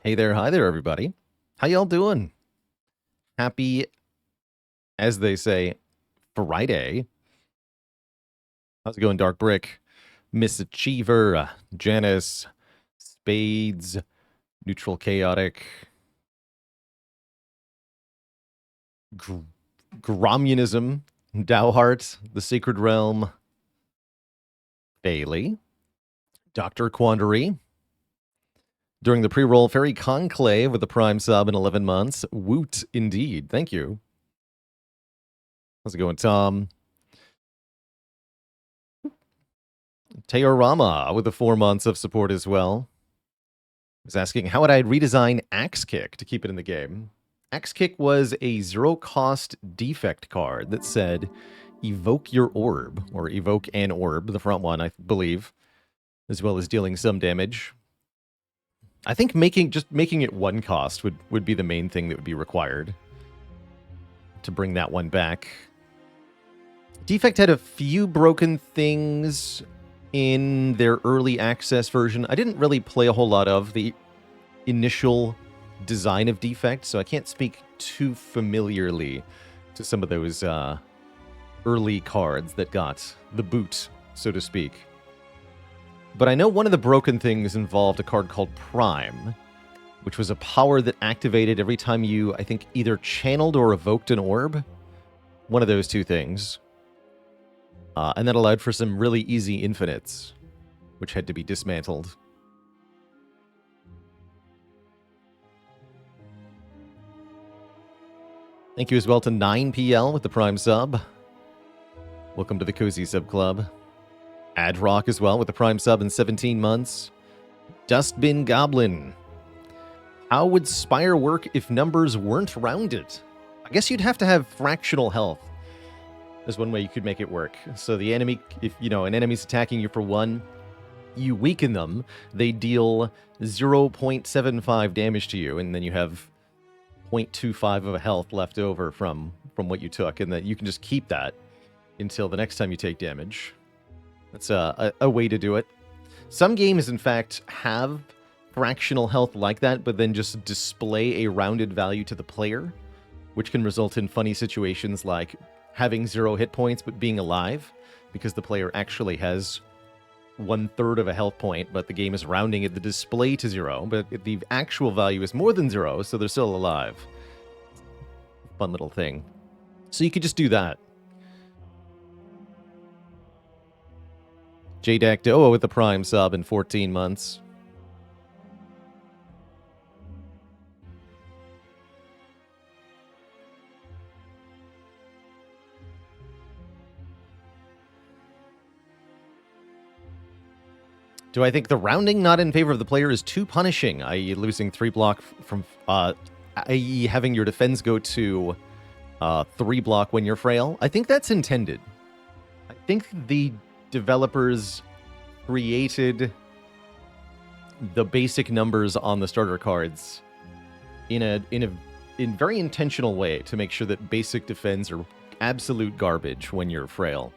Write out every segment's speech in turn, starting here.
Hey there, hi there, everybody. How y'all doing? Happy, as they say, Friday. How's it going, Dark Brick? Miss Achiever, Janice, Spades, Neutral Chaotic, Gromunism, Dowheart, The Sacred Realm, Bailey, Dr. Quandary. During the pre-roll, Fairy Conclave with the Prime sub in 11 months. Woot, indeed. Thank you. How's it going, Tom? Teorama with the 4 months of support as well. Was asking, how would I redesign Axe Kick to keep it in the game? Axe Kick was a zero-cost defect card that said, evoke your orb, or evoke an orb, the front one, I believe, as well as dealing some damage. I think making it one cost would be the main thing that would be required to bring that one back. Defect had a few broken things in their early access version. I didn't really play a whole lot of the initial design of Defect, so I can't speak too familiarly to some of those early cards that got the boot, so to speak. But I know one of the broken things involved a card called Prime, which was a power that activated every time you, I think, either channeled or evoked an orb. One of those two things. And that allowed for some really easy infinites, which had to be dismantled. Thank you as well to 9PL with the Prime sub. Welcome to the Cozy Sub Club. Adrock as well with the Prime sub in 17 months. Dustbin Goblin. How would Spire work if numbers weren't rounded? I guess you'd have to have fractional health. There's one way you could make it work. So the enemy, if an enemy's attacking you for 1, you weaken them, they deal 0.75 damage to you, and then you have 0.25 of a health left over from what you took, and that you can just keep that until the next time you take damage. That's a way to do it. Some games, in fact, have fractional health like that, but then just display a rounded value to the player, which can result in funny situations like having 0 hit points but being alive, because the player actually has 1/3 of a health point, but the game is rounding the display to 0, but the actual value is more than 0, so they're still alive. Fun little thing. So you could just do that. JDAC with the Prime sub in 14 months. Do I think the rounding not in favor of the player is too punishing, i.e. losing 3 block from, i.e. having your defense go to 3 block when you're frail? I think that's intended. I think the developers created the basic numbers on the starter cards in a very intentional way to make sure that basic defense are absolute garbage when you're frail.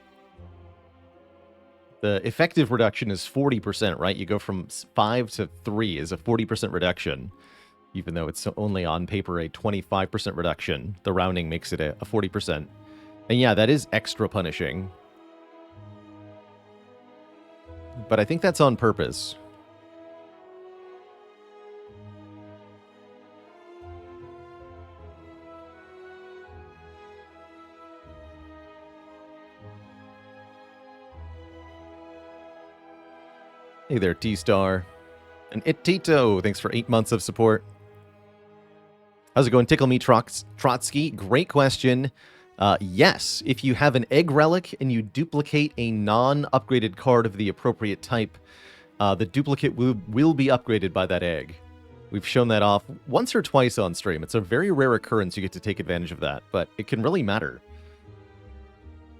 The effective reduction is 40%, right? You go from 5 to 3 is a 40% reduction, even though it's only on paper a 25% reduction. The rounding makes it a 40%. And yeah, that is extra punishing. But I think that's on purpose. Hey there, T-Star. And Tito, thanks for 8 months of support. How's it going? Tickle Me Trotsky. Great question. Yes, if you have an egg relic and you duplicate a non-upgraded card of the appropriate type, the duplicate will be upgraded by that egg. We've shown that off once or twice on stream. It's a very rare occurrence you get to take advantage of that, but it can really matter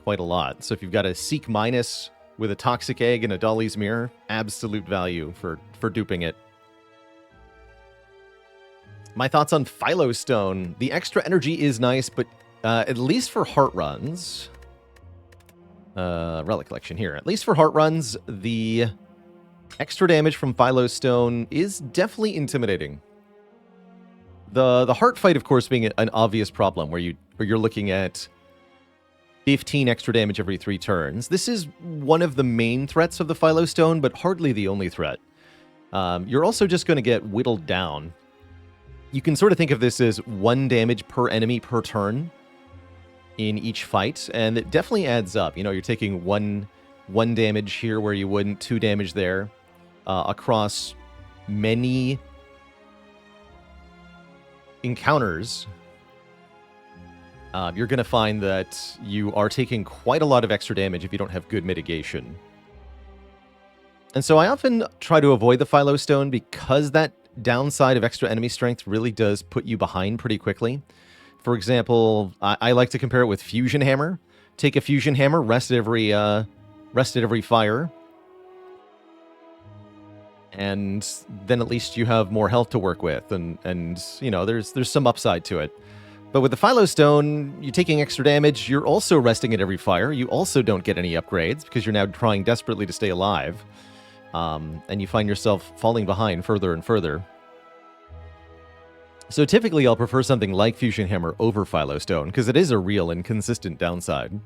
quite a lot. So if you've got a Seek Minus with a Toxic Egg and a Dolly's Mirror, absolute value for duping it. My thoughts on Philostone. The extra energy is nice, but at least for heart runs... Relic Collection here. At least for heart runs, the extra damage from Philostone is definitely intimidating. The heart fight, of course, being an obvious problem where you're looking at 15 extra damage every 3 turns. This is one of the main threats of the Philo Stone, but hardly the only threat. You're also just going to get whittled down. You can sort of think of this as 1 damage per enemy per turn in each fight, and it definitely adds up. You know, you're taking one damage here where you wouldn't, 2 damage there, across many encounters. You're going to find that you are taking quite a lot of extra damage if you don't have good mitigation. And so I often try to avoid the Philo Stone because that downside of extra enemy strength really does put you behind pretty quickly. For example, I like to compare it with Fusion Hammer. Take a Fusion Hammer, rest at every fire, and then at least you have more health to work with, and you know, there's some upside to it. But with the Philo Stone, you're taking extra damage, you're also resting at every fire, you also don't get any upgrades because you're now trying desperately to stay alive, and you find yourself falling behind further and further. So typically I'll prefer something like Fusion Hammer over Philo Stone, because it is a real and consistent downside.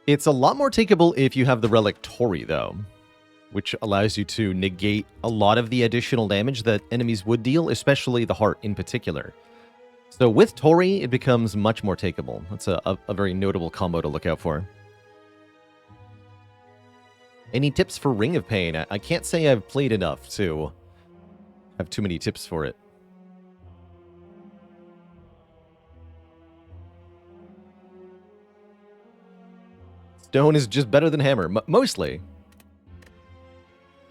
It's a lot more takeable if you have the Relic Tori, though, which allows you to negate a lot of the additional damage that enemies would deal, especially the heart in particular. So with Tori, it becomes much more takeable. That's a very notable combo to look out for. Any tips for Ring of Pain? I can't say I've played enough to have too many tips for it. Stone is just better than Hammer, mostly.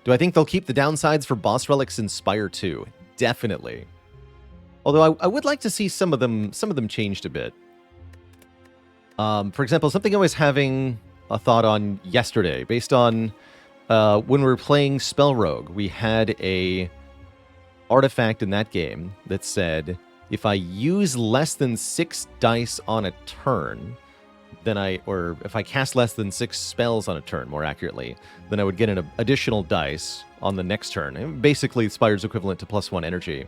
Do I think they'll keep the downsides for boss relics in Spire 2? Definitely. Although I would like to see some of them changed a bit. For example, something I was having a thought on yesterday, based on when we were playing Spell Rogue, we had a artifact in that game that said, if I use less than 6 dice on a turn, then or if I cast less than 6 spells on a turn, more accurately, then I would get an additional dice on the next turn. And basically, Spire's equivalent to +1 energy.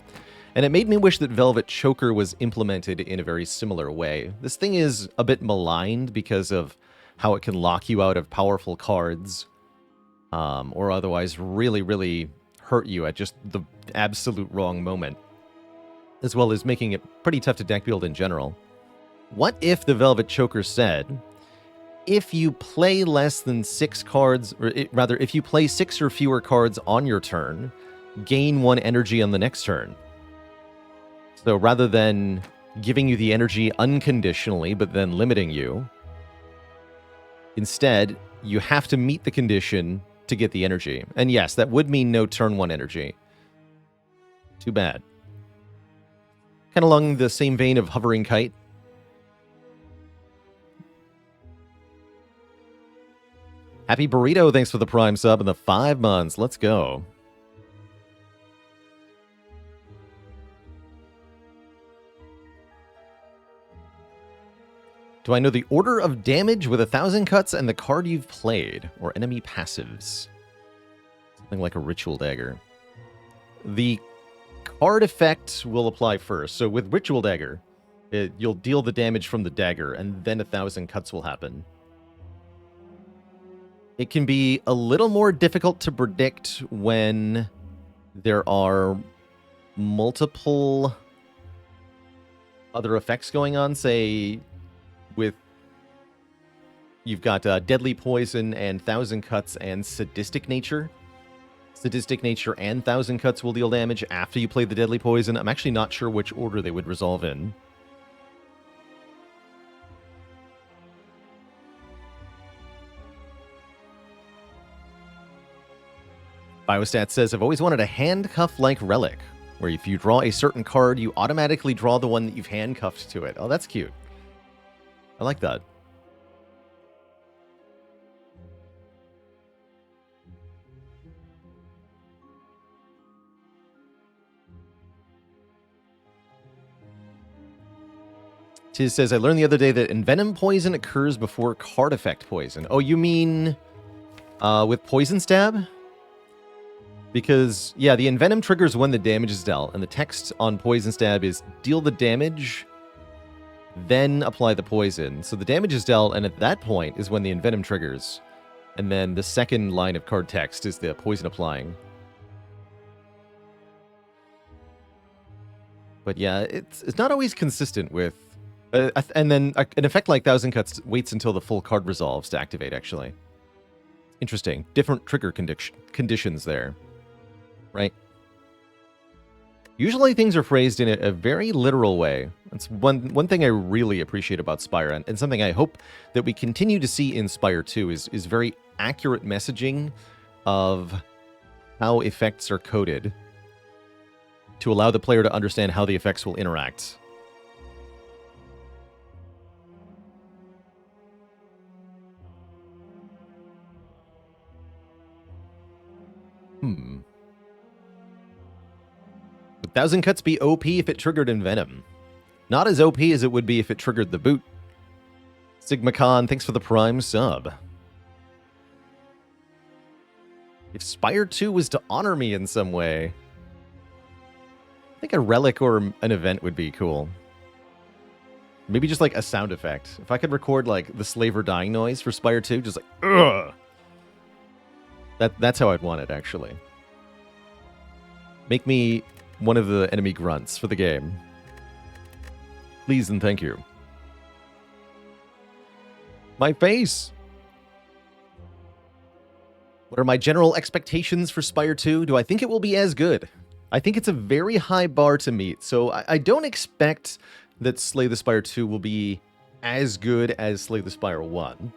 And it made me wish that Velvet Choker was implemented in a very similar way. This thing is a bit maligned because of how it can lock you out of powerful cards, or otherwise really, really hurt you at just the absolute wrong moment, as well as making it pretty tough to deck build in general. What if the Velvet Choker said, if you play less than 6 cards, or rather, if you play 6 or fewer cards on your turn, gain 1 energy on the next turn? So rather than giving you the energy unconditionally, but then limiting you, instead, you have to meet the condition to get the energy. And yes, that would mean no turn 1 energy. Too bad. Kind of along the same vein of Hovering Kite. Happy Burrito, thanks for the Prime sub and the 5 months. Let's go. Do I know the order of damage with 1,000 cuts and the card you've played, or enemy passives? Something like a Ritual Dagger. The card effect will apply first. So with Ritual Dagger, you'll deal the damage from the dagger, and then 1,000 cuts will happen. It can be a little more difficult to predict when there are multiple other effects going on. Say, with you've got Deadly Poison and 1,000 Cuts and Sadistic Nature. Sadistic Nature and 1,000 Cuts will deal damage after you play the Deadly Poison. I'm actually not sure which order they would resolve in. Biostat says, I've always wanted a handcuff-like relic, where if you draw a certain card, you automatically draw the one that you've handcuffed to it. Oh, that's cute. I like that. Tiz says, I learned the other day that envenom poison occurs before card effect poison. Oh, you mean with poison stab? Because, yeah, the envenom triggers when the damage is dealt, and the text on poison stab is deal the damage, then apply the poison. So the damage is dealt, and at that point is when the envenom triggers. And then the second line of card text is the poison applying. But yeah, it's not always consistent with... and then an effect like Thousand Cuts waits until the full card resolves to activate, actually. Interesting. Different trigger conditions there. Right? Usually things are phrased in a very literal way. That's one thing I really appreciate about Spire, and something I hope that we continue to see in Spire 2 is very accurate messaging of how effects are coded to allow the player to understand how the effects will interact. Would Thousand Cuts be OP if it triggered Envenom? Not as OP as it would be if it triggered the boot. Sigma Khan, thanks for the Prime sub. If Spire 2 was to honor me in some way, I think a relic or an event would be cool. Maybe just like a sound effect. If I could record like the slaver dying noise for Spire 2, just like, ugh! That's how I'd want it, actually. Make me one of the enemy grunts for the game. Please and thank you. My face! What are my general expectations for Spire 2? Do I think it will be as good? I think it's a very high bar to meet, so I don't expect that Slay the Spire 2 will be as good as Slay the Spire 1,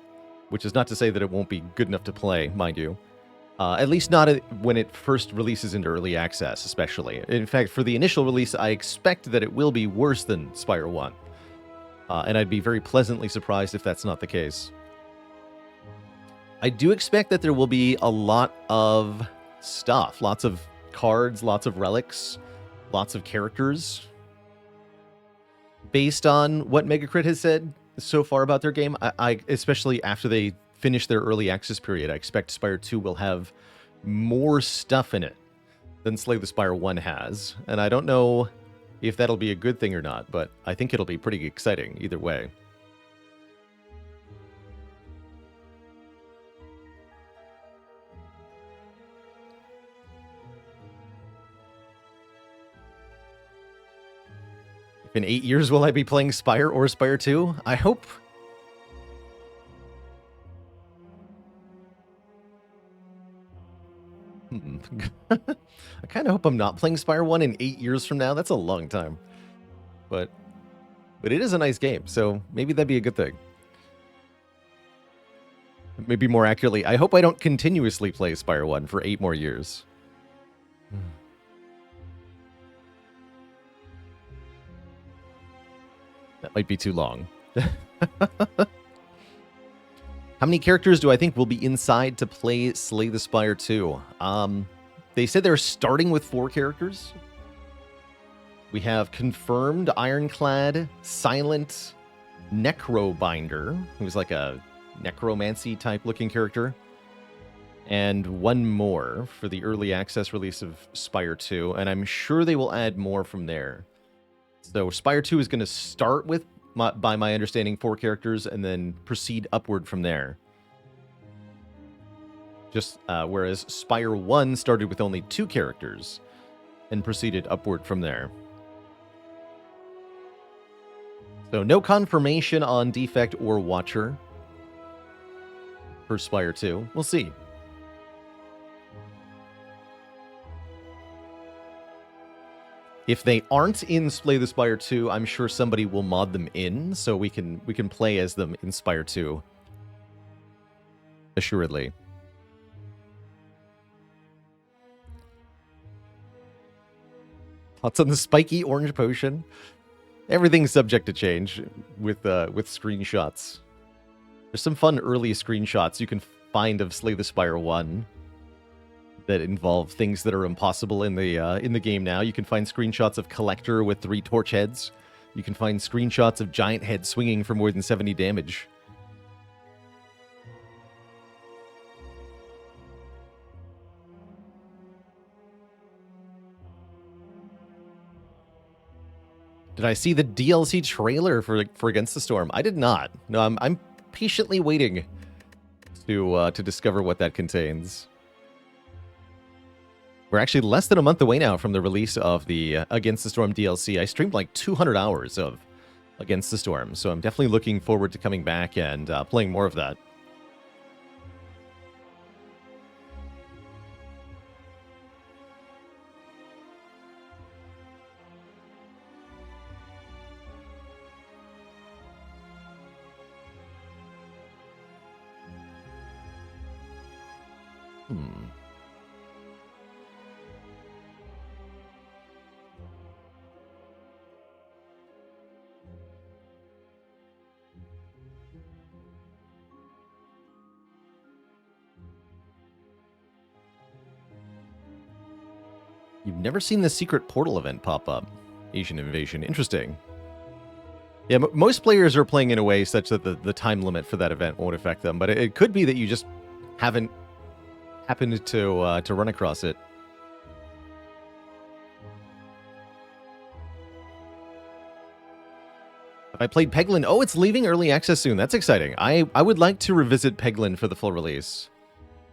which is not to say that it won't be good enough to play, mind you. At least not when it first releases into early access, especially. In fact, for the initial release, I expect that it will be worse than Spire 1. And I'd be very pleasantly surprised if that's not the case. I do expect that there will be a lot of stuff. Lots of cards, lots of relics, lots of characters. Based on what Megacrit has said so far about their game, I especially after they finish their early access period, I expect Spire 2 will have more stuff in it than Slay the Spire 1 has. And I don't know if that'll be a good thing or not, but I think it'll be pretty exciting either way. If in 8 years will I be playing Spire or Spire 2? I hope. I kind of hope I'm not playing Spire 1 in 8 years from now. That's a long time. But it is a nice game, so maybe that'd be a good thing. Maybe more accurately, I hope I don't continuously play Spire 1 for 8 more years. That might be too long. How many characters do I think will be inside to play Slay the Spire 2? They said they're starting with 4 characters. We have confirmed Ironclad, Silent, Necrobinder, who's like a necromancy type looking character, and 1 more for the early access release of Spire 2, and I'm sure they will add more from there. So Spire 2 is going to start with, by my understanding, 4 characters and then proceed upward from there. Just whereas Spire 1 started with only 2 characters and proceeded upward from there. So no confirmation on Defect or Watcher for Spire 2. We'll see. If they aren't in Slay the Spire 2, I'm sure somebody will mod them in, so we can play as them in Spire 2. Assuredly. Thoughts on the spiky orange potion? Everything's subject to change with screenshots. There's some fun early screenshots you can find of Slay the Spire 1 that involve things that are impossible in the game now. You can find screenshots of Collector with 3 torch heads You can find screenshots of giant heads swinging for more than 70 damage. Did I see the DLC trailer for Against the Storm? I did not. No, I'm patiently waiting to discover what that contains. We're actually less than a month away now from the release of the Against the Storm DLC. I streamed like 200 hours of Against the Storm, so I'm definitely looking forward to coming back and playing more of that. You've never seen the secret portal event pop up. Asian Invasion. Interesting. Yeah, most players are playing in a way such that the time limit for that event won't affect them, but it could be that you just haven't happened to run across it. Have I played Peglin? Oh, it's leaving early access soon. That's exciting. I would like to revisit Peglin for the full release.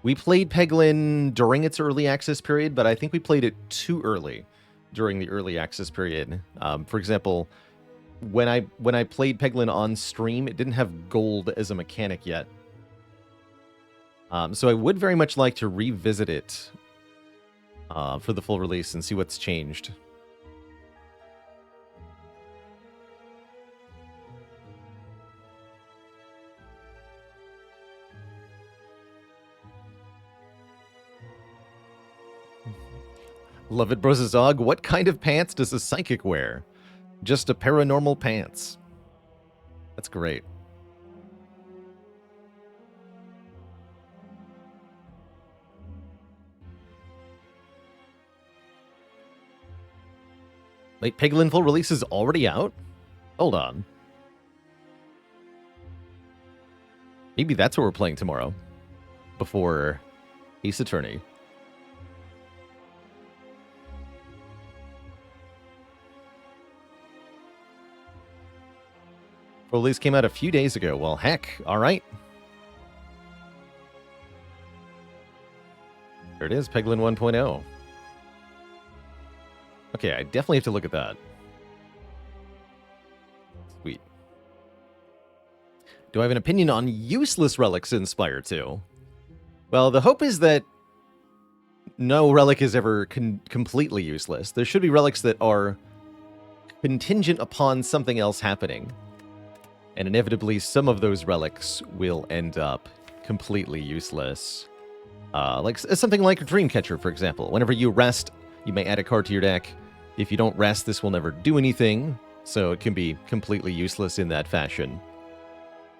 We played Peglin during its early access period, but I think we played it too early during the early access period. For example, when I played Peglin on stream, it didn't have gold as a mechanic yet. So I would very much like to revisit it for the full release and see what's changed. Love it, Brosazog. What kind of pants does a psychic wear? Just a paranormal pants. That's great. Wait, Peglin full release is already out? Hold on. Maybe that's what we're playing tomorrow. Before Ace Attorney. Release came out a few days ago. Well, heck, all right. There it is, Peglin 1.0. Okay, I definitely have to look at that. Sweet. Do I have an opinion on useless relics in Spire 2? Well, the hope is that no relic is ever completely useless. There should be relics that are contingent upon something else happening. And inevitably, some of those relics will end up completely useless. Like something like Dreamcatcher, for example. Whenever you rest, you may add a card to your deck. If you don't rest, this will never do anything, so it can be completely useless in that fashion.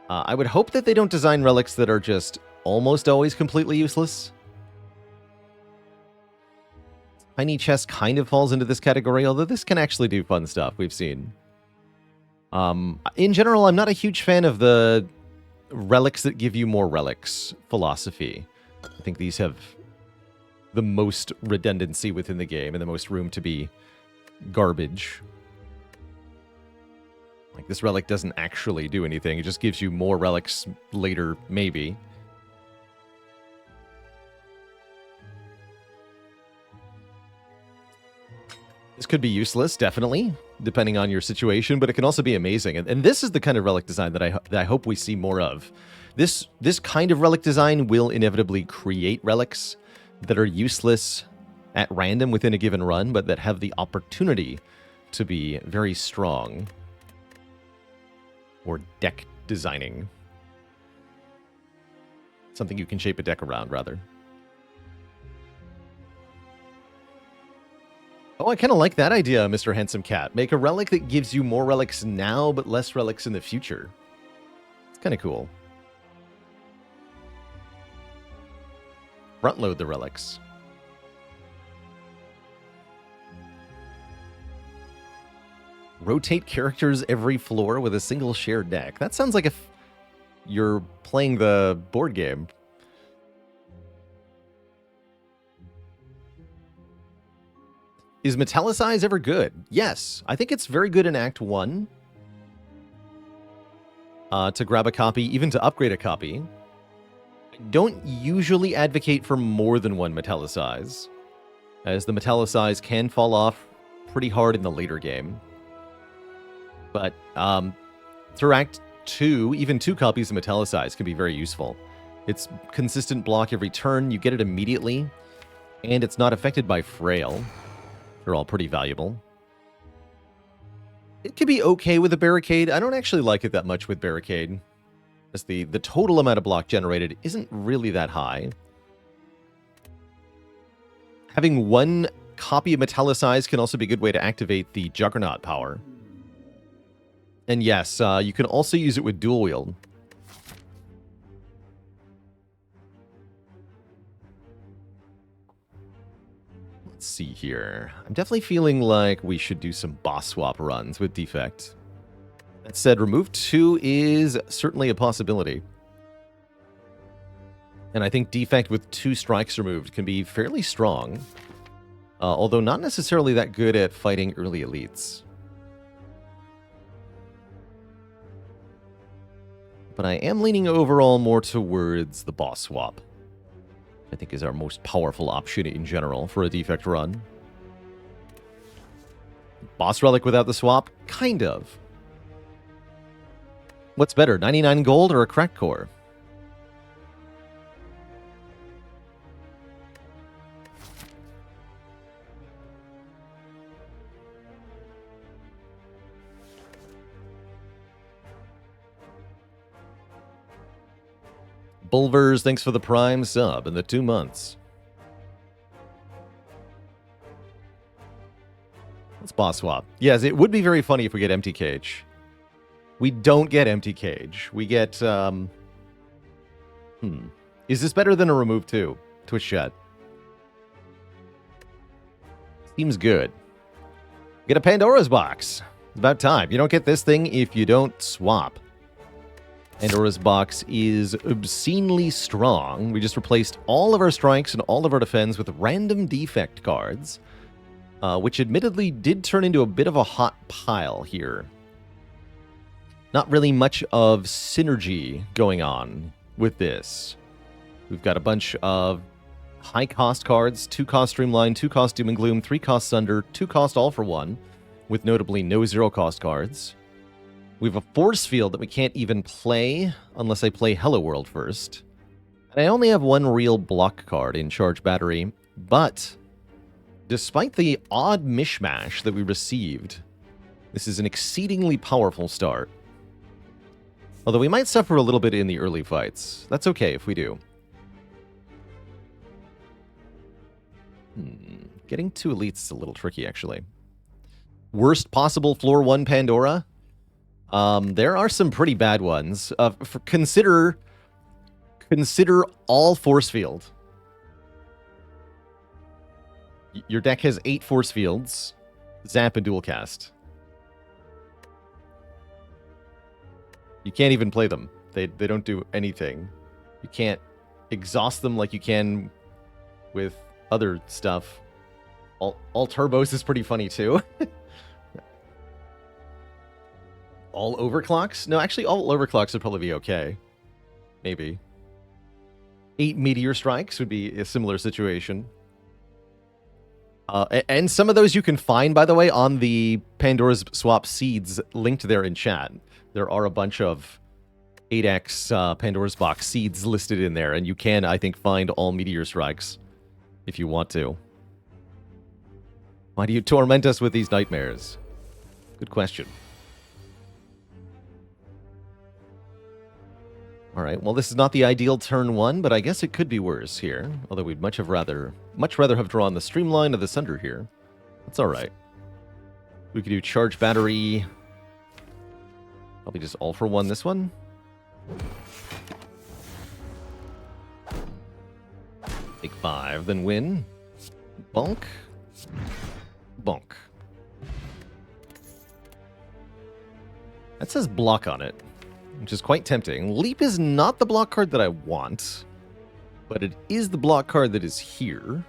I would hope that they don't design relics that are just almost always completely useless. Tiny Chest kind of falls into this category, although this can actually do fun stuff, we've seen. In general, I'm not a huge fan of the relics that give you more relics philosophy. I think these have the most redundancy within the game and the most room to be garbage. Like, this relic doesn't actually do anything. It just gives you more relics later, maybe. This could be useless, definitely, depending on your situation, but it can also be amazing. And this is the kind of relic design that I hope we see more of. This kind of relic design will inevitably create relics that are useless at random within a given run, but that have the opportunity to be very strong. Or deck designing. Something you can shape a deck around, rather. Oh, I kind of like that idea, Mr. Handsome Cat. Make a relic that gives you more relics now, but less relics in the future. It's kind of cool. Front load the relics. Rotate characters every floor with a single shared deck. That sounds like if you're playing the board game. Is Metallicize ever good? Yes. I think it's very good in Act 1. To grab a copy, even to upgrade a copy. I don't usually advocate for more than one Metallicize, as the Metallicize can fall off pretty hard in the later game. But through Act 2, even 2 copies of Metallicize can be very useful. It's consistent block every turn, you get it immediately, and it's not affected by Frail. They're all pretty valuable. It could be okay with a Barricade. I don't actually like it that much with Barricade, as the total amount of block generated isn't really that high. Having one copy of Metallicize can also be a good way to activate the Juggernaut power. And yes, you can also use it with Dual Wield. Let's see here. I'm definitely feeling like we should do some boss swap runs with Defect. That said, remove 2 is certainly a possibility. And I think Defect with 2 strikes removed can be fairly strong. Although not necessarily that good at fighting early elites. But I am leaning overall more towards the boss swap. I think is our most powerful option in general for a Defect run. Boss Relic without the swap? Kind of. What's better, 99 gold or a crack core? Bulvers, thanks for the Prime sub in the 2 months. Let's boss swap. Yes, it would be very funny if we get Empty Cage. We don't get Empty Cage. We get, Is this better than a remove 2? Twitch chat. Seems good. Get a Pandora's box. It's about time. You don't get this thing if you don't swap. Pandora's box is obscenely strong. We just replaced all of our strikes and all of our defense with random Defect cards, which admittedly did turn into a bit of a hot pile here. Not really much of synergy going on with this. We've got a bunch of high-cost cards, 2-cost Streamline, 2-cost Doom and Gloom, 3-cost Sunder, 2-cost All for One, with notably no 0-cost cards. We have a Force Field that we can't even play unless I play Hello World first. And I only have 1 real block card in Charge Battery, but despite the odd mishmash that we received, this is an exceedingly powerful start. Although we might suffer a little bit in the early fights. That's okay if we do. Getting 2 elites is a little tricky, actually. Worst possible floor 1 Pandora? There are some pretty bad ones. Consider all Force Field. Your deck has 8 Force Fields, Zap and Dual Cast. You can't even play them. They don't do anything. You can't exhaust them like you can with other stuff. All turbos is pretty funny too. All overclocks? No, actually, all overclocks would probably be okay. Maybe. 8 meteor strikes would be a similar situation. And some of those you can find, by the way, on the Pandora's Swap seeds linked there in chat. There are a bunch of 8x Pandora's Box seeds listed in there, and you can, I think, find all meteor strikes if you want to. Why do you torment us with these nightmares? Good question. Alright, well this is not the ideal turn 1, but I guess it could be worse here. Although we'd much rather have drawn the Streamline of the Sunder here. That's alright. We could do Charge Battery. Probably just All for One this one. Take 5, then win. Bonk. Bonk. That says block on it, which is quite tempting. Leap is not the block card that I want, but it is the block card that is here.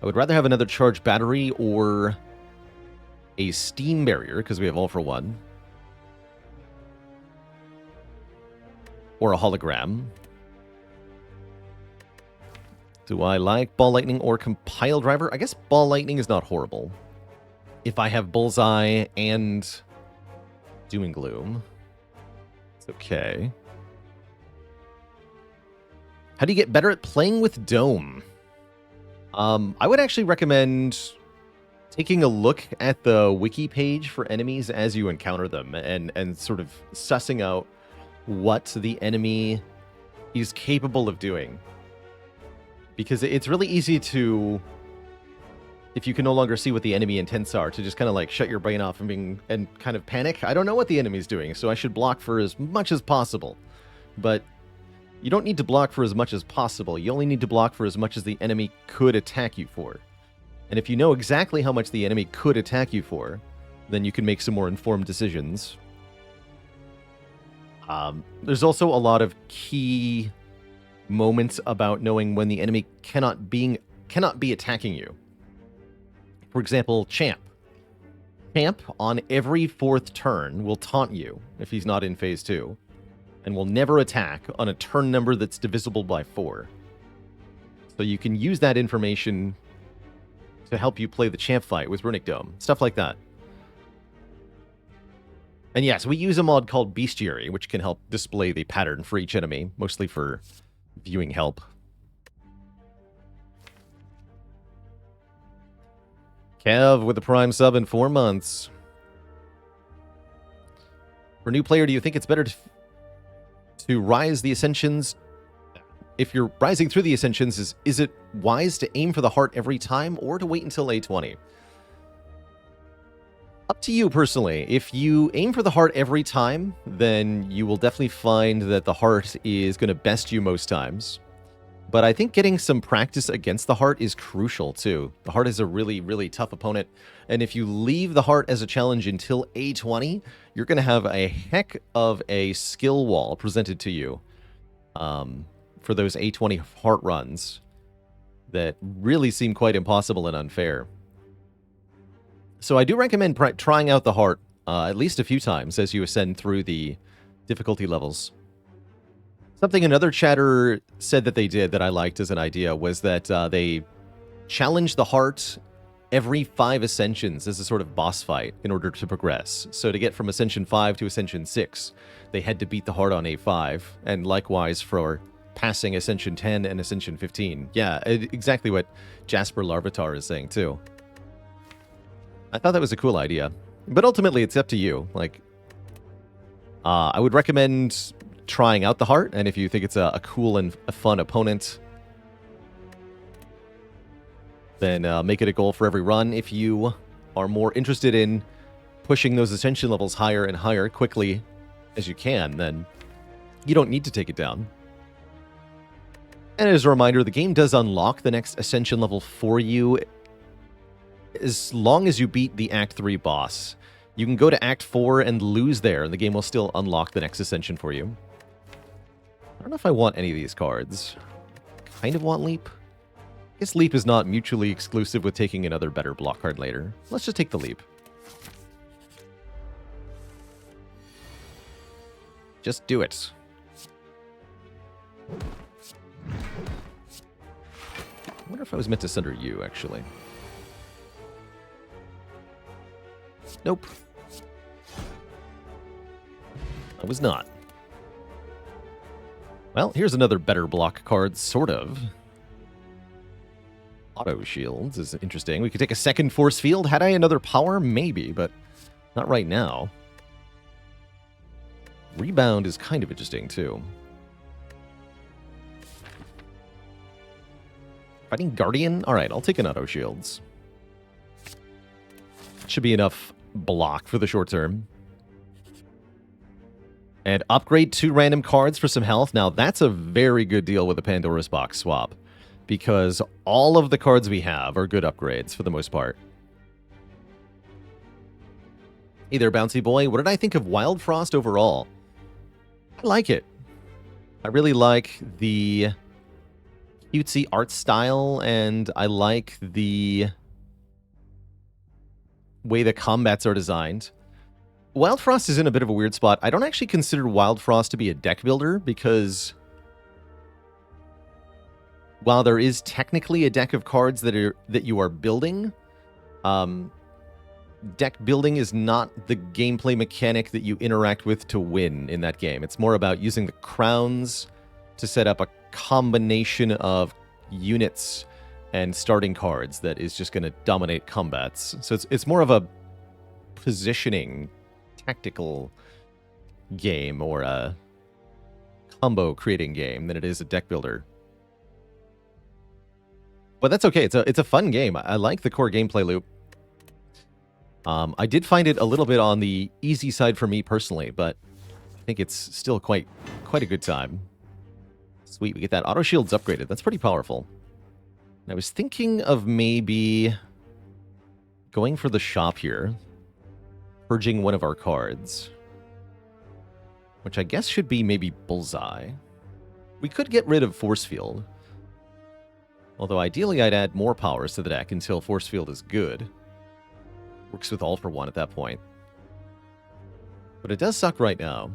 I would rather have another charged battery or a steam barrier, because we have all for one. Or a hologram. Do I like Ball Lightning or Compile Driver? I guess Ball Lightning is not horrible. If I have Bullseye and Doom and Gloom, it's okay. How do you get better at playing with Dome? I would actually recommend taking a look at the wiki page for enemies as you encounter them and sort of sussing out what the enemy is capable of doing. Because it's really easy to, if you can no longer see what the enemy intents are, to just kind of like shut your brain off and kind of panic. I don't know what the enemy's doing, so I should block for as much as possible. But you don't need to block for as much as possible. You only need to block for as much as the enemy could attack you for. And if you know exactly how much the enemy could attack you for, then you can make some more informed decisions. There's also a lot of key moments about knowing when the enemy cannot be attacking you. For example, Champ. Champ, on every 4th turn, will taunt you if he's not in Phase 2, and will never attack on a turn number that's divisible by 4. So you can use that information to help you play the Champ fight with Runic Dome. Stuff like that. And yes, we use a mod called Bestiary, which can help display the pattern for each enemy, mostly for viewing help. Kev with the Prime sub in 4 months. For a new player, do you think it's better to rise the Ascensions? If you're rising through the Ascensions, is it wise to aim for the heart every time or to wait until A20? Up to you personally. If you aim for the heart every time, then you will definitely find that the heart is going to best you most times. But I think getting some practice against the heart is crucial too. The heart is a really, really tough opponent. And if you leave the heart as a challenge until A20, you're going to have a heck of a skill wall presented to you for those A20 heart runs that really seem quite impossible and unfair. So I do recommend trying out the heart at least a few times as you ascend through the difficulty levels. Something another chatter said that they did that I liked as an idea was that they challenged the heart every 5 ascensions as a sort of boss fight in order to progress. So to get from Ascension 5 to Ascension 6, they had to beat the heart on A5, and likewise for passing Ascension 10 and Ascension 15. Yeah, exactly what Jasper Larvitar is saying too. I thought that was a cool idea. But ultimately, it's up to you. Like, I would recommend trying out the heart, and if you think it's a cool and a fun opponent, then make it a goal for every run. If you are more interested in pushing those ascension levels higher and higher quickly as you can, then you don't need to take it down. And as a reminder, the game does unlock the next ascension level for you as long as you beat the Act 3 boss. You can go to Act 4 and lose there, and the game will still unlock the next ascension for you. I don't know if I want any of these cards. Kind of want Leap. I guess Leap is not mutually exclusive with taking another better block card later. Let's just take the Leap. Just do it. I wonder if I was meant to sunder you, actually. Nope. I was not. Well, here's another better block card, sort of. Auto Shields is interesting. We could take a second Force Field. Had I another power? Maybe, but not right now. Rebound is kind of interesting, too. Fighting Guardian? Alright, I'll take an Auto Shields. Should be enough block for the short term. And upgrade 2 random cards for some health. Now, that's a very good deal with a Pandora's Box swap, because all of the cards we have are good upgrades for the most part. Hey there, Bouncy Boy. What did I think of Wild Frost overall? I like it. I really like the cutesy art style, and I like the way the combats are designed. Wild Frost is in a bit of a weird spot. I don't actually consider Wild Frost to be a deck builder because while there is technically a deck of cards that you are building, deck building is not the gameplay mechanic that you interact with to win in that game. It's more about using the crowns to set up a combination of units and starting cards that is just going to dominate combats. So it's more of a positioning, tactical game or a combo creating game than it is a deck builder. But that's okay. It's a fun game. I like the core gameplay loop. I did find it a little bit on the easy side for me personally, but I think it's still quite a good time. Sweet, we get that auto shields upgraded. That's pretty powerful. And I was thinking of maybe going for the shop here, purging one of our cards, which I guess should be maybe Bullseye. We could get rid of Force Field, although ideally I'd add more powers to the deck until Force Field is good. Works with all for one at that point. But it does suck right now.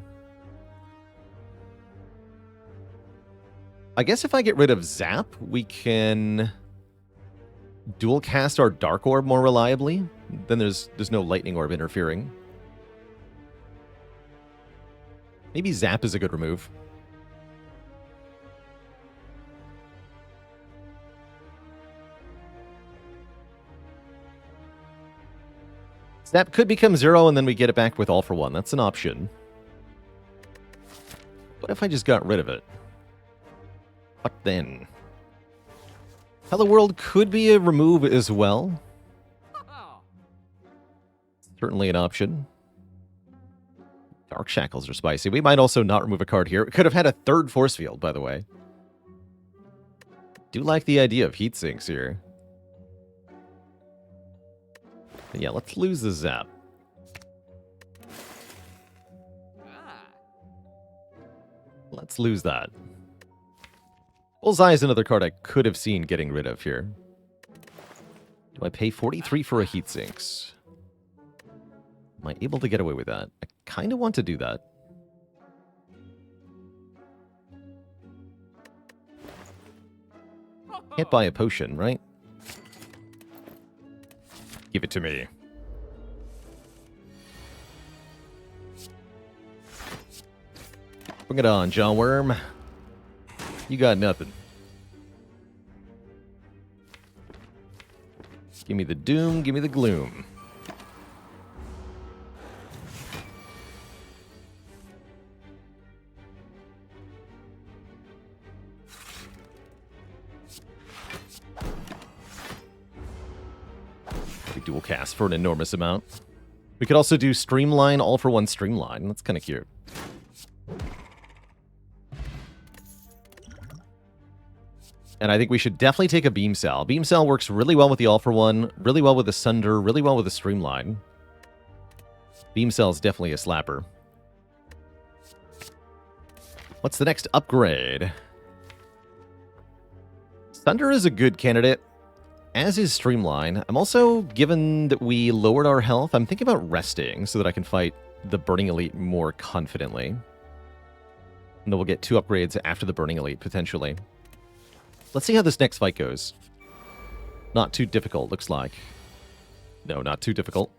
I guess if I get rid of Zap, we can dual cast our Dark Orb more reliably. Then there's no Lightning Orb interfering. Maybe Zap is a good remove. Zap could become 0 and then we get it back with all for one. That's an option. What if I just got rid of it? What then? Hello World could be a remove as well. Certainly an option. Dark Shackles are spicy. We might also not remove a card here. It could have had a third Force Field, by the way. Do like the idea of heat sinks here. But yeah, let's lose the Zap. Let's lose that. Bullseye is another card I could have seen getting rid of here. Do I pay 43 for a heat sinks? Am I able to get away with that? I kind of want to do that. Can't buy a potion, right? Give it to me. Bring it on, John Worm. You got nothing. Give me the doom, give me the gloom. Dual cast for an enormous amount. We could also do Streamline, all for one Streamline. That's kind of cute. And I think we should definitely take a Beam Cell. Beam Cell works really well with the all for one, really well with the Sunder, really well with the Streamline. Beam Cell is definitely a slapper. What's the next upgrade? Sunder is a good candidate, as is Streamline. I'm also, given that we lowered our health, I'm thinking about resting so that I can fight the Burning Elite more confidently. And then we'll get 2 upgrades after the Burning Elite, potentially. Let's see how this next fight goes. Not too difficult, looks like. No, not too difficult.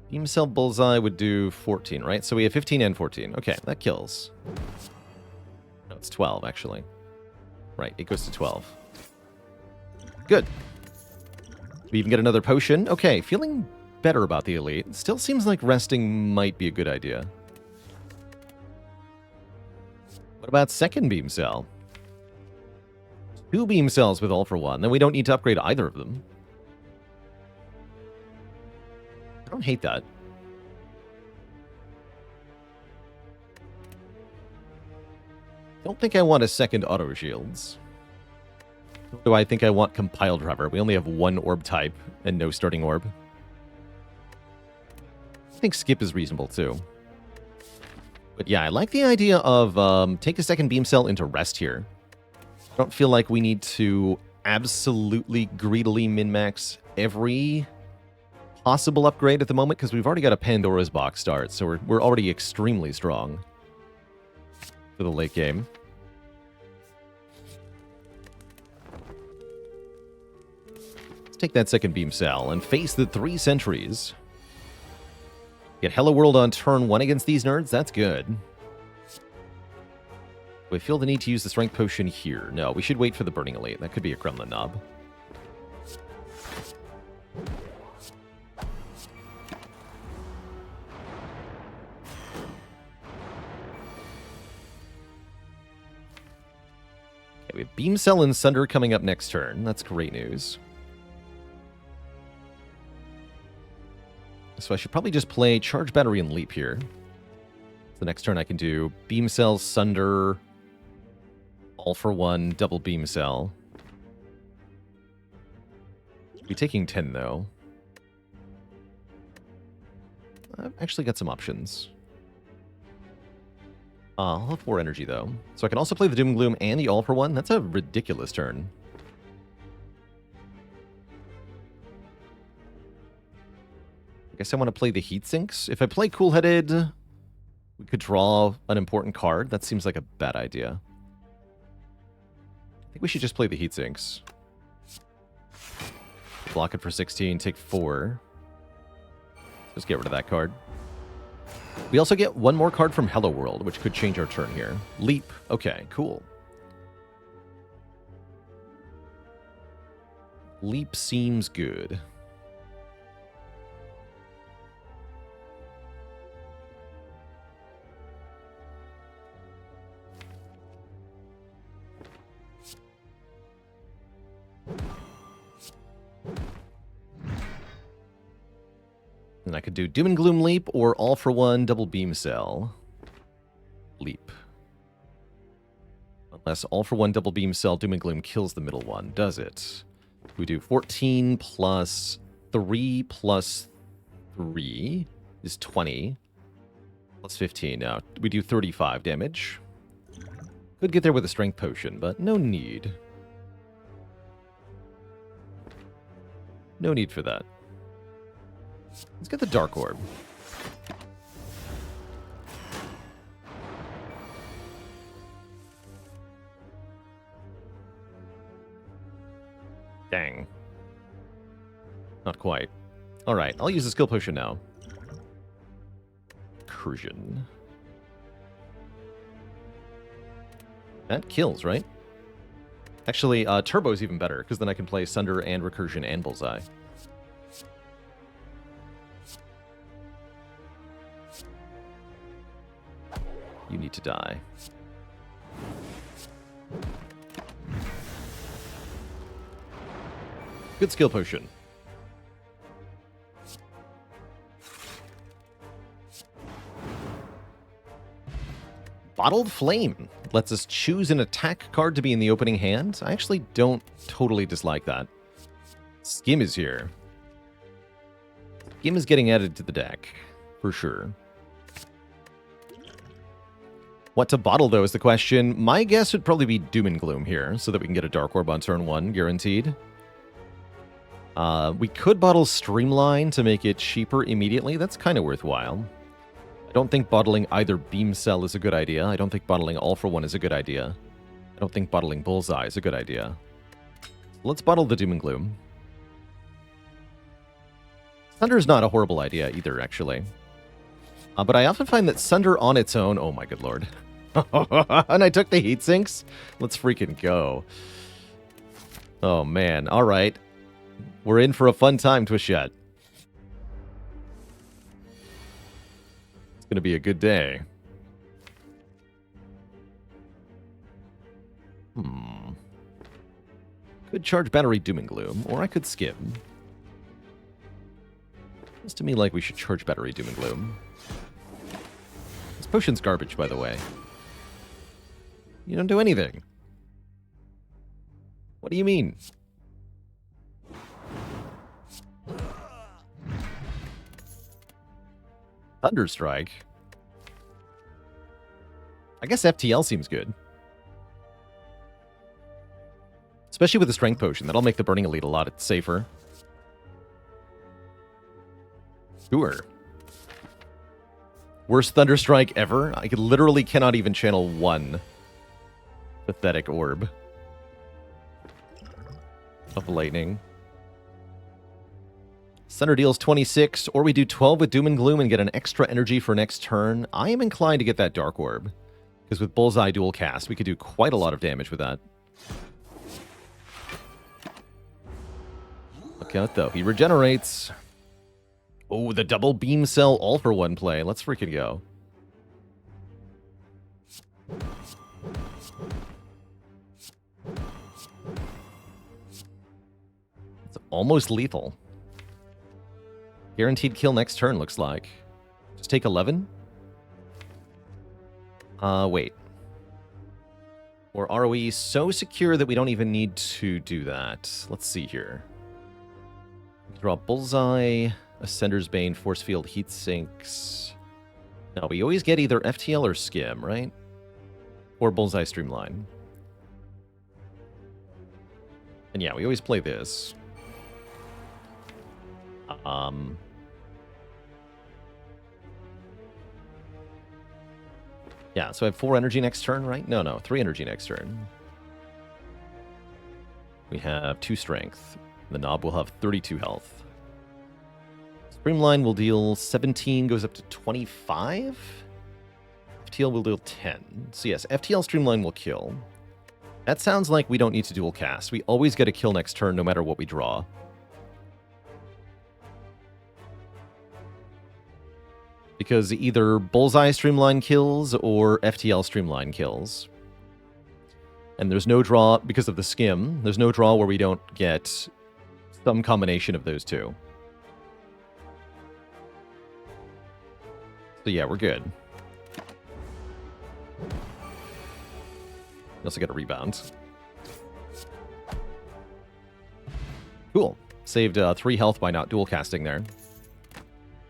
Beam Cell Bullseye would do 14, right? So we have 15 and 14. Okay, that kills. No, it's 12, actually. Right, it goes to 12. Good. We even get another potion. Okay, feeling better about the Elite. Still seems like resting might be a good idea. What about second Beam Cell? 2 beam cells with all for 1. Then we don't need to upgrade either of them. I don't hate that. Don't think I want a second auto shields. Do I think I want compiled rubber? We only have 1 orb type and no starting orb. I think skip is reasonable too. But yeah, I like the idea of take a second beam cell into rest here. I don't feel like we need to absolutely greedily min-max every possible upgrade at the moment because we've already got a Pandora's box start, so we're already extremely strong for the late game. Let's take that second beam cell and face the 3 sentries. Get Hello World on turn 1 against these nerds? That's good. Do I feel the need to use the Strength Potion here? No, we should wait for the Burning Elite. That could be a Kremlin knob. Okay, we have Beam Cell and Sunder coming up next turn. That's great news. So I should probably just play Charge Battery and Leap here. The next turn I can do Beam Cell, Sunder, all for 1, double Beam Cell. I'll be taking 10 though. I've actually got some options. I'll have 4 energy though. So I can also play the Doom and Gloom and the all for 1. That's a ridiculous turn. I guess I want to play the Heat Sinks. If I play Cool-Headed, we could draw an important card. That seems like a bad idea. I think we should just play the Heat Sinks. Block it for 16, take 4. Just get rid of that card. We also get 1 more card from Hello World, which could change our turn here. Leap. Okay, cool. Leap seems good. And I could do Doom and Gloom Leap or all for 1 double beam cell. Leap. Unless all for 1 double beam cell Doom and Gloom kills the middle one, does it? We do 14 plus 3 plus 3 is 20. Plus 15 now. We do 35 damage. Could get there with a Strength Potion, but no need. No need for that. Let's get the Dark Orb. Dang. Not quite. Alright, I'll use the Skill Potion now. Recursion. That kills, right? Actually, Turbo's even better, because then I can play Sunder and Recursion and Bullseye. You need to die. Good skill potion. Bottled Flame lets us choose an attack card to be in the opening hand. I actually don't totally dislike that. Skim is here. Skim is getting added to the deck, for sure. What to bottle, though, is the question. My guess would probably be Doom and Gloom here, so that we can get a Dark Orb on turn 1, guaranteed. We could bottle Streamline to make it cheaper immediately. That's kind of worthwhile. I don't think bottling either Beam Cell is a good idea. I don't think bottling All for 1 is a good idea. I don't think bottling Bullseye is a good idea. Let's bottle the Doom and Gloom. Sunder's not a horrible idea either, actually. But I often find that Sunder on its own... Oh my good lord. And I took the Heat Sinks? Let's freaking go. Oh man, alright. We're in for a fun time, Twishette. It's gonna be a good day. Could charge Battery Doom and Gloom, or I could skip. Feels to me like we should charge Battery Doom and Gloom. This potion's garbage, by the way. You don't do anything. What do you mean? Thunderstrike? I guess FTL seems good. Especially with the Strength Potion. That'll make the Burning Elite a lot safer. Sure. Worst Thunderstrike ever? I literally cannot even channel one pathetic orb of lightning. Thunder deals 26, or we do 12 with Doom and Gloom and get an extra energy for next turn. I am inclined to get that Dark Orb, because with Bullseye dual cast, we could do quite a lot of damage with that. Look out, though. He regenerates. Oh, the double beam cell all for one play. Let's freaking go. It's almost lethal. Guaranteed kill next turn, looks like. Just take 11? Wait. Or are we so secure that we don't even need to do that? Let's see here. Draw Bullseye, Ascender's Bane, Force Field, Heat Sinks. No, we always get either FTL or Skim, right? Or Bullseye Streamline. And yeah, we always play this. Yeah, so I have 4 energy next turn, right? No, 3 energy next turn. We have 2 strength. The knob will have 32 health. Streamline will deal 17, goes up to 25. FTL will deal 10. So yes, FTL Streamline will kill. That sounds like we don't need to dual cast. We always get a kill next turn no matter what we draw. Because either Bullseye Streamline kills or FTL Streamline kills. And there's no draw, because of the Skim, there's no draw where we don't get some combination of those two. So yeah, we're good. We also get a rebound. Cool. Saved 3 health by not dual casting there.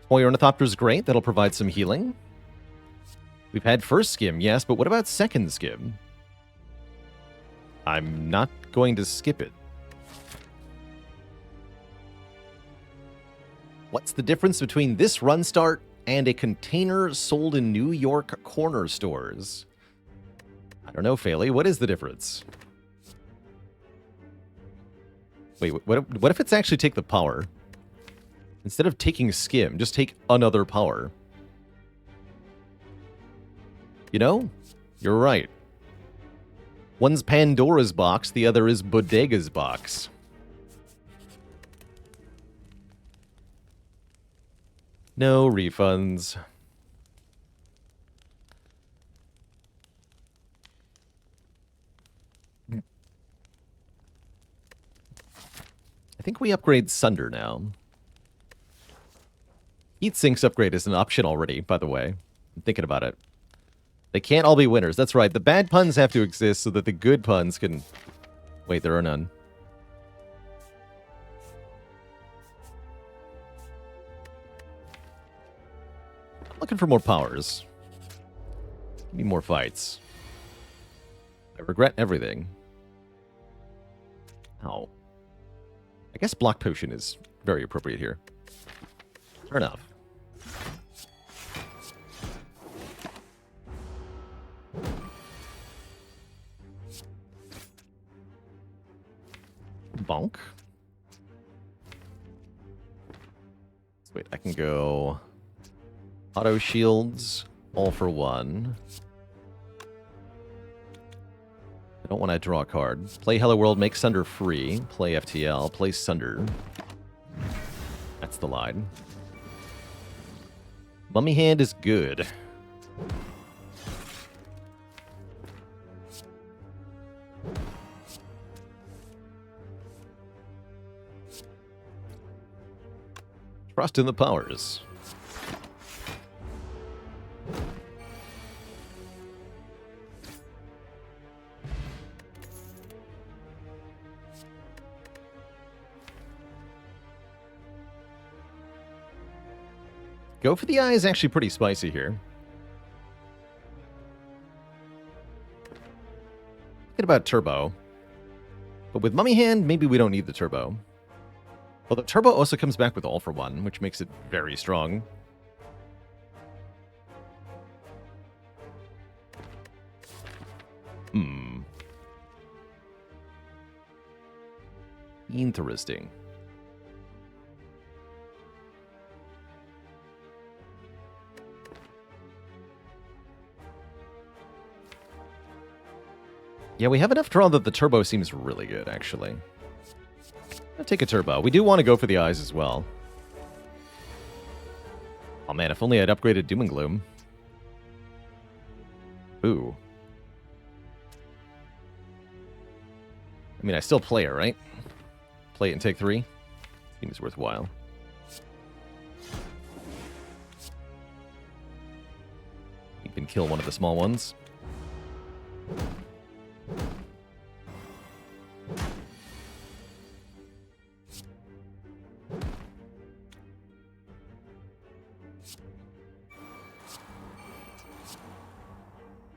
Spoiler Ornithopter is great. That'll provide some healing. We've had first Skim, yes, but what about second Skim? I'm not going to skip it. What's the difference between this run start and a container sold in New York corner stores? I don't know, Faley. What is the difference? Wait, what if it's actually take the power? Instead of taking Skim, just take another power. You know? You're right. One's Pandora's box, the other is Bodega's box. No refunds. I think we upgrade Sunder now. Heat Sinks upgrade is an option already, by the way. I'm thinking about it. They can't all be winners. That's right. The bad puns have to exist so that the good puns can... Wait, there are none. I'm looking for more powers. Give me more fights. I regret everything. Ow. I guess Block Potion is very appropriate here. Fair enough. Bonk. Wait, I can go auto shields, all for 1. I don't want to draw a card. Play Hello World, make Sunder free. Play FTL, play Sunder. That's the line. Mummy Hand is good. Trust in the powers. Go for the eye is actually pretty spicy here. Thinking about turbo. But with Mummy Hand, maybe we don't need the turbo. Although turbo also comes back with All for One, which makes it very strong. Interesting. Yeah, we have enough draw that the turbo seems really good, actually. I'll take a turbo. We do want to go for the eyes as well. Oh man, if only I'd upgraded Doom and Gloom. Ooh. I mean, I still play it, right? Play it and take 3. Seems worthwhile. Even kill one of the small ones.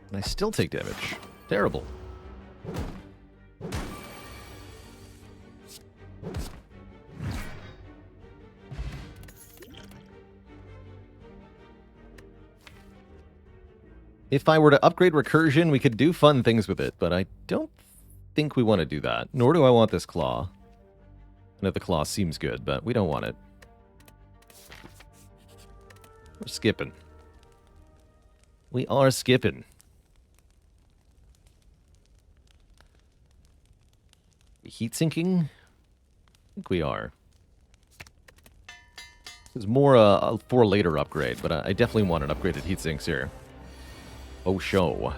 And I still take damage. Terrible. If I were to upgrade Recursion, we could do fun things with it, but I don't think we want to do that. Nor do I want this Claw. I know the Claw seems good, but we don't want it. We're skipping. We are skipping. Heat sinking? I think we are. This is more a for later upgrade, but I definitely want an upgraded heat sinks here. Oh, show.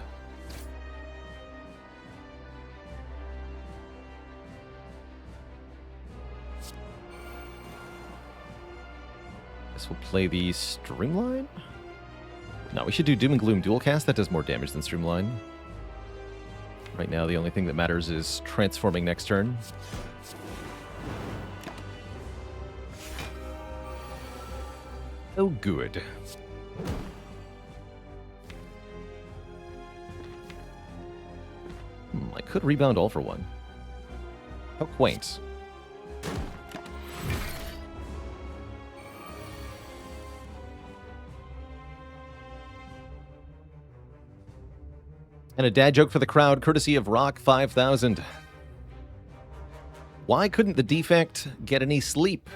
Guess we'll play the Streamline? No, we should do Doom and Gloom dual cast. That does more damage than Streamline. Right now, the only thing that matters is transforming next turn. Oh, good. I could rebound All for One. How quaint. And a dad joke for the crowd, courtesy of Rock 5000. Why couldn't the Defect get any sleep?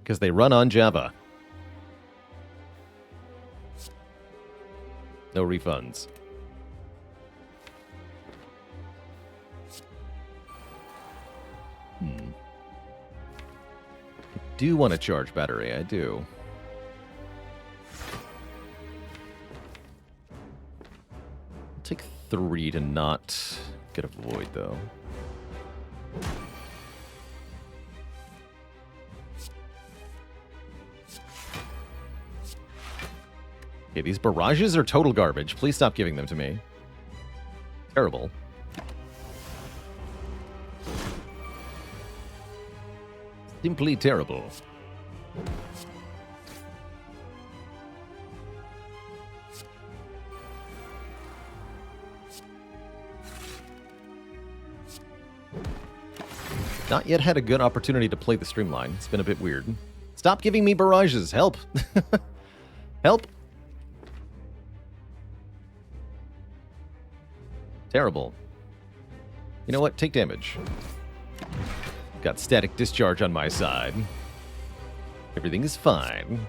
Because they run on Java. No refunds. I do want to charge battery, I do. I'll take 3 to not get a void, though. Okay, these barrages are total garbage. Please stop giving them to me. Terrible. Simply terrible. Not yet had a good opportunity to play the Streamline. It's been a bit weird. Stop giving me barrages. Help. Help. Terrible. You know what? Take damage. Got static discharge on my side. Everything is fine.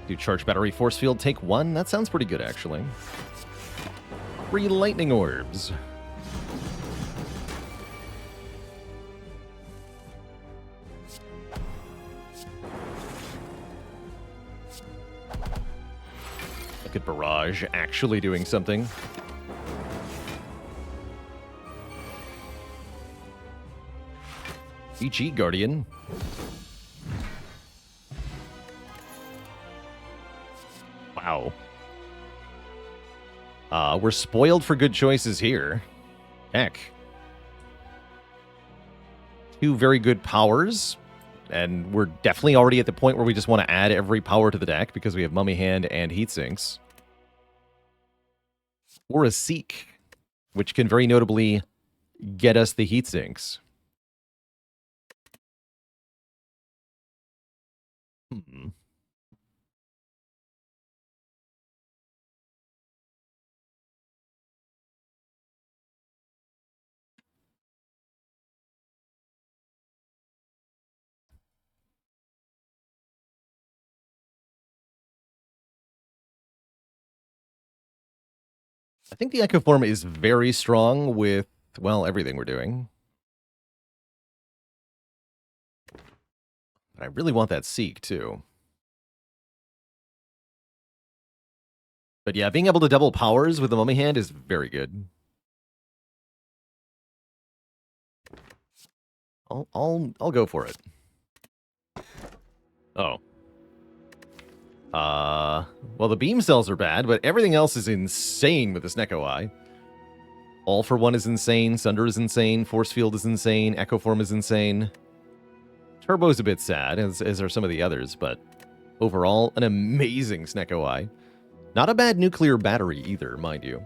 Do charge battery force field, take 1. That sounds pretty good, actually. 3 lightning orbs. Barrage actually doing something. GG, Guardian. Wow. We're spoiled for good choices here. Heck. 2 very good powers. And we're definitely already at the point where we just want to add every power to the deck because we have Mummy Hand and Heat Sinks. Or a Seek, which can very notably get us the Heat Sinks. I think the Echo Form is very strong with, well, everything we're doing. But I really want that Seek, too. But yeah, being able to double powers with the Mummy Hand is very good. I'll go for it. Oh. Well, the beam cells are bad, but everything else is insane with this Neko Eye. All for One is insane, Sunder is insane, Force Field is insane, Echo Form is insane. Turbo's a bit sad, as are some of the others, but overall, an amazing Snecko Eye. Not a bad nuclear battery either, mind you.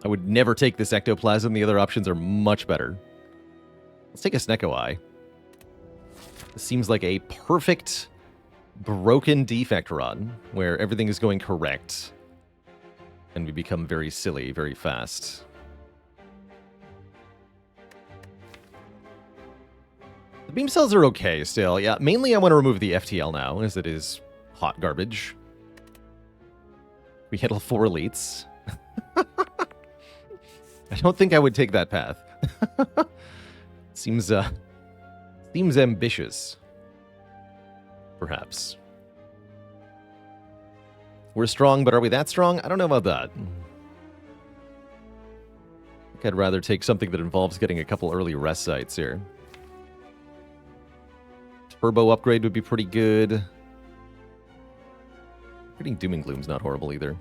I would never take this Ectoplasm. The other options are much better. Let's take a Snecko Eye. This seems like a perfect broken defect run, where everything is going correct, and we become very silly very fast. The beam cells are okay still. Yeah, mainly I want to remove the FTL now, as it is hot garbage. We hit all 4 elites. I don't think I would take that path. Seems ambitious. Perhaps. We're strong, but are we that strong? I don't know about that. I think I'd rather take something that involves getting a couple early rest sites here. Turbo upgrade would be pretty good. Getting Doom and Gloom's not horrible either.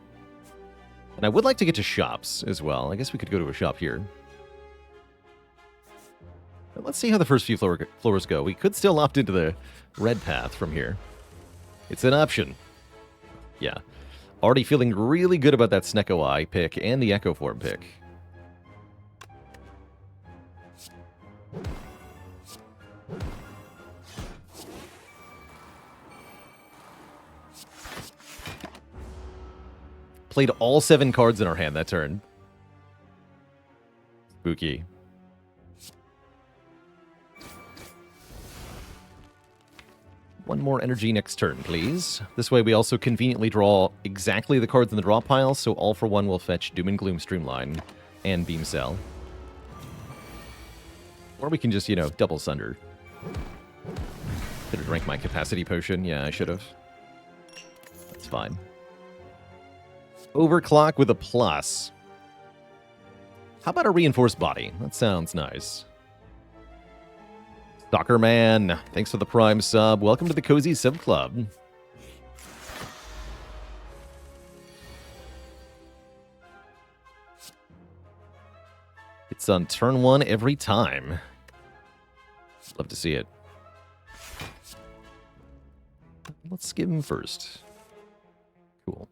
And I would like to get to shops as well. I guess we could go to a shop here. But let's see how the first few floors go. We could still opt into the red path from here. It's an option. Yeah. Already feeling really good about that Snecko Eye pick and the Echo Form pick. Played all 7 cards in our hand that turn. Spooky. One more energy next turn, please. This way we also conveniently draw exactly the cards in the draw pile, so all for one will fetch Doom and Gloom Streamline and Beam Cell. Or we can just, you know, double Sunder. Could have drank my capacity potion. Yeah, I should have. That's fine. Overclock with a plus. How about a reinforced body? That sounds nice. Stalker Man, thanks for the Prime sub. Welcome to the Cozy Sub Club. It's on turn 1 every time. Love to see it. Let's skip him first. Cool.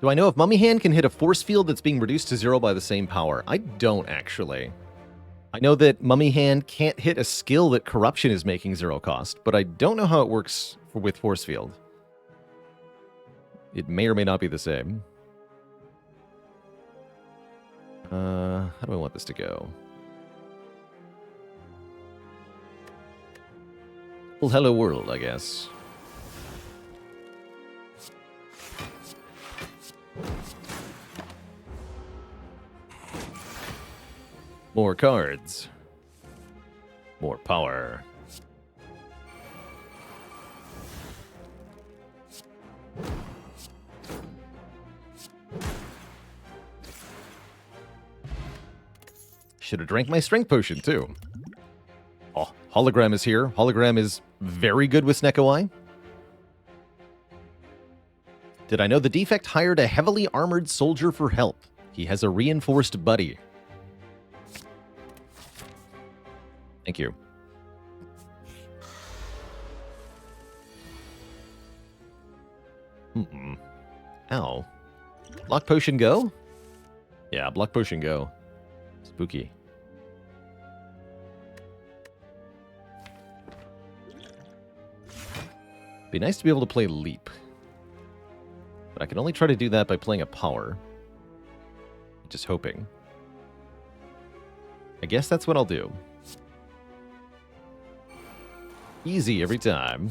Do I know if Mummy Hand can hit a force field that's being reduced to 0 by the same power? I don't, actually. I know that Mummy Hand can't hit a skill that Corruption is making 0 cost, but I don't know how it works with force field. It may or may not be the same. How do I want this to go? Well, hello world, I guess. More cards. More power. Should have drank my strength potion, too. Oh, Hologram is here. Hologram is very good with Snecko. Did I know the Defect hired a heavily armored soldier for help? He has a reinforced buddy. Thank you. Ow. Block potion go? Yeah, block potion go. Spooky. Be nice to be able to play leap. But I can only try to do that by playing a power. Just hoping. I guess that's what I'll do. Easy every time.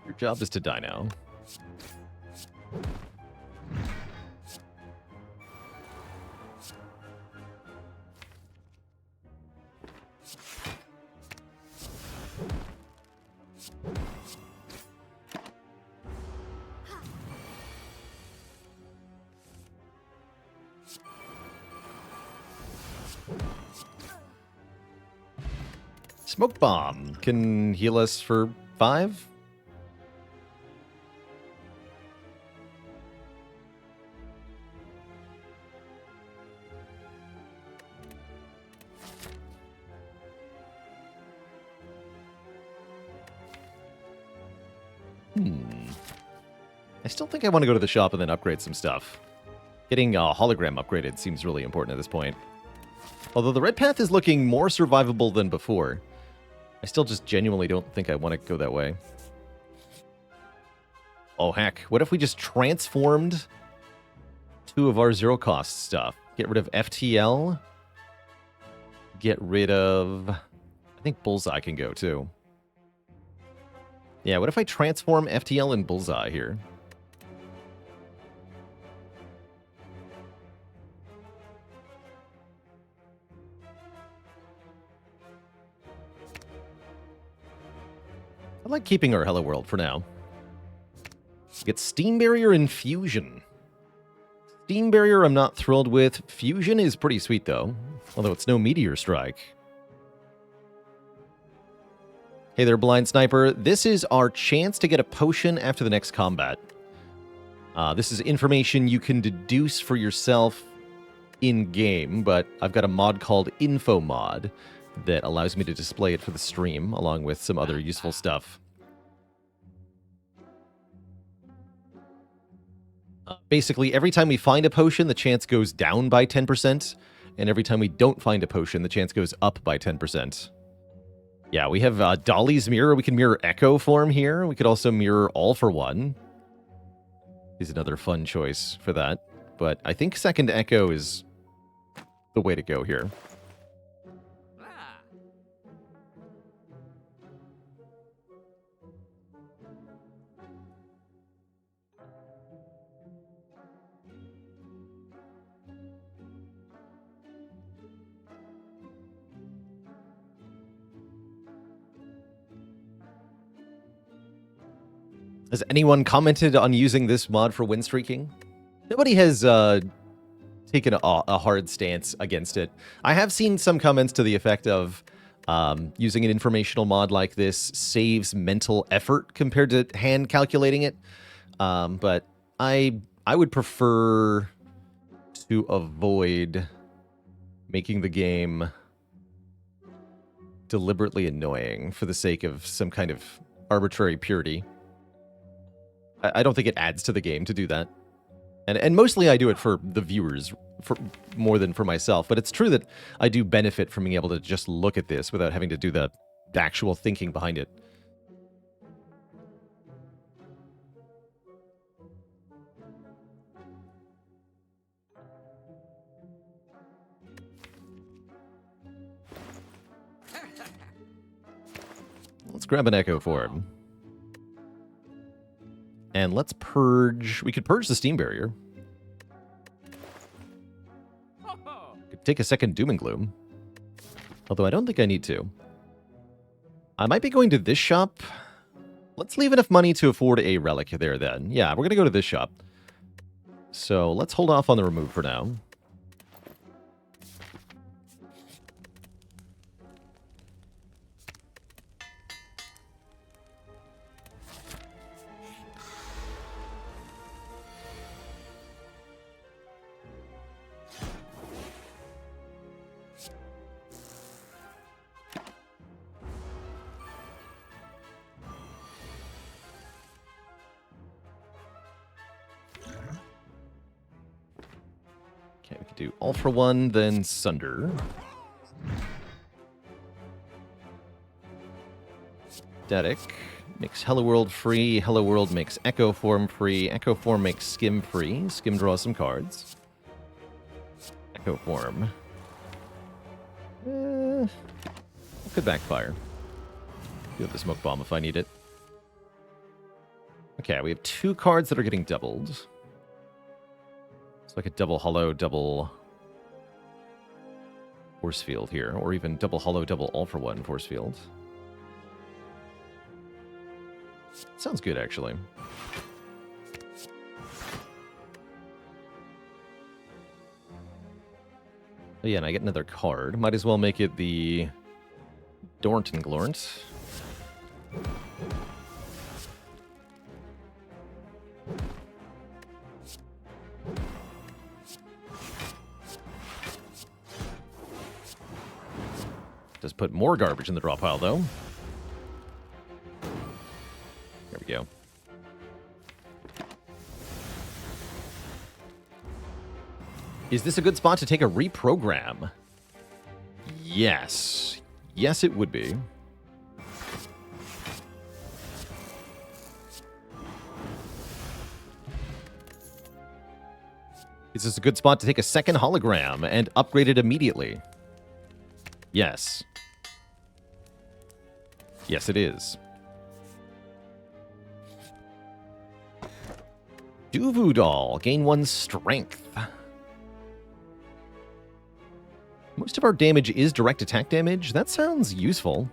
Your job is to die now. Smoke Bomb can heal us for 5. I still think I want to go to the shop and then upgrade some stuff. Getting a hologram upgraded seems really important at this point. Although the red path is looking more survivable than before, I still just genuinely don't think I want to go that way. Oh, heck. What if we just transformed 2 of our zero-cost stuff? Get rid of FTL. Get rid of... I think Bullseye can go, too. Yeah, what if I transform FTL and Bullseye here? I like keeping our Hello World for now. Get Steam Barrier and Fusion. Steam Barrier I'm not thrilled with. Fusion is pretty sweet, though. Although it's no Meteor Strike. Hey there, Blind Sniper. This is our chance to get a potion after the next combat. This is information you can deduce for yourself in-game, but I've got a mod called Info Mod that allows me to display it for the stream, along with some other useful stuff. Basically, every time we find a potion, the chance goes down by 10%, and every time we don't find a potion, the chance goes up by 10%. Yeah, we have Dolly's Mirror. We can mirror Echo Form here. We could also mirror All for One. Is another fun choice for that. But I think Second Echo is the way to go here. Has anyone commented on using this mod for win streaking? Nobody has taken a hard stance against it. I have seen some comments to the effect of using an informational mod like this saves mental effort compared to hand calculating it. But I would prefer to avoid making the game deliberately annoying for the sake of some kind of arbitrary purity. I don't think it adds to the game to do that. And mostly I do it for the viewers, for more than for myself. But it's true that I do benefit from being able to just look at this without having to do the actual thinking behind it. grab an Echo Form. And let's purge... We could purge the Steam Barrier. Could take a second Doom and Gloom. Although I don't think I need to. I might be going to this shop. Let's leave enough money to afford a relic there then. Yeah, we're going to go to this shop. So let's hold off on the remove for now. Okay, we could do All for One, then Sunder. Static makes Hello World free. Hello World makes Echo Form free. Echo Form makes Skim free. Skim draws some cards. Echo Form. Could backfire. Do the Smoke Bomb if I need it. Okay, we have 2 cards that are getting doubled. It's like a double hollow, double force field here, or even double hollow, double all for one force field. Sounds good, actually. Oh, yeah, and I get another card. Might as well make it the Dornton Glornt. Does put more garbage in the draw pile, though. There we go. Is this a good spot to take a reprogram? Yes. Yes, it would be. Is this a good spot to take a second hologram and upgrade it immediately? Yes. Yes, it is. Duvu Doll. Gain 1 strength. Most of our damage is direct attack damage. That sounds useful.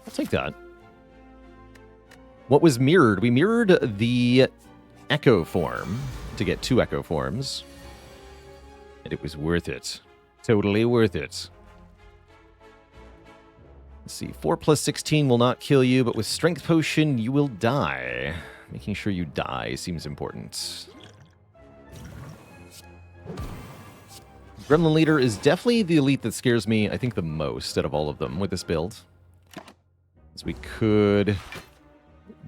I'll take that. What was mirrored? We mirrored the Echo Form to get 2 Echo Forms. And it was worth it. Totally worth it. Let's see. 4 plus 16 will not kill you, but with Strength Potion, you will die. Making sure you die seems important. Gremlin Leader is definitely the elite that scares me, I think, the most out of all of them with this build. As we could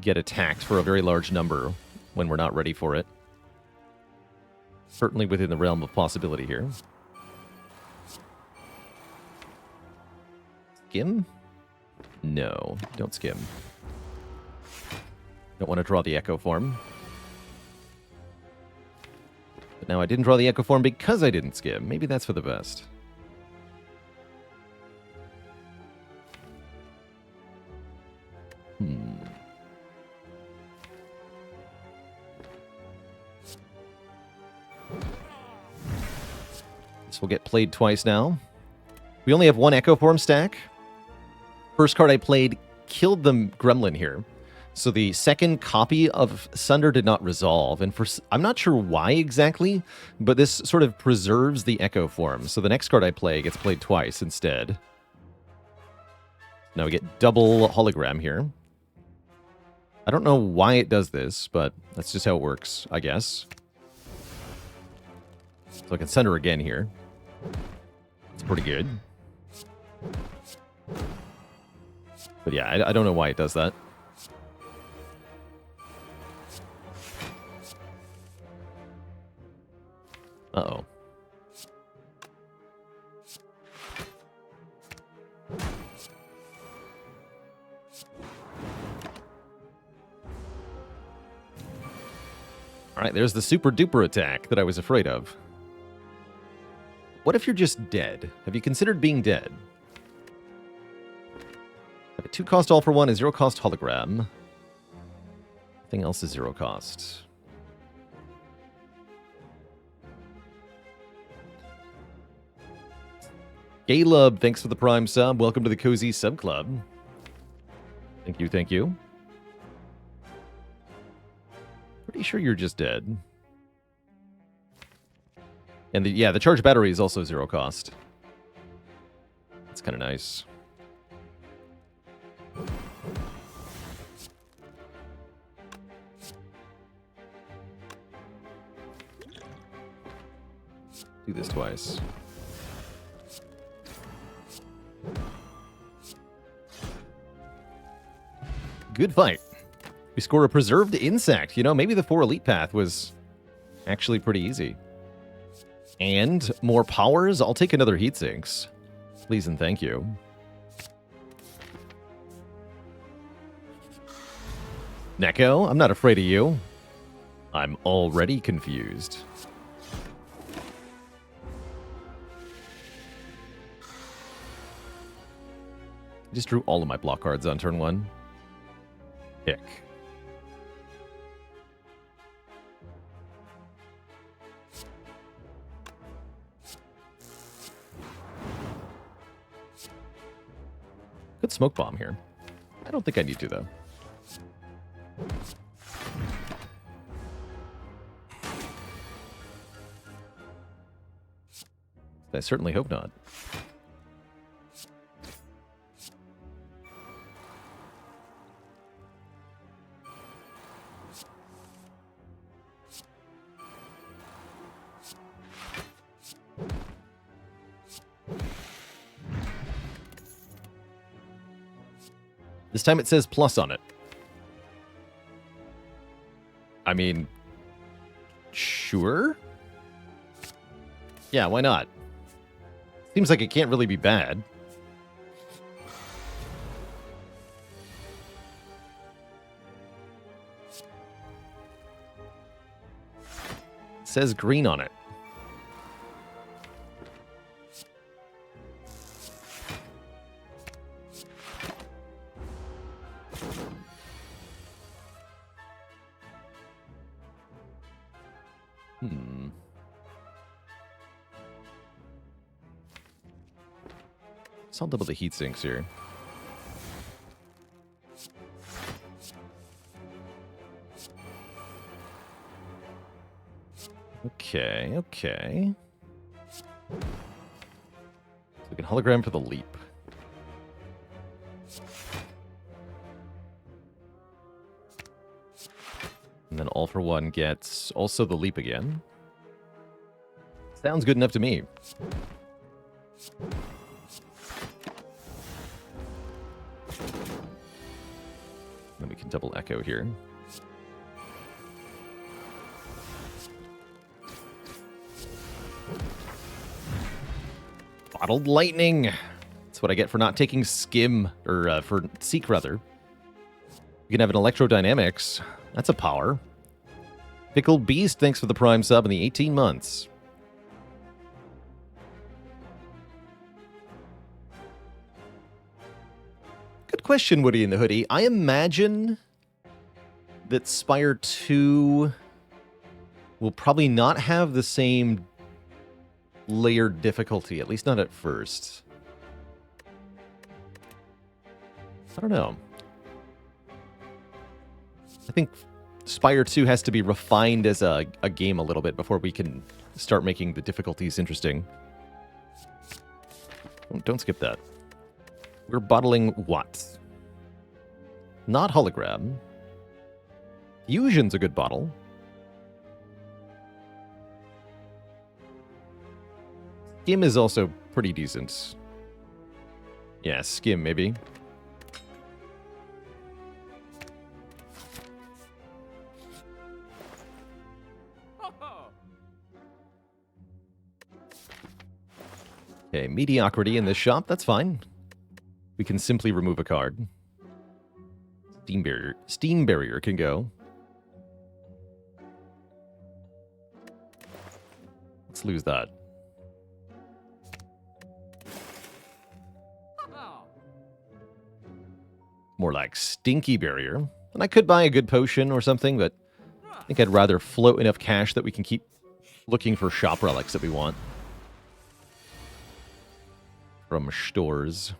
get attacked for a very large number when we're not ready for it. Certainly within the realm of possibility here. Skim? No, don't skim. Don't want to draw the Echo Form. But now I didn't draw the Echo Form because I didn't skim. Maybe that's for the best. This will get played twice now. We only have 1 Echo Form stack. First card I played killed the Gremlin here. So the second copy of Sunder did not resolve. And I'm not sure why exactly, but this sort of preserves the Echo Form. So the next card I play gets played twice instead. Now we get double hologram here. I don't know why it does this, but that's just how it works, I guess. So I can Sunder again here. It's pretty good. But yeah, I don't know why it does that. Uh-oh. Alright, there's the super duper attack that I was afraid of. What if you're just dead? Have you considered being dead? A 2-cost all for one, a 0-cost hologram. Everything else is 0 cost. Caleb, thanks for the Prime sub. Welcome to the Cozy Sub Club. Thank you, thank you. Pretty sure you're just dead. And the charge battery is also 0 cost. That's kind of nice. Do this twice. Good fight. We score a preserved insect. You know, maybe the 4 elite path was actually pretty easy. And more powers. I'll take another heat sinks. Please and thank you. Neko, I'm not afraid of you. I'm already confused. I just drew all of my block cards on turn 1. Pick. Good smoke bomb here. I don't think I need to, though. I certainly hope not. This time it says plus on it. I mean, sure? Yeah, why not? Seems like it can't really be bad. It says green on it. So I'll double the heat sinks here. Okay, okay. So we can hologram for the leap. And then all for one gets also the leap again. Sounds good enough to me. Then we can double echo here. Bottled lightning. That's what I get for not taking skim, or for seek rather. You can have an electrodynamics. That's a power. Pickled Beast, thanks for the Prime sub in the 18 months. Good question, Woody in the Hoodie. I imagine that Spire 2 will probably not have the same layered difficulty, at least not at first. I don't know. I think Spire 2 has to be refined as a game a little bit before we can start making the difficulties interesting. Don't skip that. We're bottling what? Not hologram. Fusion's a good bottle. Skim is also pretty decent. Yeah, skim maybe. Okay, mediocrity in this shop, that's fine. We can simply remove a card. Steam barrier can go. Let's lose that. More like Stinky Barrier. And I could buy a good potion or something, but I think I'd rather float enough cash that we can keep looking for shop relics that we want. From stores.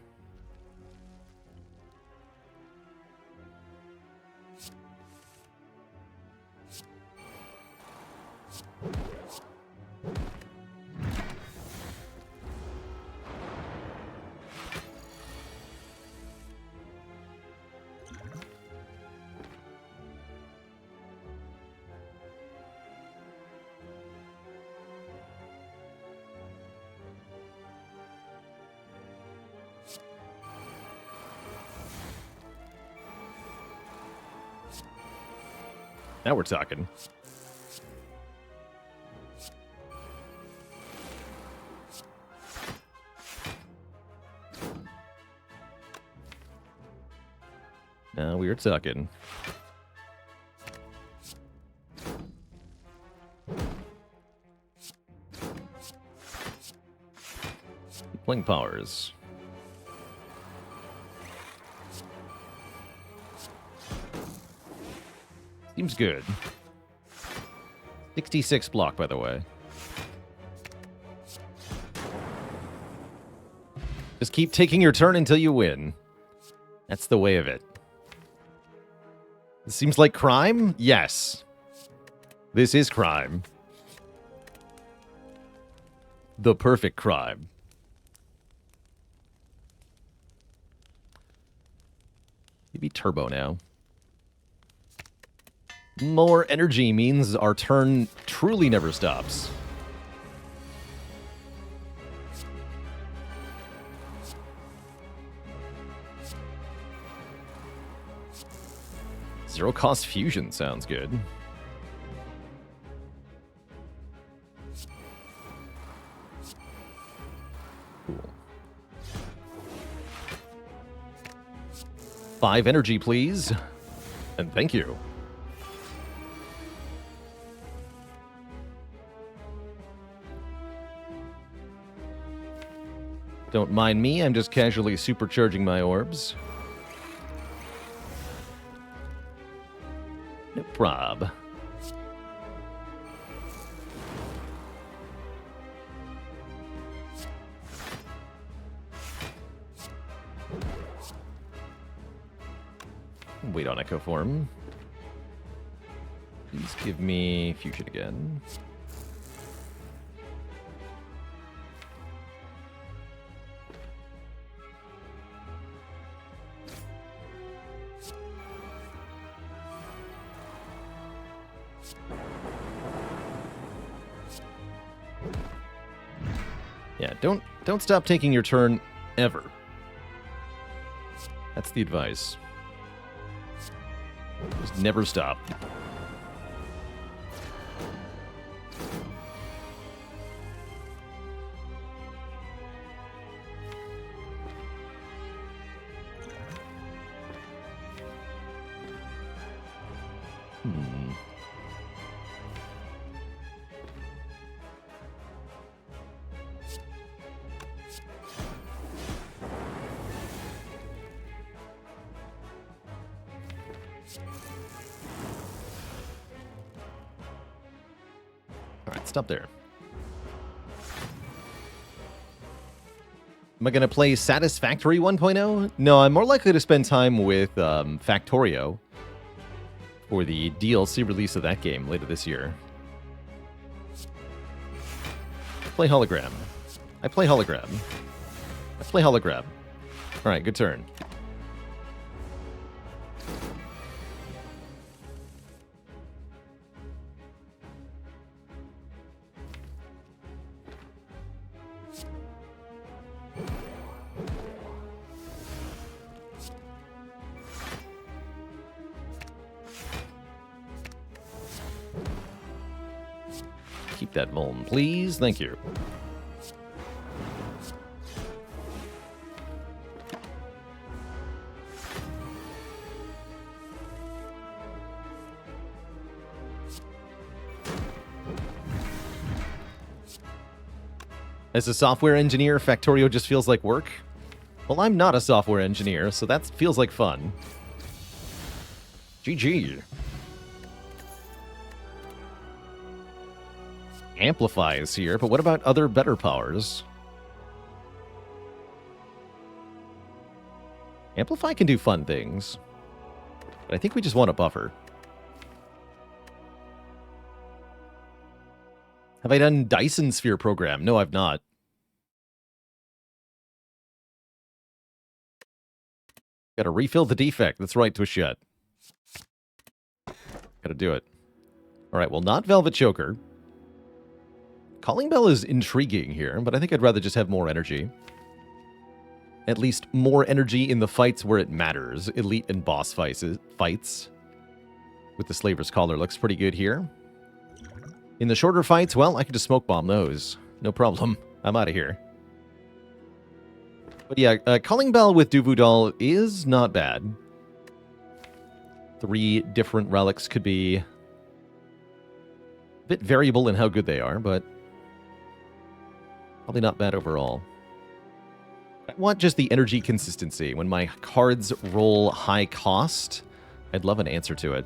Now we're talking. Now we're talking. Playing powers. Seems good. 66 block, by the way. Just keep taking your turn until you win. That's the way of it. This seems like crime? Yes. This is crime. The perfect crime. Maybe turbo now. More energy means our turn truly never stops. Zero cost fusion sounds good. Cool. 5 energy, please. And thank you. Don't mind me, I'm just casually supercharging my orbs. No prob. Wait on Echo Form. Please give me Fusion again. Yeah, don't stop taking your turn ever. That's the advice. Just never stop. Stop there. Am I going to play Satisfactory 1.0? No, I'm more likely to spend time with Factorio for the DLC release of that game later this year. Play Hologram. I play Hologram. I play Hologram. Alright, good turn. Keep that Molten, please. Thank you. As a software engineer, Factorio just feels like work. Well, I'm not a software engineer, so that feels like fun. GG. Amplify is here, but what about other better powers? Amplify can do fun things, but I think we just want a buffer. Have I done Dyson Sphere program? No, I've not. Gotta refill the defect. That's right, Twishette. Gotta do it. Alright, well, not Velvet Choker. Calling Bell is intriguing here, but I think I'd rather just have more energy. At least more energy in the fights where it matters. Elite and boss fights. With the Slaver's Collar looks pretty good here. In the shorter fights, well, I can just smoke bomb those. No problem. I'm out of here. But yeah, Calling Bell with Duvudal is not bad. 3 different relics could be a bit variable in how good they are, but probably not bad overall. I want just the energy consistency. When my cards roll high cost, I'd love an answer to it.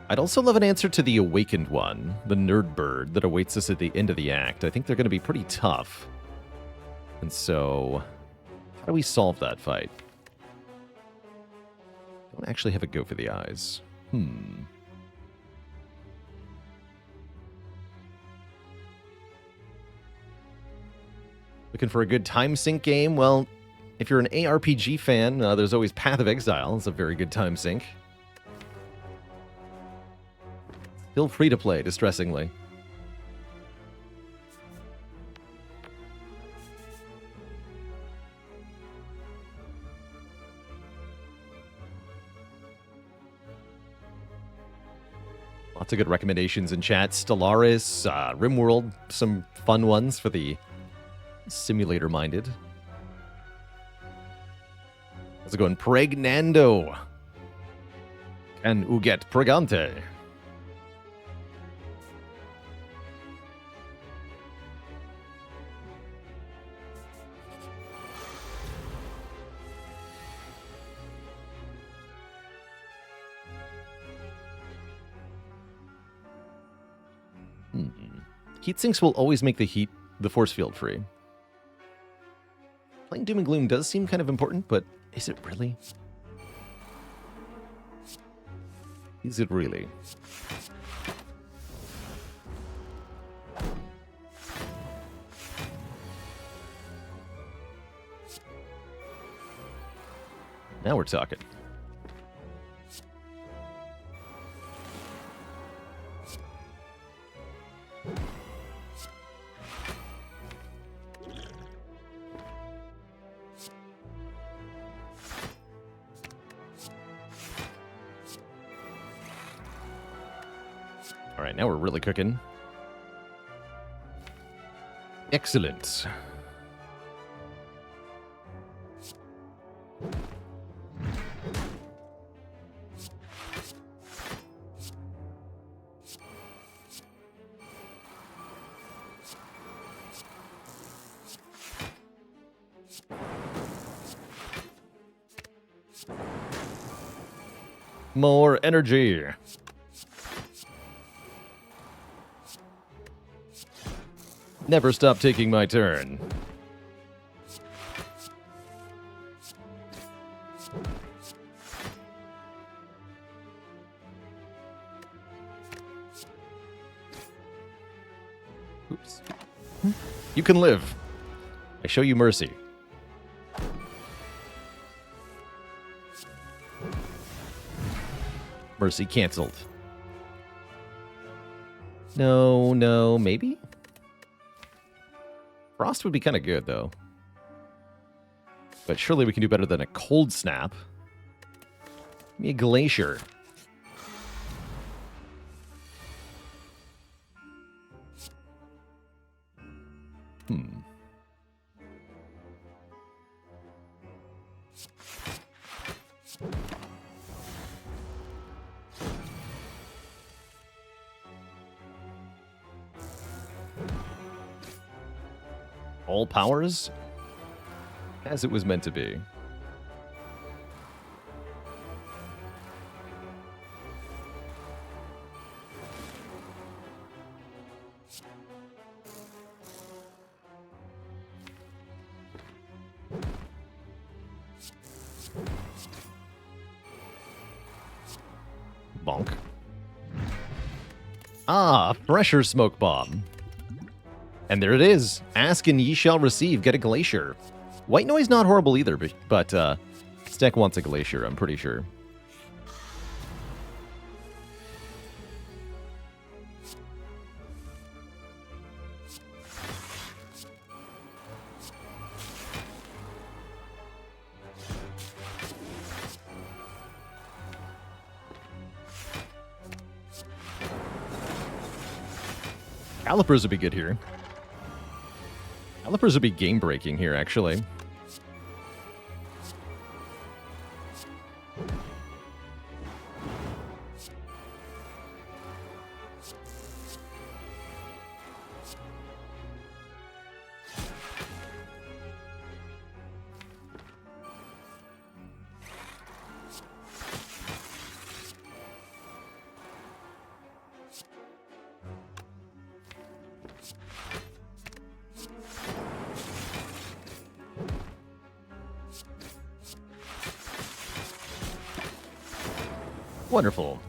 I'd also love an answer to the Awakened one, the Nerd Bird that awaits us at the end of the act. I think they're going to be pretty tough. And so, how do we solve that fight? Don't actually have a go for the eyes. Looking for a good time sync game? Well, if you're an ARPG fan, there's always Path of Exile. It's a very good time sync. Still free to play, distressingly. Lots of good recommendations in chat. Stellaris, RimWorld, some fun ones for the simulator-minded. How's it going? Pregnando. Can u get pregante? Heat sinks will always make the force field free. Playing Doom and Gloom does seem kind of important, but is it really? Is it really? Now we're talking. All right, now we're really cooking. Excellent. More energy. Never stop taking my turn. Oops. You can live. I show you mercy. Mercy canceled. No, maybe? Frost would be kind of good, though. But surely we can do better than a cold snap. Give me a glacier. All powers? As it was meant to be. Bonk. Ah, fresher smoke bomb. And there it is. Ask and ye shall receive. Get a glacier. White noise not horrible either, but this deck wants a glacier, I'm pretty sure. Calipers would be good here. Calipers would be game-breaking here, actually. Wonderful.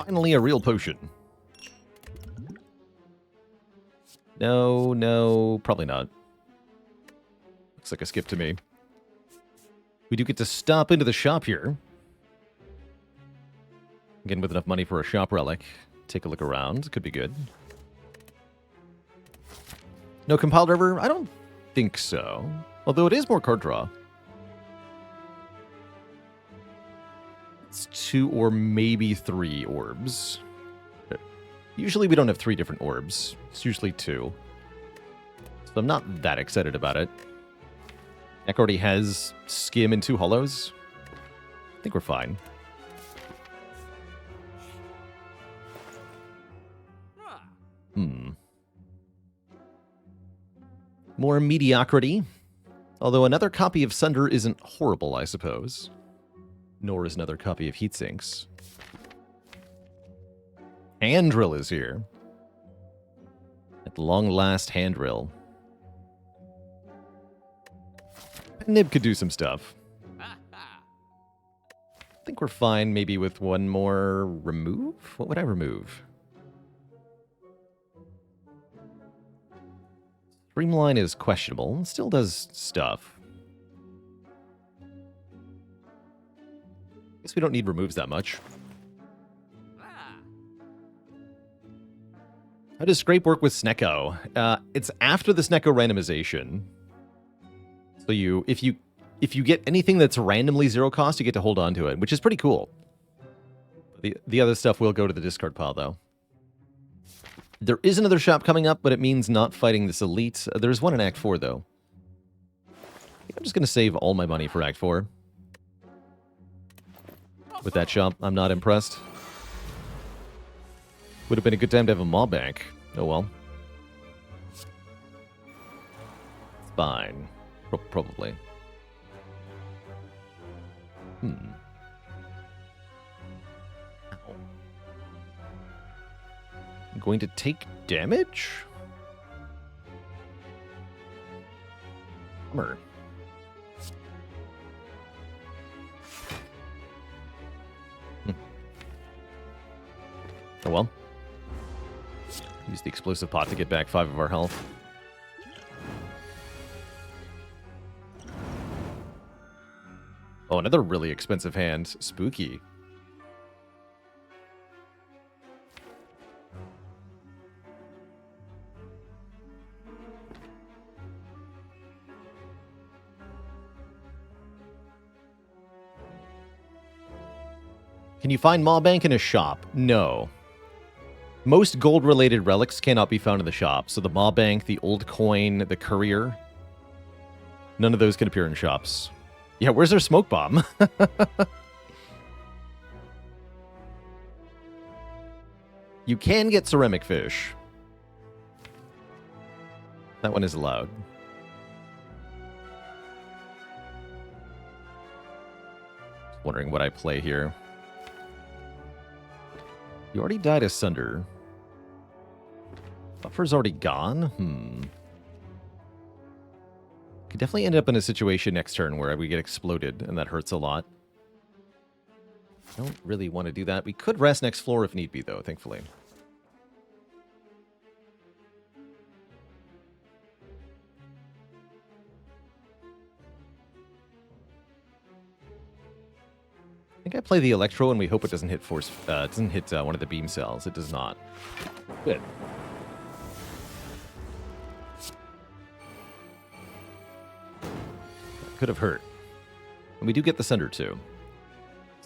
Finally, a real potion. No, probably not. Looks like a skip to me. We do get to stop into the shop here. Again, with enough money for a shop relic. Take a look around. Could be good. No compiled river? I don't think so. Although it is more card draw. It's 2 or maybe 3 orbs. Usually we don't have 3 different orbs. It's usually 2. So I'm not that excited about it. Deck already has Skim and 2 hollows. I think we're fine. More mediocrity. Although another copy of Sunder isn't horrible, I suppose. Nor is another copy of Heatsinks. Handdrill is here. At long last, Handdrill. Nib could do some stuff. I think we're fine maybe with one more remove? What would I remove? Streamline is questionable. It still does stuff. Guess we don't need removes that much. How does Scrape work with Snecko? It's after the Snecko randomization. So if you get anything that's randomly 0 cost, you get to hold on to it, which is pretty cool. The other stuff will go to the discard pile, though. There is another shop coming up, but it means not fighting this elite. There's one in Act 4, though. I'm just going to save all my money for Act 4. With that shop, I'm not impressed. Would have been a good time to have a mob bank. Oh well. It's fine. Probably. Ow. I'm going to take damage? Bummer. Oh well. Use the explosive pot to get back 5 of our health. Oh, another really expensive hand. Spooky. Can you find Maw Bank in a shop? No. Most gold-related relics cannot be found in the shop. So the Maw Bank, the Old Coin, the Courier, none of those can appear in shops. Yeah, where's our smoke bomb? You can get ceramic fish. That one is allowed. Wondering what I play here. You already died asunder. Buffer's already gone? Could definitely end up in a situation next turn where we get exploded, and that hurts a lot. Don't really want to do that. We could rest next floor if need be, though, thankfully. I think I play the Electro and we hope it doesn't hit one of the beam cells. It does not. Good. Could have hurt. And we do get the Sunder too.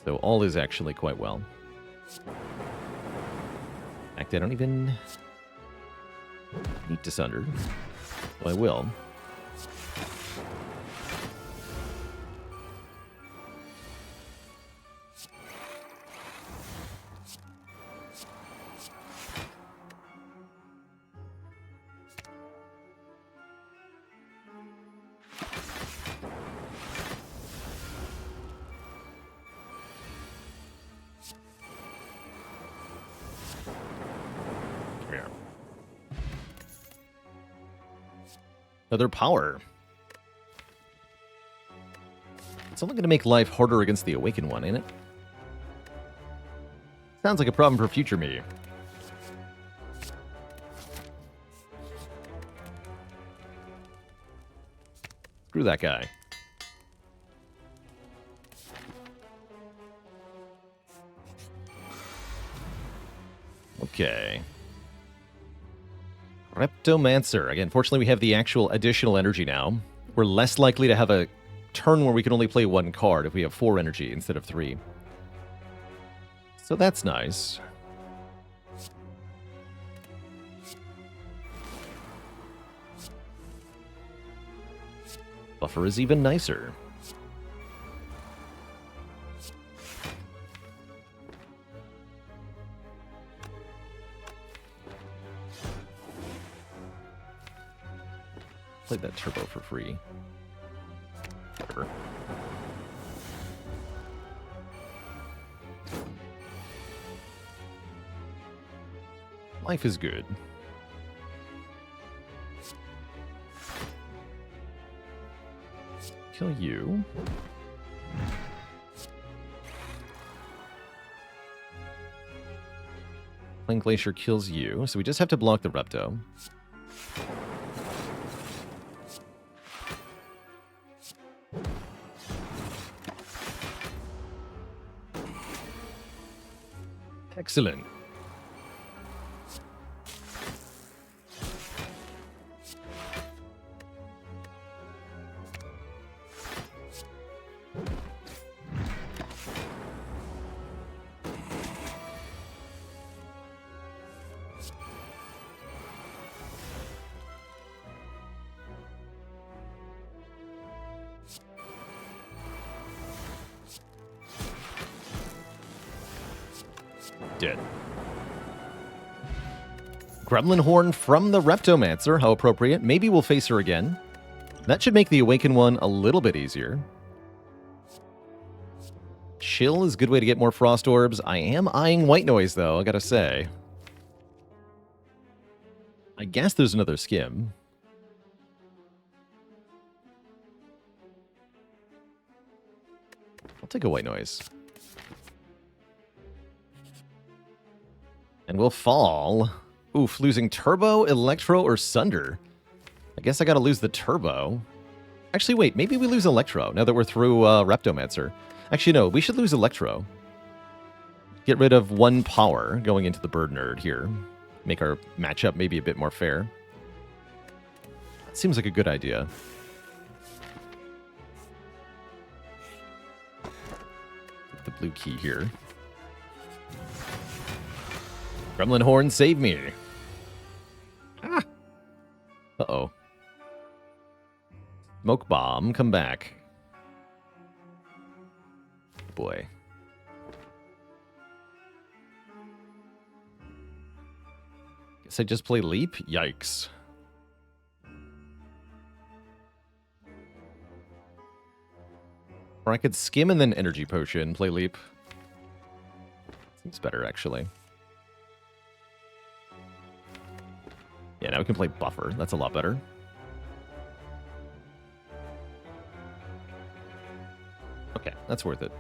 So all is actually quite well. In fact, I don't even need to Sunder. So I will. Another power. It's only going to make life harder against the Awakened one, ain't it? Sounds like a problem for future me. Screw that guy. Okay. Reptomancer. Again, fortunately, we have the actual additional energy now. We're less likely to have a turn where we can only play one card if we have 4 energy instead of 3. So that's nice. Buffer is even nicer. Played that turbo for free. Whatever. Life is good. Kill you. Flame Glacier kills you, so we just have to block the Repto. Excellent. Dead. Gremlin Horn from the Reptomancer. How appropriate. Maybe we'll face her again. That should make the Awakened one a little bit easier. Chill is a good way to get more Frost Orbs. I am eyeing White Noise, though, I gotta say. I guess there's another Skim. I'll take a White Noise. And we'll fall. Oof, losing Turbo, Electro, or Sunder. I guess I gotta lose the Turbo. Actually, wait, maybe we lose Electro now that we're through Reptomancer. Actually, no, we should lose Electro. Get rid of 1 power going into the Bird Nerd here. Make our matchup maybe a bit more fair. That seems like a good idea. The blue key here. Gremlin Horn, save me. Ah. Uh-oh. Smoke Bomb, come back. Boy. Guess I just play Leap? Yikes. Or I could Skim and then Energy Potion, play Leap. Seems better, actually. Yeah, now we can play Buffer. That's a lot better. Okay, that's worth it.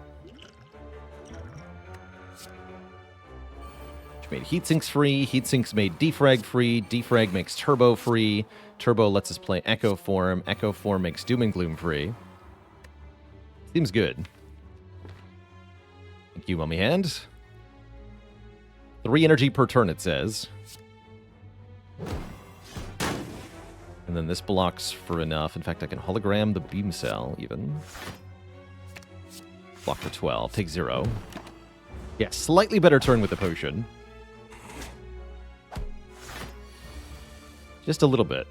Which made Heatsinks free. Heatsinks made Defrag free. Defrag makes Turbo free. Turbo lets us play Echo Form. Echo Form makes Doom and Gloom free. Seems good. Thank you, Mummy Hand. 3 energy per turn, it says. And then this blocks for enough. In fact, I can hologram the Beam Cell, even. Block for 12. Take 0. Yeah, slightly better turn with the potion. Just a little bit.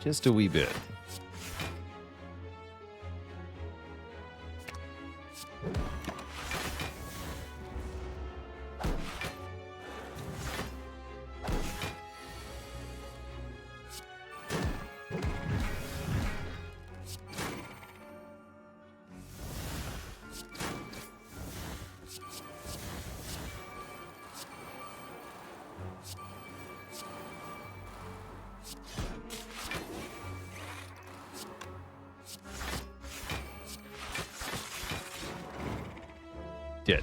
Just a wee bit. Did.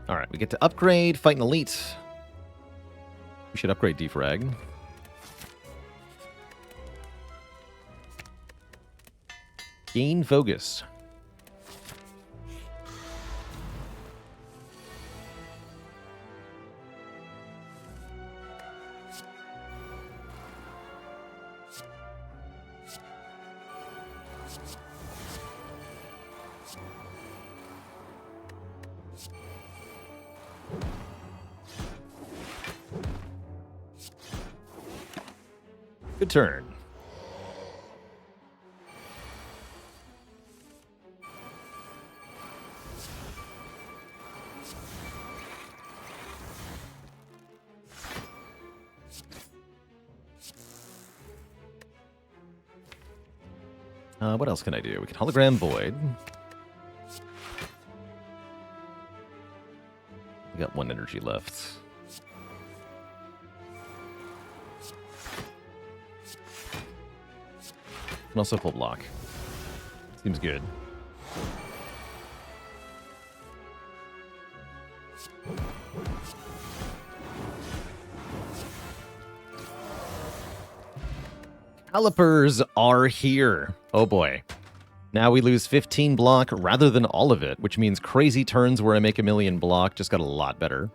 Alright, we get to upgrade, fight an elite. We should upgrade Defrag. Gain Vogus. Good turn. What else can I do? We can hologram Void. We got 1 energy left. And also full block. Seems good. Calipers are here. Oh boy. Now we lose 15 block rather than all of it, which means crazy turns where I make a million block just got a lot better.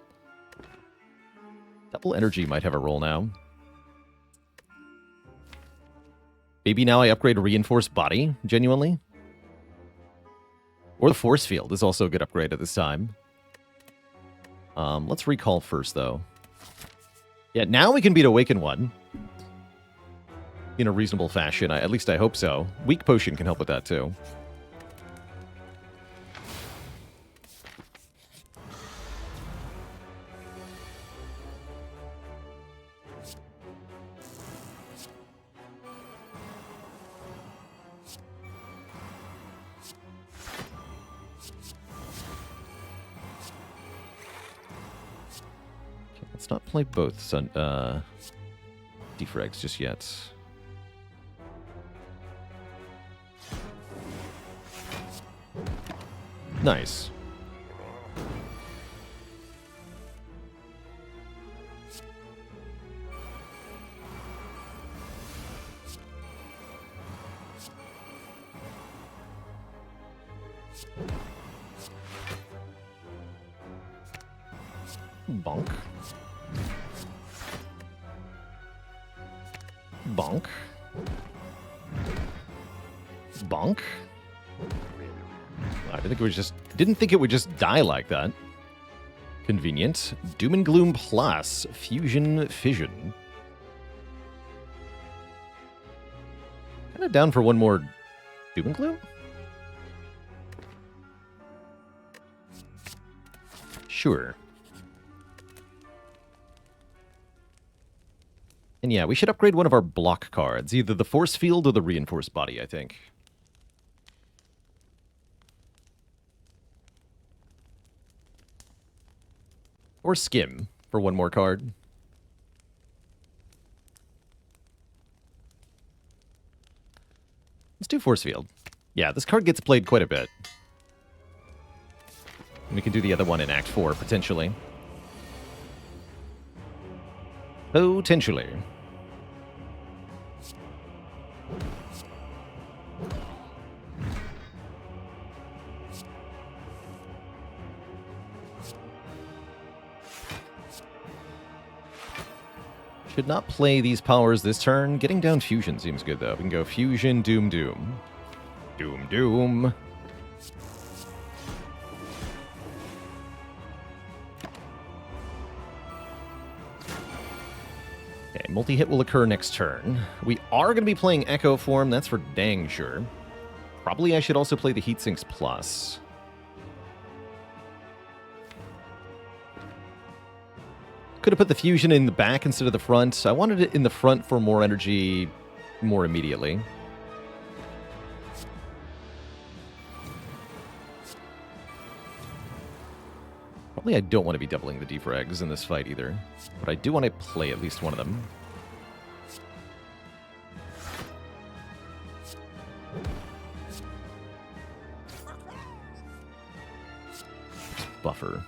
Double energy might have a role now. Maybe now I upgrade Reinforced Body, genuinely. Or the Force Field is also a good upgrade at this time. Let's recall first, though. Yeah, now we can beat Awaken 1. In a reasonable fashion, at least I hope so. Weak Potion can help with that, too. Let's not play both defrags just yet. Nice. Bonk. Bonk. Bonk. I didn't think it would just die like that. Convenient. Doom and Gloom Plus. Fusion Fission. Kind of down for one more Doom and Gloom? Sure. And yeah, we should upgrade one of our block cards. Either the Force Field or the Reinforced Body, I think. Or Skim for one more card. Let's do Force Field. Yeah, this card gets played quite a bit. And we can do the other one in Act 4, potentially. Potentially. Should not play these powers this turn. Getting down Fusion seems good, though. We can go Fusion, Doom, Doom. Doom, Doom. Okay, multi-hit will occur next turn. We are going to be playing Echo Form. That's for dang sure. Probably I should also play the Heatsinks Plus. Could have put the Fusion in the back instead of the front. I wanted it in the front for more energy more immediately. Probably I don't want to be doubling the defrags in this fight either. But I do want to play at least one of them. Buffer.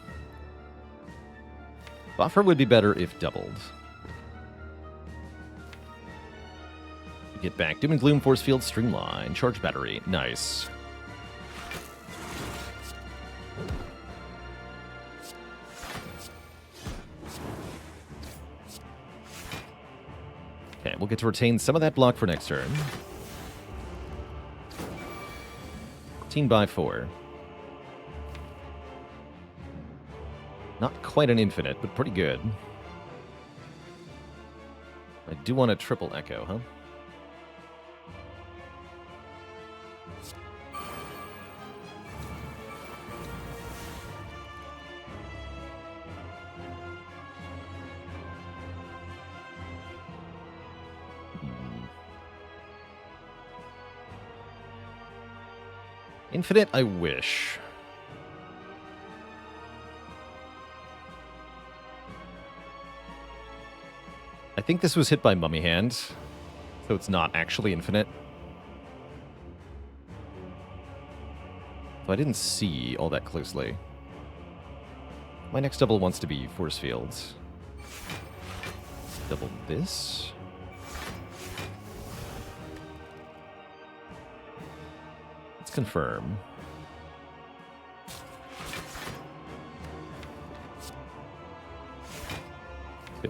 Buffer would be better if doubled. Get back. Doom and Gloom, Force Field, Streamline, Charge Battery. Nice. Okay, we'll get to retain some of that block for next turn. 14/4. Not quite an infinite, but pretty good. I do want a triple Echo, huh? Infinite, I wish. I think this was hit by Mummy Hand, so it's not actually infinite. So I didn't see all that closely. My next double wants to be Force Fields. Double this. Let's confirm.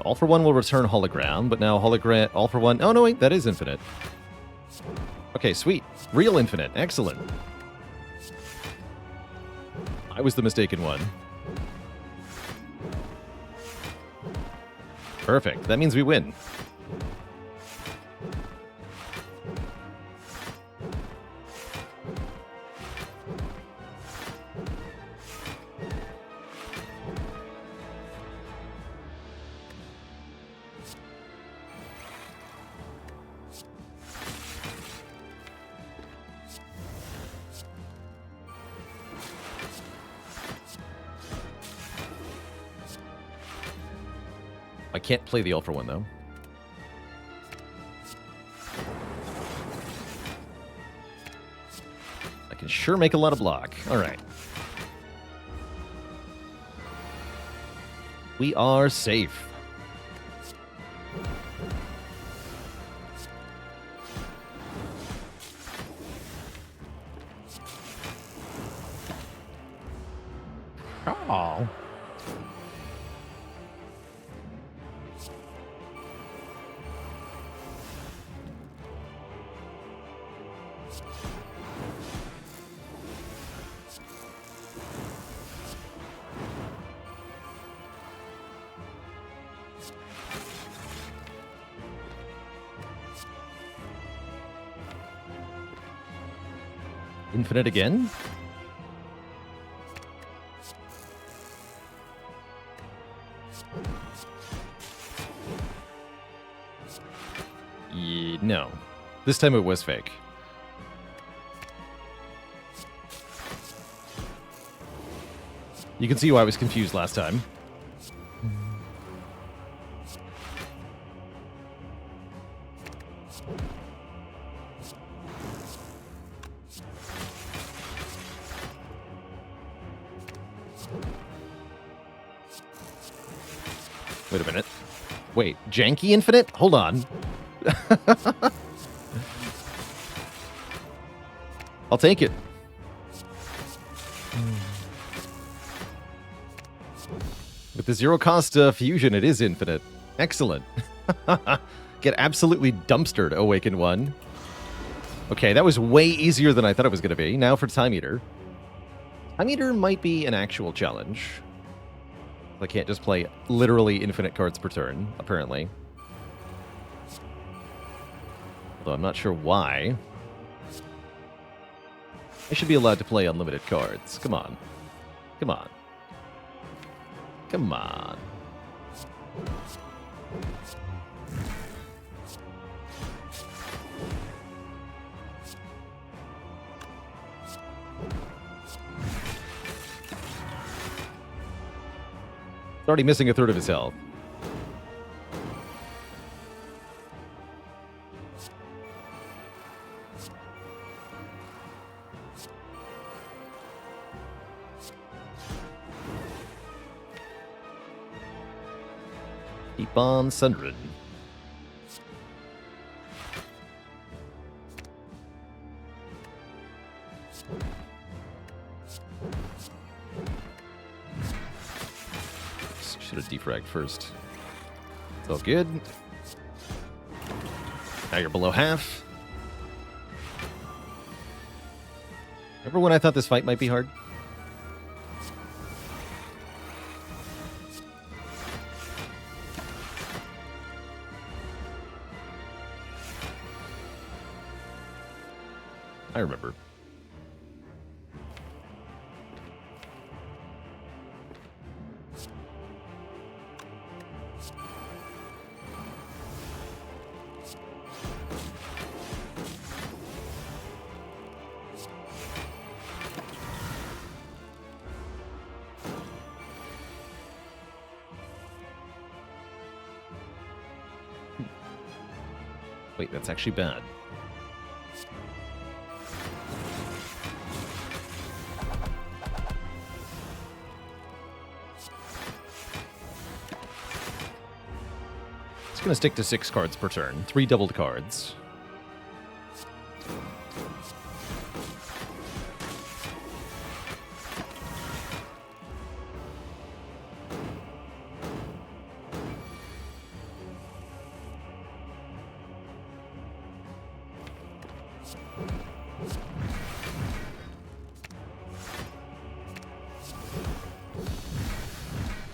All for One will return Hologram, but now Hologram, All for One... Oh, no, wait, that is infinite. Okay, sweet. Real infinite. Excellent. I was the mistaken one. Perfect. That means we win. I can't play the All for One, though. I can sure make a lot of block. All right. We are safe. Aw. Infinite again? No. This time it was fake. You can see why I was confused last time. Wait a minute. Wait, janky infinite? Hold on. I'll take it. With the zero cost fusion, it is infinite. Excellent. Get absolutely dumpstered, Awaken 1. Okay, that was way easier than I thought it was going to be. Now for Time Eater. Time Eater might be an actual challenge. I can't just play literally infinite cards per turn, apparently. Although I'm not sure why. I should be allowed to play unlimited cards. Come on. Come on. Come on. He's already missing a third of his health. Keep on sundering. Should have defragged first. It's all good. Now you're below half. Remember when I thought this fight might be hard? I remember. Wait, that's actually bad. It's going to stick to 6 cards per turn. 3 doubled cards.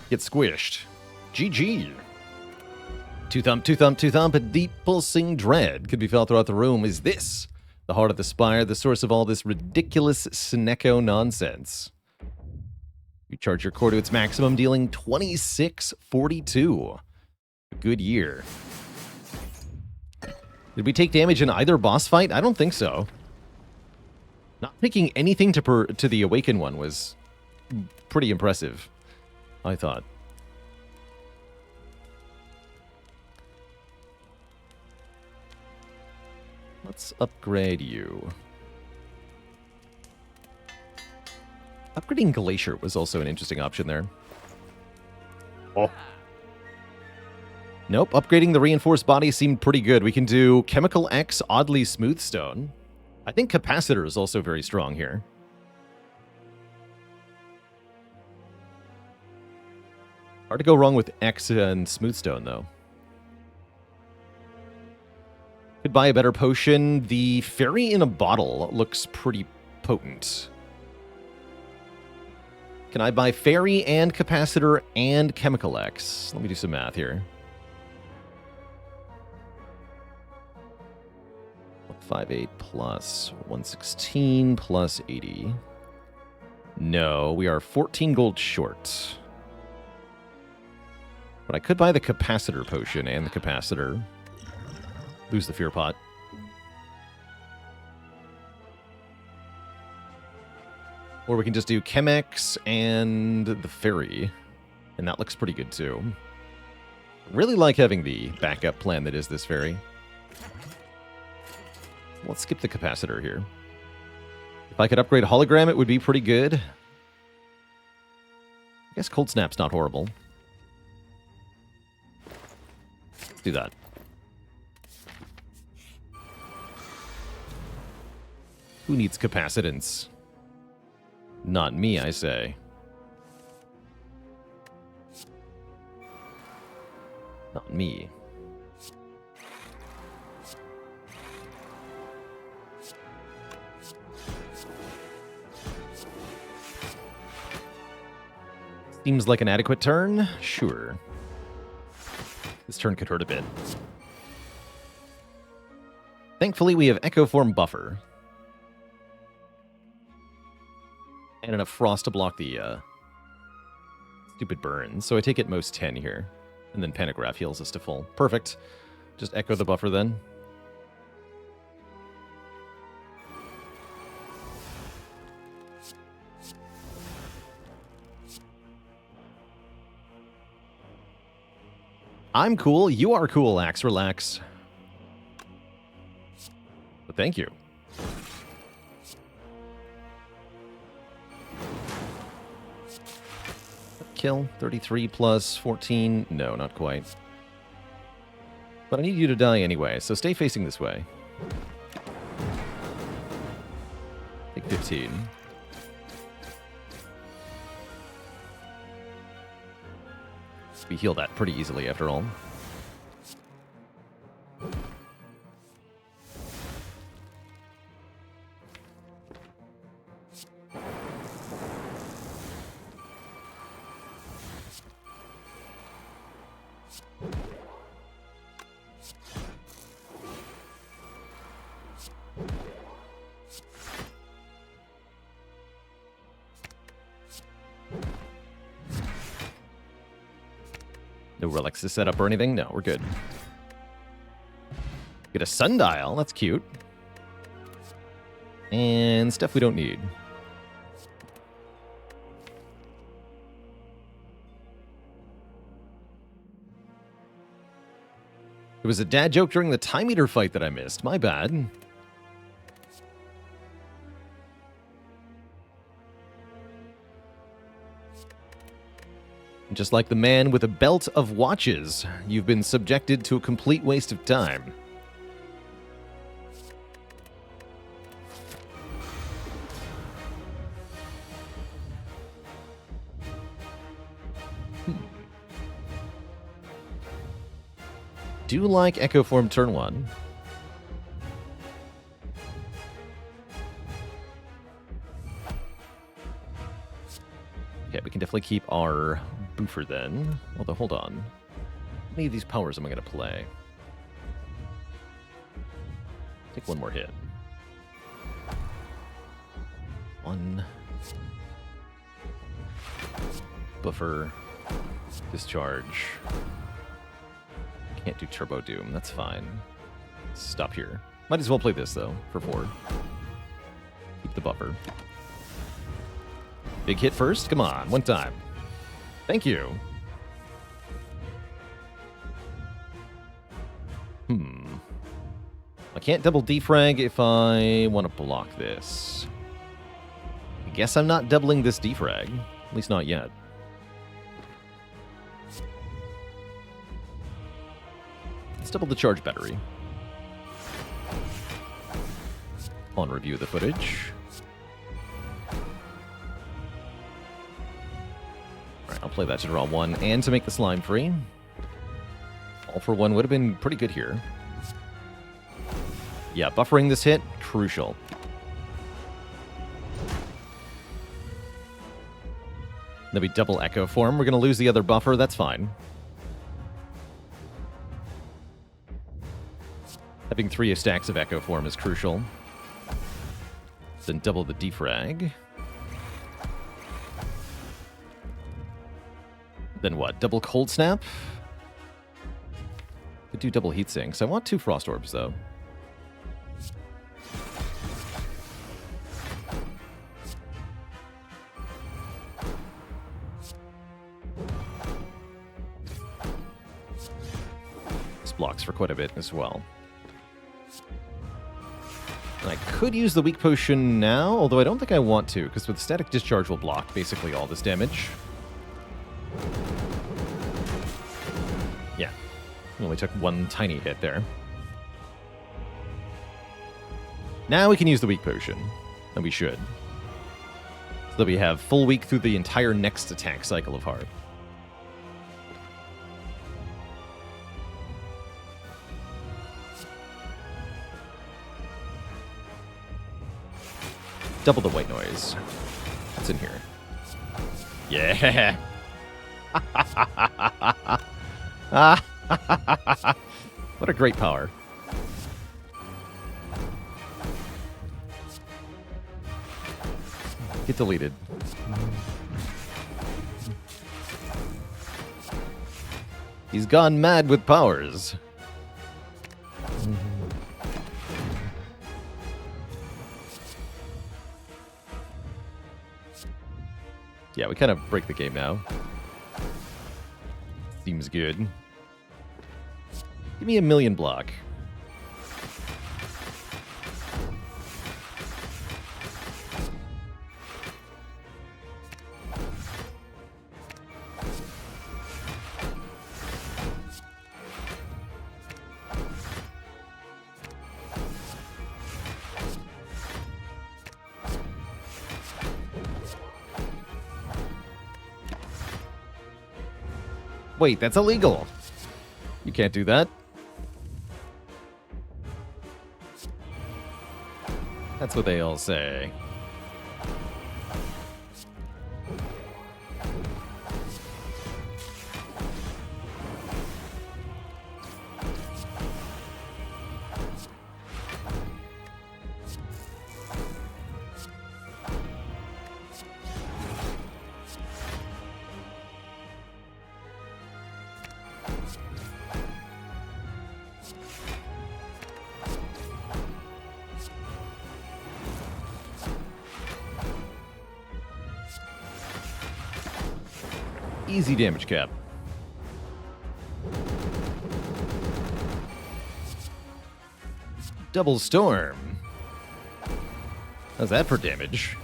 Get squished. GG. Two thump, a deep pulsing dread could be felt throughout the room. Is this the heart of the Spire, the source of all this ridiculous Snecko nonsense? You charge your core to its maximum, dealing 2642. A good year. Did we take damage in either boss fight? I don't think so. Not picking anything to the Awaken one was pretty impressive, I thought. Let's upgrade you. Upgrading Glacier was also an interesting option there. Oh. Nope, upgrading the Reinforced Body seemed pretty good. We can do Chemical X, Oddly Smooth Stone. I think Capacitor is also very strong here. Hard to go wrong with X and Smoothstone, though. Could buy a better potion. The Fairy in a Bottle looks pretty potent. Can I buy Fairy and Capacitor and Chemical X? Let me do some math here. 158 plus 116 plus 80. No, we are 14 gold short. But I could buy the Capacitor potion and the Capacitor. Lose the Fear Pot. Or we can just do Chemex and the Fairy. And that looks pretty good too. Really like having the backup plan that is this Fairy. Let's skip the Capacitor here. If I could upgrade Hologram, it would be pretty good. I guess Cold Snap's not horrible. Let's do that. Who needs capacitance? Not me, I say. Not me. Seems like an adequate turn? Sure. This turn could hurt a bit. Thankfully, we have Echo Form Buffer. And enough Frost to block the stupid burn. So I take at most 10 here. And then Pantograph heals us to full. Perfect. Just Echo the Buffer then. I'm cool. You are cool, Axe. Relax. But thank you. Kill. 33 plus 14. No, not quite. But I need you to die anyway, so stay facing this way. Take 15. We heal that pretty easily after all. No relics to set up or anything? No, we're good. Get a sundial. That's cute. And stuff we don't need. It was a dad joke during the Time Eater fight that I missed. My bad. Just like the man with a belt of watches, you've been subjected to a complete waste of time. Do like Echo Form turn 1. Okay, we can definitely keep our boofer then. Although, hold on. How many of these powers am I going to play? Take one more hit. 1. Buffer. Discharge. Can't do Turbo Doom. That's fine. Stop here. Might as well play this, though, for 4. Keep the buffer. Big hit first? Come on, one time. Thank you. I can't double defrag if I want to block this. I guess I'm not doubling this defrag. At least not yet. Let's double the charge battery. On review of the footage. I'll play that to draw 1 and to make the slime free. All for 1 would have been pretty good here. Yeah, buffering this hit, crucial. Then we double Echo Form. We're going to lose the other buffer. That's fine. Having 3 stacks of Echo Form is crucial. Then double the defrag. Then what? Double Cold Snap? Could do double Heat Sinks. I want 2 Frost Orbs, though. This blocks for quite a bit as well. And I could use the Weak Potion now, although I don't think I want to, because with Static Discharge will block basically all this damage. Yeah. Only took 1 tiny hit there. Now we can use the Weak Potion. And we should. So that we have full weak through the entire next attack cycle of Heart. Double the white noise. What's in here? Yeah! What a great power. Get deleted. He's gone mad with powers. Yeah, we kind of break the game now. Seems good. Give me a 1,000,000 block. Wait, that's illegal. You can't do that. That's what they all say. Easy damage cap. Double Storm. How's that for damage?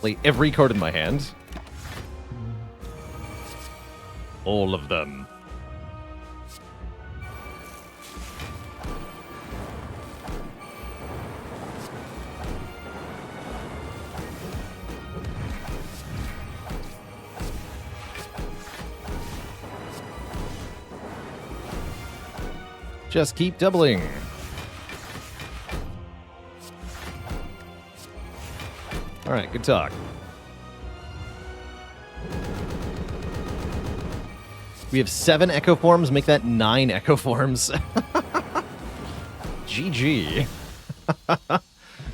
Play every card in my hand. All of them. Just keep doubling. All right, good talk. We have 7 Echo Forms. Make that 9 Echo Forms. GG.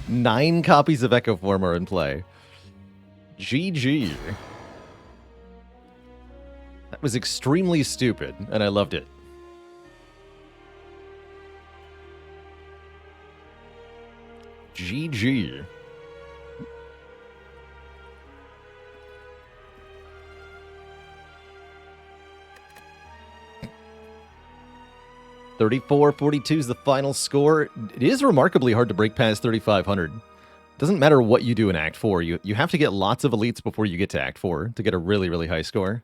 9 copies of Echo Form are in play. GG. That was extremely stupid, and I loved it. GG. 3442 is the final score. It is remarkably hard to break past 3,500. Doesn't matter what you do in Act 4. You have to get lots of elites before you get to Act 4 to get a really, really high score.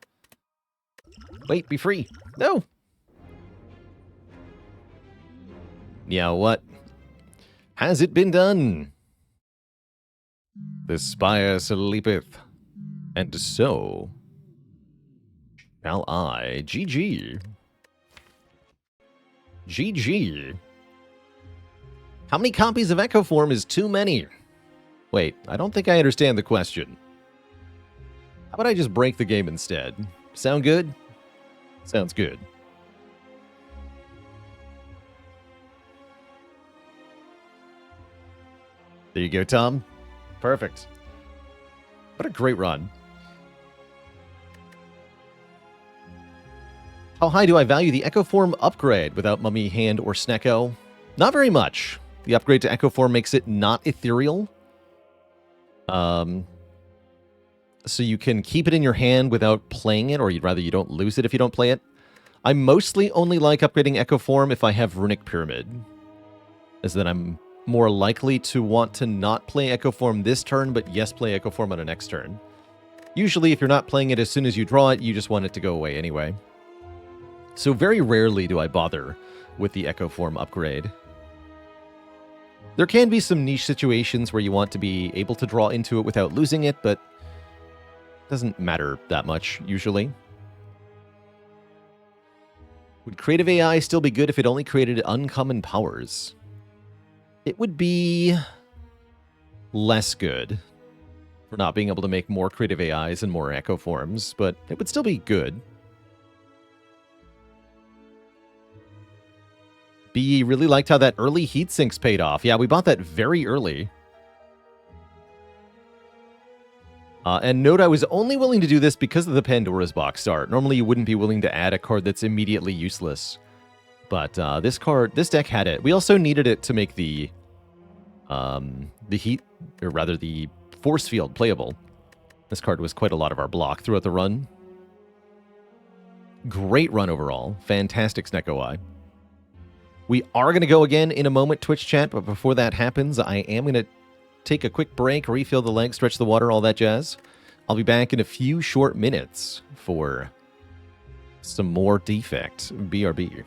Wait, be free. No! Yeah, what? Has it been done? The spire sleepeth, and so shall I. GG. GG. How many copies of Echo Form is too many? Wait, I don't think I understand the question. How about I just break the game instead? Sound good? Sounds good. There you go, Tom. Perfect. What a great run. How high do I value the Echo Form upgrade without Mummy, Hand, or Snecko? Not very much. The upgrade to Echo Form makes it not ethereal. So you can keep it in your hand without playing it, or you'd rather you don't lose it if you don't play it. I mostly only like upgrading Echo Form if I have Runic Pyramid, as then I'm more likely to want to not play Echo Form this turn, but yes, play Echo Form on the next turn. Usually, if you're not playing it as soon as you draw it, you just want it to go away anyway. So very rarely do I bother with the Echo Form upgrade. There can be some niche situations where you want to be able to draw into it without losing it, but it doesn't matter that much, usually. Would Creative AI still be good if it only created uncommon powers? It would be less good for not being able to make more Creative AIs and more Echo Forms, but it would still be good. B really liked how that early heat sinks paid off. Yeah, we bought that very early. And note, I was only willing to do this because of the Pandora's Box art. Normally, you wouldn't be willing to add a card that's immediately useless. But this deck had it. We also needed it to make the heat, or rather the force field playable. This card was quite a lot of our block throughout the run. Great run overall. Fantastic Snecko Eye. We are going to go again in a moment, Twitch chat, but before that happens, I am going to take a quick break, refill the legs, stretch the water, all that jazz. I'll be back in a few short minutes for some more Defect. BRB.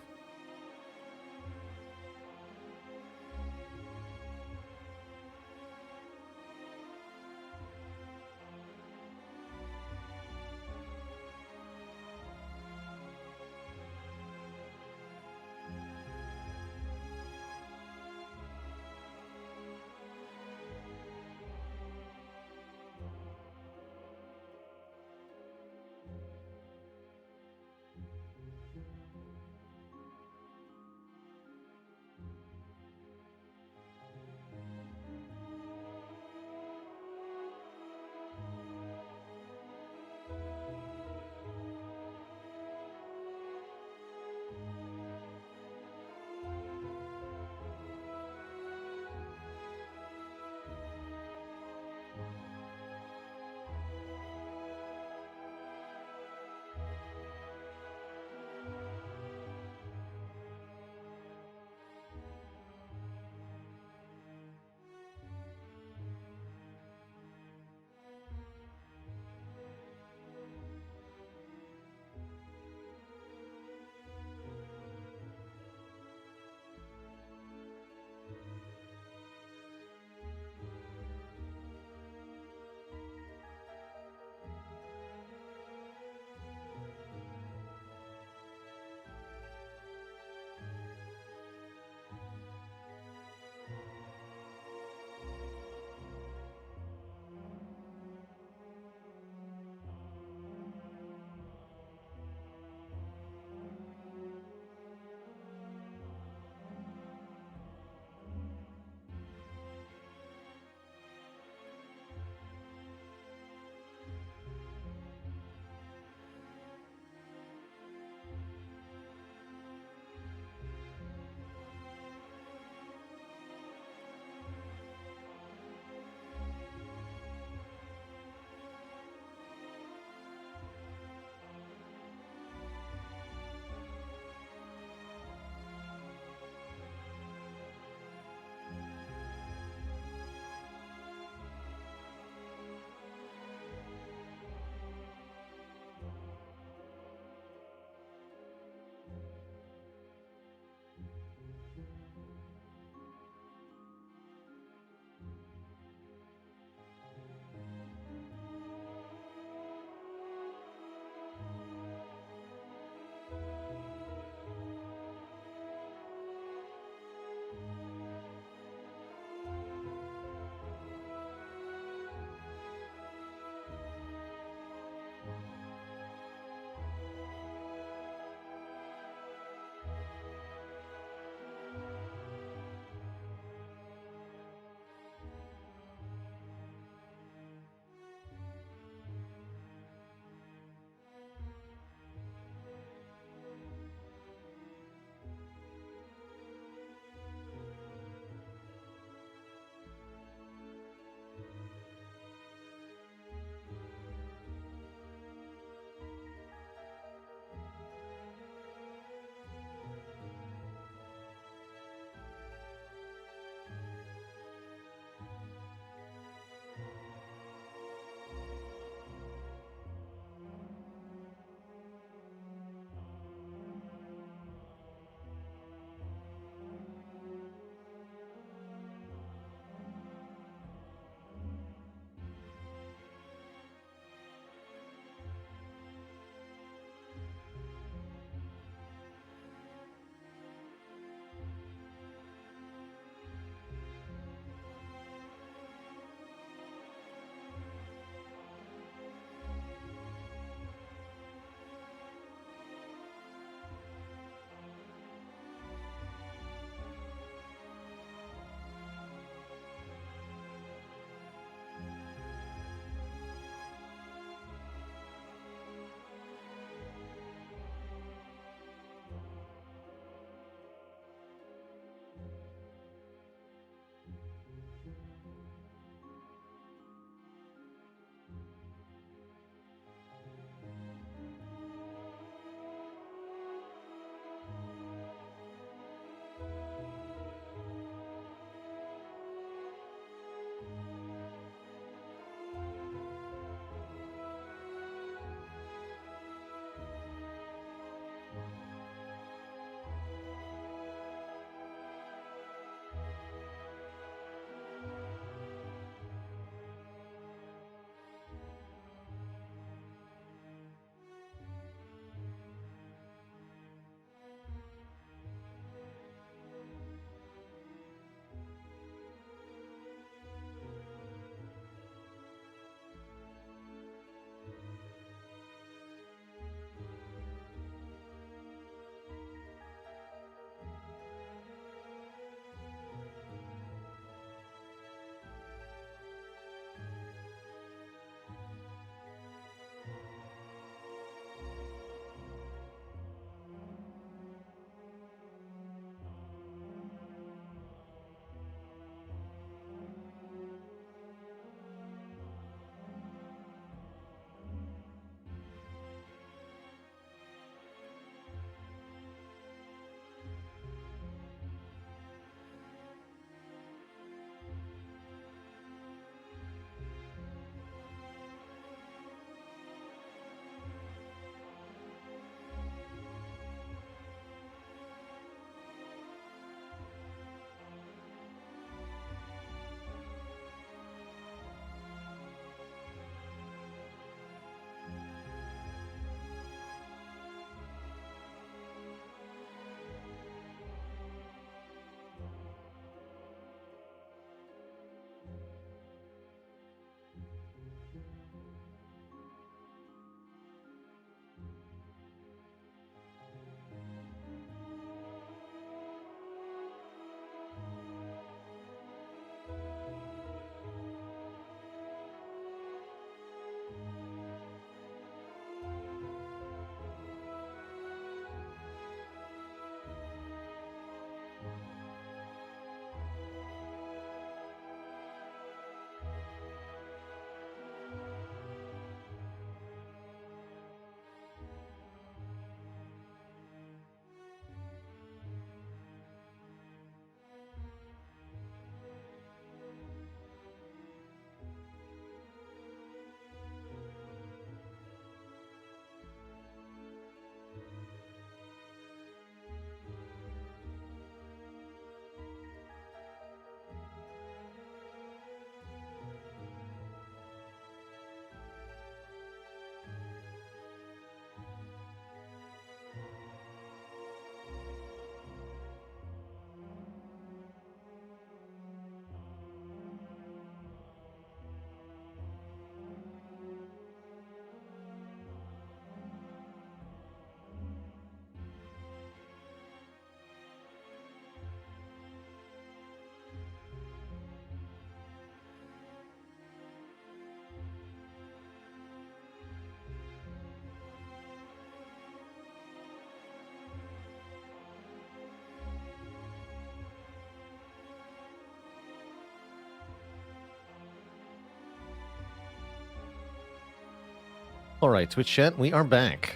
Alright, Twitch chat, we are back.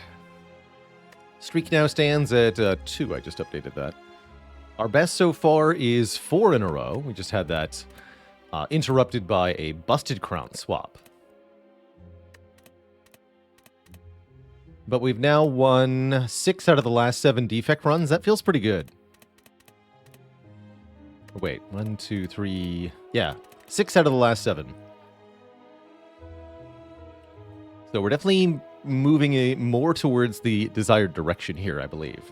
Streak now stands at 2. I just updated that. Our best so far is 4 in a row. We just had that interrupted by a busted crown swap. But we've now won 6 out of the last 7 defect runs. That feels pretty good. Wait, 1, 2, 3... Yeah, 6 out of the last 7. So we're definitely moving more towards the desired direction here, I believe.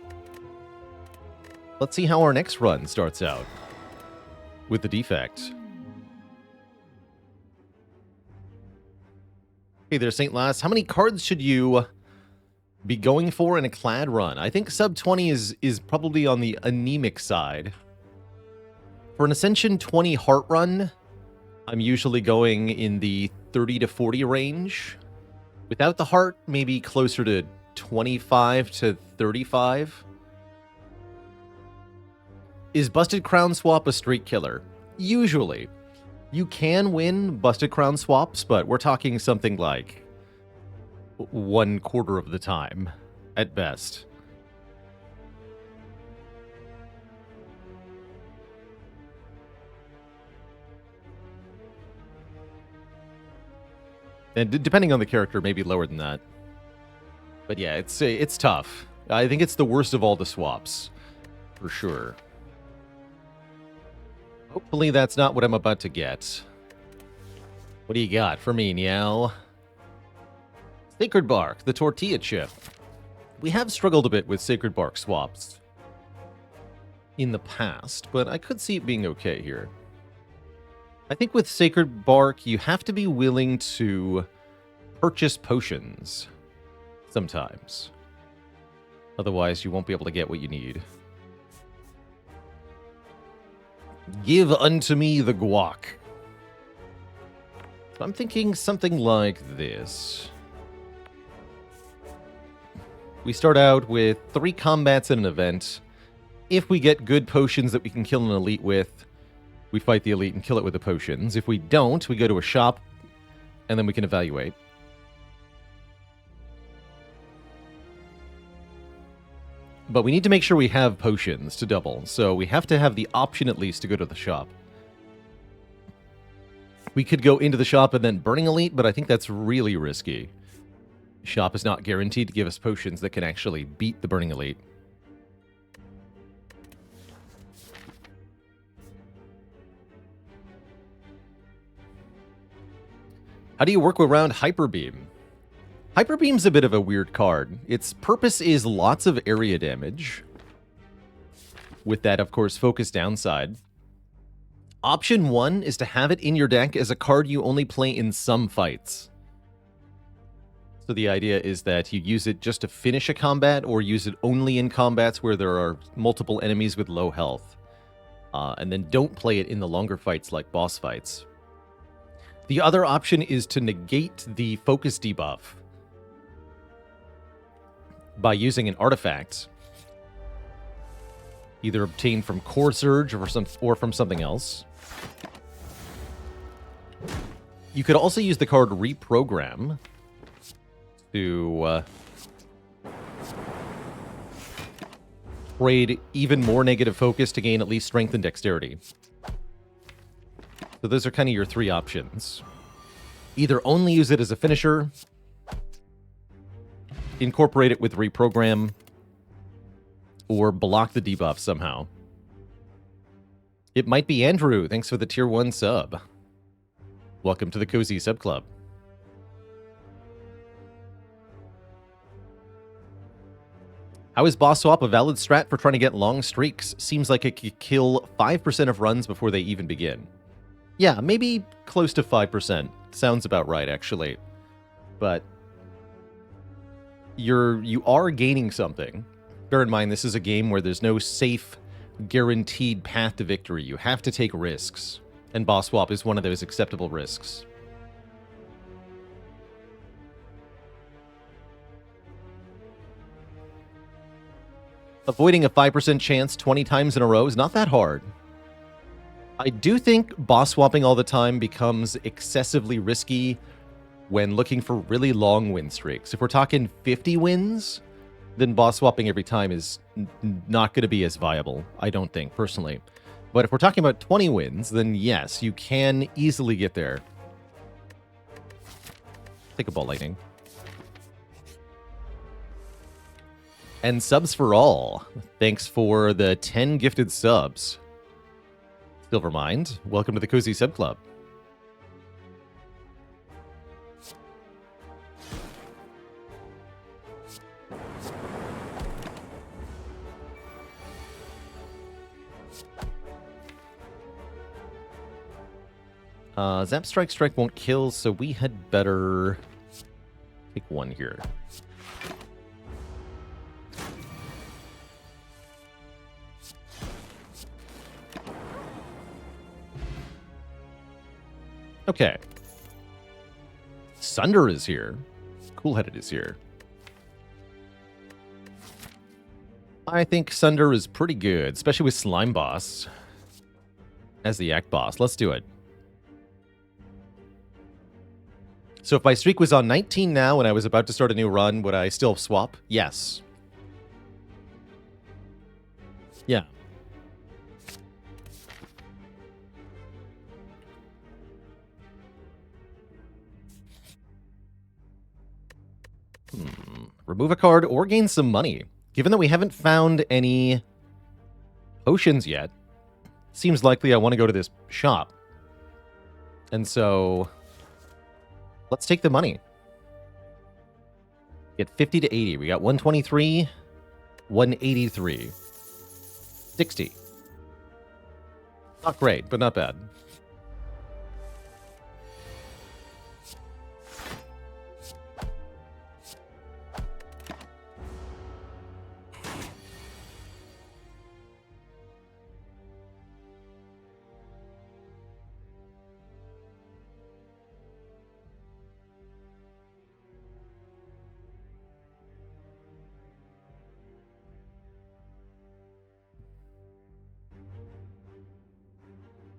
Let's see how our next run starts out with the defect. Hey there, St. Lass. How many cards should you be going for in a clad run? I think sub 20 is probably on the anemic side. For an Ascension 20 heart run, I'm usually going in the 30 to 40 range. Without the heart, maybe closer to 25 to 35. Is Busted Crown Swap a streak killer? Usually. You can win Busted Crown Swaps, but we're talking something like 1/4 of the time, at best. And depending on the character, maybe lower than that. But yeah, it's tough. I think it's the worst of all the swaps, for sure. Hopefully that's not what I'm about to get. What do you got for me, Niao? Sacred Bark, the tortilla chip. We have struggled a bit with Sacred Bark swaps in the past, but I could see it being okay here. I think with Sacred Bark, you have to be willing to purchase potions sometimes. Otherwise, you won't be able to get what you need. Give unto me the guac. I'm thinking something like this. We start out with 3 combats in an event. If we get good potions that we can kill an elite with, we fight the elite and kill it with the potions. If we don't, we go to a shop, and then we can evaluate. But we need to make sure we have potions to double, so we have to have the option at least to go to the shop. We could go into the shop and then Burning Elite, but I think that's really risky. The shop is not guaranteed to give us potions that can actually beat the Burning Elite. How do you work around Hyper Beam? Hyper Beam's a bit of a weird card. Its purpose is lots of area damage. With that, of course, focus downside. Option 1 is to have it in your deck as a card you only play in some fights. So the idea is that you use it just to finish a combat, or use it only in combats where there are multiple enemies with low health. And then don't play it in the longer fights like boss fights. The other option is to negate the focus debuff by using an artifact, either obtained from Core Surge or from something else. You could also use the card Reprogram to trade even more negative focus to gain at least strength and dexterity. So those are kind of your 3 options. Either only use it as a finisher, incorporate it with Reprogram, or block the debuff somehow. It might be Andrew. Thanks for the tier 1 sub. Welcome to the Cozy Sub Club. How is Boss Swap a valid strat for trying to get long streaks? Seems like it could kill 5% of runs before they even begin. Yeah, maybe close to 5%. Sounds about right, actually. But you are gaining something. Bear in mind, this is a game where there's no safe, guaranteed path to victory. You have to take risks. And Boss Swap is one of those acceptable risks. Avoiding a 5% chance 20 times in a row is not that hard. I do think boss swapping all the time becomes excessively risky when looking for really long win streaks. If we're talking 50 wins, then boss swapping every time is not going to be as viable, I don't think, personally. But if we're talking about 20 wins, then yes, you can easily get there. Think about lightning. And subs for all. Thanks for the 10 gifted subs. Silvermind, welcome to the Cozy Sub Club. Zap Strike won't kill, so we had better take one here. Okay. Sunder is here. Cool-headed is here. I think Sunder is pretty good, especially with Slime Boss as the Act Boss. Let's do it. So if my streak was on 19 now and I was about to start a new run, would I still swap? Yes. Yeah. Remove a card or gain some money. Given that we haven't found any potions yet, seems likely I want to go to this shop. And so let's take the money. Get 50 to 80. We got 123, 183, 60. Not great, but not bad.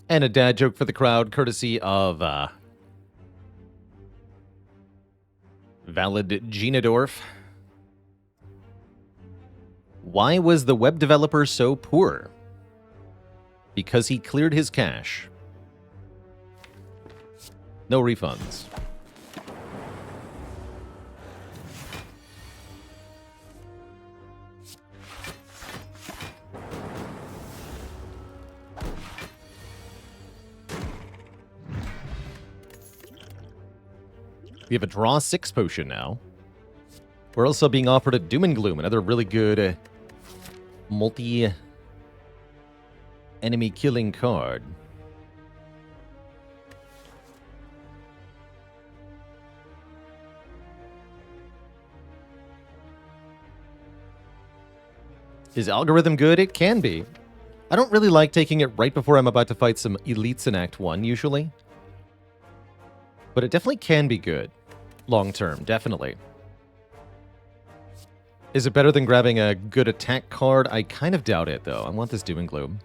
And a dad joke for the crowd, courtesy of Valid Genadorf. Why was the web developer so poor? Because he cleared his cache. No refunds. We have a draw 6 potion now. We're also being offered a Doom and Gloom, another really good multi-enemy killing card. Is algorithm good? It can be. I don't really like taking it right before I'm about to fight some elites in Act 1, usually. But it definitely can be good. Long term, definitely. Is it better than grabbing a good attack card? I kind of doubt it, though. I want this Doom and Gloom.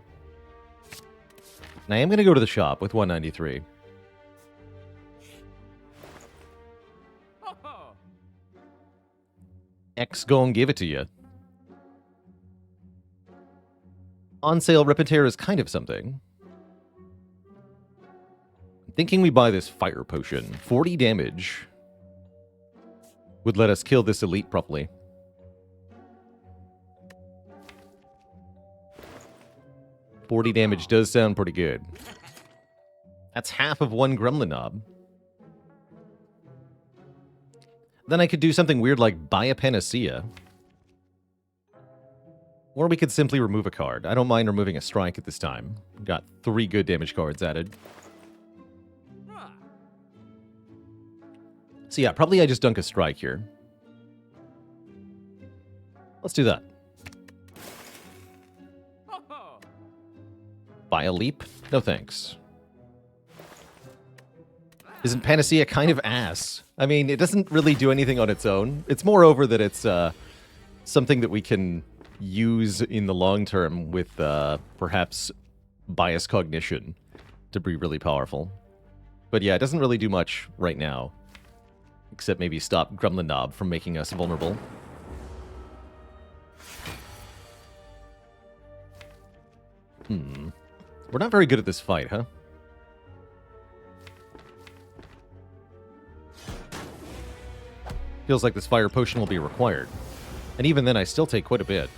And I am going to go to the shop with 193. X gon' give it to you. On sale Repetear is kind of something. I'm thinking we buy this fire potion. 40 damage would let us kill this elite properly. $40 damage does sound pretty good. That's half of one Gremlin Knob. Then I could do something weird like buy a Panacea. Or we could simply remove a card. I don't mind removing a strike at this time. Got 3 good damage cards added. So yeah, probably I just dunk a strike here. Let's do that. Buy a leap? No thanks. Isn't Panacea kind of ass? I mean, it doesn't really do anything on its own. It's moreover that it's something that we can use in the long term with perhaps bias cognition to be really powerful. But yeah, it doesn't really do much right now. Except maybe stop Gremlin Knob from making us vulnerable. We're not very good at this fight, huh? Feels like this fire potion will be required. And even then, I still take quite a bit.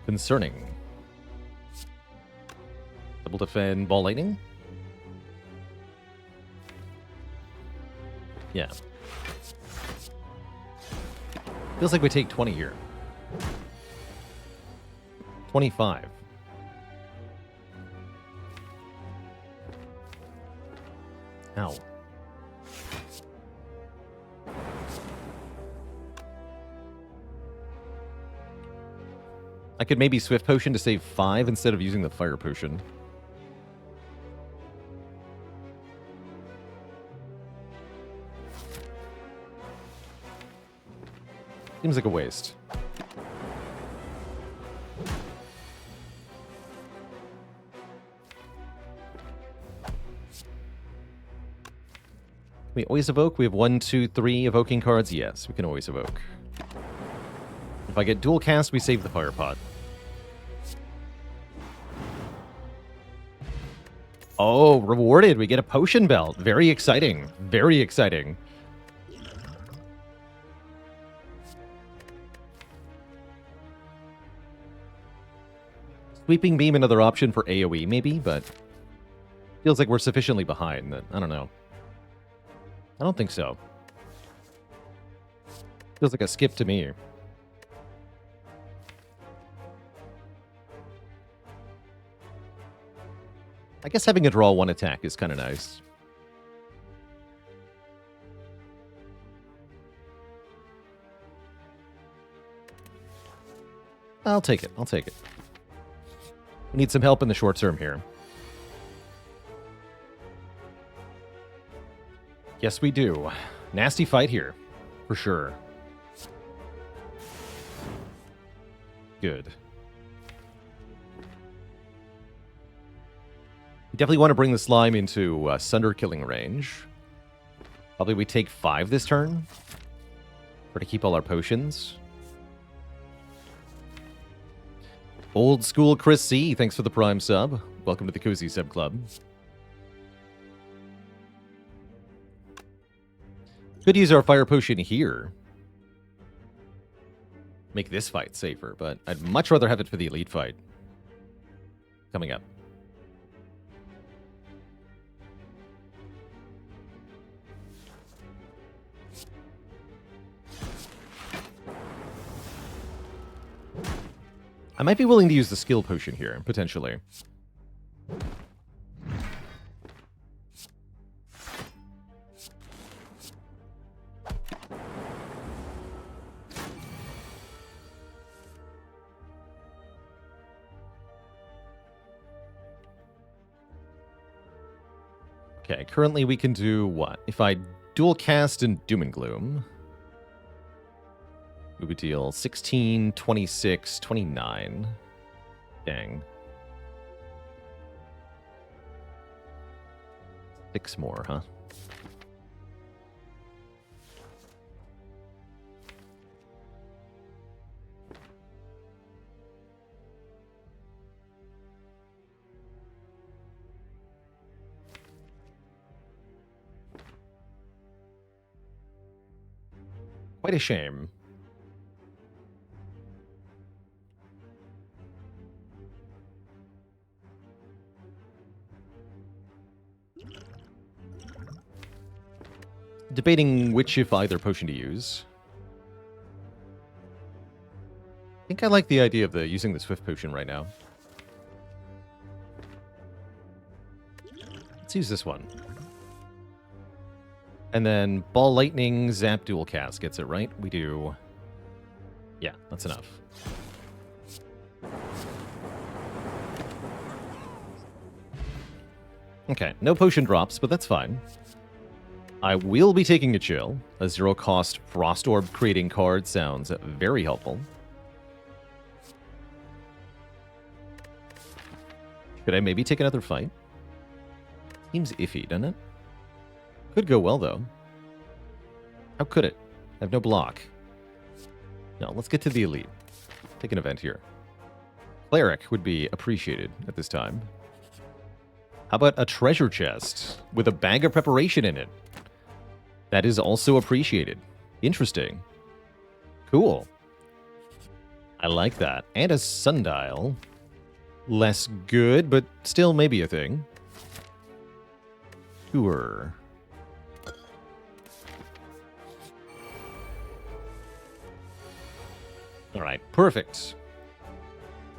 Concerning. Double defend, ball lightning? Yeah. Feels like we take 20 here. 25. Ow. I could maybe Swift Potion to save 5 instead of using the Fire Potion. Seems like a waste. Can we always evoke? We have 1, 2, 3 evoking cards. Yes, we can always evoke. If I get dual cast, we save the Fire Pot. Oh, rewarded. We get a potion belt. Very exciting. Very exciting. Sweeping Beam, another option for AoE, maybe, but feels like we're sufficiently behind that I don't know. I don't think so. Feels like a skip to me. I guess having a draw 1 attack is kind of nice. I'll take it. I'll take it. We need some help in the short term here. Yes, we do. Nasty fight here, for sure. Good. We definitely want to bring the slime into Sunder killing range. Probably we take 5 this turn. For to keep all our potions. Old school Chris C, thanks for the Prime sub. Welcome to the Cozy Sub Club. Could use our Fire Potion here. Make this fight safer, but I'd much rather have it for the Elite fight. Coming up. I might be willing to use the skill potion here, potentially. Okay, currently we can do what? If I dual cast and Doom and Gloom, we would deal 16, 26, 29. Dang. 6 more, huh? Quite a shame. Debating which, if either, potion to use. I think I like the idea of using the Swift Potion right now. Let's use this one. And then Ball Lightning, Zap, Dual Cast gets it, right? We do. Yeah, that's enough. Okay, no potion drops, but that's fine. I will be taking a chill. A 0-cost Frost Orb creating card sounds very helpful. Could I maybe take another fight? Seems iffy, doesn't it? Could go well, though. How could it? I have no block. No, let's get to the elite. Take an event here. Cleric would be appreciated at this time. How about a treasure chest with a bag of preparation in it? That is also appreciated. Interesting. Cool. I like that. And a sundial. Less good, but still maybe a thing. Sure. Alright, perfect.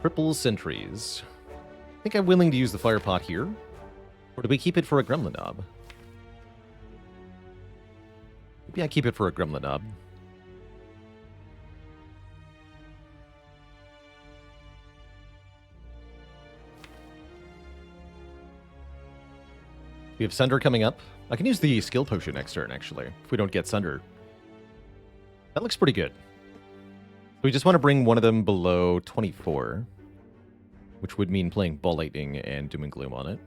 Triple sentries. I think I'm willing to use the fire pot here. Or do we keep it for a gremlin knob? Maybe I keep it for a gremlin knob. We have Sunder coming up. I can use the skill potion next turn, actually, if we don't get Sunder. That looks pretty good. We just want to bring one of them below 24, which would mean playing Ball Lightning and Doom and Gloom on it.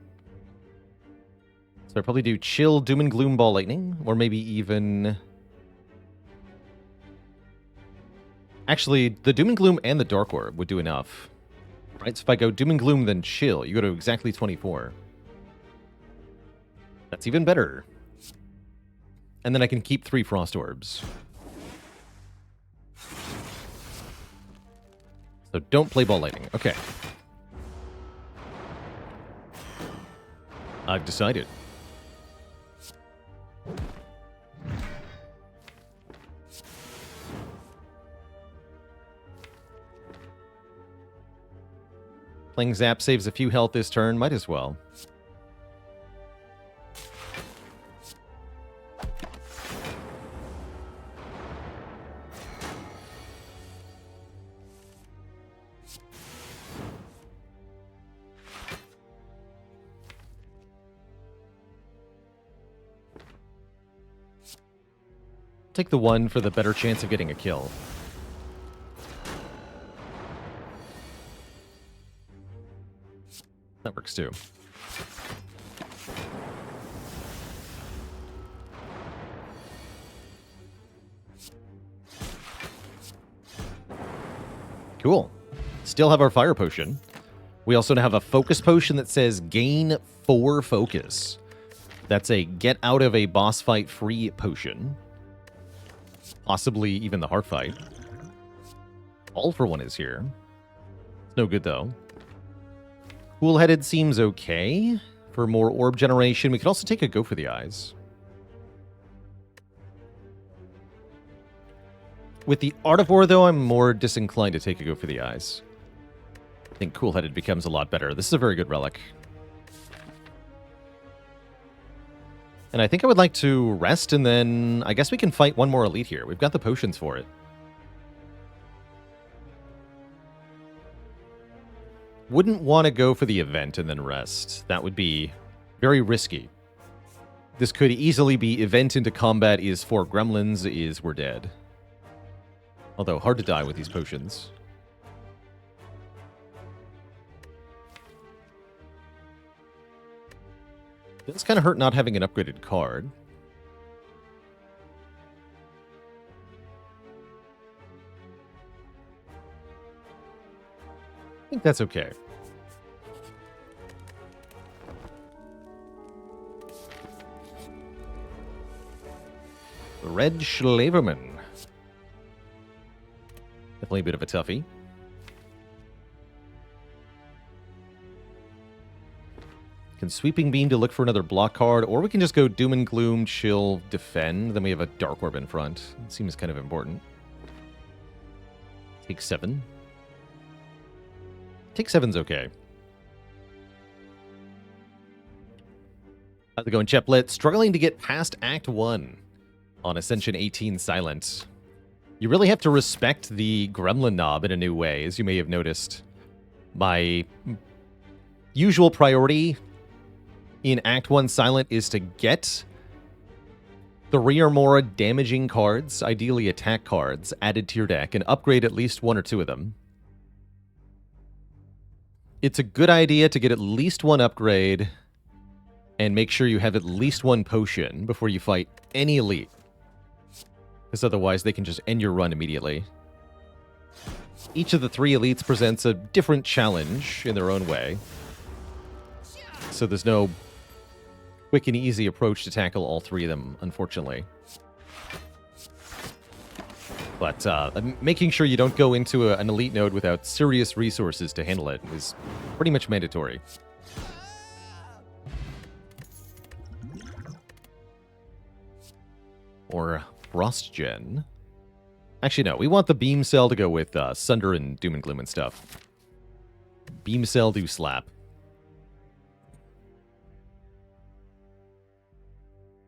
So I'd probably do Chill, Doom and Gloom, Ball Lightning, or maybe even... Actually, the Doom and Gloom and the Dark Orb would do enough. Right, so if I go Doom and Gloom, then Chill, you go to exactly 24. That's even better. And then I can keep 3 Frost Orbs. So don't play Ball Lightning. Okay. I've decided. Playing Zap saves a few health this turn. Might as well. Take the 1 for the better chance of getting a kill. That works too. Cool. Still have our fire potion. We also have a focus potion that says gain 4 focus. That's a get out of a boss fight free potion. Possibly even the heart fight. All for 1 is here. It's no good, though. Cool-headed seems okay. For more orb generation, we could also take a go for the eyes. With the Artivore, though, I'm more disinclined to take a go for the eyes. I think Cool-headed becomes a lot better. This is a very good relic. And I think I would like to rest, and then I guess we can fight 1 more elite here. We've got the potions for it. Wouldn't want to go for the event and then rest. That would be very risky. This could easily be event into combat is 4 gremlins is we're dead. Although hard to die with these potions. It's kind of hurt not having an upgraded card. I think that's okay. Red Schlaverman. Definitely a bit of a toughie. Can Sweeping Beam to look for another block card, or we can just go Doom and Gloom, Chill, Defend. Then we have a Dark Orb in front. It seems kind of important. Take 7. Take 7's okay. How's it going, Cheplet? Struggling to get past Act 1 on Ascension 18 Silent. You really have to respect the Gremlin knob in a new way, as you may have noticed. My usual priority in Act 1 Silent is to get 3 or more damaging cards, ideally attack cards, added to your deck, and upgrade at least 1 or 2 of them. It's a good idea to get at least 1 upgrade And make sure you have at least one potion before you fight any elite. Because otherwise they can just end your run immediately. Each of the 3 elites presents a different challenge in their own way. So there's no quick and easy approach to tackle all 3 of them, unfortunately. But making sure you don't go into an elite node without serious resources to handle it is pretty much mandatory. Or Frost Gen. Actually, no. We want the Beam Cell to go with Sunder and Doom and Gloom and stuff. Beam Cell do slap.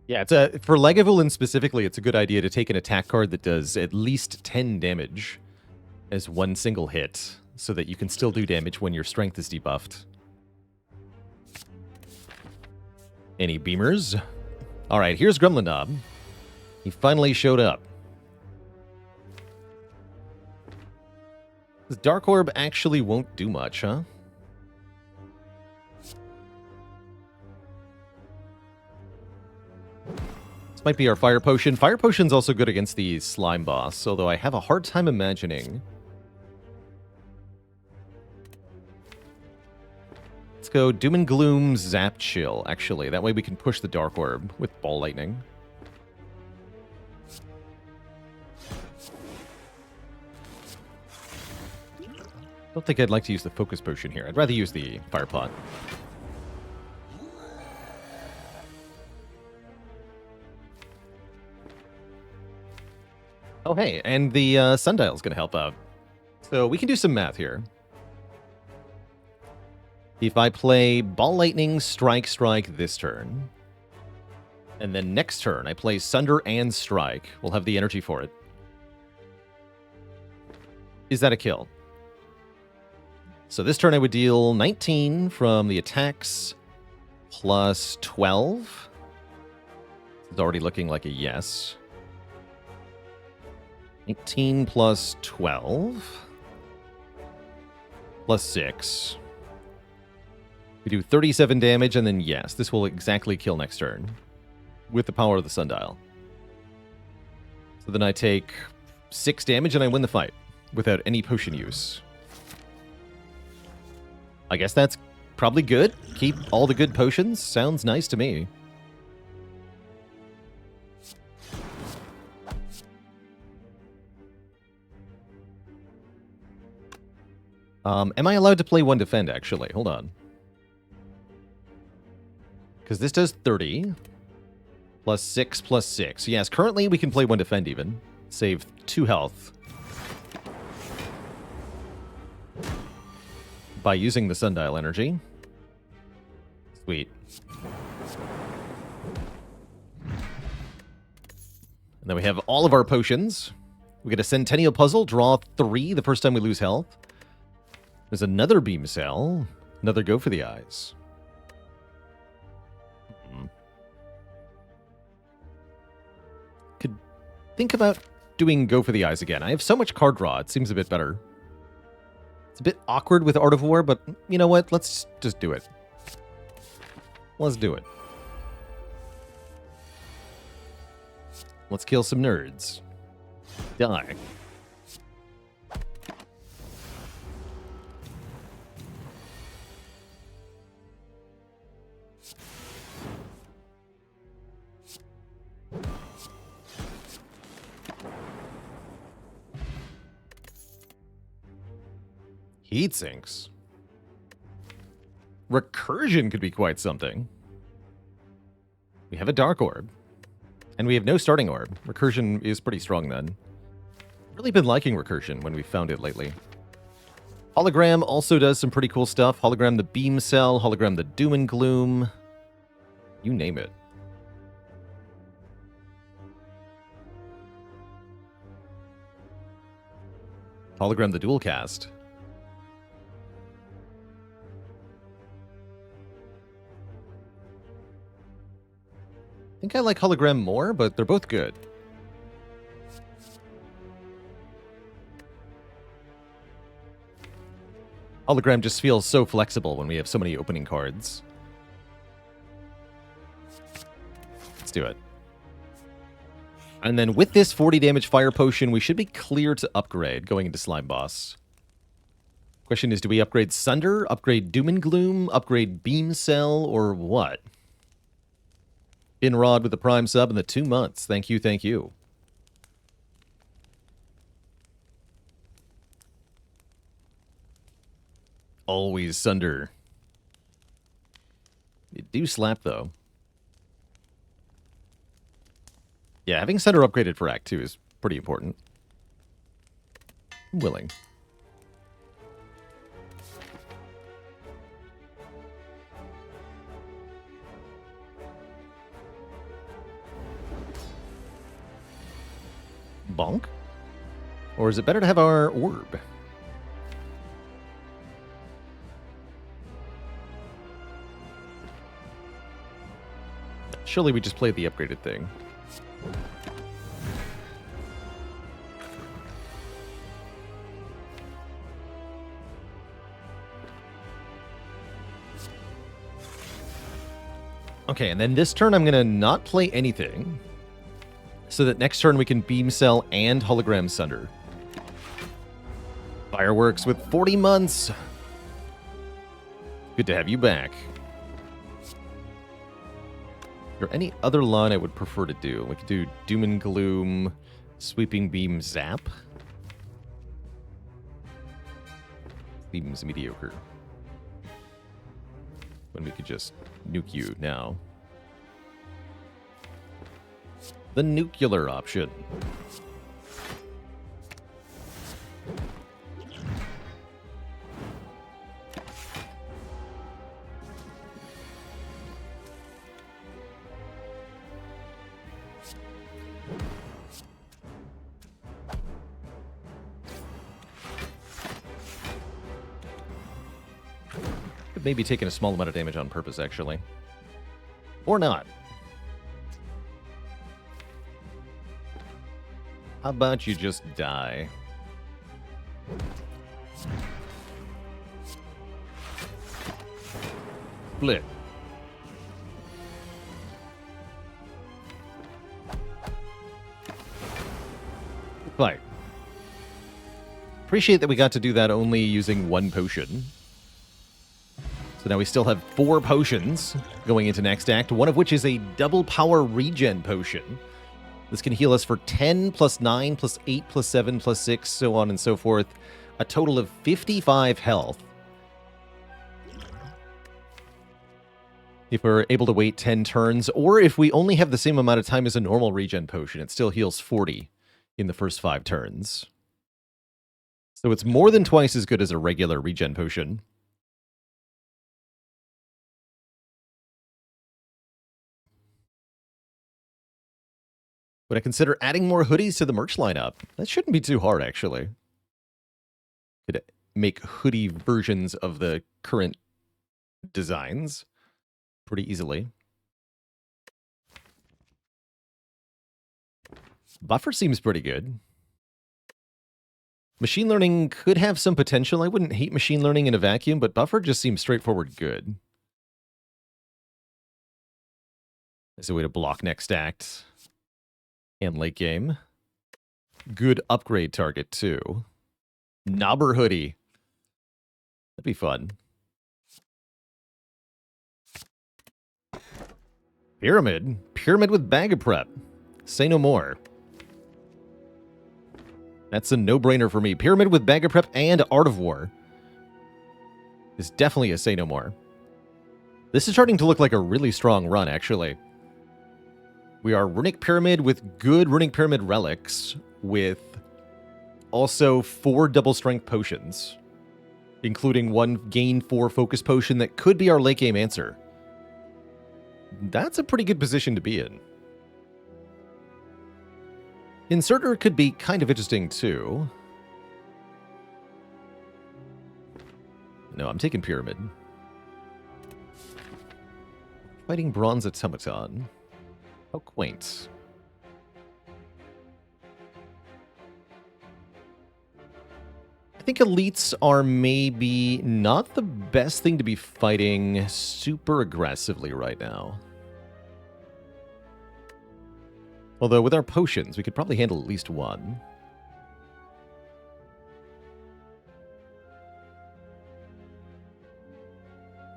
Yeah, it's for Lagavulin specifically, it's a good idea to take an attack card that does at least 10 damage as one single hit, so that you can still do damage when your strength is debuffed. Any beamers? Alright, here's Gremlin. He finally showed up. This Dark Orb actually won't do much, huh? This might be our Fire Potion. Fire Potion's also good against the Slime Boss, although I have a hard time imagining. Let's go Doom and Gloom, Zap Chill, actually. That way we can push the Dark Orb with Ball Lightning. I don't think I'd like to use the Focus Potion here. I'd rather use the Fire Pot. Oh, hey, and the Sundial's going to help out. So we can do some math here. If I play Ball Lightning, Strike, Strike this turn, and then next turn I play Sunder and Strike, we'll have the energy for it. Is that a kill? So this turn I would deal 19 from the attacks plus 12. It's already looking like a yes. 18 plus 12 plus 6. We do 37 damage, and then yes, this will exactly kill next turn with the power of the Sundial. So then I take 6 damage and I win the fight without any potion use. I guess that's probably good. Keep all the good potions. Sounds nice to me. Am I allowed to play 1 defend, actually? Hold on. Because this does 30. Plus 6, plus 6. Yes, currently we can play 1 defend even. Save 2 health. By using the Sundial energy. Sweet. And then we have all of our potions. We get a Centennial Puzzle, draw 3 the first time we lose health. There's another Beam Cell. Another Go for the Eyes. Could think about doing Go for the Eyes again. I have so much card draw, it seems a bit better. It's a bit awkward with Art of War, but you know what? Let's just do it. Let's do it. Let's kill some nerds. Die. Heat sinks. Recursion could be quite something. We have a Dark Orb. And we have no starting orb. Recursion is pretty strong then. Really been liking Recursion when we found it lately. Hologram also does some pretty cool stuff. Hologram the Beam Cell, Hologram the Doom and Gloom. You name it. Hologram the Dual Cast. I think I like Hologram more, but they're both good. Hologram just feels so flexible when we have so many opening cards. Let's do it. And then with this 40 damage fire potion, we should be clear to upgrade going into Slime Boss. Question is, do we upgrade Sunder, upgrade Doom and Gloom, upgrade Beam Cell, or what? Inrod with the Prime sub in the 2 months. Thank you, thank you. Always Sunder. You do slap, though. Yeah, having Sunder upgraded for Act 2 is pretty important. I'm willing. Bonk? Or is it better to have our orb? Surely we just played the upgraded thing. Okay, and then this turn I'm going to not play anything, so that next turn we can Beam Cell and Hologram Sunder. Fireworks with 40 months! Good to have you back. Is there any other line I would prefer to do? We could do Doom and Gloom, Sweeping Beam Zap. Seems mediocre. When we could just nuke you now. The nuclear option. Could maybe taking a small amount of damage on purpose, actually. Or not. How about you just die? Split. Fight. Appreciate that we got to do that only using 1 potion. So now we still have 4 potions going into next act, one of which is a double power regen potion. This can heal us for 10 plus 9 plus 8 plus 7 plus 6, so on and so forth. A total of 55 health. If we're able to wait 10 turns, or if we only have the same amount of time as a normal regen potion, it still heals 40 in the first 5 turns. So it's more than twice as good as a regular regen potion. Would I consider adding more hoodies to the merch lineup? That shouldn't be too hard, actually. Could make hoodie versions of the current designs pretty easily. Buffer seems pretty good. Machine learning could have some potential. I wouldn't hate machine learning in a vacuum, but buffer just seems straightforward good. As a way to block next act. And late game. Good upgrade target, too. Knobber hoodie. That'd be fun. Pyramid. Pyramid with bag of prep. Say no more. That's a no-brainer for me. Pyramid with bag of prep and Art of War. Is definitely a say no more. This is starting to look like a really strong run, actually. We are Runic Pyramid with good Runic Pyramid relics, with also 4 double strength potions, including 1 gain 4 focus potion that could be our late game answer. That's a pretty good position to be in. Inserter could be kind of interesting too. No, I'm taking Pyramid. Fighting Bronze Automaton. How quaint. I think elites are maybe not the best thing to be fighting super aggressively right now. Although with our potions, we could probably handle at least one.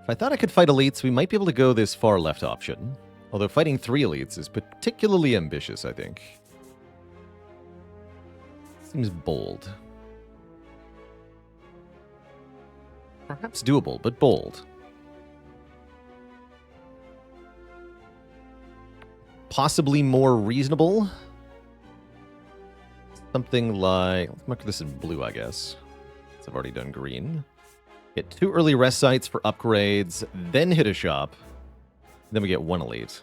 If I thought I could fight elites, we might be able to go this far left option. Although fighting 3 elites is particularly ambitious, I think. Seems bold. Perhaps doable, but bold. Possibly more reasonable. Something like... let's mark this in blue, I guess. Since I've already done green. Get 2 early rest sites for upgrades, then hit a shop. Then we get 1 elite.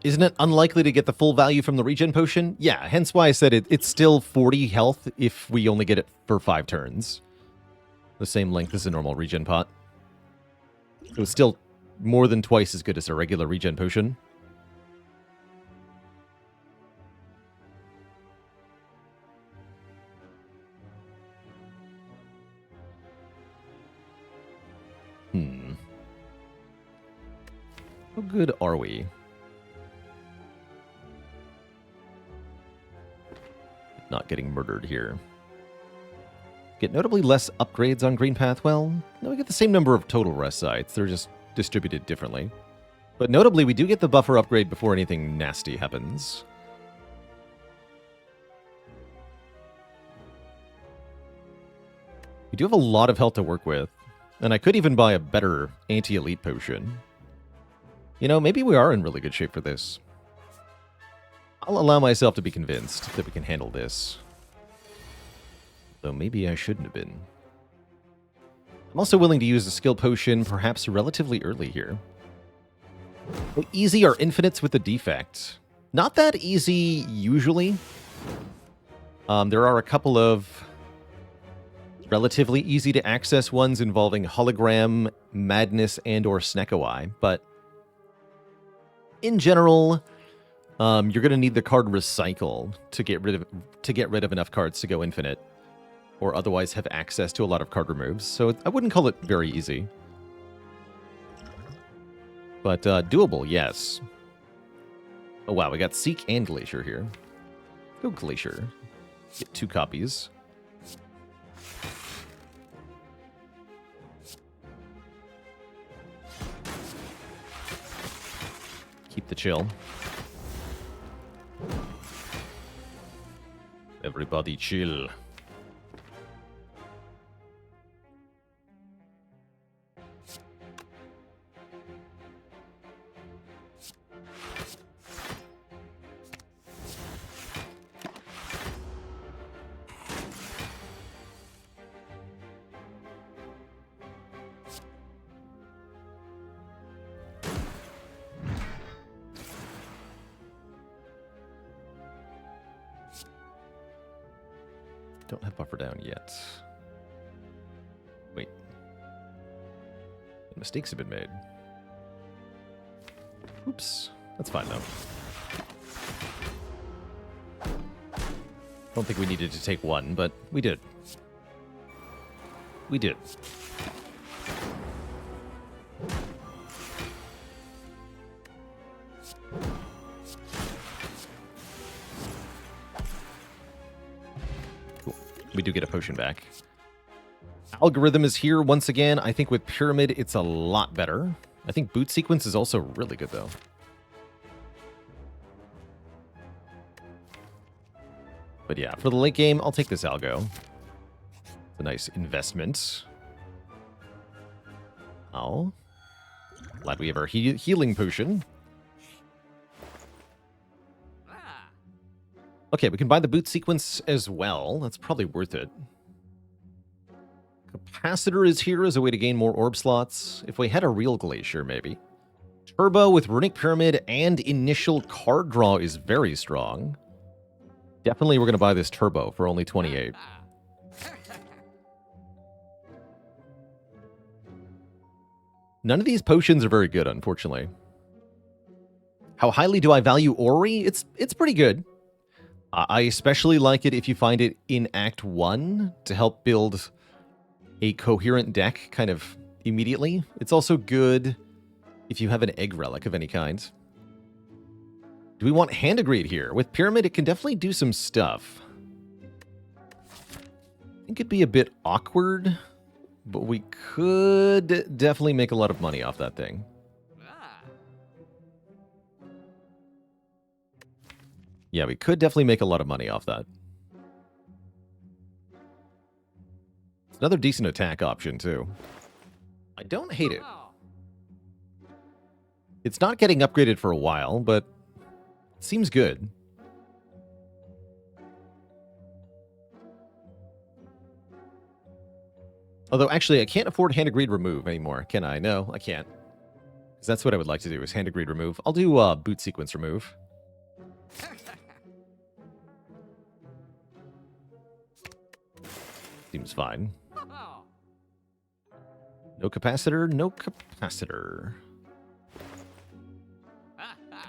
Isn't it unlikely to get the full value from the regen potion? Yeah, hence why I said it's still 40 health if we only get it for 5 turns. The same length as a normal regen pot. It was still more than twice as good as a regular regen potion. How good are we? Not getting murdered here. Get notably less upgrades on Green Path. Well, no, we get the same number of total rest sites. They're just distributed differently. But notably, we do get the buffer upgrade before anything nasty happens. We do have a lot of health to work with. And I could even buy a better anti-elite potion. You know, maybe we are in really good shape for this. I'll allow myself to be convinced that we can handle this. Though maybe I shouldn't have been. I'm also willing to use a skill potion, perhaps relatively early here. Easy or infinites with the defect. Not that easy, usually. There are a couple of relatively easy to access ones involving Hologram, Madness, and or Snekowai, but in general, you're going to need the card recycle to get rid of enough cards to go infinite, or otherwise have access to a lot of card removes. So I wouldn't call it very easy, but doable, yes. Oh wow, we got Seek and Glacier here. Go Glacier. Get 2 copies. Keep the chill. Everybody chill. Don't have buffer down yet. Wait. Mistakes have been made. Oops. That's fine, though. Don't think we needed to take 1, but we did. We did. We do get a potion back. Algorithm is here once again. I think with Pyramid, it's a lot better. I think Boot Sequence is also really good, though. But yeah, for the late game, I'll take this Algo. It's a nice investment. Oh. Glad we have our healing potion. Okay, we can buy the Boot Sequence as well. That's probably worth it. Capacitor is here as a way to gain more orb slots. If we had a real Glacier, maybe. Turbo with Runic Pyramid and initial card draw is very strong. Definitely we're going to buy this Turbo for only 28. None of these potions are very good, unfortunately. How highly do I value Ori? It's pretty good. I especially like it if you find it in Act 1 to help build a coherent deck kind of immediately. It's also good if you have an egg relic of any kind. Do we want Hand of Greed here? With Pyramid, it can definitely do some stuff. I think it'd be a bit awkward, but we could definitely make a lot of money off that thing. Yeah, we could definitely make a lot of money off that. It's another decent attack option, too. I don't hate it. It's not getting upgraded for a while, but it seems good. Although, actually, I can't afford Hand of Greed remove anymore, can I? No, I can't. Because that's what I would like to do, is Hand of Greed remove. I'll do Boot Sequence remove. Seems fine. No capacitor, no capacitor.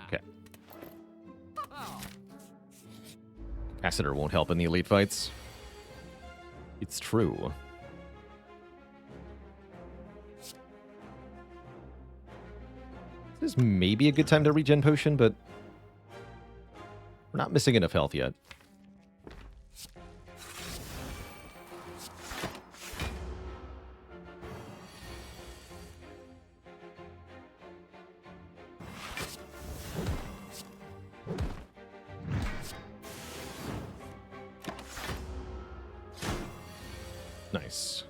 Okay. Capacitor won't help in the elite fights. It's true. This is maybe a good time to regen potion, but we're not missing enough health yet. Nice.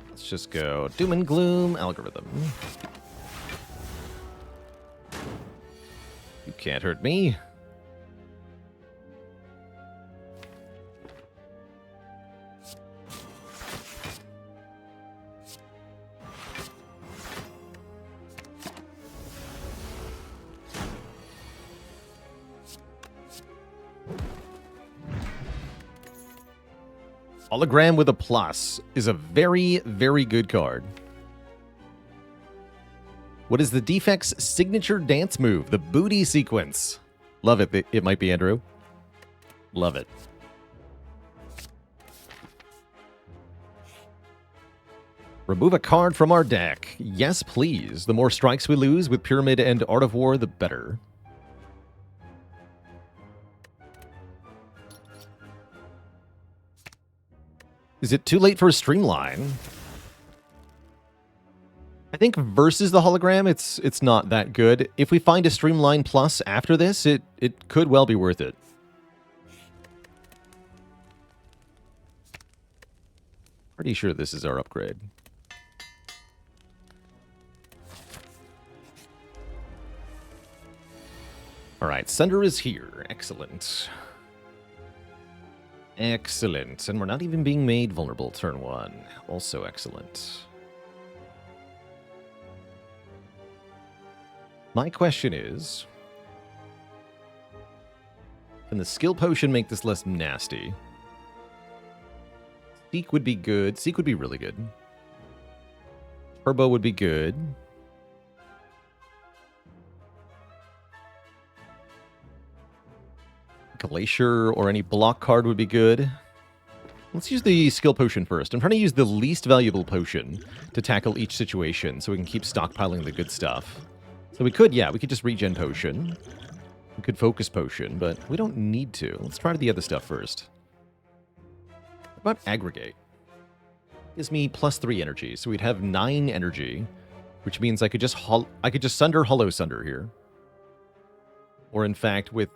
Let's just go Doom and Gloom algorithm. You can't hurt me. Hologram with a plus is a very, very good card. What is the Defect's signature dance move? The booty sequence. Love it. It might be Andrew. Love it. Remove a card from our deck. Yes, please. The more strikes we lose with Pyramid and Art of War, the better. Is it too late for a Streamline? I think versus the hologram, it's not that good. If we find a Streamline Plus after this, it could well be worth it. Pretty sure this is our upgrade. Alright, Sunder is here. Excellent. Excellent. And we're not even being made vulnerable turn 1. Also excellent. My question is, can the skill potion make this less nasty? Seek would be good. Seek would be really good. Turbo would be good. Glacier or any block card would be good. Let's use the skill potion first. I'm trying to use the least valuable potion to tackle each situation so we can keep stockpiling the good stuff. So we could, yeah, we could just regen potion. We could focus potion, but we don't need to. Let's try the other stuff first. What about aggregate? Gives me +3 energy, so we'd have 9 energy, which means I could just Sunder Hollow Sunder here. Or in fact, with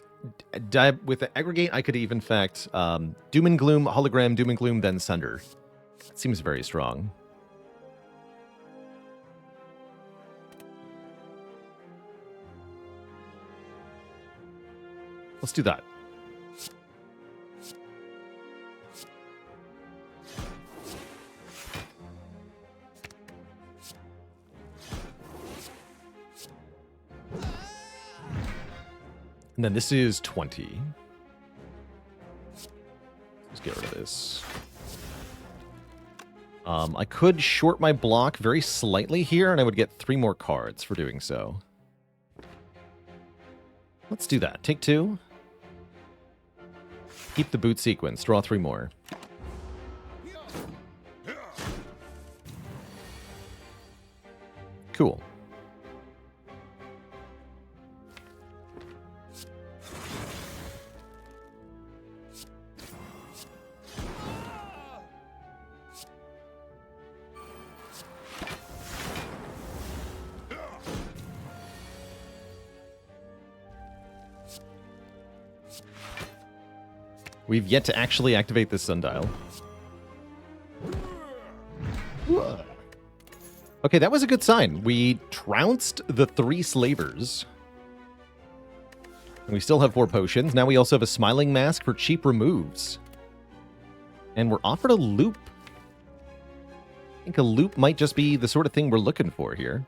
the aggregate, I could even, in fact, Doom and Gloom, Hologram, Doom and Gloom, then Sunder. That seems very strong. Let's do that. And then this is 20. Let's get rid of this. I could short my block very slightly here, and I would get 3 more cards for doing so. Let's do that. Take 2. Keep the boot sequence. Draw 3 more. Cool. We've yet to actually activate this sundial. Okay, that was a good sign. We trounced the 3 slavers. And we still have 4 potions. Now we also have a smiling mask for cheap removes. And we're offered a loop. I think a loop might just be the sort of thing we're looking for here.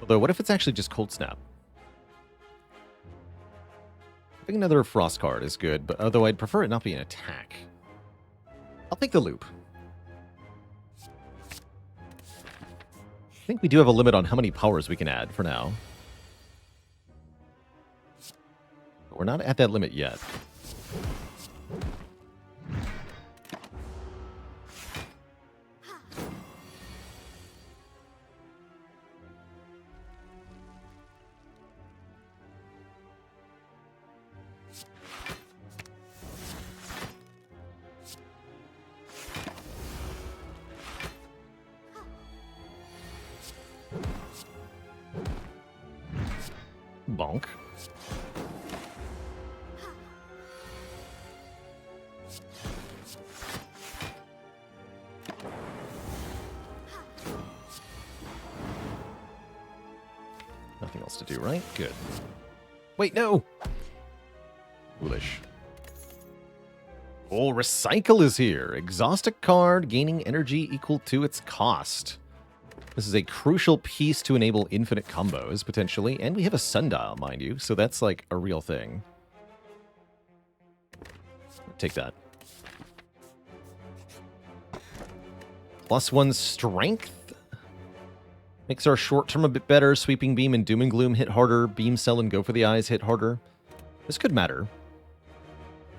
Although, what if it's actually just Cold Snap? I think another Frost card is good, but although I'd prefer it not be an attack. I'll take the loop. I think we do have a limit on how many powers we can add for now. But we're not at that limit yet. Bonk. Nothing else to do, right? Good. Wait, no! Foolish. Oh, Recycle is here. Exhaust a card, gaining energy equal to its cost. This is a crucial piece to enable infinite combos, potentially. And we have a sundial, mind you, so that's like a real thing. Take that. +1 strength. Makes our short term a bit better. Sweeping Beam and Doom and Gloom hit harder. Beam Cell and Go for the Eyes hit harder. This could matter.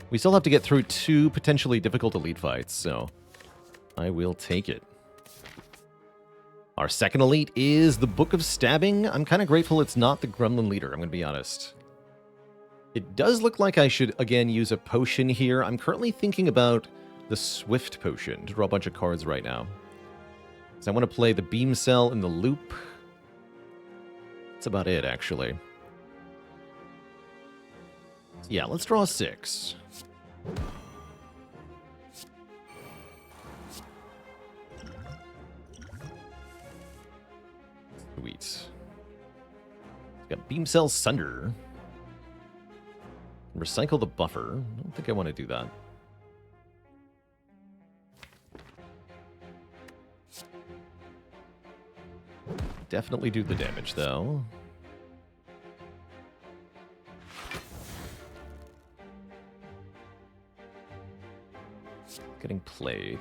We still have to get through 2 potentially difficult elite fights, so I will take it. Our second elite is the Book of Stabbing. I'm kind of grateful it's not the Gremlin Leader, I'm going to be honest. It does look like I should, again, use a potion here. I'm currently thinking about the Swift Potion to draw a bunch of cards right now. So I want to play the Beam Cell and the Loop. That's about it, actually. Yeah, let's draw 6. Sweet. Got Beam Cell Sunder. Recycle the buffer. I don't think I want to do that. Definitely do the damage, though. Getting played.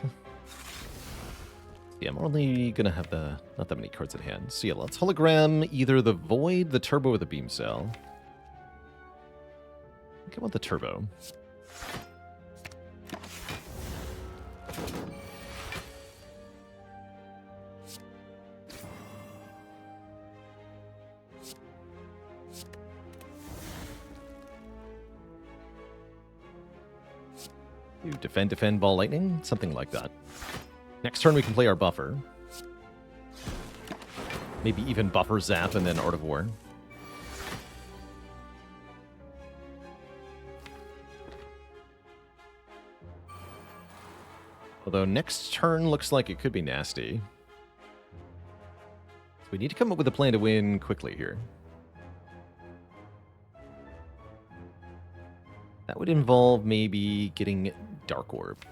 Yeah, I'm only gonna have not that many cards at hand. So yeah, let's hologram either the Void, the Turbo, or the Beam Cell. I think I want the Turbo. Defend, Ball Lightning, something like that. Next turn we can play our buffer. Maybe even Buffer Zap and then Art of War. Although next turn looks like it could be nasty. So we need to come up with a plan to win quickly here. That would involve maybe getting Dark Orb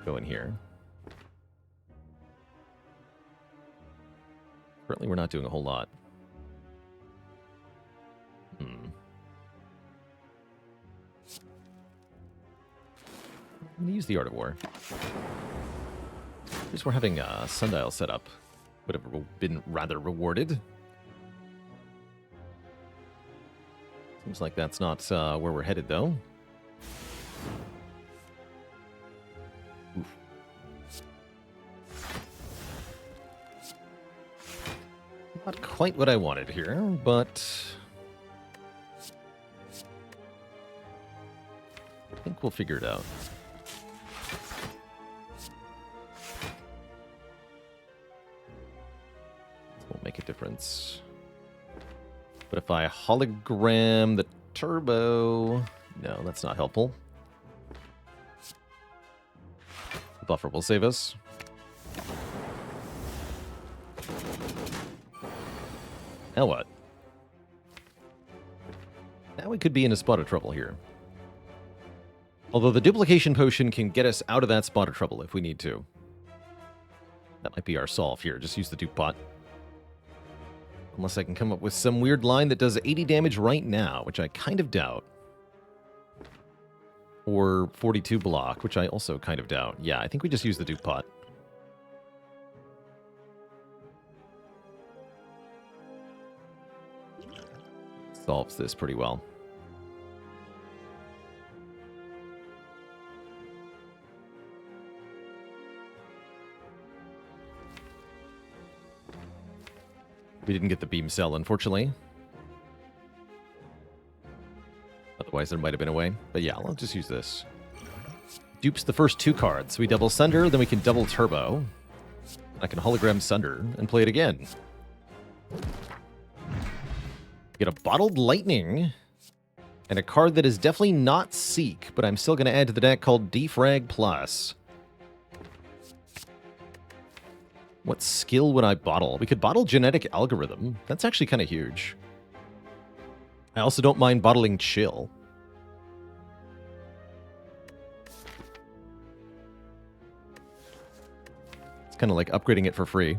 going here. Currently, we're not doing a whole lot. I'm going to use the Art of War. At least we're having a Sundial set up. Would have been rather rewarded. Seems like that's not where we're headed, though. Oof. Not quite what I wanted here, but I think we'll figure it out. Won't make a difference. But if I hologram the turbo... No, that's not helpful. The buffer will save us. Now what? Now we could be in a spot of trouble here. Although the duplication potion can get us out of that spot of trouble if we need to. That might be our solve here. Just use the dupe pot. Unless I can come up with some weird line that does 80 damage right now, which I kind of doubt. Or 42 block, which I also kind of doubt. Yeah, I think we just use the dupe pot. Solves this pretty well. We didn't get the beam cell, unfortunately. Otherwise, there might have been a way. But yeah, I'll just use this. Dupes the first 2 cards. We double Sunder, then we can double Turbo. I can hologram Sunder and play it again. Get a Bottled Lightning. And a card that is definitely not Seek, but I'm still going to add to the deck called Defrag Plus. What skill would I bottle? We could bottle Genetic Algorithm. That's actually kind of huge. I also don't mind bottling Chill. It's kind of like upgrading it for free.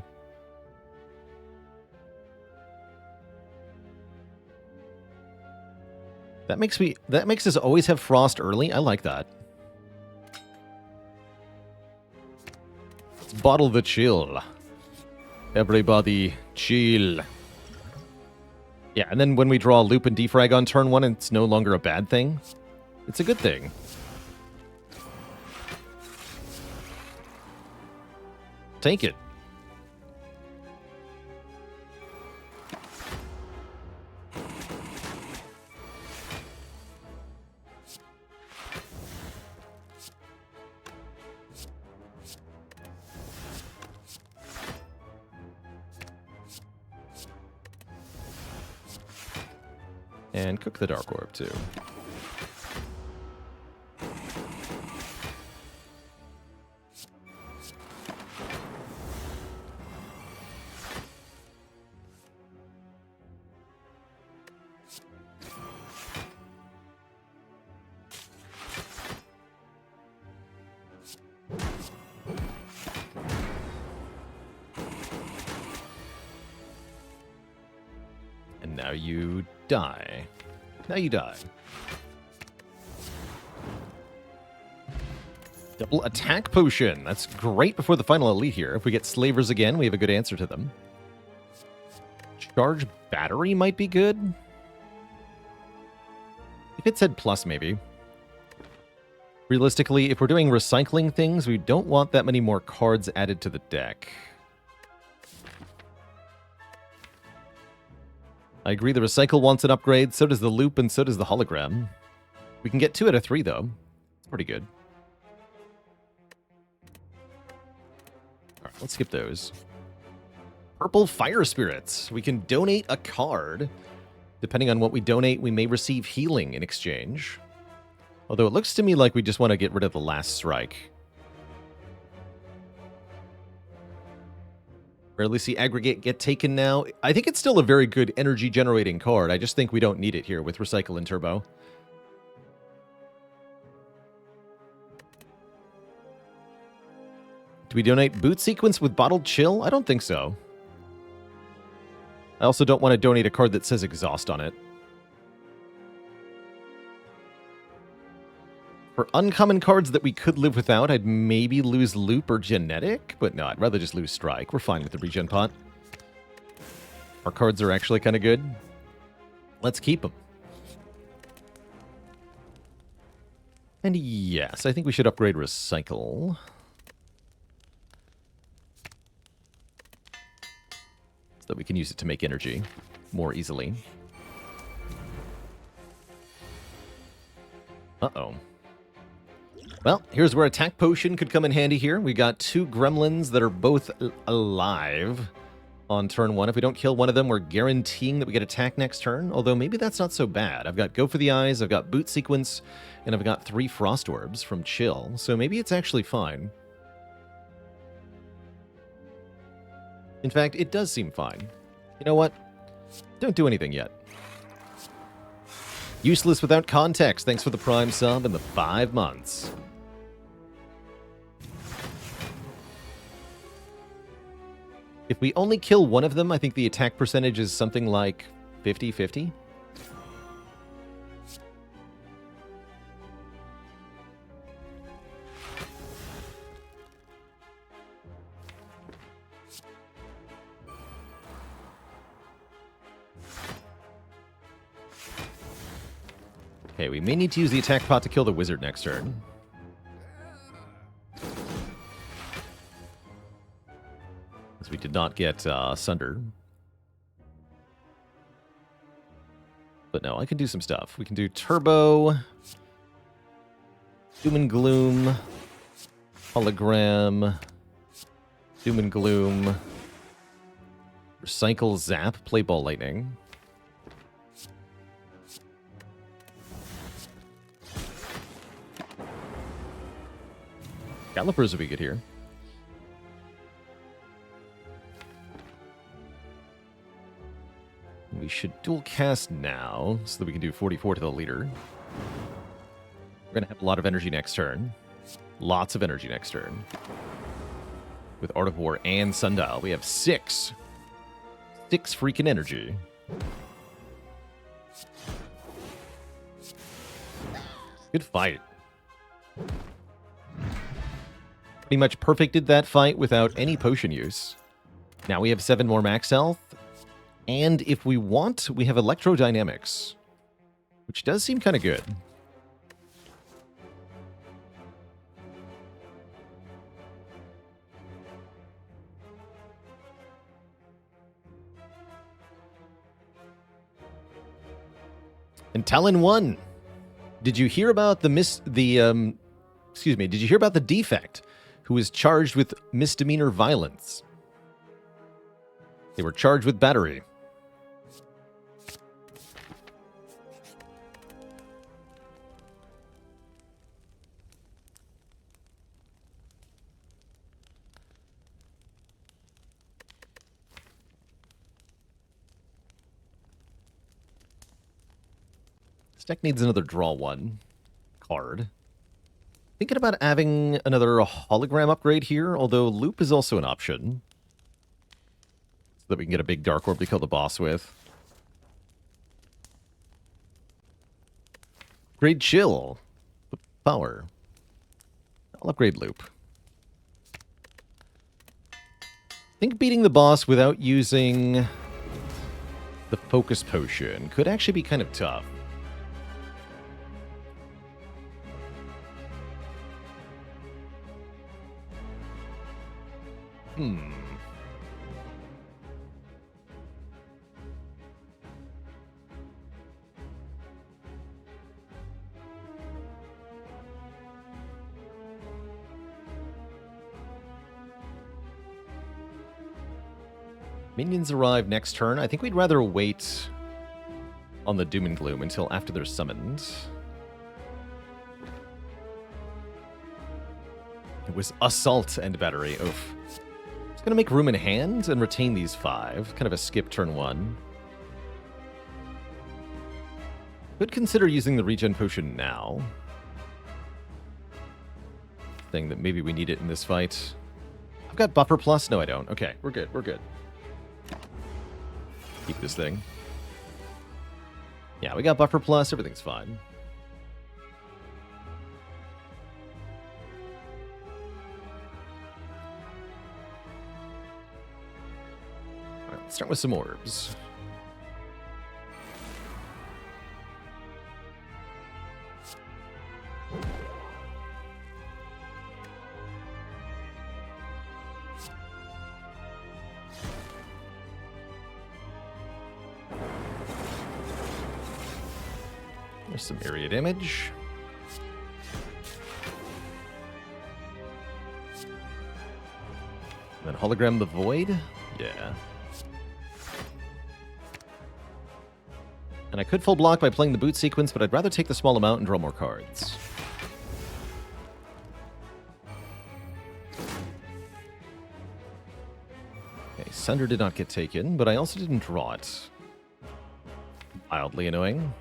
That makes us always have Frost early. I like that. Let's bottle the Chill. Everybody, chill. Yeah, and then when we draw a loop and defrag on turn 1, it's no longer a bad thing. It's a good thing. Take it. And cook the Dark Orb, too. And now you die. Now you die. Double attack potion. That's great before the final elite here. If we get slavers again, we have a good answer to them. Charge battery might be good. If it said plus, maybe. Realistically, if we're doing recycling things, we don't want that many more cards added to the deck. I agree the recycle wants an upgrade, so does the loop, and so does the hologram. We can get 2 out of 3, though. It's pretty good. Alright, let's skip those. Purple Fire Spirits. We can donate a card. Depending on what we donate, we may receive healing in exchange. Although it looks to me like we just want to get rid of the Last Strike. Rarely see Aggregate get taken now. I think it's still a very good energy-generating card. I just think we don't need it here with Recycle and Turbo. Do we donate Boot Sequence with Bottled Chill? I don't think so. I also don't want to donate a card that says Exhaust on it. For uncommon cards that we could live without, I'd maybe lose Loop or Genetic, but no, I'd rather just lose Strike. We're fine with the regen pot. Our cards are actually kind of good. Let's keep them. And yes, I think we should upgrade Recycle. So that we can use it to make energy more easily. Uh-oh. Well, here's where Attack Potion could come in handy here. We got 2 gremlins that are both alive on turn 1. If we don't kill one of them, we're guaranteeing that we get attack next turn, although maybe that's not so bad. I've got Go for the Eyes, I've got Boot Sequence, and I've got 3 Frost Orbs from Chill, so maybe it's actually fine. In fact, it does seem fine. You know what? Don't do anything yet. Useless Without Context, thanks for the Prime sub and the 5 months. If we only kill one of them, I think the attack percentage is something like 50-50. Okay, we may need to use the attack pot to kill the wizard next turn. As we did not get Sunder. But no, I can do some stuff. We can do Turbo, Doom and Gloom, Hologram, Doom and Gloom, Recycle, Zap, Play Ball Lightning. Gallopers would be good here. We should dual cast now, so that we can do 44 to the leader. We're going to have a lot of energy next turn. Lots of energy next turn. With Art of War and Sundial, we have 6. 6 freaking energy. Good fight. Pretty much perfected that fight without any potion use. Now we have 7 more max health. And if we want, we have Electrodynamics, which does seem kind of good. And Talon 1. Did you hear about did you hear about the Defect, who was charged with misdemeanor violence? They were charged with battery. This deck needs another draw 1 card. Thinking about having another hologram upgrade here, although loop is also an option. So that we can get a big dark orb to kill the boss with. Upgrade chill. Power. I'll upgrade loop. I think beating the boss without using the focus potion could actually be kind of tough. Minions arrive next turn. I think we'd rather wait on the Doom and Gloom until after they're summoned. It was Assault and Battery. Oof. Just gonna make room in hand and retain these 5. Kind of a skip turn 1. Could consider using the regen potion now. Thing that maybe we need it in this fight. I've got buffer plus. No, I don't. Okay, we're good. We're good. Keep this thing. Yeah, we got buffer plus. Everything's fine. All right, let's start with some orbs. There's some area damage. And then hologram the void? Yeah. And I could full block by playing the boot sequence, but I'd rather take the small amount and draw more cards. Okay, Sunder did not get taken, but I also didn't draw it. Mildly annoying.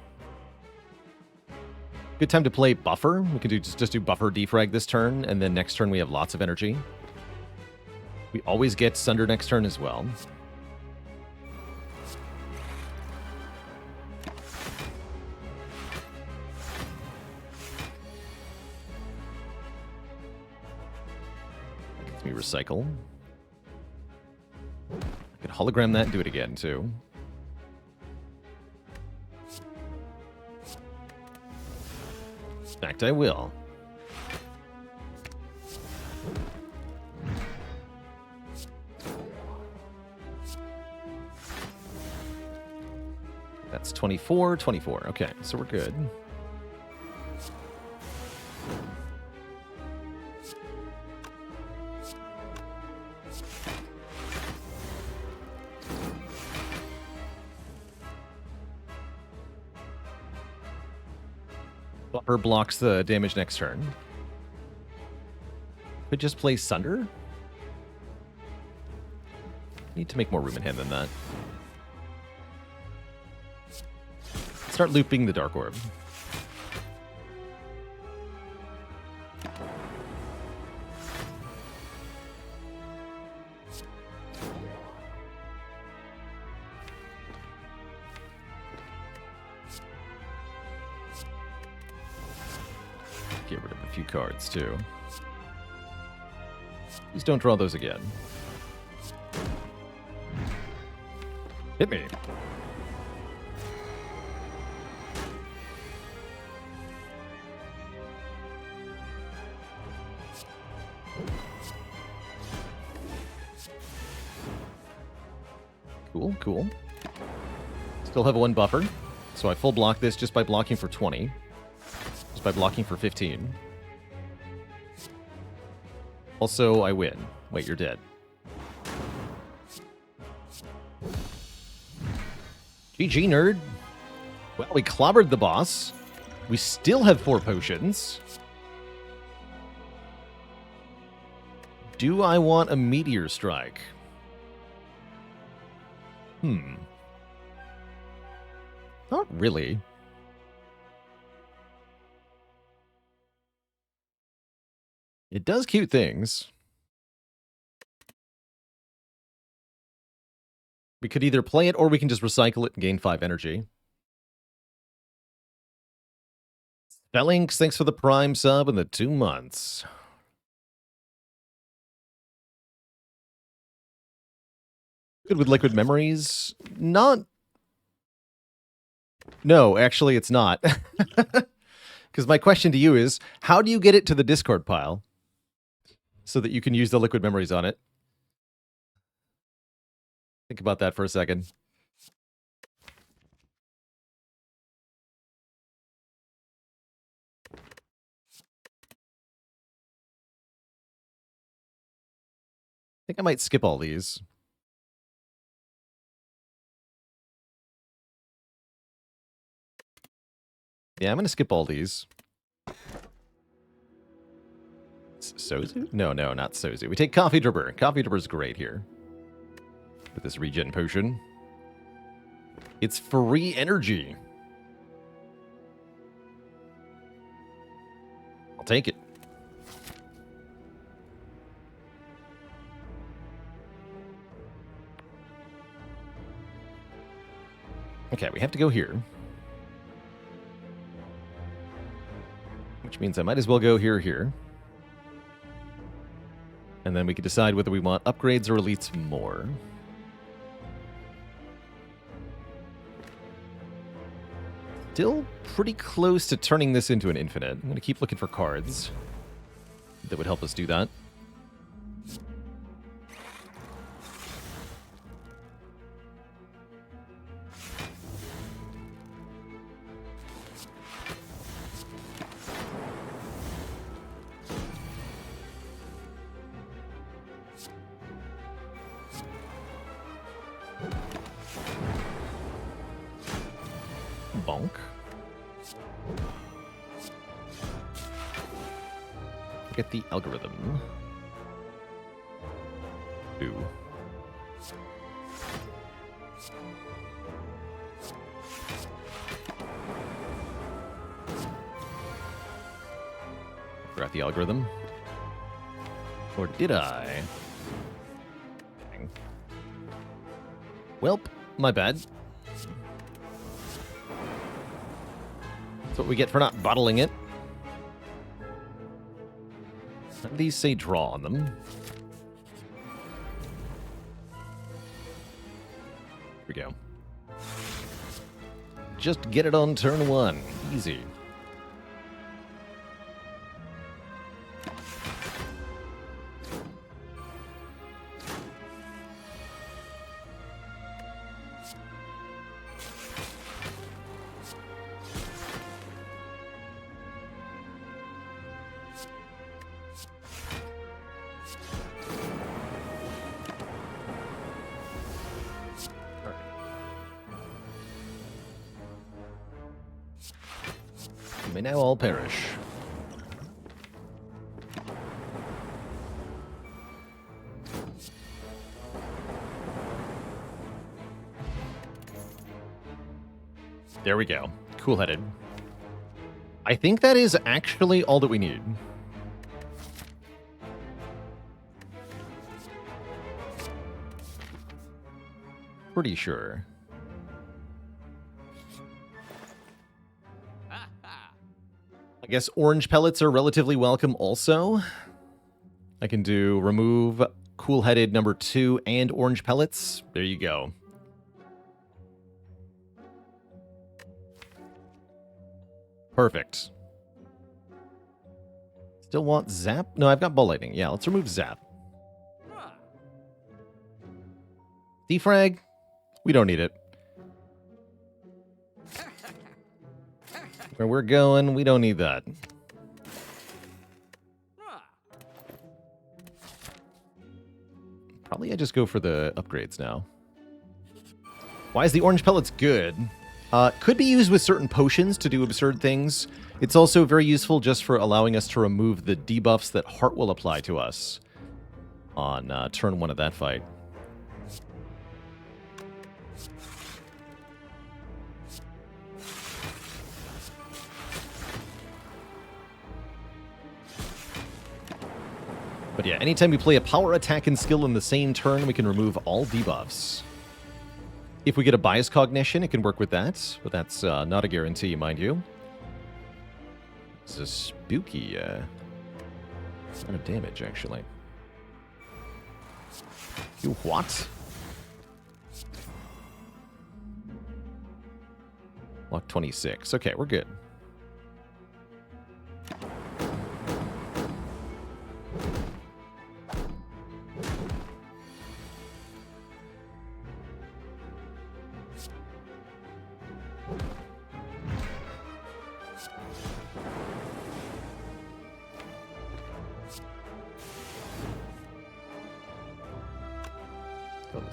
Good time to play Buffer. We can just do Buffer Defrag this turn, and then next turn we have lots of energy. We always get Sunder next turn as well. Gets me recycle. I could hologram that and do it again, too. In fact, I will. That's 24, 24. Okay, so we're good. Buffer blocks the damage next turn. Could just play Sunder? Need to make more room in hand than that. Start looping the Dark Orb. Get rid of a few cards, too. Please don't draw those again. Hit me. Cool, cool. Still have one buffer, so I full block this just by blocking for 20. Just by blocking for 15. Also, I win. Wait, you're dead. GG, nerd. Well, we clobbered the boss. We still have 4 potions. Do I want a Meteor Strike? Not really. It does cute things. We could either play it or we can just recycle it and gain 5 energy. Spellinks, thanks for the Prime sub and the 2 months. Good with Liquid Memories? Not... No, actually it's not. Because my question to you is, how do you get it to the Discord pile so that you can use the Liquid Memories on it? Think about that for a second. I think I might skip all these. Yeah, I'm going to skip all these. Sozu? No, not Sozu. We take Coffee Dripper. Coffee Dripper's great here. With this regen potion. It's free energy. I'll take it. Okay, we have to go here. Which means I might as well go here or here. And then we can decide whether we want upgrades or elites more. Still pretty close to turning this into an infinite. I'm going to keep looking for cards that would help us do that. Bonk. Forget the algorithm. Ooh. Forgot the algorithm. Or did I? Dang. Welp, my bad. That's what we get for not bottling it. None of these say draw on them. Here we go. Just get it on turn 1. Easy. You may now all perish. There we go. Cool-headed. I think that is actually all that we need. Pretty sure. I guess orange pellets are relatively welcome also. I can do remove cool-headed number 2 and orange pellets. There you go. Perfect. Still want zap? No, I've got ball lightning. Yeah, let's remove zap. Defrag? We don't need it. Where we're going, we don't need that. Probably I just go for the upgrades now. Why is the orange pellets good? Could be used with certain potions to do absurd things. It's also very useful just for allowing us to remove the debuffs that Heart will apply to us on turn 1 of that fight. But yeah, anytime we play a power attack and skill in the same turn, we can remove all debuffs. If we get a bias cognition, it can work with that, but that's not a guarantee, mind you. It's a spooky amount of damage, actually. You what? Lock 26. Okay, we're good.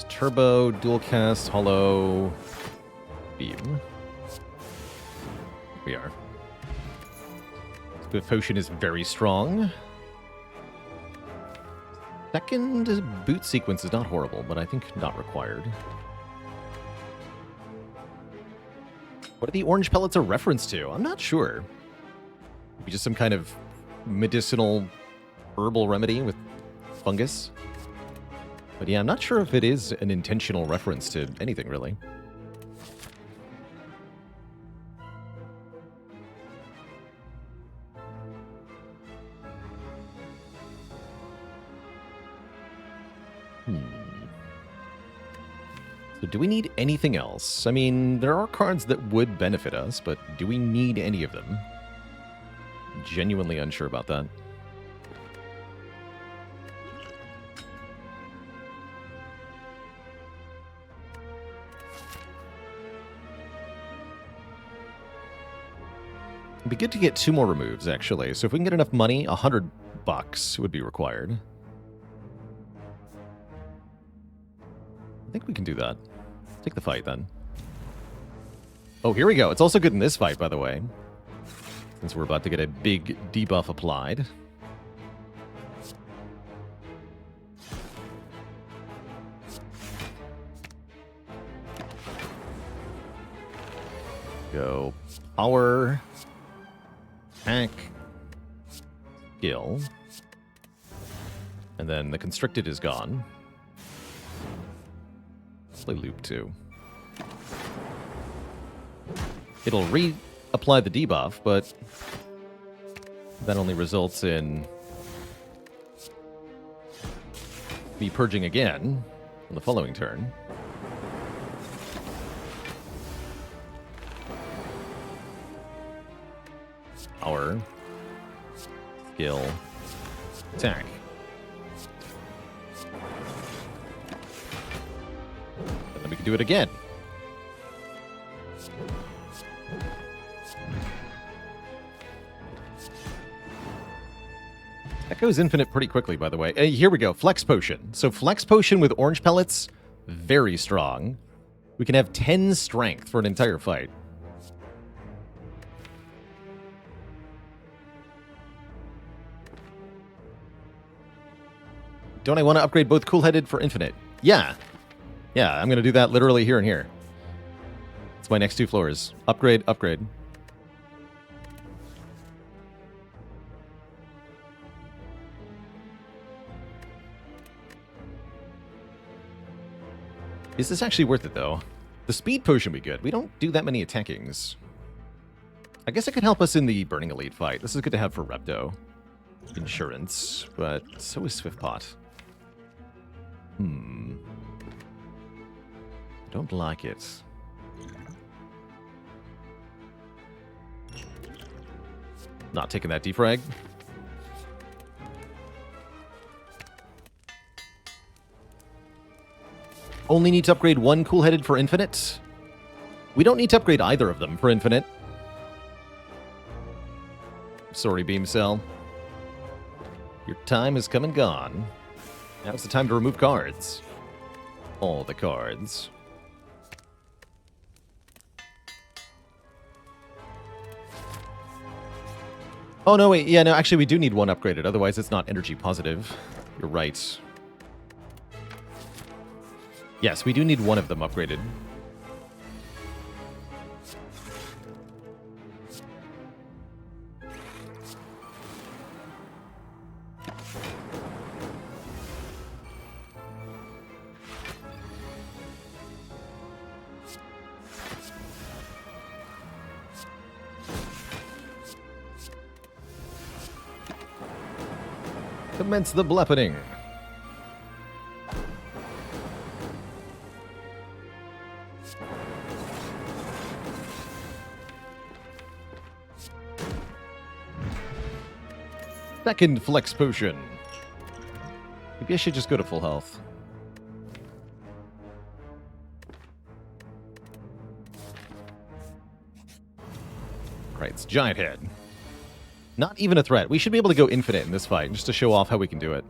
Turbo, dual cast, hollow, beam. We are. The potion is very strong. Second boot sequence is not horrible, but I think not required. What are the orange pellets a reference to? I'm not sure. Maybe just some kind of medicinal herbal remedy with fungus. But yeah, I'm not sure if it is an intentional reference to anything, really. So do we need anything else? I mean, there are cards that would benefit us, but do we need any of them? Genuinely unsure about that. It'd be good to get 2 more removes, actually. So if we can get enough money, $100 would be required. I think we can do that. Take the fight, then. Oh, here we go. It's also good in this fight, by the way, since we're about to get a big debuff applied. Go power, attack, skill, and then the constricted is gone. Let's play loop 2. It'll reapply the debuff, but that only results in me purging again on the following turn. Power, skill, attack. And then we can do it again. That goes infinite pretty quickly, by the way. Here we go, Flex Potion. So Flex Potion with orange pellets, very strong. We can have 10 strength for an entire fight. Don't I want to upgrade both Cool-Headed for infinite? Yeah. Yeah, I'm going to do that literally here and here. It's my next 2 floors. Upgrade, upgrade. Is this actually worth it, though? The speed potion would be good. We don't do that many attackings. I guess it could help us in the Burning Elite fight. This is good to have for Repto. Insurance, but so is Swift Pot. Don't like it. Not taking that defrag. Only need to upgrade 1 Cool-Headed for infinite. We don't need to upgrade either of them for infinite. Sorry, Beam Cell. Your time has come and gone. Now's the time to remove cards. All the cards. Oh, no, wait. Yeah, no, actually, we do need 1 upgraded. Otherwise, it's not energy positive. You're right. Yes, we do need 1 of them upgraded. Commence the bleppening. Second Flex Potion. Maybe I should just go to full health. Right, it's Giant Head. Not even a threat. We should be able to go infinite in this fight, just to show off how we can do it.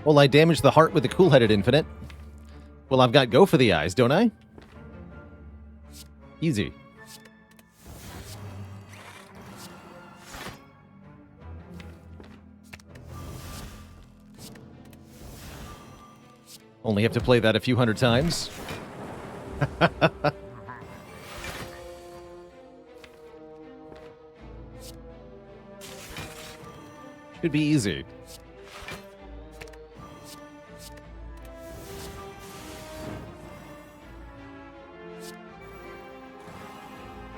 Well, I damaged the heart with the Cool-Headed infinite. Well, I've got go for the eyes, don't I? Easy. Only have to play that a few hundred times. Should be easy.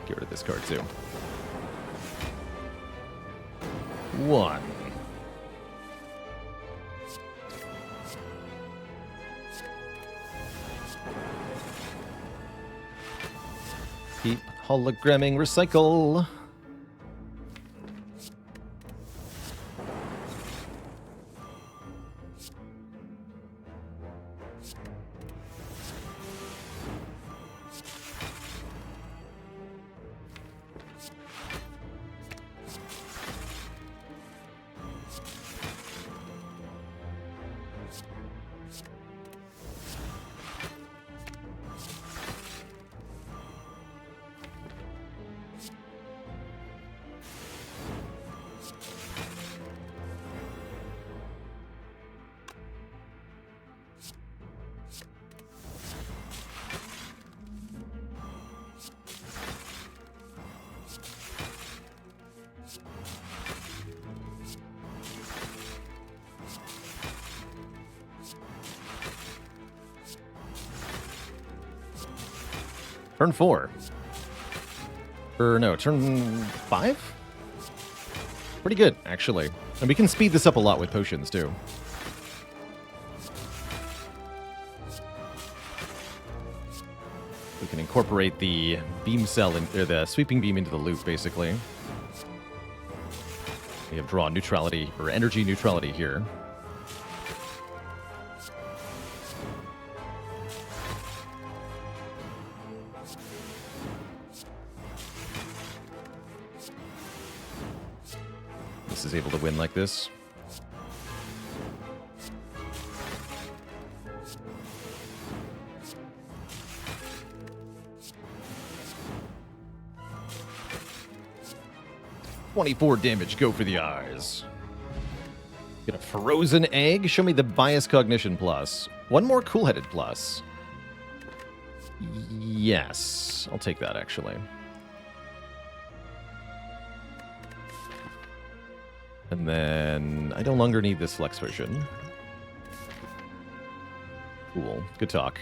Get rid of this card too. 1. Keep hologramming, recycle. Turn 4. Or no, turn 5? Pretty good, actually. And we can speed this up a lot with potions, too. We can incorporate the beam cell, or the sweeping beam into the loop, basically. We have draw neutrality, or energy neutrality here. This is able to win like this. .24 damage, go for the eyes. Get a frozen egg, show me the bias cognition plus. One more cool-headed plus. Yes, I'll take that actually. And then I no longer need this flex vision. Cool, good talk.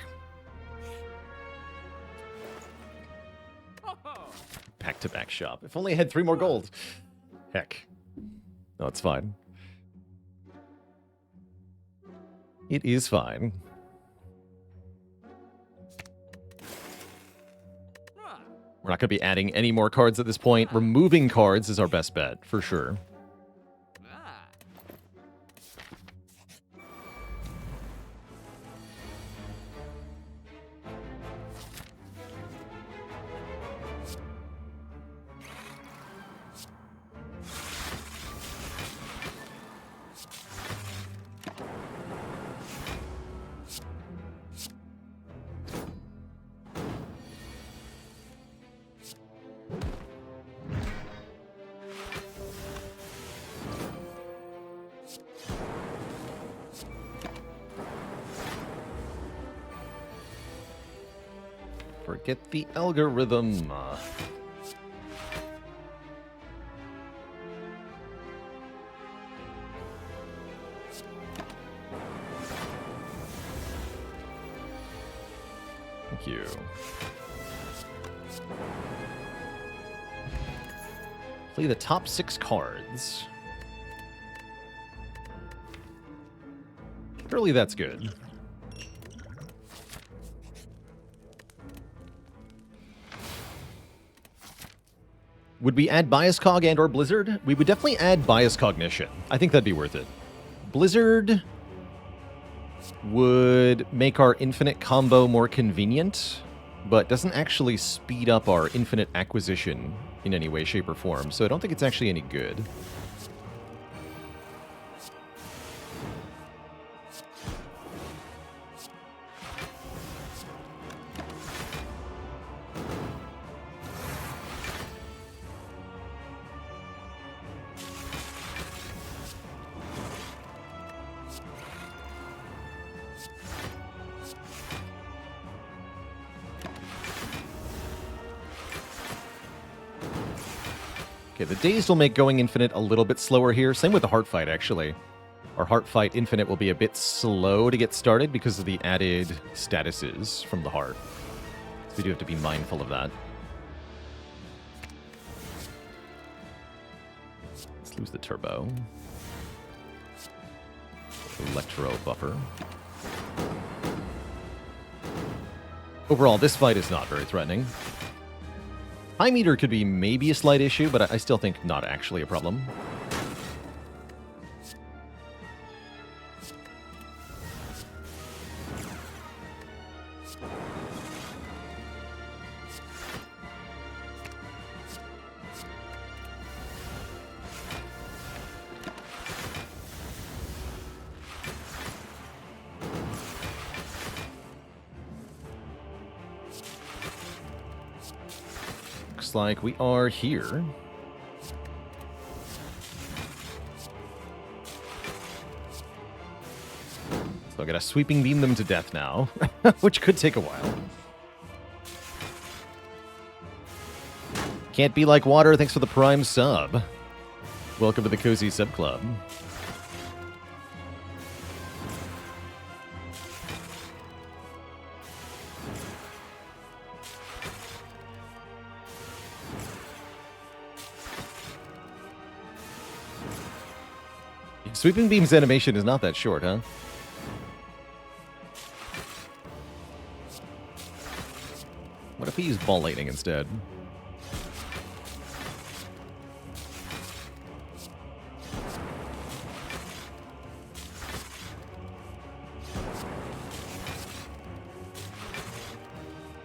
Back-to-back shop. If only I had 3 more gold. Heck. No, it's fine. It is fine. We're not going to be adding any more cards at this point. Removing cards is our best bet, for sure. Forget the algorithm. Thank you. Play the top 6 cards. Surely that's good. Would we add Bias Cog and or Blizzard? We would definitely add Bias Cognition. I think that'd be worth it. Blizzard would make our infinite combo more convenient, but doesn't actually speed up our infinite acquisition in any way, shape, or form, so I don't think it's actually any good. Okay, the Dazed will make going infinite a little bit slower here. Same with the Heart Fight, actually. Our Heart Fight infinite will be a bit slow to get started because of the added statuses from the heart. So we do have to be mindful of that. Let's lose the turbo. Electro buffer. Overall, this fight is not very threatening. High meter could be maybe a slight issue, but I still think not actually a problem. Looks like we are here. So I gotta sweeping beam them to death now, which could take a while. Can't be like water, thanks for the Prime sub. Welcome to the Cozy Sub Club. Sweeping Beam's animation is not that short, huh? What if we use Ball Lightning instead?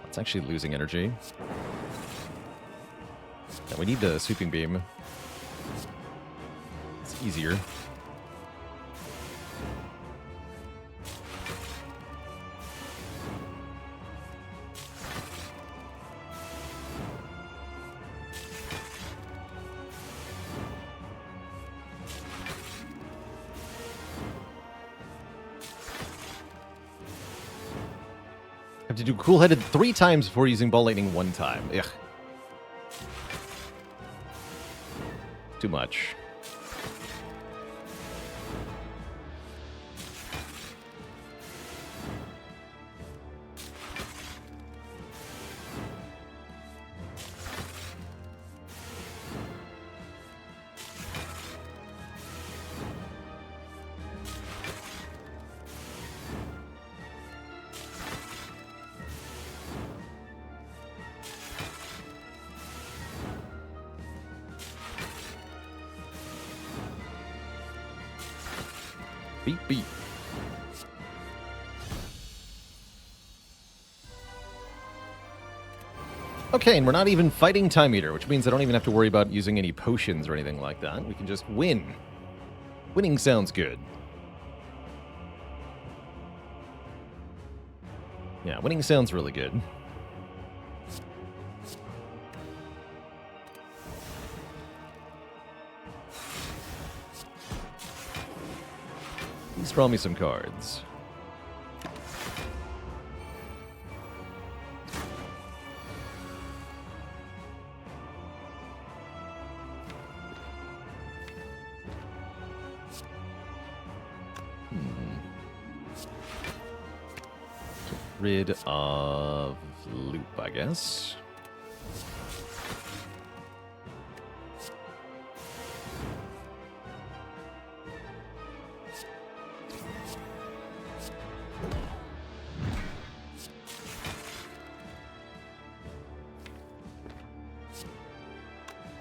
It's actually losing energy. Yeah, we need the Sweeping Beam. It's easier. Have to do Cool-Headed 3 times before using Ball Lightning 1 time. Ugh. Too much. Beep, beep. Okay, and we're not even fighting Time Eater, which means I don't even have to worry about using any potions or anything like that. We can just win. Winning sounds good. Yeah, winning sounds really good. Please draw me some cards. Get rid of loop, I guess.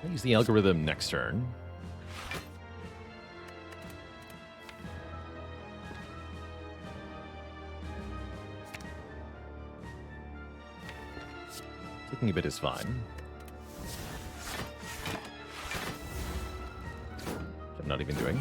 I'll use the algorithm next turn. Taking a bit is fine. Which I'm not even doing.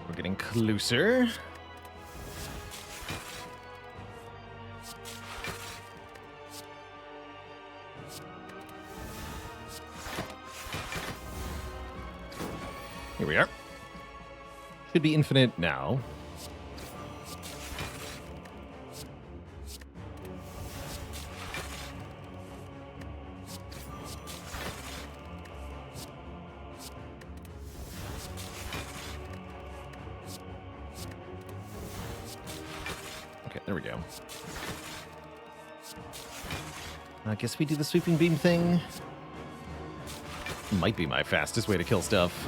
We're getting closer. Here we are. Should be infinite now. There we go. I guess we do the Sweeping Beam thing. Might be my fastest way to kill stuff.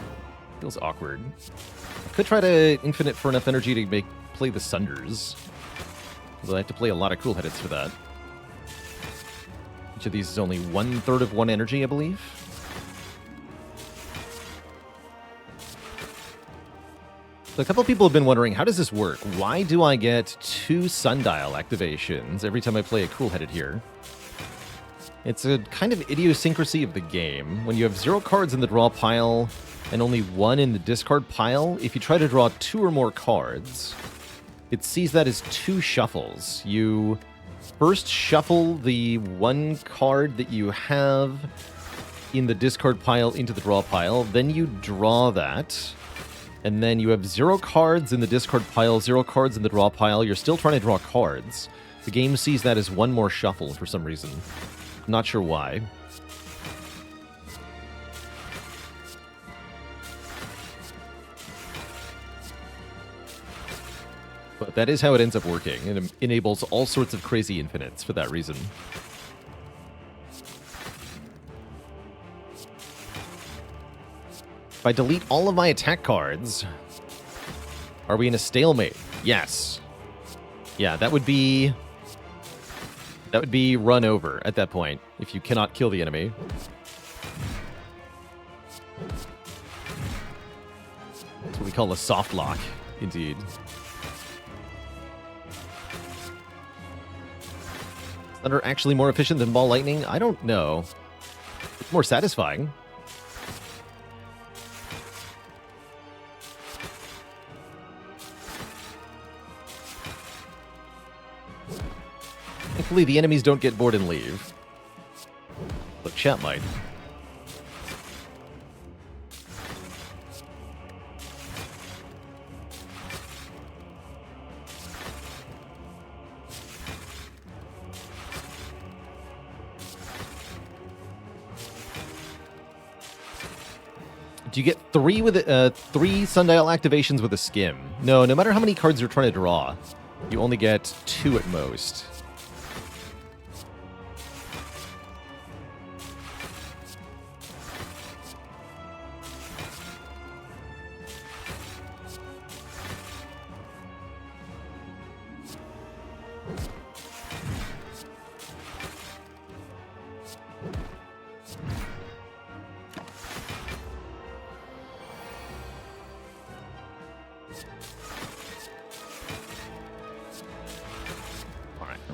Feels awkward. I could try to infinite for enough energy to play the Sunders. Although I have to play a lot of Cool-Headeds for that. Each of these is only 1/3 of 1 energy, I believe. So a couple people have been wondering, how does this work? Why do I get 2 Sundial activations every time I play a Cool-Headed here? It's a kind of idiosyncrasy of the game. When you have 0 cards in the draw pile, and only 1 in the discard pile, if you try to draw 2 or more cards, it sees that as 2 shuffles. You first shuffle the 1 card that you have in the discard pile into the draw pile, then you draw that, and then you have 0 cards in the discard pile, 0 cards in the draw pile. You're still trying to draw cards. The game sees that as 1 more shuffle for some reason. I'm not sure why. But that is how it ends up working, and it enables all sorts of crazy infinites for that reason. If I delete all of my attack cards, are we in a stalemate? Yes. Yeah, that would be run over at that point, if you cannot kill the enemy. That's what we call a soft lock, indeed. Thunder actually more efficient than Ball Lightning? I don't know. It's more satisfying. Thankfully, the enemies don't get bored and leave. But chat might. Do you get 3 with 3 sundial activations with a skim? No, no matter how many cards you're trying to draw, you only get 2 at most.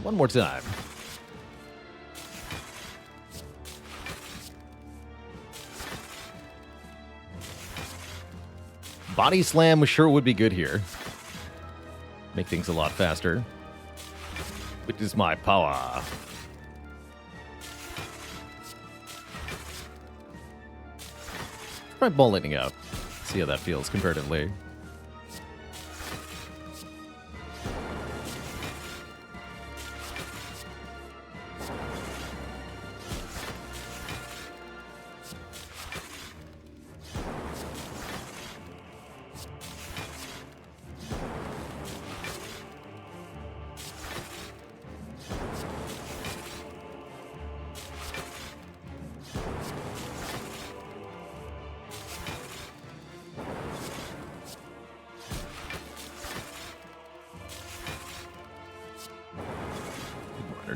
One more time. Body Slam sure would be good here. Make things a lot faster. Which is my power. Try Ball Lightning out. See how that feels comparatively.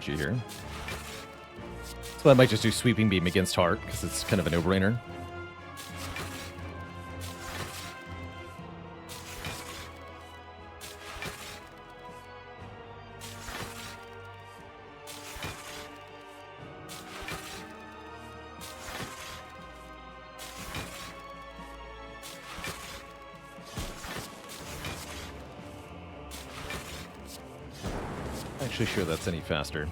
Here. So I might just do Sweeping Beam against Heart, because it's kind of a no-brainer. Actually sure that's any faster.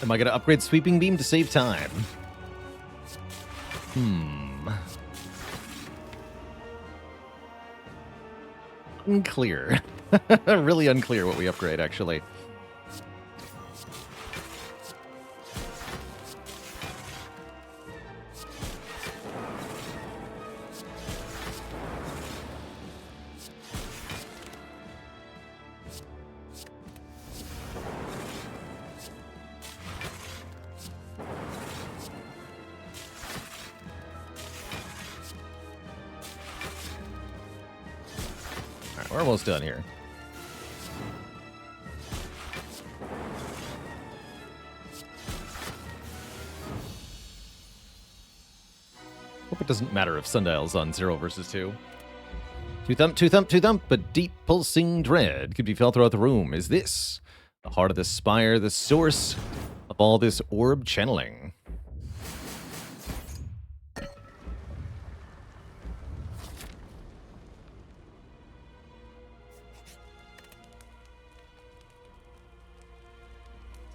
Am I going to upgrade Sweeping Beam to save time? Unclear. Really unclear what we upgrade, actually. We're almost done here. Hope it doesn't matter if Sundial's on 0 versus 2. Two thump, a deep pulsing dread could be felt throughout the room. Is this the heart of the Spire, the source of all this orb channeling?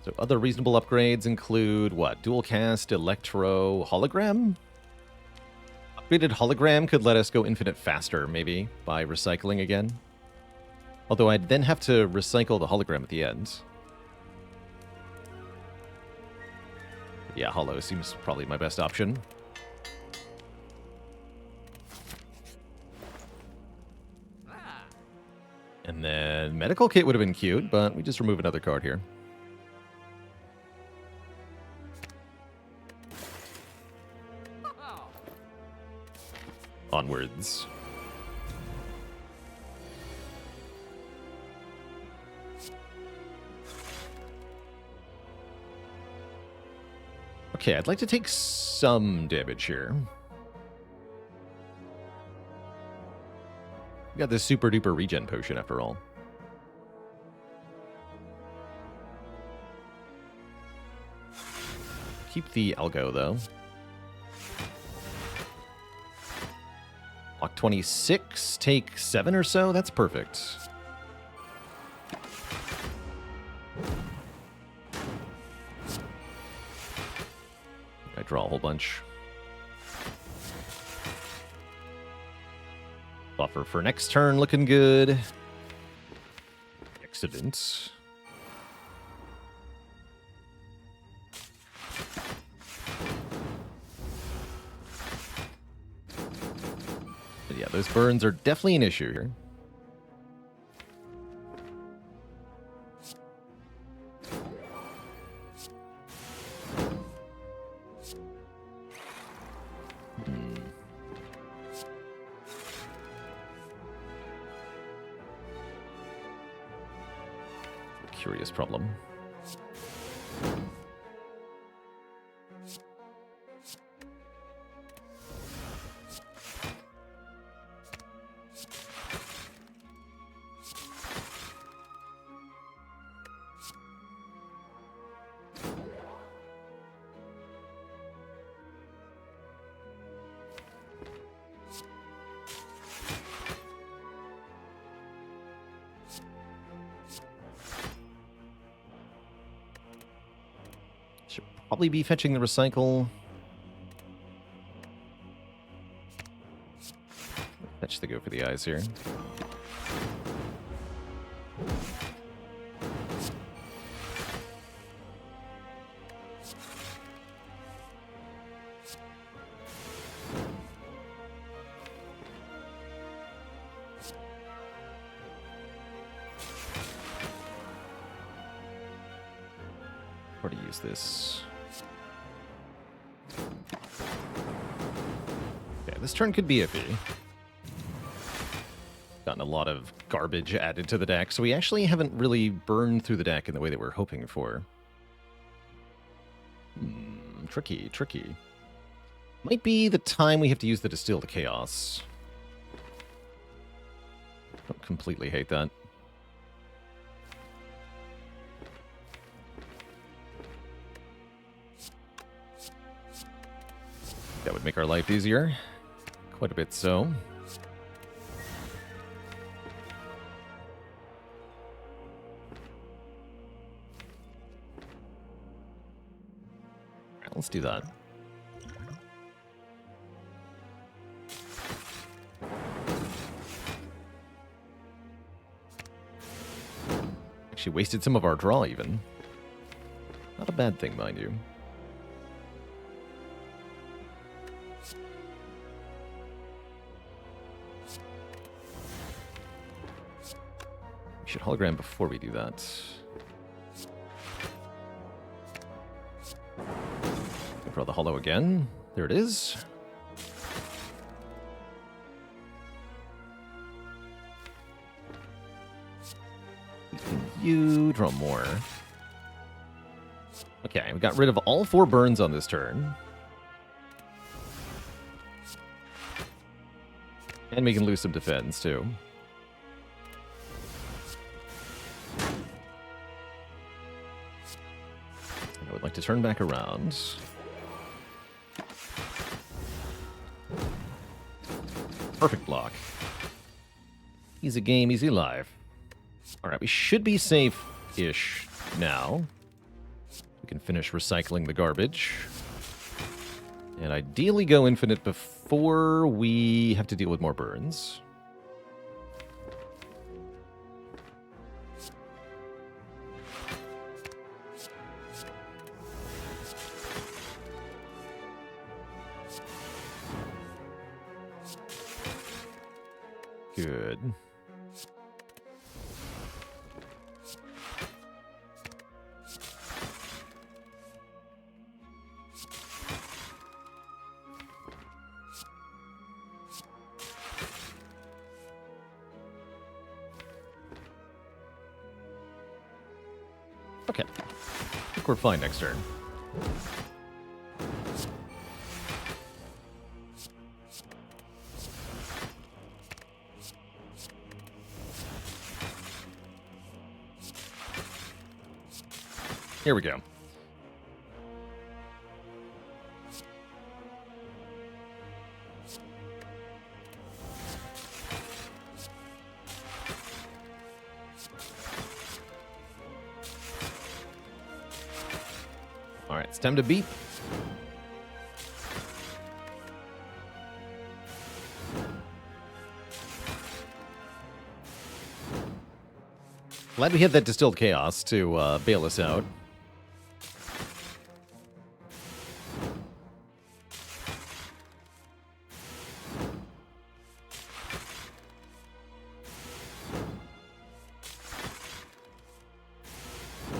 So other reasonable upgrades include what? Dual cast, Electro, Hologram? Upgraded Hologram could let us go infinite faster, maybe, by recycling again. Although I'd then have to recycle the Hologram at the end. Yeah, Holo seems probably my best option. And then Medical Kit would have been cute, but we just remove another card here. Onwards. Okay, I'd like to take some damage here. We got this super duper regen potion after all. Keep the algo though. Block 26, take 7 or so. That's perfect. I draw a whole bunch. Buffer for next turn looking good. Excellent. But yeah, those burns are definitely an issue here. Curious problem. Probably be fetching the recycle. Fetch the go for the eyes here. Where to use this? This turn could be iffy. Gotten a lot of garbage added to the deck, so we actually haven't really burned through the deck in the way that we're hoping for. Tricky, tricky. Might be the time we have to use the Distill to Chaos. Don't completely hate that. That would make our life easier. Quite a bit so. Right, let's do that. Actually wasted some of our draw even. Not a bad thing, mind you. We should hologram before we do that. Draw the holo again. There it is. you draw more. Okay, we got rid of all 4 burns on this turn. And we can lose some defense, too. I would like to turn back around. Perfect block. Easy game, easy life. Alright, we should be safe-ish now. We can finish recycling the garbage. And ideally go infinite before we have to deal with more burns. Good. Okay. I think we're fine next turn. Here we go. All right, it's time to beat. Glad we had that Distilled Chaos to bail us out.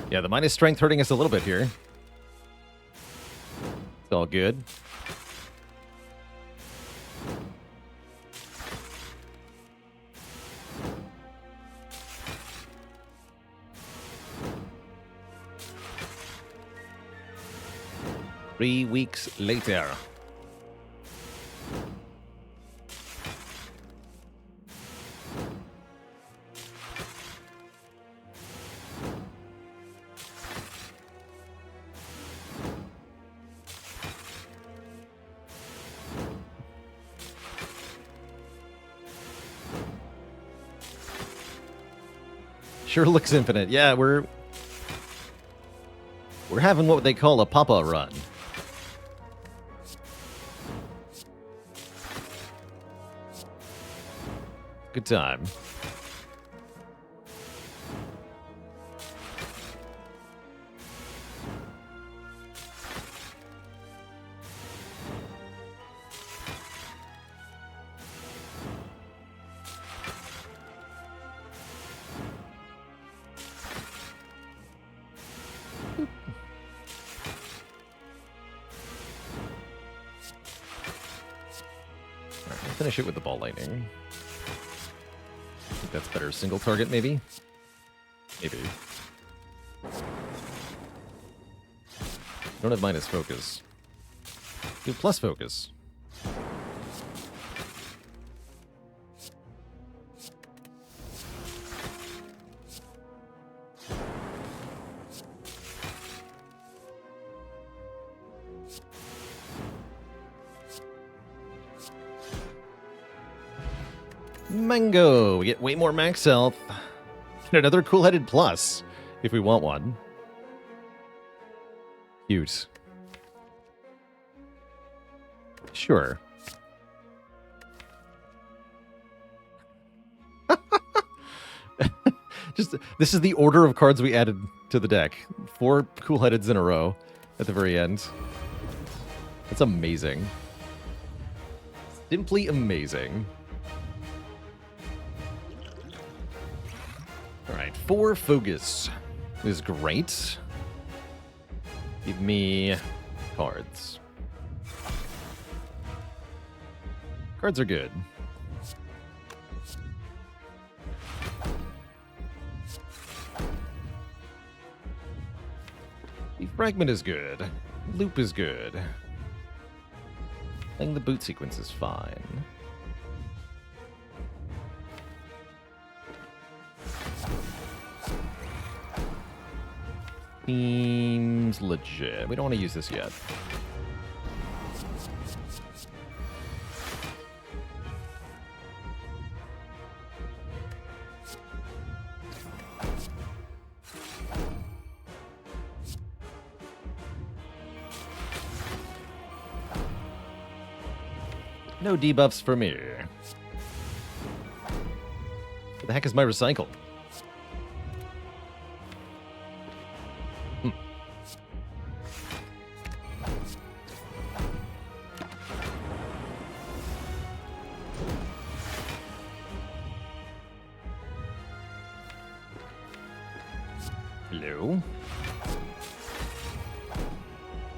Yeah, the minus strength hurting us a little bit here. It's all good. Three weeks later. Sure looks infinite. Yeah, we're having what they call a papa run. Good time. Finish it with the ball lightning. I think that's better. Single target, maybe? Maybe. Don't have minus focus. Do plus focus. Mango! We get way more max health. And another cool-headed plus, if we want one. Cute. Sure. This is the order of cards we added to the deck. 4 cool-headeds in a row at the very end. That's amazing. Simply amazing. Alright, 4 focus is great. Give me cards. Cards are good. Fragment is good. Loop is good. Playing the boot sequence is fine. Seems legit. We don't want to use this yet. No debuffs for me. What the heck is my recycle? Hello?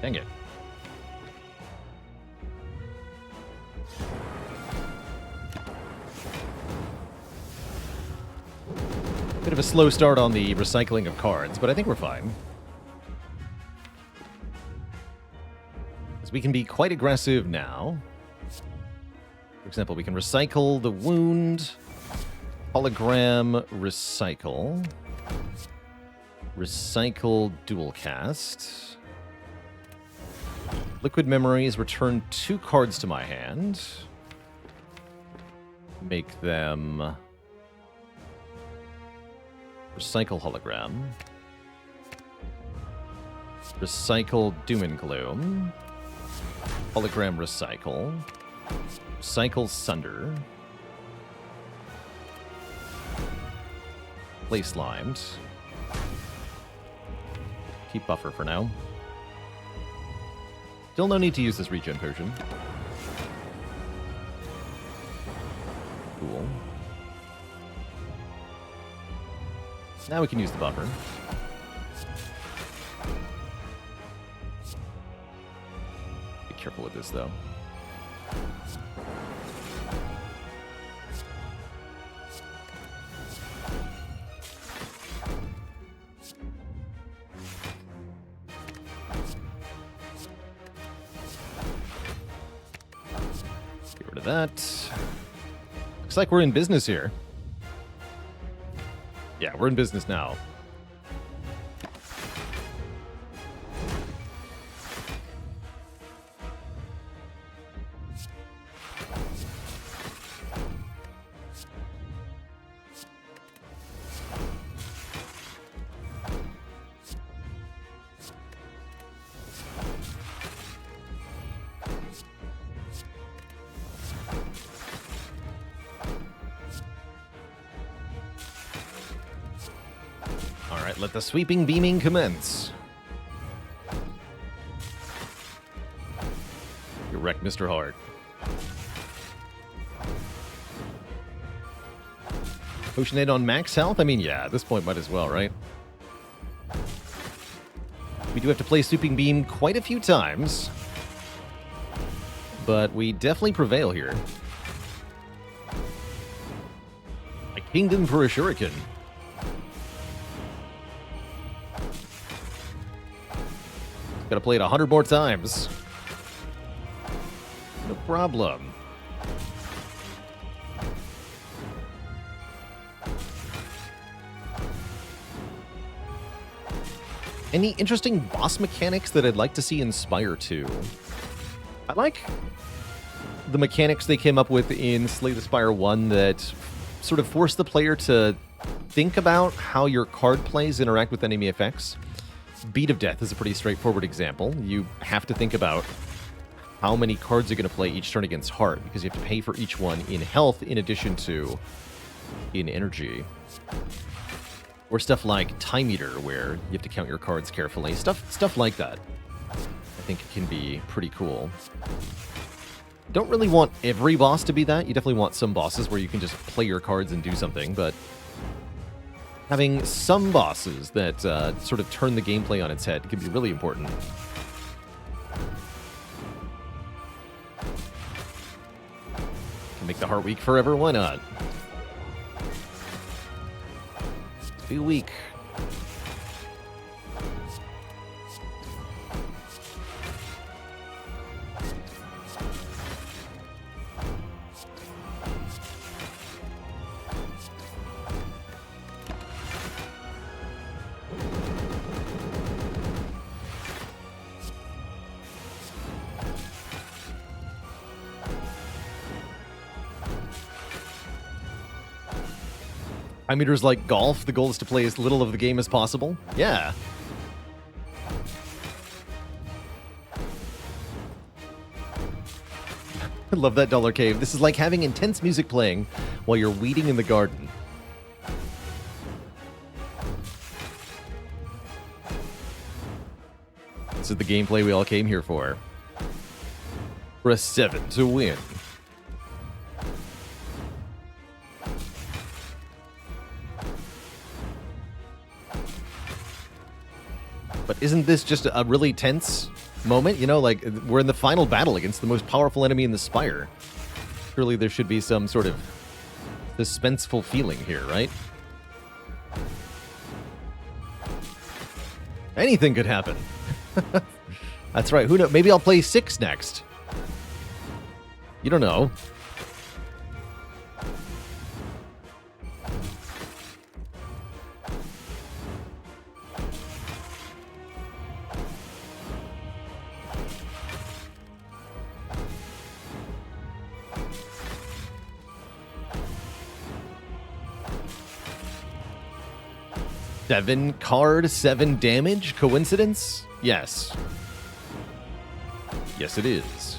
Dang it. Bit of a slow start on the recycling of cards, but I think we're fine. Because we can be quite aggressive now. For example, we can recycle the wound, hologram, recycle, recycle dual cast, liquid memories, return 2 cards to my hand, make them recycle hologram, recycle doom and gloom, hologram recycle, recycle sunder, play slimed, keep buffer for now. Still no need to use this regen potion. Cool. Now we can use the buffer. Be careful with this, though. Get rid of that. Looks like we're in business here. Yeah, we're in business now. Let the sweeping beaming commence. You're wrecked, Mr. Hart. Oceanade on max health? I mean, yeah, at this point might as well, right? We do have to play Sweeping Beam quite a few times. But we definitely prevail here. A kingdom for a shuriken. Gotta play it 100 more times. No problem. Any interesting boss mechanics that I'd like to see in Spire 2? I like the mechanics they came up with in Slay the Spire 1 that sort of force the player to think about how your card plays interact with enemy effects. Beat of Death is a pretty straightforward example. You have to think about how many cards you're going to play each turn against Heart, because you have to pay for each one in health in addition to in energy. Or stuff like Time Eater, where you have to count your cards carefully. Stuff like that, I think can be pretty cool. Don't really want every boss to be that. You definitely want some bosses where you can just play your cards and do something, but having some bosses that sort of turn the gameplay on its head can be really important. Can make the heart weak forever, why not? Be weak. High meters like golf, the goal is to play as little of the game as possible. Yeah. I love that Dollar Cave. This is like having intense music playing while you're weeding in the garden. This is the gameplay we all came here for. For a 7 to win. But isn't this just a really tense moment? You know, like, we're in the final battle against the most powerful enemy in the Spire. Surely there should be some sort of suspenseful feeling here, right? Anything could happen. That's right. Who knows? Maybe I'll play 6 next. You don't know. Seven card, 7 damage? Coincidence? Yes. Yes, it is.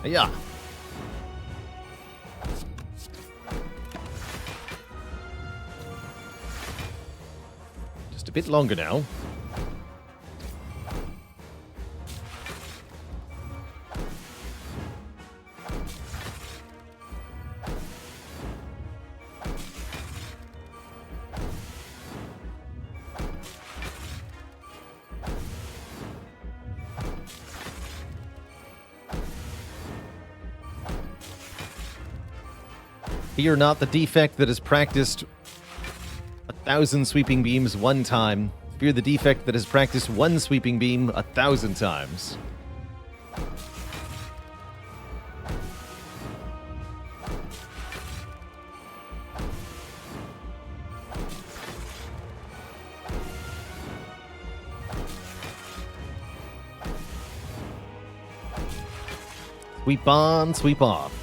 Yeah. Just a bit longer now. Fear not the defect that has practiced 1,000 sweeping beams 1 time. Fear the defect that has practiced 1 sweeping beam 1,000 times. Sweep on, sweep off.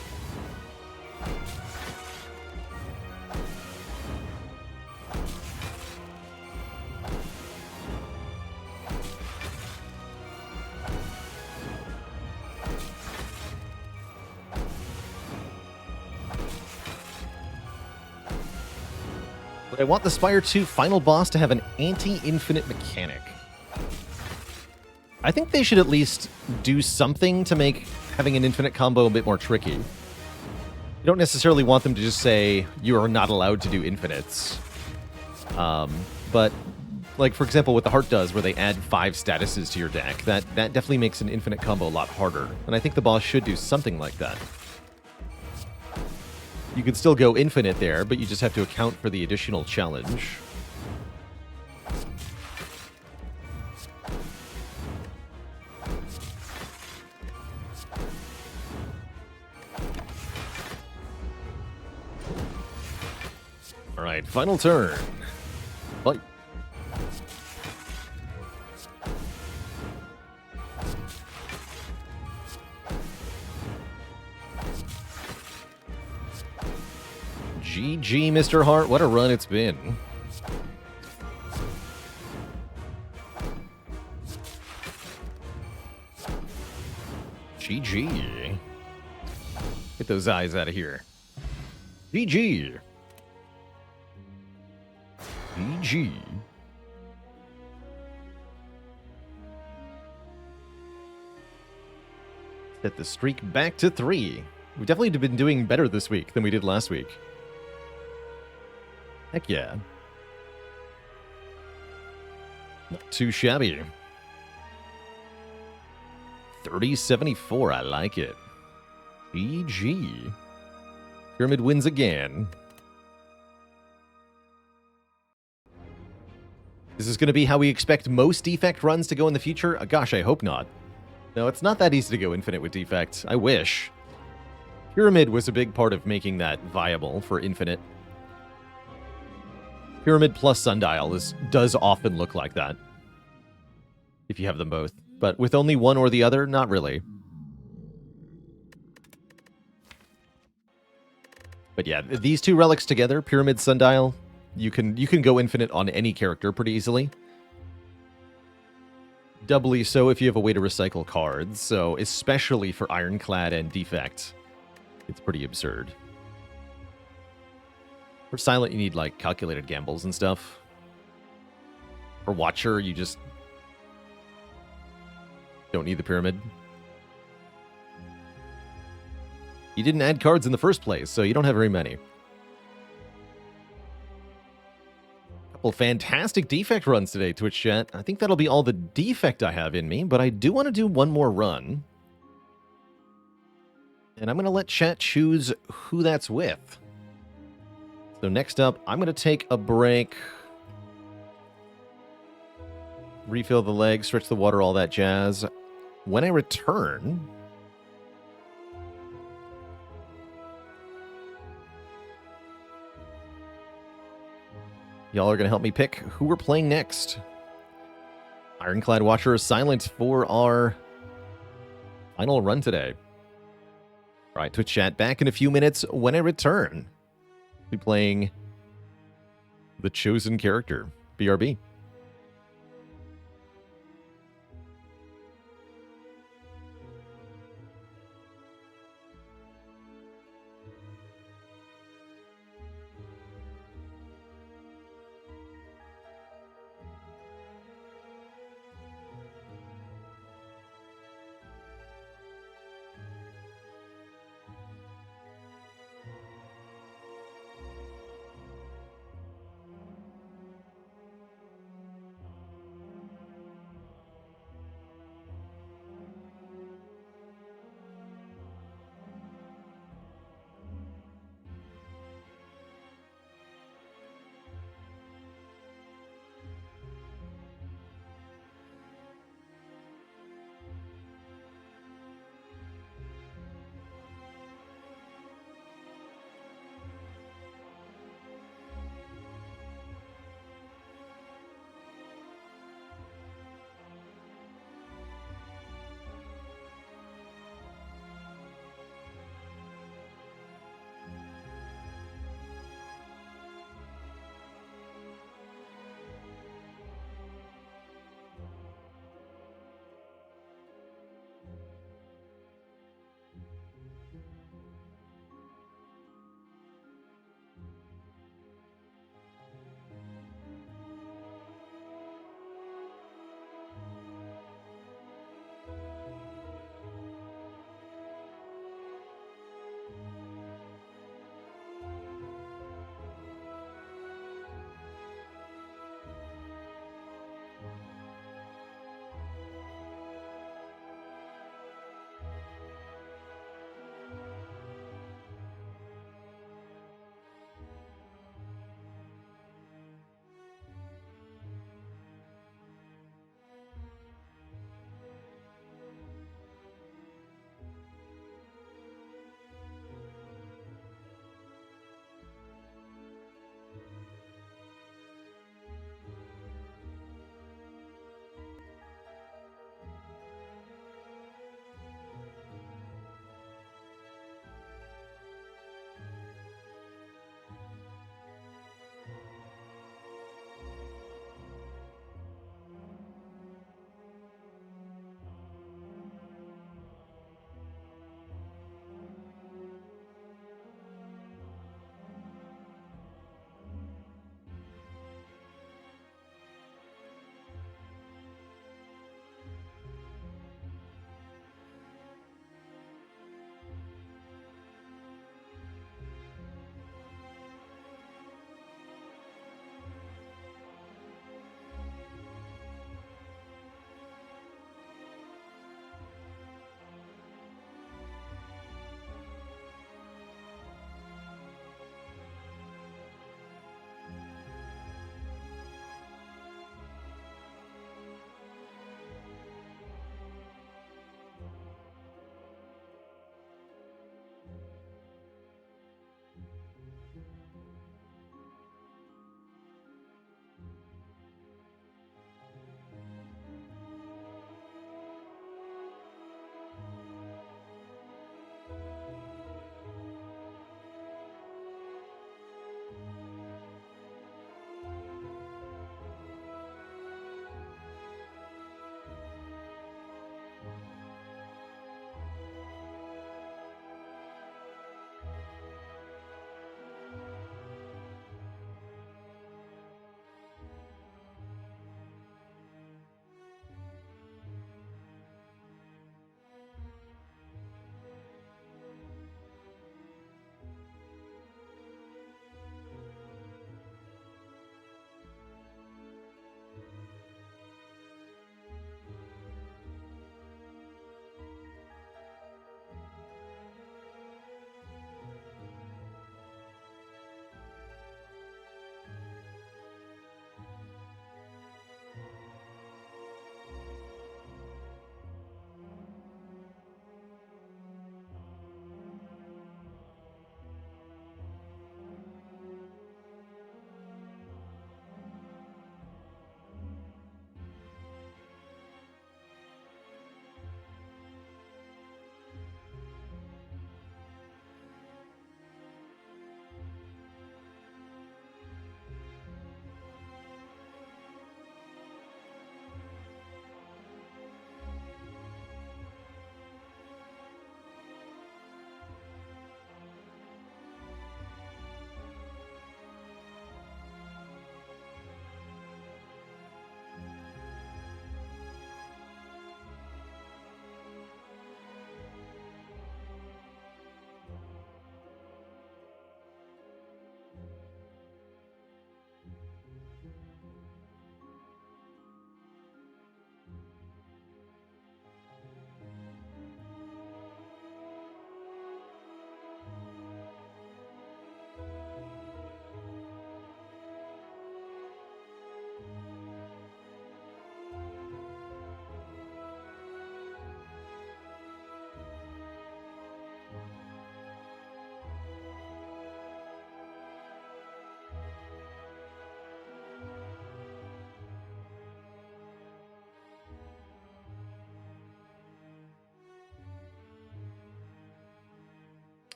But I want the Spire 2 final boss to have an anti-infinite mechanic. I think they should at least do something to make having an infinite combo a bit more tricky. You don't necessarily want them to just say, you are not allowed to do infinites. But, like, for example, what the Heart does, where they add 5 statuses to your deck, that definitely makes an infinite combo a lot harder. And I think the boss should do something like that. You could still go infinite there, but you just have to account for the additional challenge. Alright, final turn. Fight. GG, Mr. Hart. What a run it's been. GG. Get those eyes out of here. GG. GG. Set the streak back to 3. We've definitely been doing better this week than we did last week. Heck yeah. Not too shabby. 30-74, I like it. GG. Pyramid wins again. Is this going to be how we expect most Defect runs to go in the future? Gosh, I hope not. No, it's not that easy to go infinite with Defect. I wish. Pyramid was a big part of making that viable for infinite. Pyramid plus Sundial does often look like that, if you have them both. But with only one or the other, not really. But yeah, these two relics together, Pyramid Sundial, you can go infinite on any character pretty easily. Doubly so if you have a way to recycle cards, so especially for Ironclad and Defect, it's pretty absurd. For Silent, you need, like, calculated gambles and stuff. For Watcher, you just don't need the Pyramid. You didn't add cards in the first place, so you don't have very many. Couple fantastic Defect runs today, Twitch chat. I think that'll be all the Defect I have in me, but I do want to do one more run. And I'm going to let chat choose who that's with. So next up, I'm going to take a break. Refill the legs, stretch the water, all that jazz. When I return, y'all are going to help me pick who we're playing next. Ironclad Watcher is silent for our final run today. All right, Twitch chat, back in a few minutes. When I return, we'll be playing the chosen character, BRB.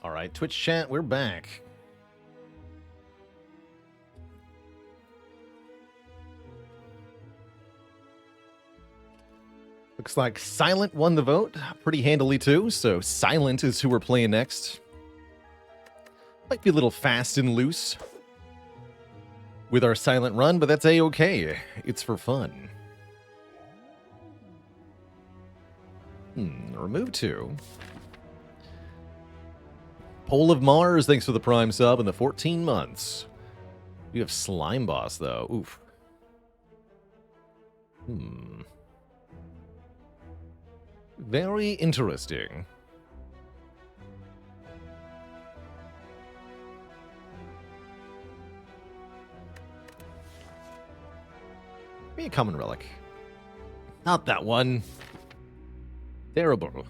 All right, Twitch chat, we're back. Looks like Silent won the vote pretty handily too, so Silent is who we're playing next. Might be a little fast and loose with our Silent run, but that's a-okay. It's for fun. Remove 2. Pole of Mars, thanks for the Prime sub and the 14 months. You have Slime Boss, though. Oof. Very interesting. Be a common relic. Not that one. Terrible.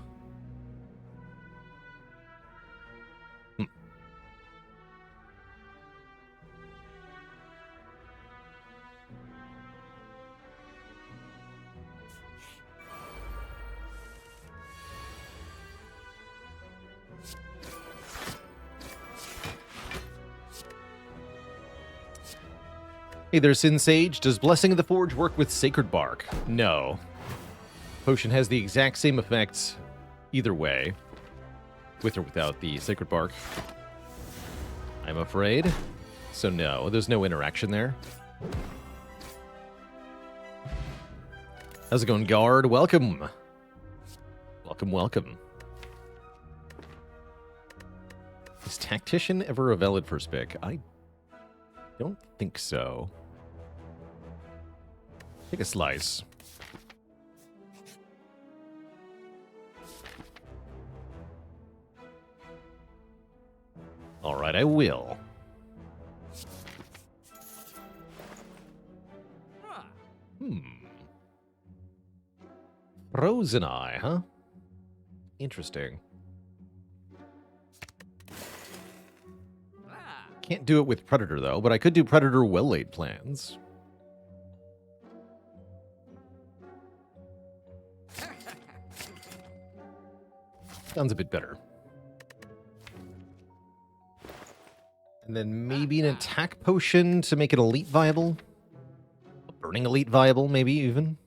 Hey there, Sin Sage. Does Blessing of the Forge work with Sacred Bark? No. Potion has the exact same effect either way, with or without the Sacred Bark, I'm afraid. So no, there's no interaction there. How's it going, Guard? Welcome. Welcome, welcome. Is Tactician ever a valid first pick? I don't think so. Take a slice. All right, I will. Frozen Eye, huh? Interesting. Can't do it with Predator, though, but I could do Predator well-laid plans. Sounds a bit better. And then maybe an attack potion to make it elite viable? A burning elite viable, maybe, even?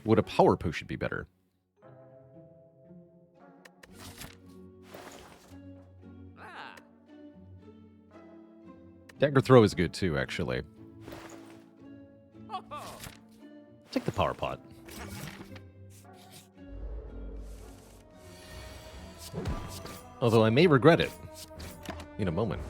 Would a power potion be better? Dagger throw is good, too, actually. Take the power pot. Although I may regret it in a moment.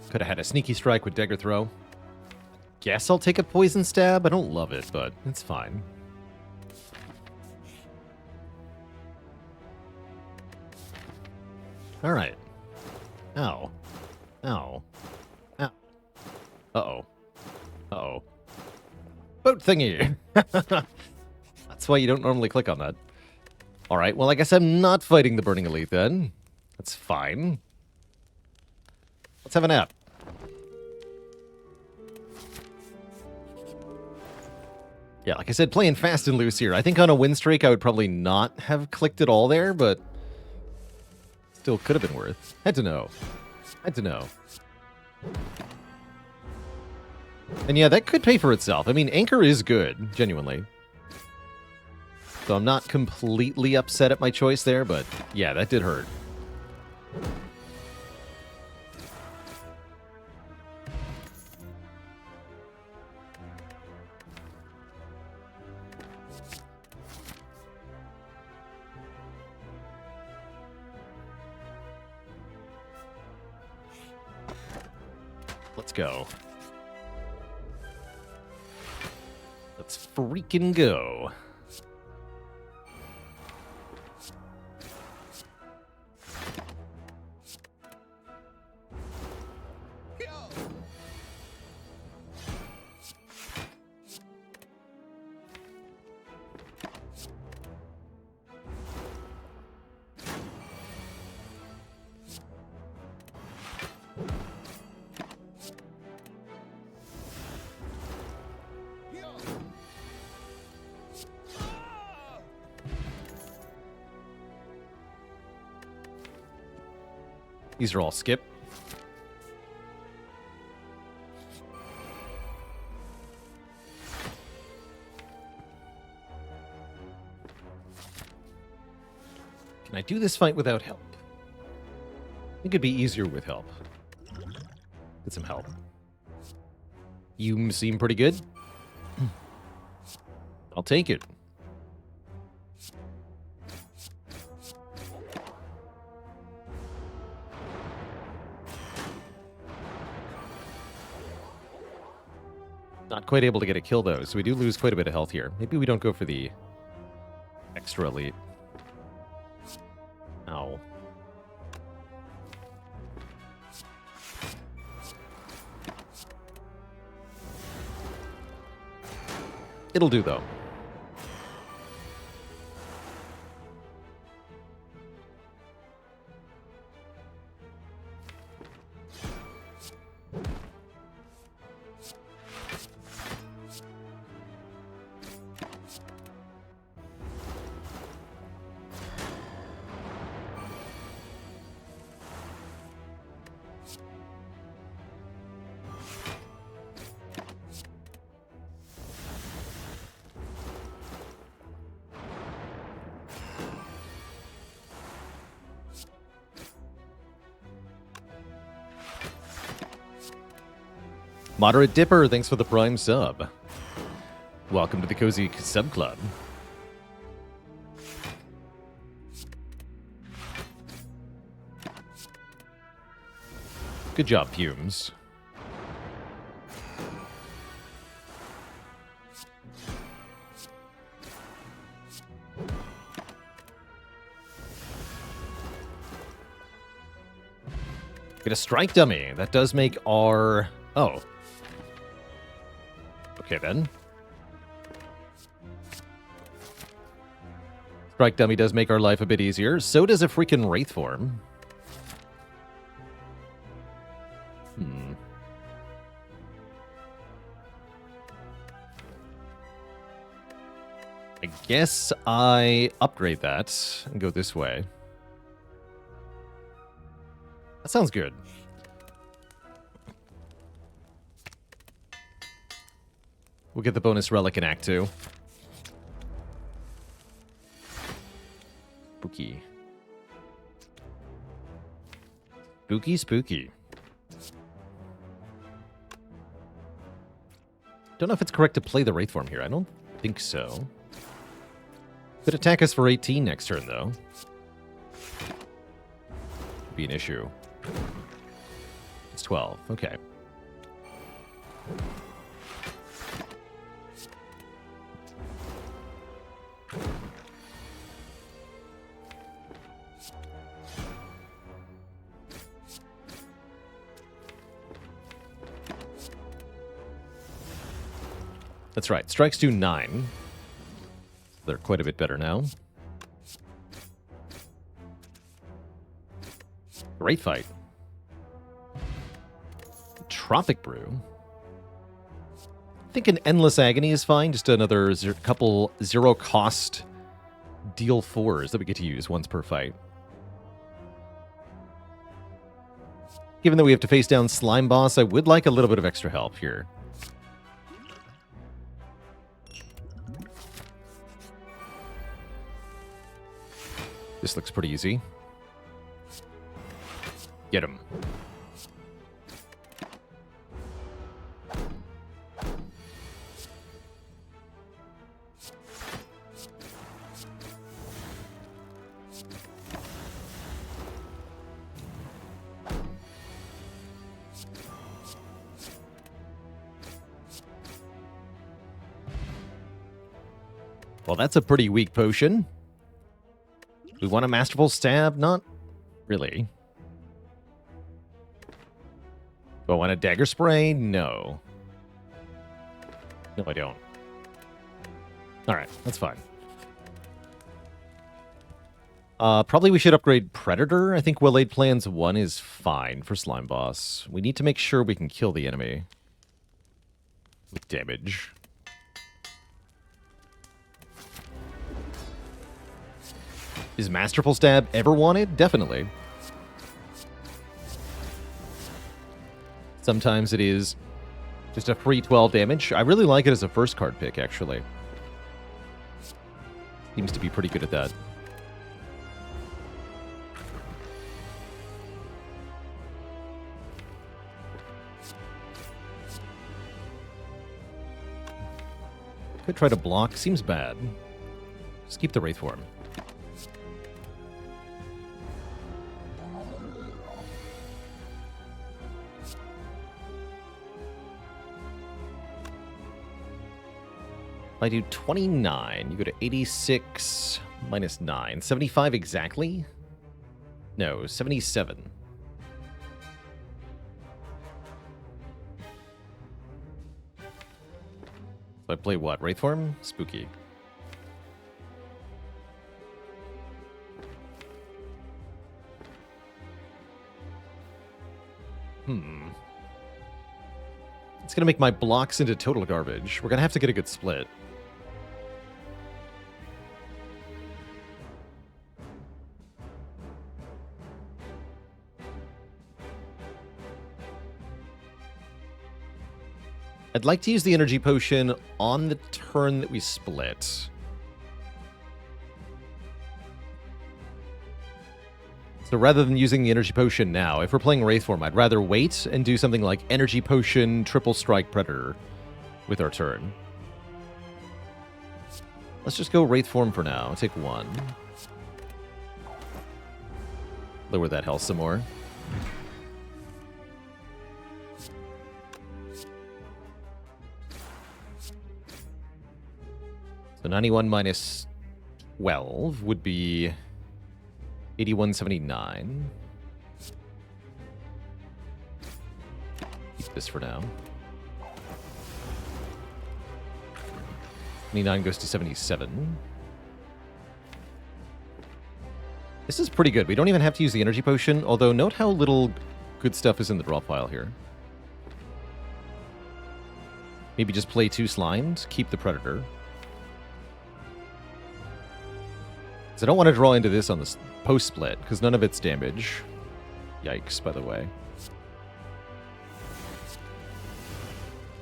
Could have had a sneaky strike with Dagger Throw. Guess I'll take a Poison Stab. I don't love it, but it's fine. All right. Ow. Ow. Ow. Uh-oh. Uh-oh. Boat thingy! That's why you don't normally click on that. All right, well, I guess I'm not fighting the Burning Elite then. That's fine. Let's have a nap. Yeah, like I said, playing fast and loose here. I think on a win streak, I would probably not have clicked it all there, but still could have been worth. Had to know. Had to know. And yeah, that could pay for itself. I mean, Anchor is good, genuinely. So I'm not completely upset at my choice there, but yeah, that did hurt. Let's go. Let's freaking go. These are all skip. Can I do this fight without help? I think it'd be easier with help. Get some help. You seem pretty good. I'll take it. Not quite able to get a kill, though, so we do lose quite a bit of health here. Maybe we don't go for the extra elite. Ow. It'll do, though. Moderate Dipper, thanks for the Prime sub. Welcome to the Cozy Sub Club. Good job, Fumes. Get a strike dummy. That does make our... Oh. Okay, then. Strike dummy does make our life a bit easier. So does a freaking Wraith form. I guess I upgrade that and go this way. That sounds good. We'll get the bonus relic in Act 2. Spooky. Spooky, spooky. Don't know if it's correct to play the Wraith form here. I don't think so. Could attack us for 18 next turn, though. Could be an issue. It's 12. Okay. That's right. Strikes do 9. They're quite a bit better now. Great fight. Tropic Brew. I think an Endless Agony is fine. Just another couple zero-cost deal 4s that we get to use once per fight. Given that we have to face down Slime Boss, I would like a little bit of extra help here. This looks pretty easy. Get him. Well, that's a pretty weak potion. We want a Masterful Stab? Not really. Do I want a Dagger Spray? No. No, I don't. Alright, that's fine. Probably we should upgrade Predator. I think Well-Laid Plans 1 is fine for Slime Boss. We need to make sure we can kill the enemy with damage. Is Masterful Stab ever wanted? Definitely. Sometimes it is just a free 12 damage. I really like it as a first card pick, actually. Seems to be pretty good at that. Could try to block. Seems bad. Just keep the Wraith form. If I do 29, you go to 86 minus 9. 75 exactly? No, 77. So I play what? Wraith form? Spooky. It's going to make my blocks into total garbage. We're going to have to get a good split. I'd like to use the energy potion on the turn that we split. So rather than using the energy potion now, if we're playing Wraith form, I'd rather wait and do something like energy potion, triple strike predator with our turn. Let's just go Wraith form for now. Take 1. Lower that health some more. So 91 minus 12 would be 8179. Keep this for now. 29 goes to 77. This is pretty good. We don't even have to use the energy potion, although note how little good stuff is in the draw pile here. Maybe just play 2 slimed, keep the predator. I don't want to draw into this on this post-split, because none of it's damage. Yikes, by the way.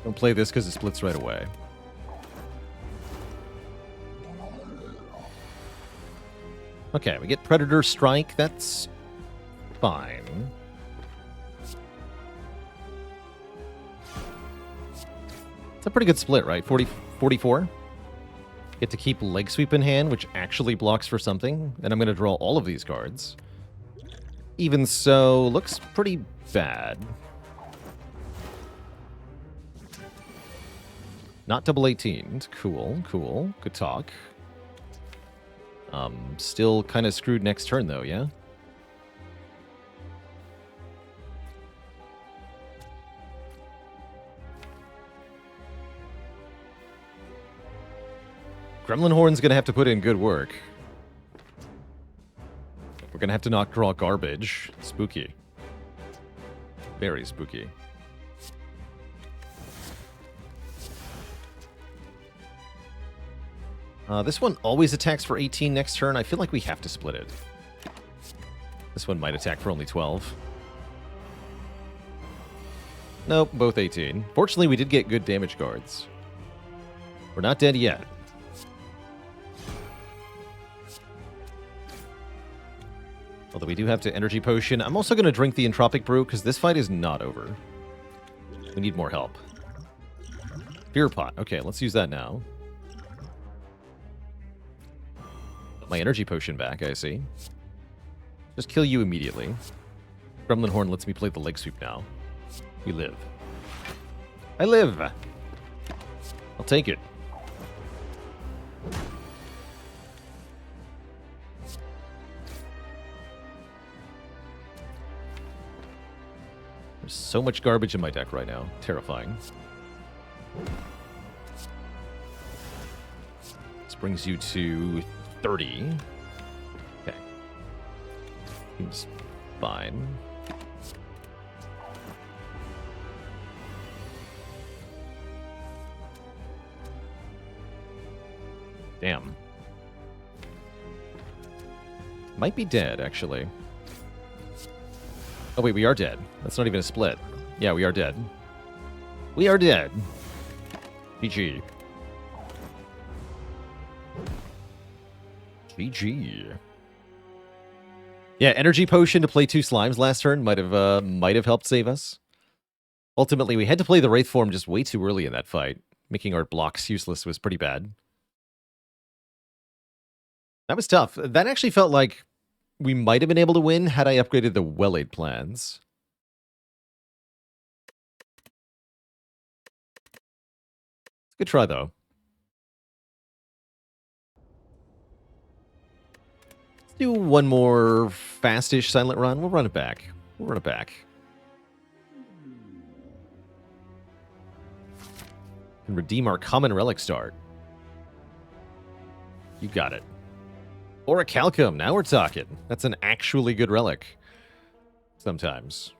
Don't play this because it splits right away. Okay, we get Predator Strike. That's fine. It's a pretty good split, right? 44? Get to keep Leg Sweep in hand, which actually blocks for something. And I'm going to draw all of these cards. Even so, looks pretty bad. Not double 18. Cool, cool. Good talk. Still kind of screwed next turn, though, yeah? Gremlin Horn's going to have to put in good work. We're going to have to not draw garbage. Spooky. Very spooky. This one always attacks for 18 next turn. I feel like we have to split it. This one might attack for only 12. Nope, both 18. Fortunately, we did get good damage cards. We're not dead yet. Although we do have to Energy Potion. I'm also going to drink the Entropic Brew, because this fight is not over. We need more help. Fear Pot. Okay, let's use that now. My Energy Potion back, I see. Just kill you immediately. Gremlin Horn lets me play the Leg Sweep now. We live. I live! I'll take it. There's so much garbage in my deck right now. Terrifying. This brings you to 30. Okay. Seems fine. Damn. Might be dead, actually. Oh, wait, we are dead. That's not even a split. Yeah, we are dead. We are dead. GG. GG. Yeah, energy potion to play 2 slimes last turn might have helped save us. Ultimately, we had to play the Wraith form just way too early in that fight. Making our blocks useless was pretty bad. That was tough. That actually felt like we might have been able to win had I upgraded the well-laid plans. Good try, though. Let's do one more fast-ish silent run. We'll run it back. We'll run it back. And redeem our common relic start. You got it. Orichalcum, now we're talking. That's an actually good relic. Sometimes.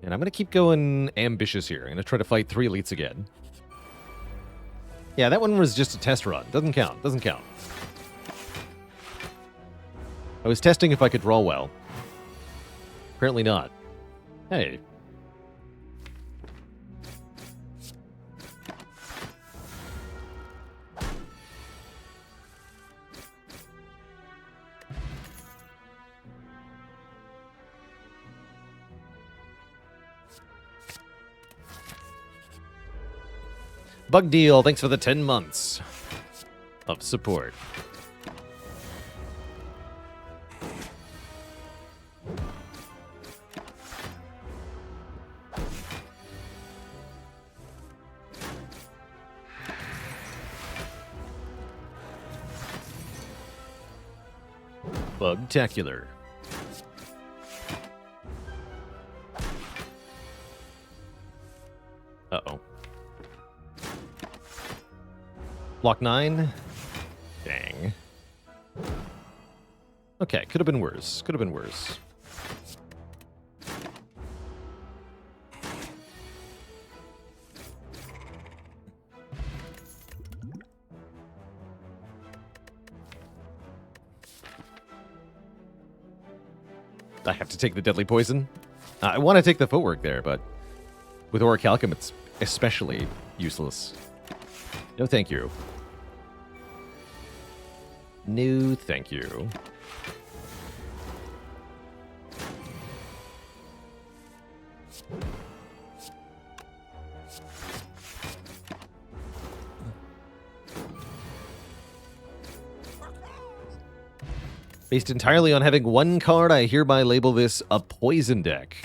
And I'm going to keep going ambitious here. I'm going to try to fight 3 elites again. Yeah, that one was just a test run. Doesn't count. Doesn't count. I was testing if I could draw well. Apparently not. Hey. Bug Deal, thanks for the 10 months of support. Bugtacular. Uh-oh. Block 9. Dang. Okay, could have been worse. Could have been worse. I have to take the deadly poison. I want to take the footwork there, but with Orichalcum, it's especially useless. No, thank you. No, thank you. Based entirely on having one card, I hereby label this a poison deck.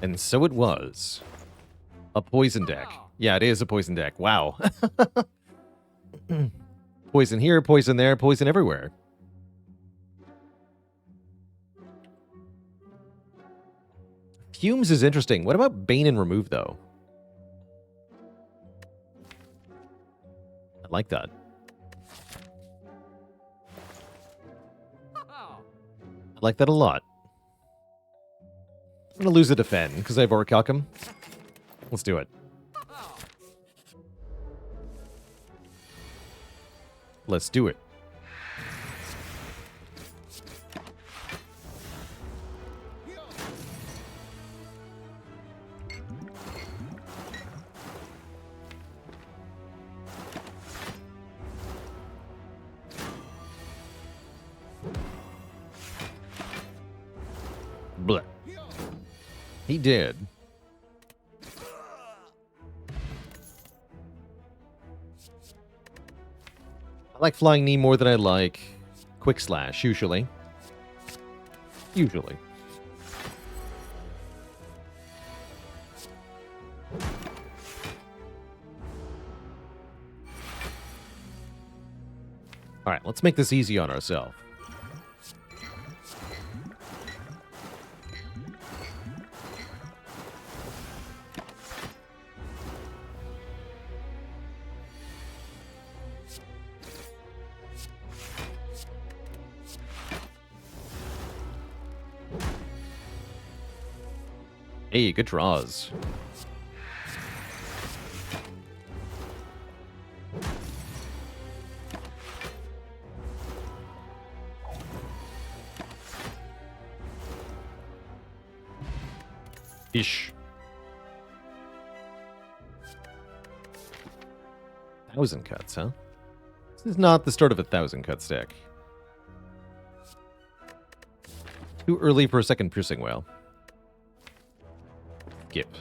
And so it was. A poison deck. Yeah, it is a poison deck. Wow. Poison here, poison there, poison everywhere. Fumes is interesting. What about Bane and Remove, though? I like that. I like that a lot. I'm going to lose a Defend, because I have Orichalcum. Let's do it. Let's do it. Blech. He did. I like Flying Knee more than I like Quick Slash, usually. Usually. Alright, let's make this easy on ourselves. Hey, good draws. Ish. 1,000 cuts, huh? This is not the start of a 1,000 cut stack. Too early for a second piercing whale. Skip.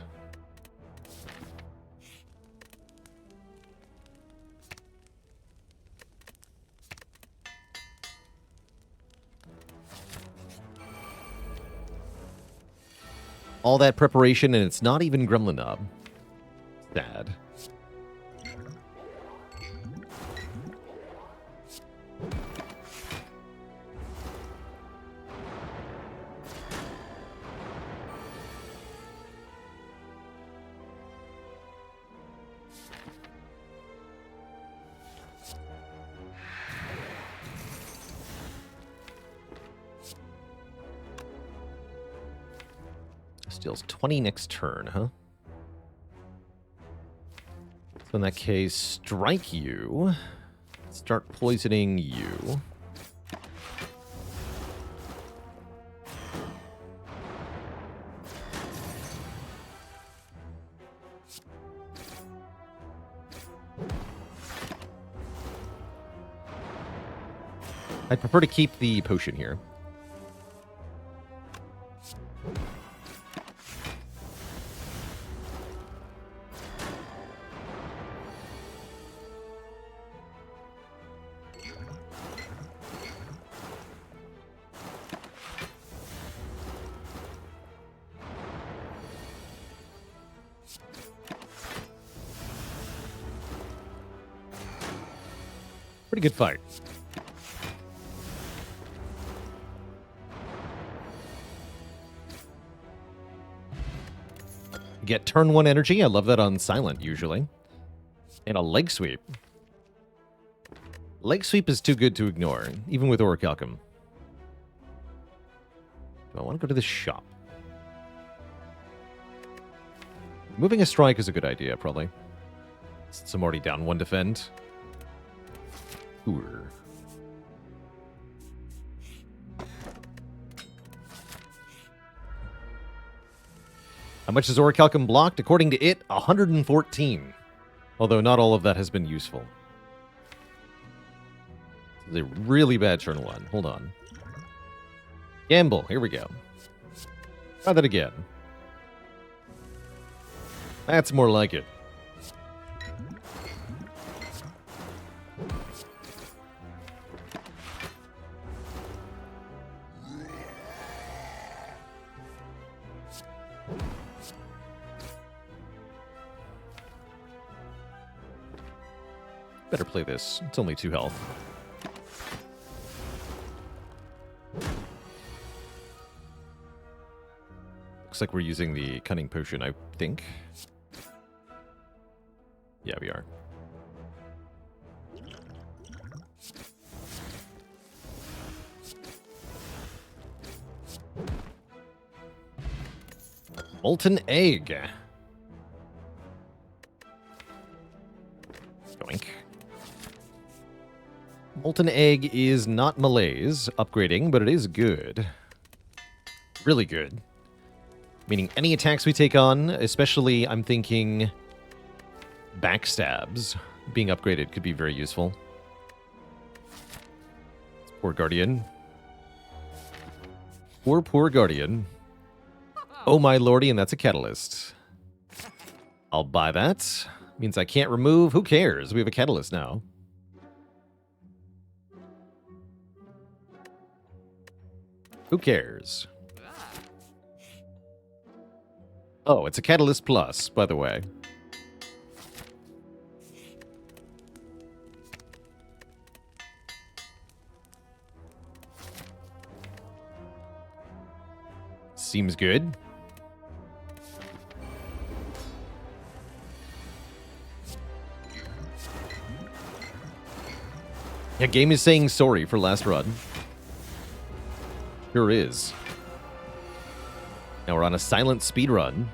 All that preparation and it's not even Gremlin Knob. Sad. Deals 20 next turn, huh? So in that case, strike you. Start poisoning you. I'd prefer to keep the potion here. Pretty good fight. Get turn 1 energy. I love that on silent, usually. And a leg sweep. Leg sweep is too good to ignore, even with Orichalcum. Do I want to go to the shop? Moving a strike is a good idea, probably. Since I'm already down 1 defend. Ooh. How much is Orichalcum blocked? According to it, 114. Although not all of that has been useful. This is a really bad turn 1. Hold on. Gamble. Here we go. Try that again. That's more like it. Better play this. It's only 2 health. Looks like we're using the cunning potion, I think. Yeah, we are. Molten egg. Doink. Molten egg is not malaise upgrading, but it is good. Really good. Meaning any attacks we take on, especially I'm thinking backstabs, being upgraded could be very useful. Poor Guardian. Poor Guardian. Oh my lordy, and that's a catalyst. I'll buy that. Means I can't remove. Who cares? We have a catalyst now. Who cares? Oh, it's a Catalyst Plus, by the way. Seems good. Yeah, game is saying sorry for last run. Sure is. Now we're on a silent speed run.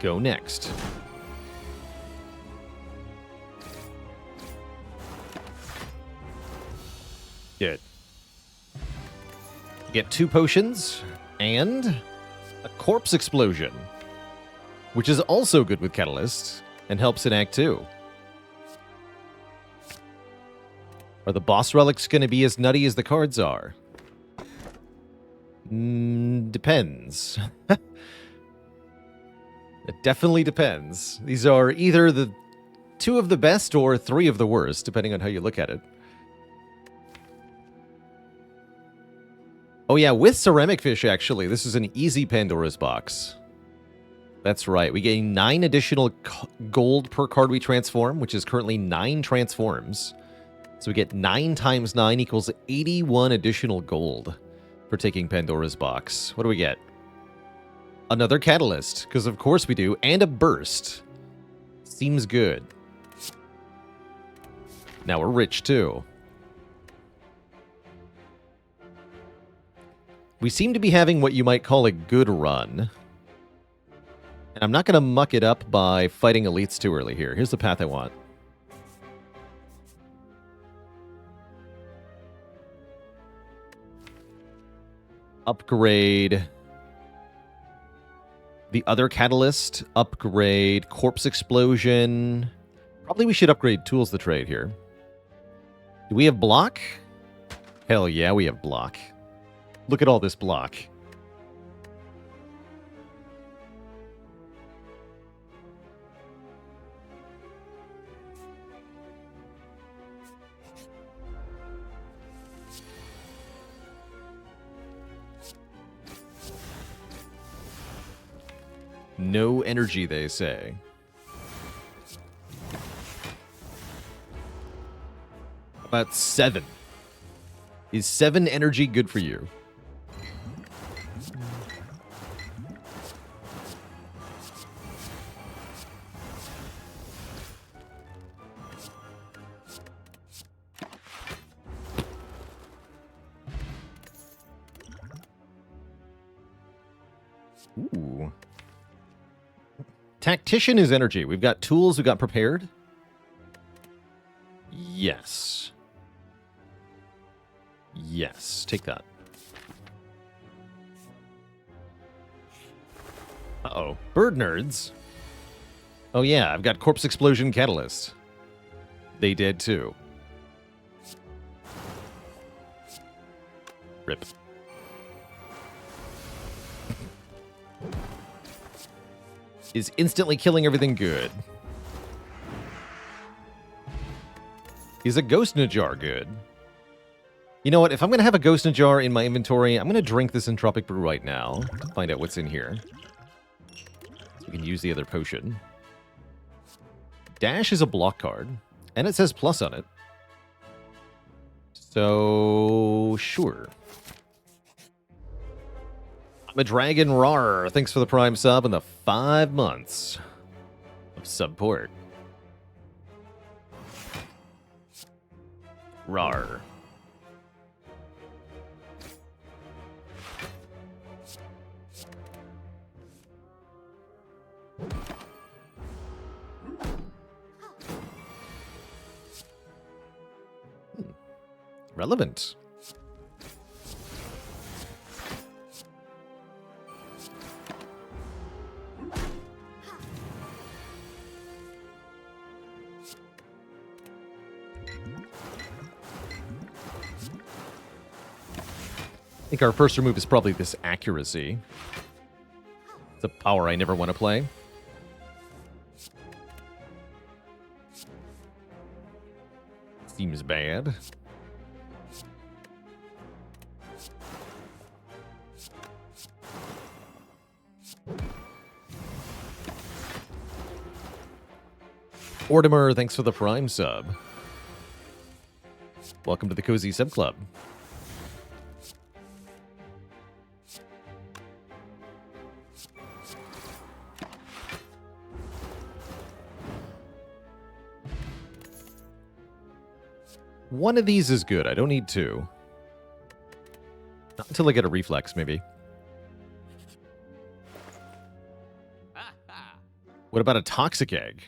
Go next. Good. Get 2 potions and a corpse explosion, which is also good with catalysts and helps in Act 2. Are the boss relics going to be as nutty as the cards are? Depends. It definitely depends. These are either the 2 of the best or 3 of the worst, depending on how you look at it. Oh yeah, with Ceramic Fish, actually, this is an easy Pandora's box. That's right. We gain 9 additional gold per card we transform, which is currently 9 transforms. So we get 9 times 9 equals 81 additional gold for taking Pandora's box. What do we get? Another catalyst, because of course we do, and a burst. Seems good. Now we're rich too. We seem to be having what you might call a good run. And I'm not going to muck it up by fighting elites too early here. Here's the path I want. Upgrade the other catalyst. Upgrade corpse explosion. Probably we should upgrade tools to trade here. Do we have block? Hell yeah, we have block. Look at all this block. No energy, they say. About 7. Is 7 energy good for you? Ooh. Tactician is energy. We've got tools, we've got prepared. Yes. Yes, take that. Uh-oh. Bird nerds. Oh yeah, I've got Corpse Explosion Catalyst. They did too. Rip. Is instantly killing everything good. Is a Ghost in a Jar good? You know what? If I'm going to have a Ghost in a Jar in my inventory, I'm going to drink this Entropic Brew right now to find out what's in here. So we can use the other potion. Dash is a block card, and it says plus on it. So, sure. I'm a Dragon Rar. Thanks for the Prime sub and the 5 months of support. Rar. Relevant. I think our first remove is probably this accuracy. It's a power I never want to play. Seems bad. Ortimer, thanks for the Prime sub. Welcome to the Cozy Sub Club. One of these is good. I don't need 2. Not until I get a reflex, maybe. What about a Toxic Egg?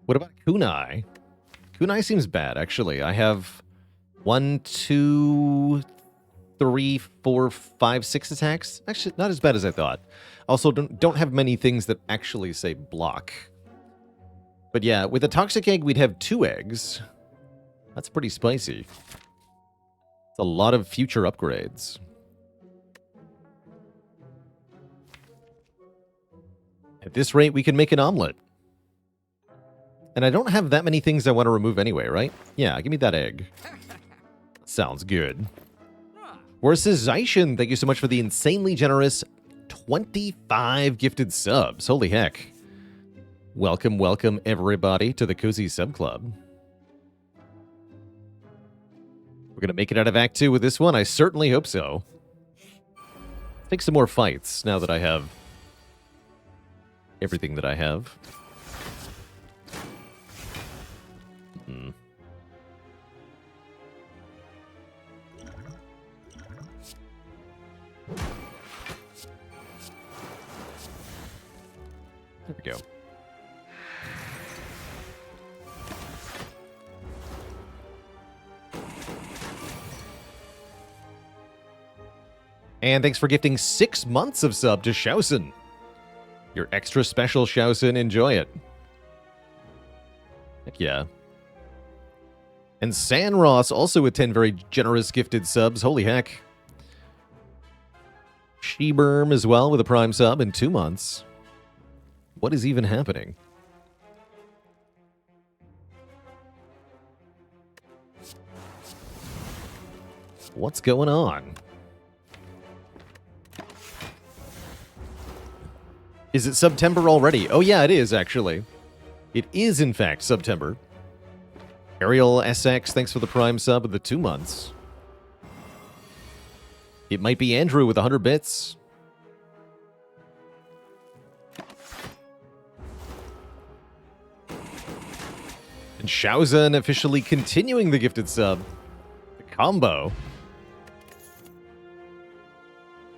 What about Kunai? Kunai seems bad, actually. I have 1, 2, 3, 4, 5, 6 attacks. Actually, not as bad as I thought. Also, don't have many things that actually say block. But yeah, with a Toxic Egg, we'd have 2 eggs. That's pretty spicy. It's a lot of future upgrades. At this rate, we can make an omelet. And I don't have that many things I want to remove anyway, right? Yeah, give me that egg. Sounds good. Versus Zaishin, thank you so much for the insanely generous 25 gifted subs. Holy heck. Welcome, welcome everybody to the Cozy Sub Club. We're going to make it out of Act 2 with this one. I certainly hope so. Take some more fights now that I have everything that I have. There we go. And thanks for gifting 6 months of sub to Shausen. Your extra special Shausen, enjoy it. Heck yeah. And Sanros also with 10 very generous gifted subs. Holy heck. Sheberm as well with a prime sub in 2 months. What is even happening? What's going on? Is it September already? Oh yeah, it is actually. It is in fact September. Ariel SX, thanks for the prime sub of the 2 months. It might be Andrew with 100 bits. And Shausen officially continuing the gifted sub. The combo.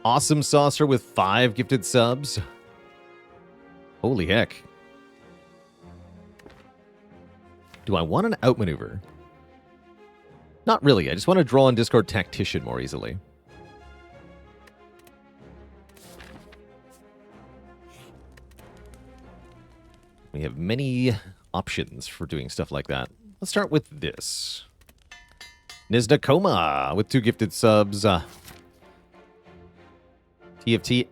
Awesome Saucer with 5 gifted subs. Holy heck. Do I want an outmaneuver? Not really. I just want to draw and discard Tactician more easily. We have many options for doing stuff like that. Let's start with this. Nizdakoma with 2 gifted subs. TFT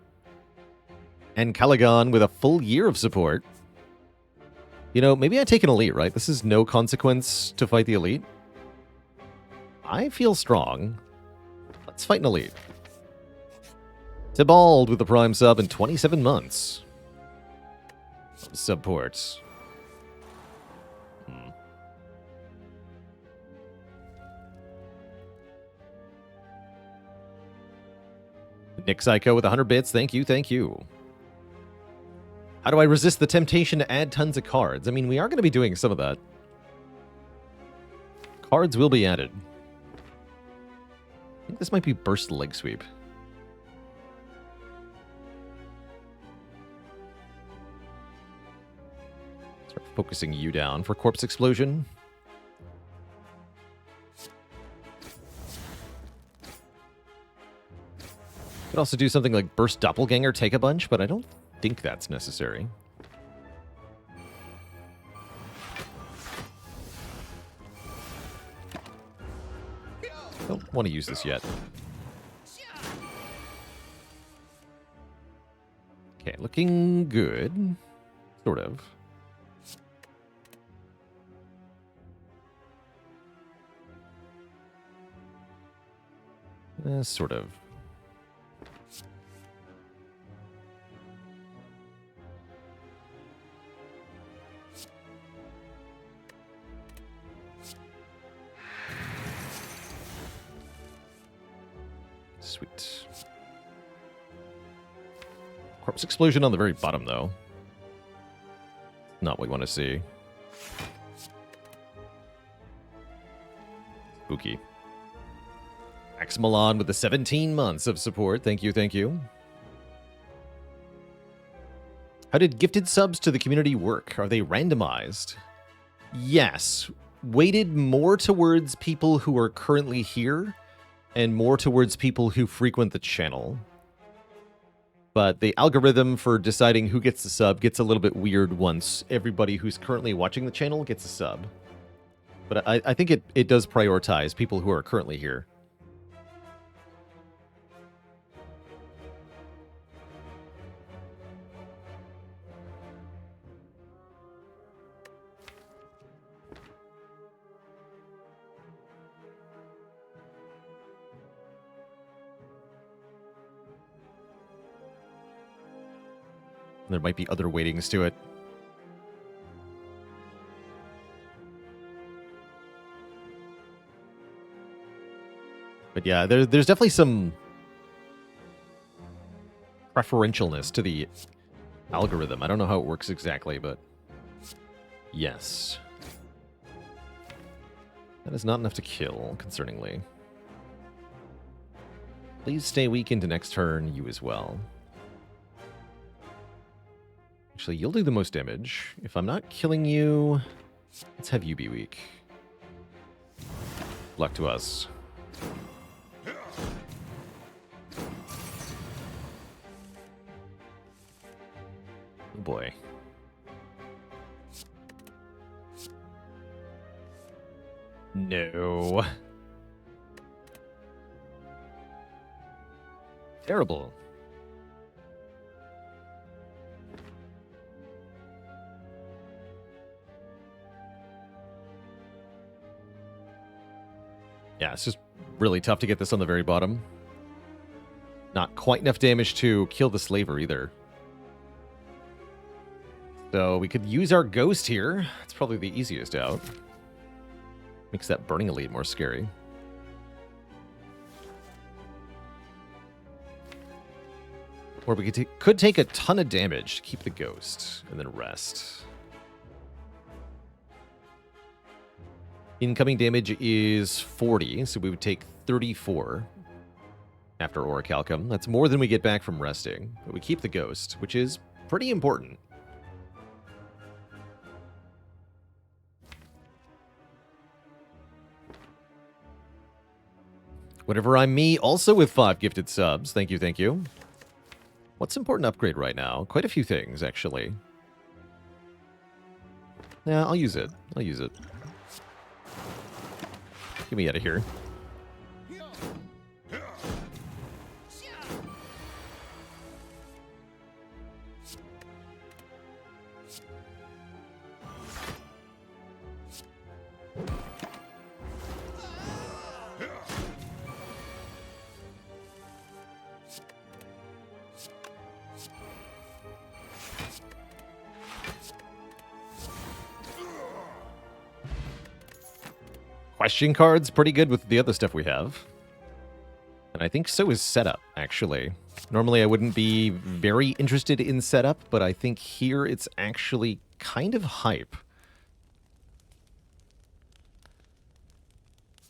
and Caligon with a full year of support. You know, maybe I take an elite, right? This is no consequence to fight the elite. I feel strong. Let's fight an elite. Tybalt with the prime sub in 27 months. Supports. Nick Psycho with 100 bits. Thank you, thank you. How do I resist the temptation to add tons of cards? I mean, we are going to be doing some of that. Cards will be added. I think this might be Burst Leg Sweep. Start focusing you down for Corpse Explosion. Could also do something like Burst Doppelganger, take a bunch, but I don't think that's necessary. Don't want to use this yet. Okay, looking good. Sort of. Sort of. Sweet. Corpse Explosion on the very bottom, though. Not what we want to see. Spooky. Axmalon with the 17 months of support. Thank you, thank you. How did gifted subs to the community work? Are they randomized? Yes. Weighted more towards people who are currently here and more towards people who frequent the channel. But the algorithm for deciding who gets the sub gets a little bit weird once everybody who's currently watching the channel gets a sub. But I think it does prioritize people who are currently here. There might be other weightings to it. But yeah, there's definitely some preferentialness to the algorithm. I don't know how it works exactly, but yes. That is not enough to kill, concerningly. Please stay weak into next turn, you as well. Actually, you'll do the most damage. If I'm not killing you, let's have you be weak. Luck to us. Oh boy. No. Terrible. Yeah, it's just really tough to get this on the very bottom. Not quite enough damage to kill the slaver either. So we could use our ghost here. It's probably the easiest out. Makes that burning elite more scary. Or we could take a ton of damage to keep the ghost and then rest. Incoming damage is 40, so we would take 34 after Orichalcum. That's more than we get back from resting. But we keep the ghost, which is pretty important. Whenever I'm me, also with 5 gifted subs. Thank you, thank you. What's important upgrade right now? Quite a few things, actually. Yeah, I'll use it. I'll use it. Get me out of here. Question cards, pretty good with the other stuff we have. And I think so is setup, actually. Normally I wouldn't be very interested in setup, but I think here it's actually kind of hype.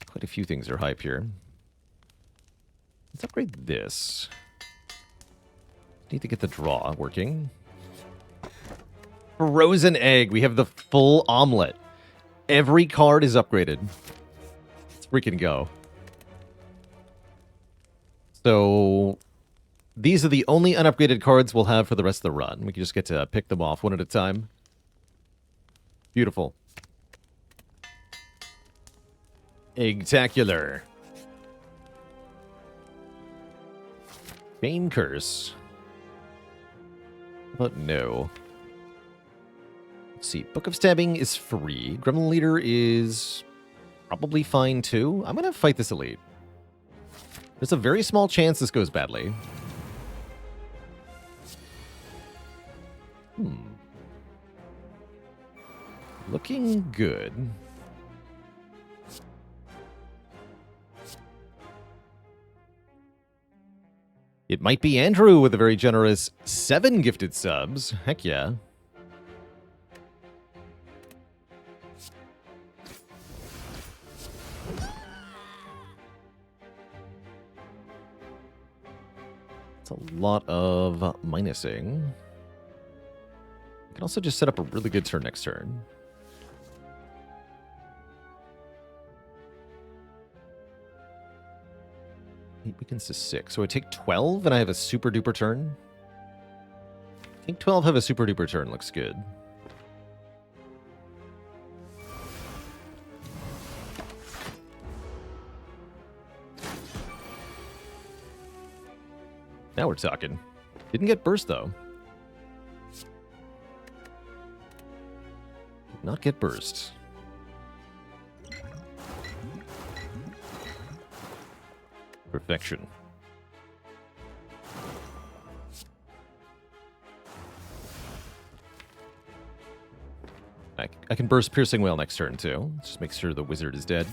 Quite a few things are hype here. Let's upgrade this. Need to get the draw working. Frozen egg. We have the full omelet. Every card is upgraded. Let's freaking go. So these are the only unupgraded cards we'll have for the rest of the run. We can just get to pick them off one at a time. Beautiful. Egg-tacular. Bane Curse. But no. Let's see. Book of Stabbing is free. Gremlin Leader is probably fine too. I'm going to fight this elite. There's a very small chance this goes badly. Looking good. It might be Andrew with a very generous 7 gifted subs. Heck yeah. It's a lot of minusing. Can also just set up a really good turn next turn. Eight weakens to 6. So I take 12 and I have a super duper turn. I think 12 have a super duper turn. Looks good. Now we're talking. Didn't get burst though. Did not get burst. Perfection. I can burst Piercing Wail next turn too. Just make sure the wizard is dead.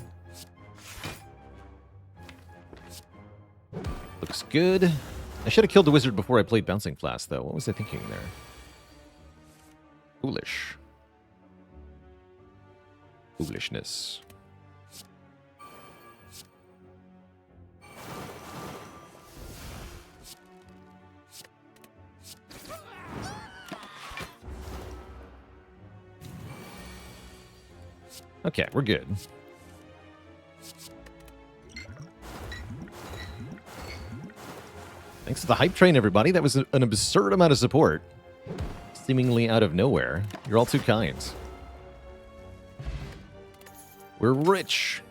Looks good. I should have killed the wizard before I played Bouncing Flask, though. What was I thinking there? Foolish. Foolishness. Okay, we're good. Thanks to the hype train, everybody. That was an absurd amount of support. Seemingly out of nowhere. You're all too kind. We're rich.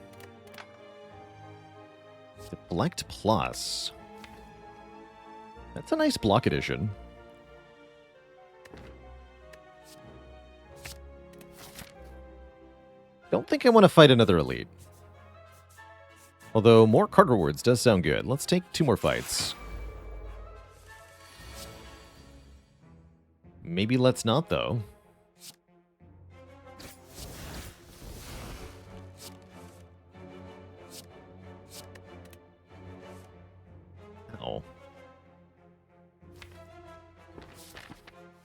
Deflect Plus. That's a nice block addition. Don't think I want to fight another elite. Although more card rewards does sound good. Let's take 2 more fights. Maybe let's not, though. Oh.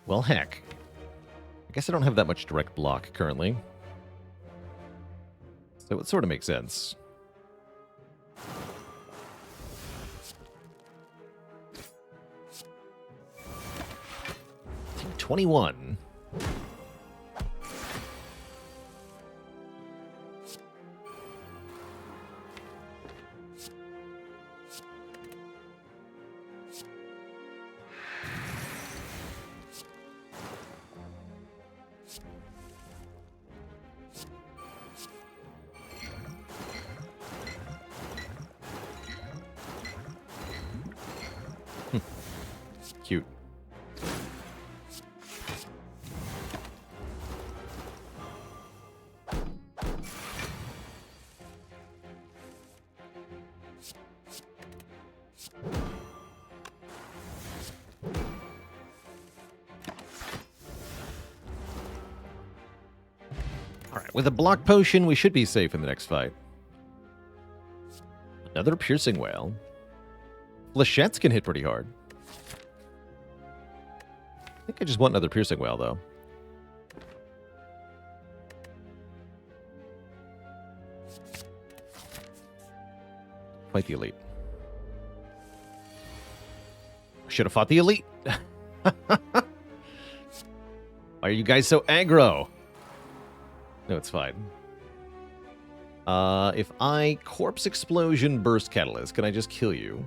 Well, heck. I guess I don't have that much direct block currently. So it sort of makes sense. 21. Cute. Alright, with a block potion, we should be safe in the next fight. Another Piercing Wail. Flechettes can hit pretty hard. I think I just want another Piercing Wail, though. Fight the elite. I should have fought the elite. Why are you guys so aggro? No, it's fine. If I Corpse Explosion Burst Catalyst, can I just kill you?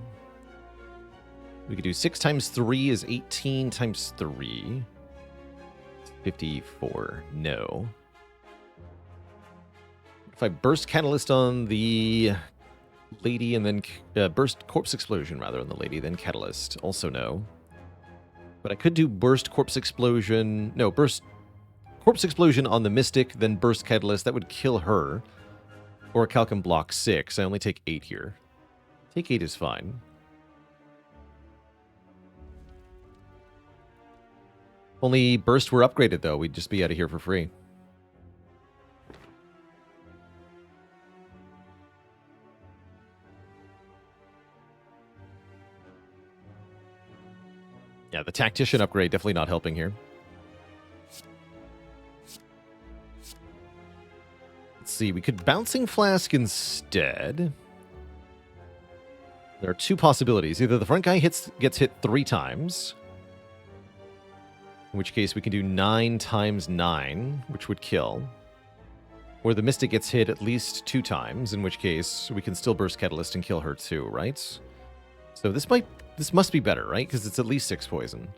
We could do 6 times 3 is 18 times 3. 54. No. If I Burst Catalyst on the lady and then Burst Corpse Explosion, rather, on the lady, then Catalyst. Also no. But I could do Burst Corpse Explosion... No, Burst Corpse Explosion on the Mystic, then Burst Catalyst. That would kill her. Or Cal can block 6. I only take 8 here. Take 8 is fine. Only Burst were upgraded, though. We'd just be out of here for free. Yeah, the Tactician upgrade definitely not helping here. Let's see, we could Bouncing Flask instead. There are 2 possibilities. Either the front guy gets hit 3 times, In which case we can do 9 times 9, which would kill. Or the Mystic gets hit at least 2 times, in which case we can still burst Catalyst and kill her too, right? So this must be better, right? Because it's at least 6 poison.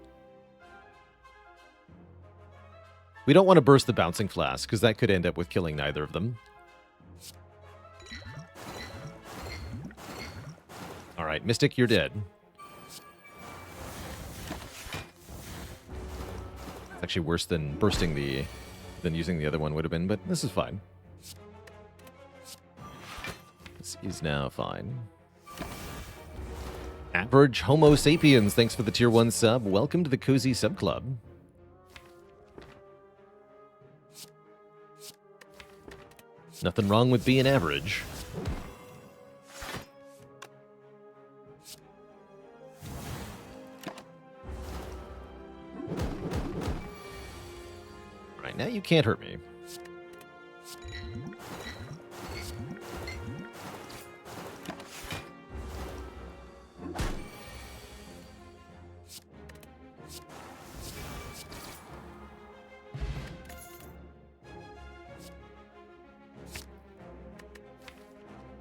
We don't want to burst the Bouncing Flask, because that could end up with killing neither of them. Alright, Mystic, you're dead. It's actually worse than bursting than using the other one would have been, but this is fine. This is now fine. Average Homo Sapiens, thanks for the tier 1 sub. Welcome to the Cozy Sub Club. Nothing wrong with being average. Right now you can't hurt me.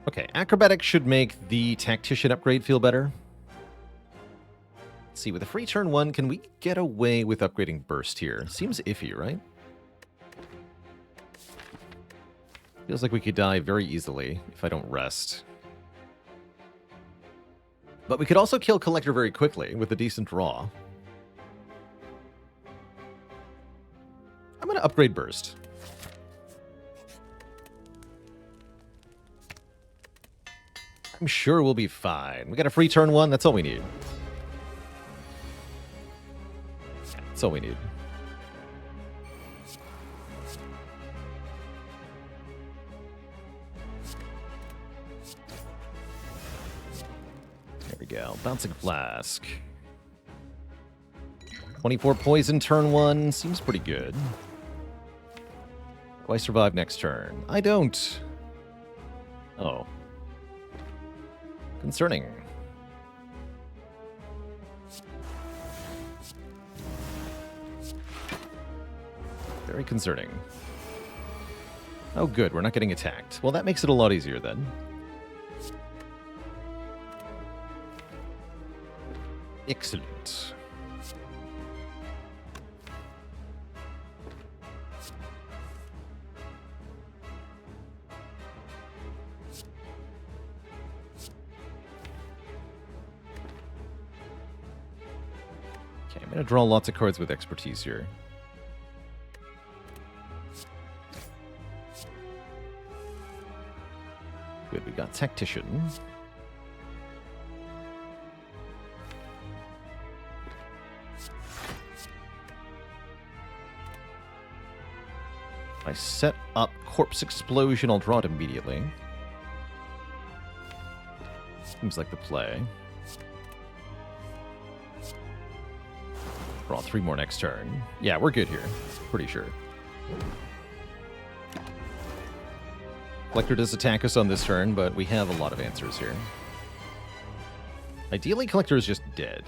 Okay, Acrobatics should make the Tactician upgrade feel better. Let's see, with a free turn 1, can we get away with upgrading Burst here? Seems iffy, right? Feels like we could die very easily if I don't rest. But we could also kill Collector very quickly with a decent draw. I'm going to upgrade Burst. I'm sure we'll be fine. We got a free turn 1. That's all we need. That's all we need. There we go. Bouncing Flask. 24 poison turn 1. Seems pretty good. Do I survive next turn? I don't. Oh. Concerning. Very concerning. Oh, good. We're not getting attacked. Well, that makes it a lot easier then. Excellent. Okay, I'm going to draw lots of cards with expertise here. Good, we got Tactician. If I set up Corpse Explosion, I'll draw it immediately. Seems like the play. Draw 3 more next turn. Yeah, we're good here. Pretty sure. Collector does attack us on this turn, but we have a lot of answers here. Ideally, Collector is just dead.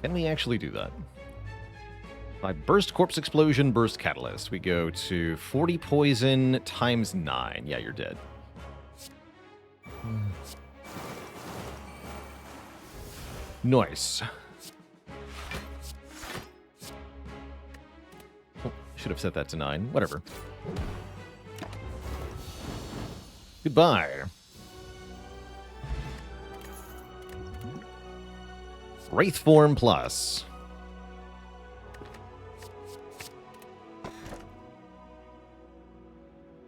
Can we actually do that? If I burst Corpse Explosion, burst Catalyst, we go to 40 poison times 9. Yeah, you're dead. Nice. Oh, should have set that to 9. Whatever. Goodbye. Wraith Form Plus.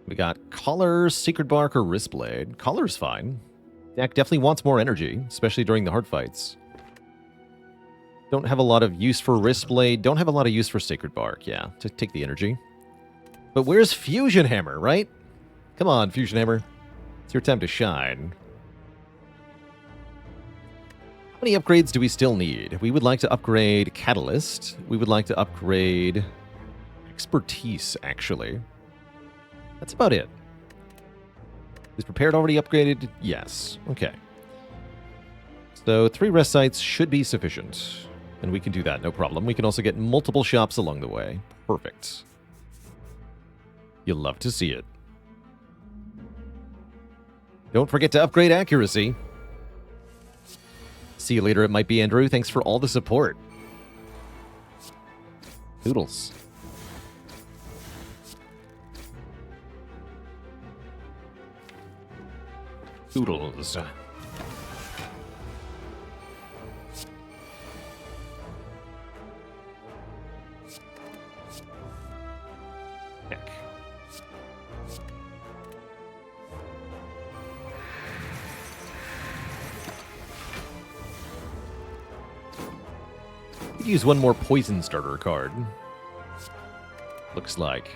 We got Collar, Secret Bark, or Wristblade. Collar's fine. Deck definitely wants more energy, especially during the hard fights. Don't have a lot of use for Wristblade. Don't have a lot of use for Sacred Bark. Yeah, to take the energy. But where's Fusion Hammer, right? Come on, Fusion Hammer. It's your time to shine. How many upgrades do we still need? We would like to upgrade Catalyst. We would like to upgrade Expertise, actually. That's about it. Is Prepared already upgraded? Yes. Okay. So 3 rest sites should be sufficient. And we can do that, no problem. We can also get multiple shops along the way. Perfect. You'll love to see it. Don't forget to upgrade accuracy. See you later, it might be Andrew. Thanks for all the support. Noodles. Noodles. Heck. Could use one more poison starter card. Looks like.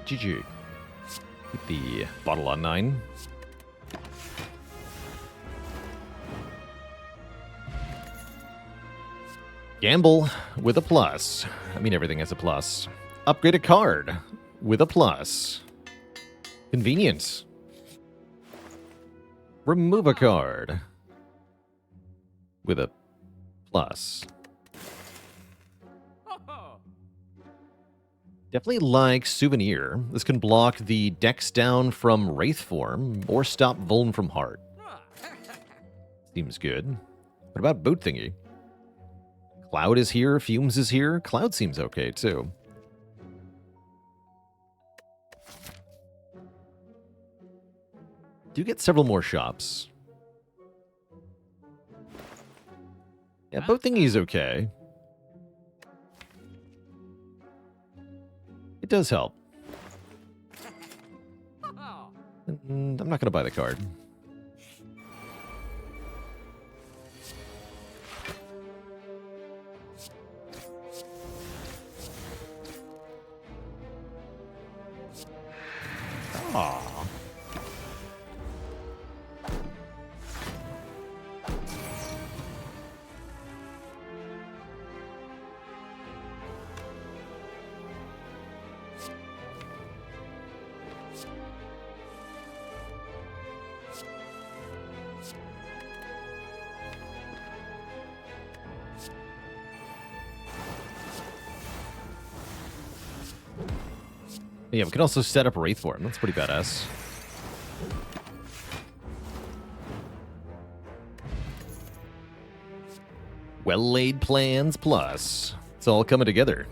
GG. Keep the bottle on 9. Gamble with a plus. I mean, everything has a plus. Upgrade a card with a plus. Convenience. Remove a card with a plus. Definitely like Souvenir. This can block the Dex down from Wraith form or stop Vuln from Heart. Seems good. What about Boot Thingy? Cloud is here, Fumes is here. Cloud seems okay too. Do get several more shops. Yeah, Boat Thingy's okay. It does help. And I'm not going to buy the card. Aww. Yeah, we can also set up Wraith for him. That's pretty badass. Well-laid plans plus. It's all coming together.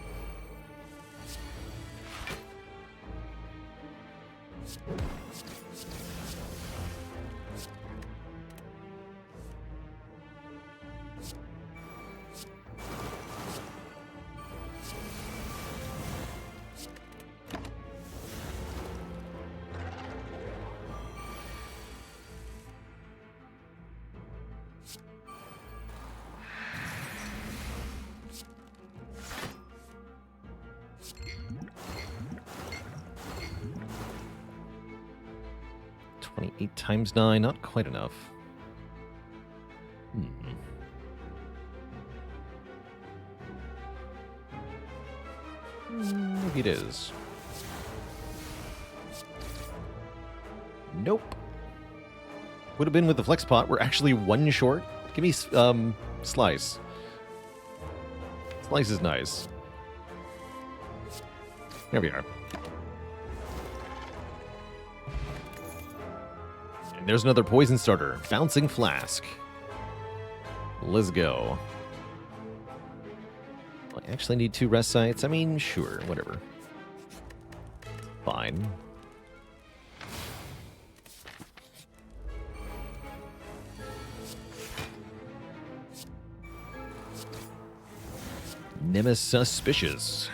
Times 9, not quite enough. Maybe it is. Nope. Would have been with the flex pot. We're actually 1 short. Give me Slice. Slice is nice. There we are. There's another poison starter. Bouncing Flask. Let's go. I actually need 2 rest sites. I mean, sure, whatever. Fine. Nemesis Suspicious.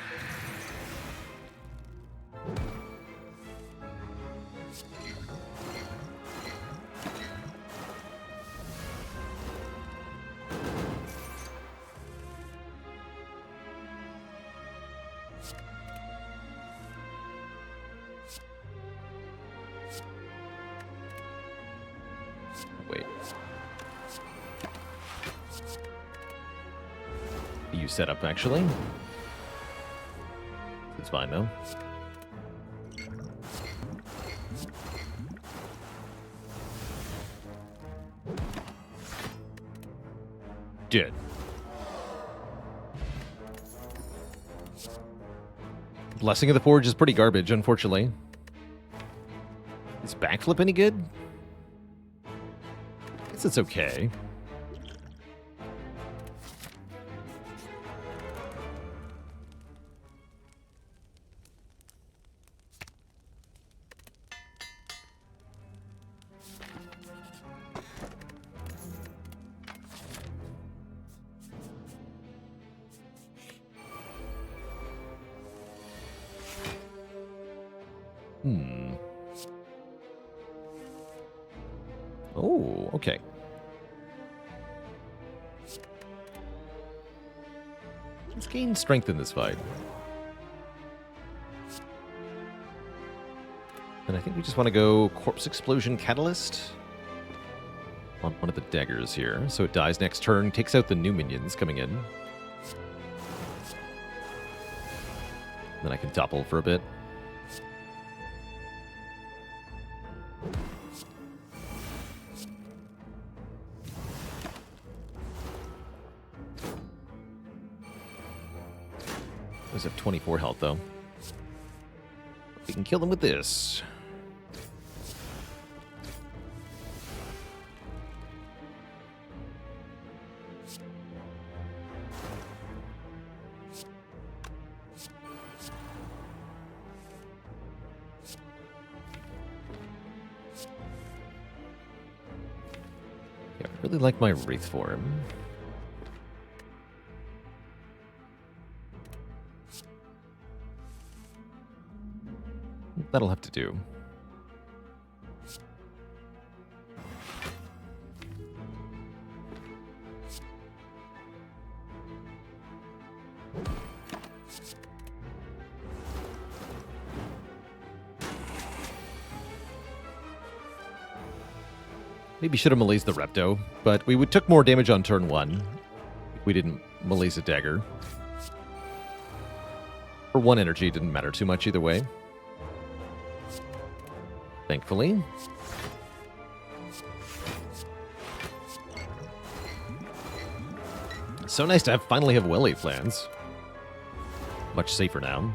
use setup, actually. It's fine, though. Did. Blessing of the Forge is pretty garbage, unfortunately. Is backflip any good? I guess it's okay. Oh, okay. Let's gain strength in this fight. And I think we just want to go Corpse Explosion Catalyst on one of the daggers here. So it dies next turn, takes out the new minions coming in. Then I can topple for a bit. Those have 24 health, though. We can kill them with this. Yeah, I really like my Wraith form. That'll have to do. Maybe should have melee'd the Repto, but we took more damage on turn 1 if we didn't melee's a dagger. For 1 energy, it didn't matter too much either way. Thankfully. So nice to finally have Welly plans. Much safer now.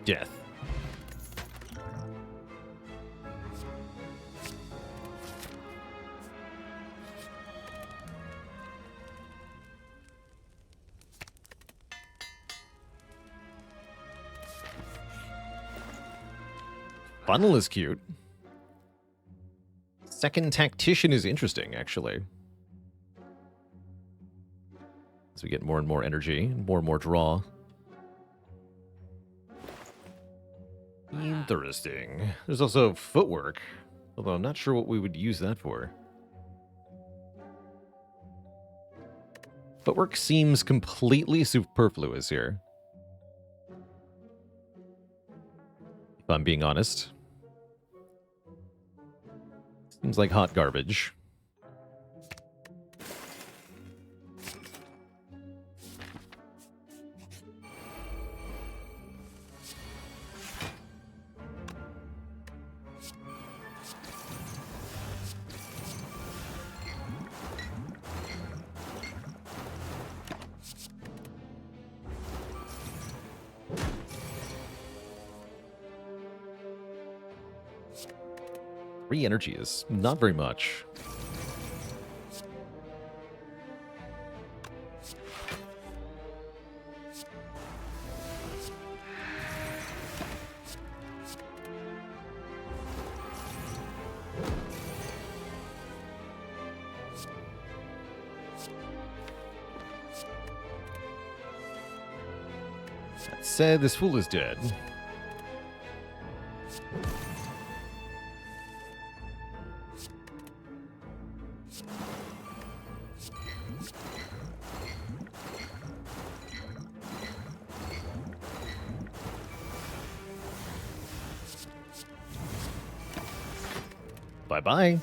Death. Funnel is cute. Second Tactician is interesting, actually. As we get more and more energy, more and more draw. Interesting. There's also footwork, although I'm not sure what we would use that for. Footwork seems completely superfluous here, if I'm being honest. Seems like hot garbage. Energy is not very much. That said, this fool is dead. Bye-bye.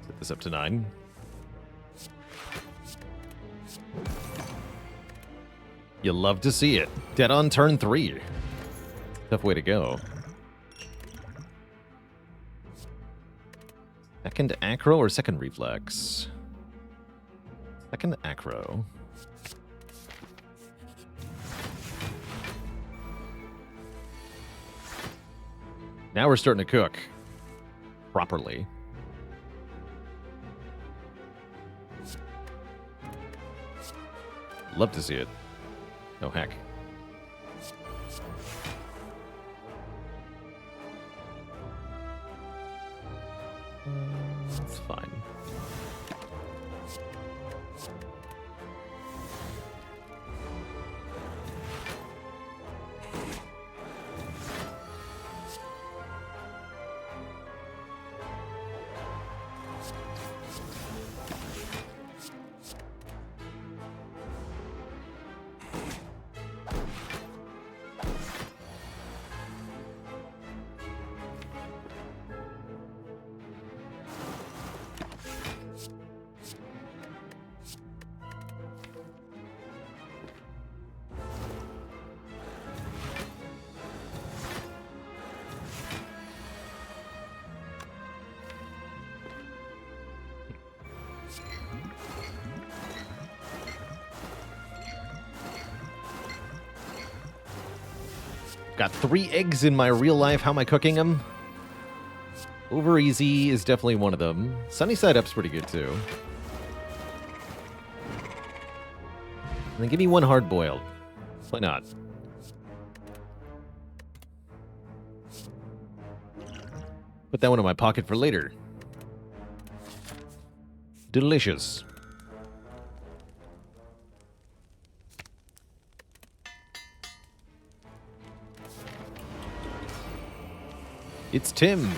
Set this up to 9. You love to see it. Dead on turn 3. Tough way to go. Second acro or second reflex? Second acro. Now we're starting to cook. Properly. Love to see it. Oh, heck. That's fine. Got 3 eggs in my real life. How am I cooking them? Over easy is definitely one of them. Sunny side up's pretty good too. And then give me 1 hard boiled. Why not? Put that one in my pocket for later. Delicious. It's Tim.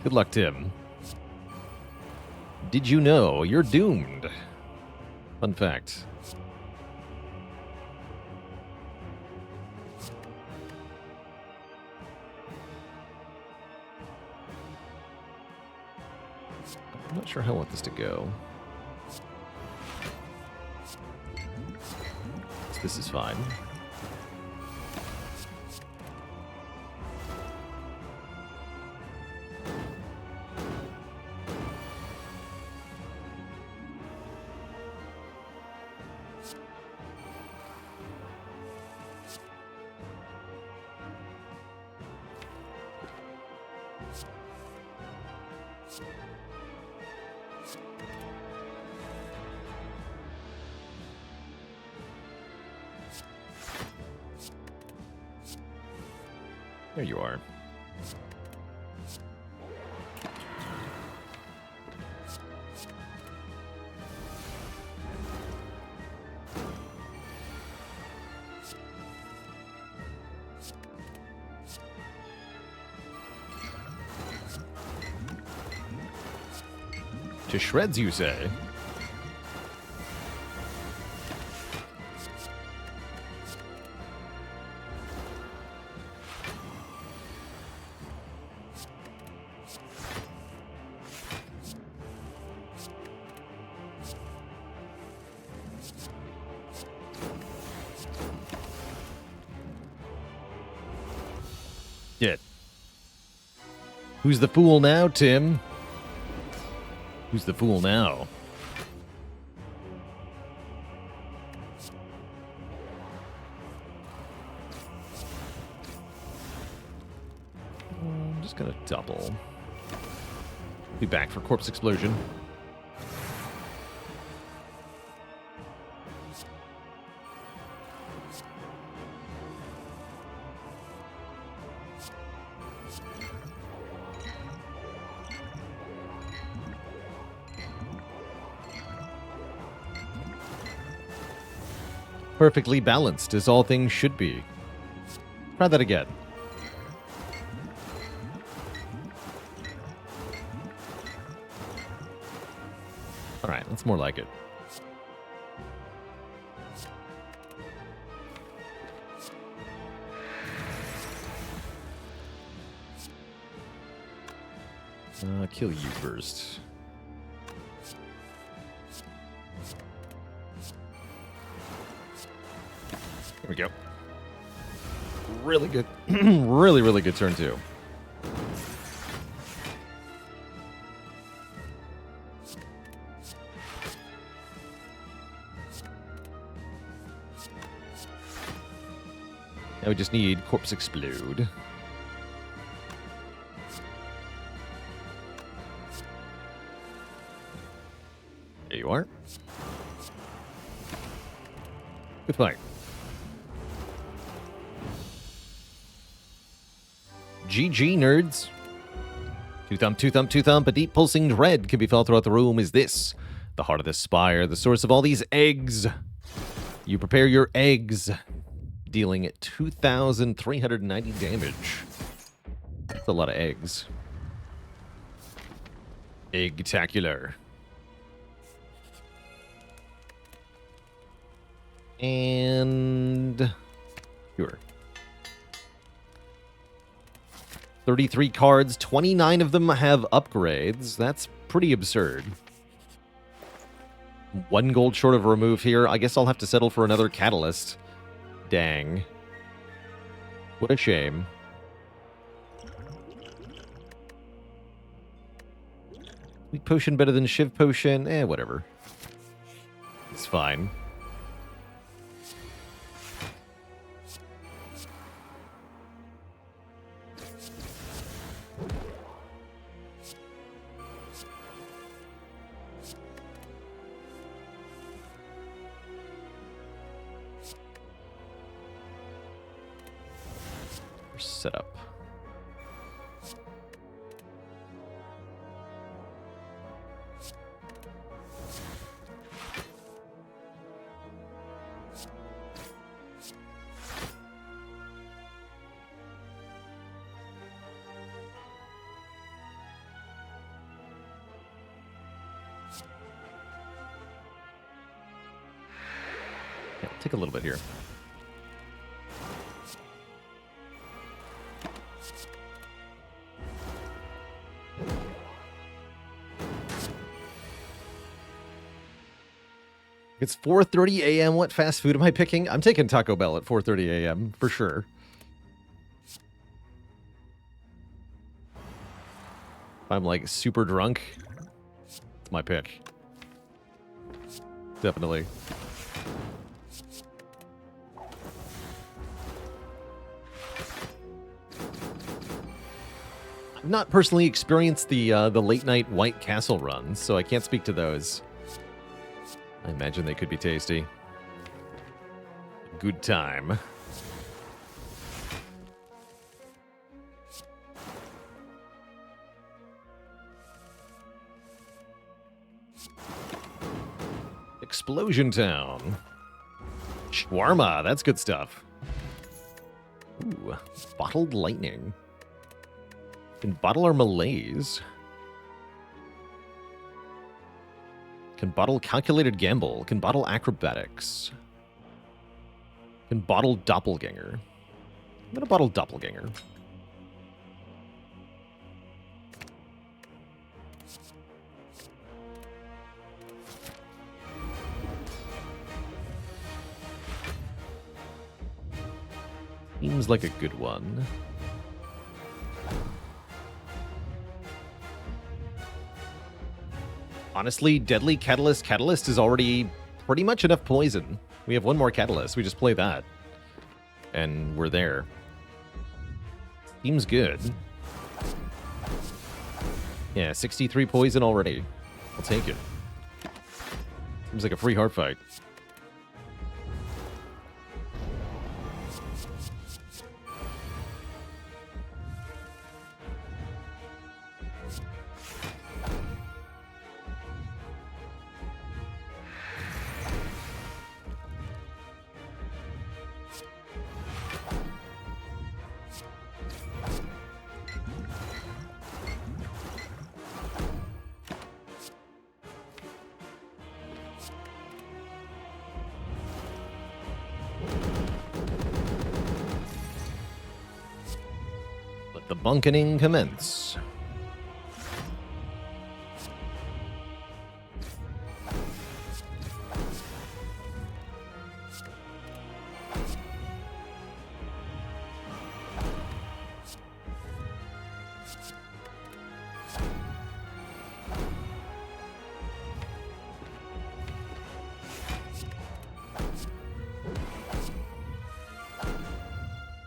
Good luck, Tim. Did you know you're doomed? Fun fact. I'm not sure how I want this to go. This is fine. There you are. To shreds, you say? Shit. Who's the fool now, Tim? Who's the fool now? I'm just gonna double. Be back for corpse explosion. Perfectly balanced, as all things should be. Try that again. Alright. That's more like it. Kill you first. Here we go. Really good. Really, really good turn 2. Now we just need Corpse Explode. There you are. Good fight. GG, nerds. Two thump, two thump, two thump. A deep pulsing dread can be felt throughout the room. Is this the heart of the Spire, the source of all these eggs? You prepare your eggs, dealing 2,390 damage. That's a lot of eggs. Egg-tacular. And sure. 33 cards, 29 of them have upgrades. That's pretty absurd. 1 gold short of a remove here. I guess I'll have to settle for another catalyst. Dang. What a shame. Weak potion better than Shiv potion? Whatever. It's fine. Setup. Yeah, take a little bit here. It's 4:30 a.m. What fast food am I picking? I'm taking Taco Bell at 4:30 a.m. for sure. If I'm like super drunk, it's my pick. Definitely. I've not personally experienced the late night White Castle runs, so I can't speak to those. I imagine they could be tasty. Good time. Explosion Town. Shawarma, that's good stuff. Ooh, bottled lightning. Can bottle our malaise. Can bottle calculated gamble. Can bottle acrobatics. Can bottle doppelganger. I'm gonna bottle doppelganger. Seems like a good one. Honestly, Deadly Catalyst. Catalyst is already pretty much enough poison. We have one more Catalyst. We just play that. And we're there. Seems good. Yeah, 63 poison already. I'll take it. Seems like a free heart fight. The bunkening commence.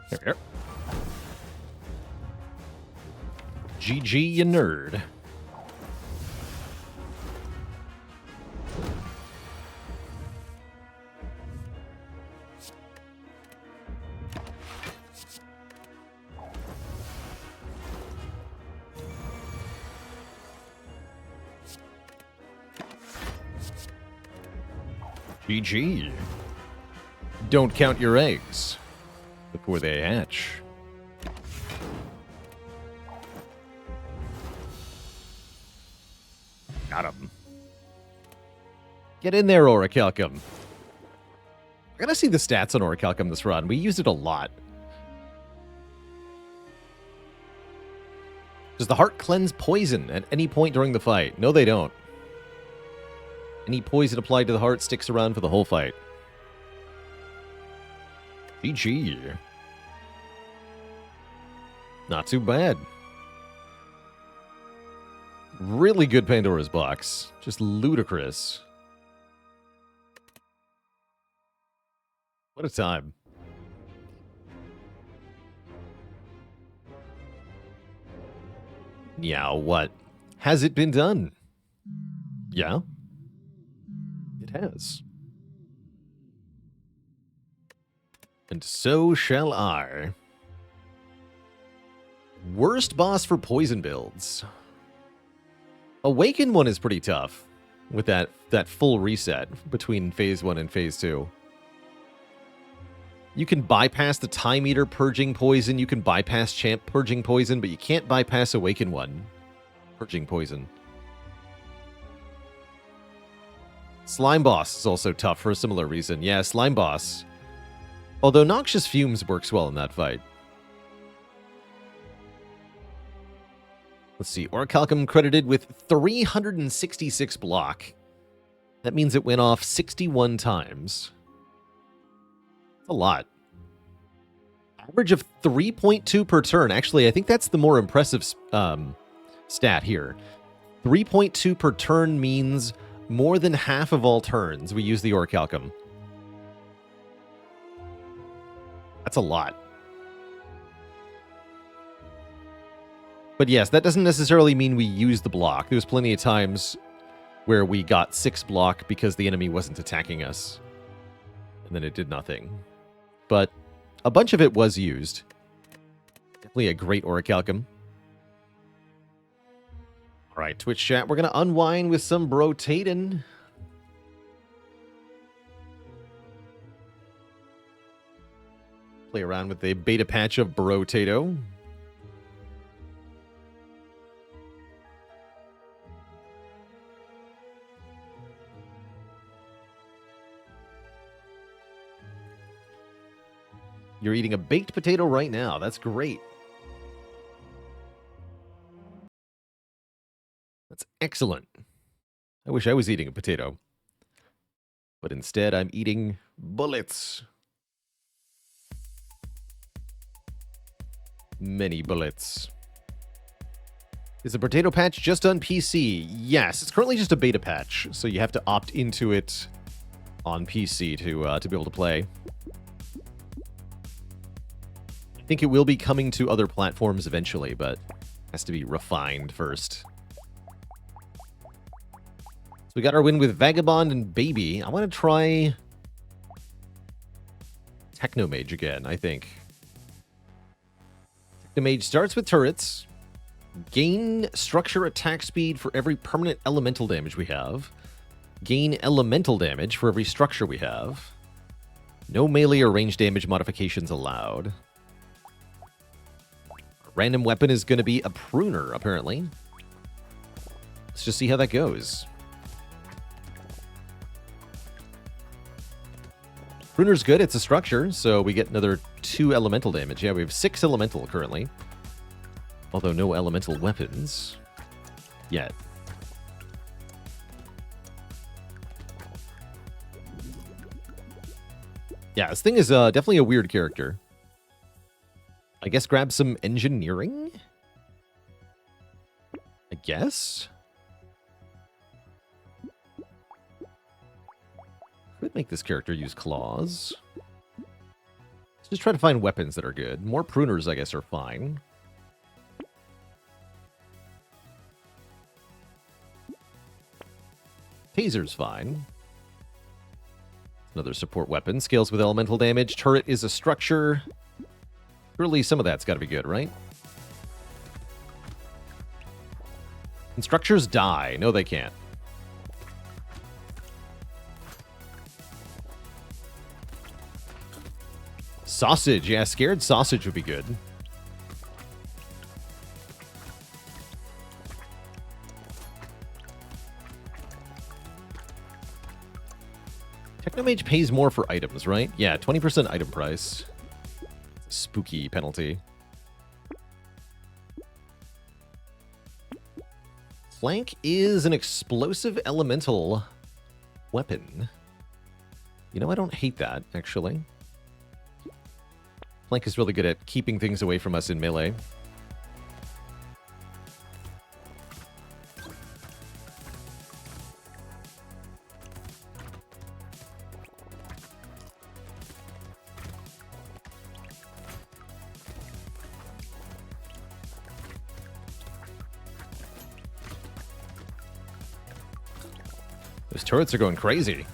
There we go. GG, you nerd. GG. Don't count your eggs before they hatch. Got him. Get in there, Orichalcum. I gotta see the stats on Orichalcum this run. We used it a lot. Does the heart cleanse poison at any point during the fight? No, they don't. Any poison applied to the heart sticks around for the whole fight. GG. Not too bad. Really good Pandora's box. Just ludicrous. What a time. Yeah, what? Has it been done? Yeah. It has. And so shall I. Worst boss for poison builds. Awaken one is pretty tough with that full reset between phase 1 and phase 2. You can bypass the Time Eater purging poison, you can bypass Champ purging poison, but you can't bypass Awaken one purging poison. Slime Boss is also tough for a similar reason. Yeah, Slime Boss. Although Noxious Fumes works well in that fight. Let's see, Orichalcum credited with 366 block. That means it went off 61 times. That's a lot. Average of 3.2 per turn. Actually, I think that's the more impressive stat here. 3.2 per turn means more than half of all turns we use the Orichalcum. That's a lot. But yes, that doesn't necessarily mean we use the block. There's plenty of times where we got 6 block because the enemy wasn't attacking us. And then it did nothing. But a bunch of it was used. Definitely a great Orichalcum. Alright, Twitch chat, we're going to unwind with some Brotato. Play around with a beta patch of Brotato. You're eating a baked potato right now. That's great. That's excellent. I wish I was eating a potato. But instead, I'm eating bullets. Many bullets. Is the potato patch just on PC? Yes, it's currently just a beta patch, so you have to opt into it on PC to be able to play. I think it will be coming to other platforms eventually, but has to be refined first. So we got our win with Vagabond and Baby. I want to try Technomage again, I think. Technomage starts with turrets. Gain structure attack speed for every permanent elemental damage we have. Gain elemental damage for every structure we have. No melee or range damage modifications allowed. Random weapon is going to be a pruner, apparently. Let's just see how that goes. Pruner's good. It's a structure, so we get another 2 elemental damage. Yeah, we have 6 elemental currently. Although no elemental weapons yet. Yeah, this thing is definitely a weird character. I guess grab some engineering? I guess? Could make this character use claws. Let's just try to find weapons that are good. More pruners, I guess, are fine. Taser's fine. Another support weapon. Scales with elemental damage. Turret is a structure. Surely some of that's got to be good, right? And structures die. No, they can't. Sausage. Yeah, scared sausage would be good. Technomage pays more for items, right? Yeah, 20% item price. Spooky penalty. Flank is an explosive elemental weapon. You know, I don't hate that, actually. Flank is really good at keeping things away from us in melee. Those turrets are going crazy.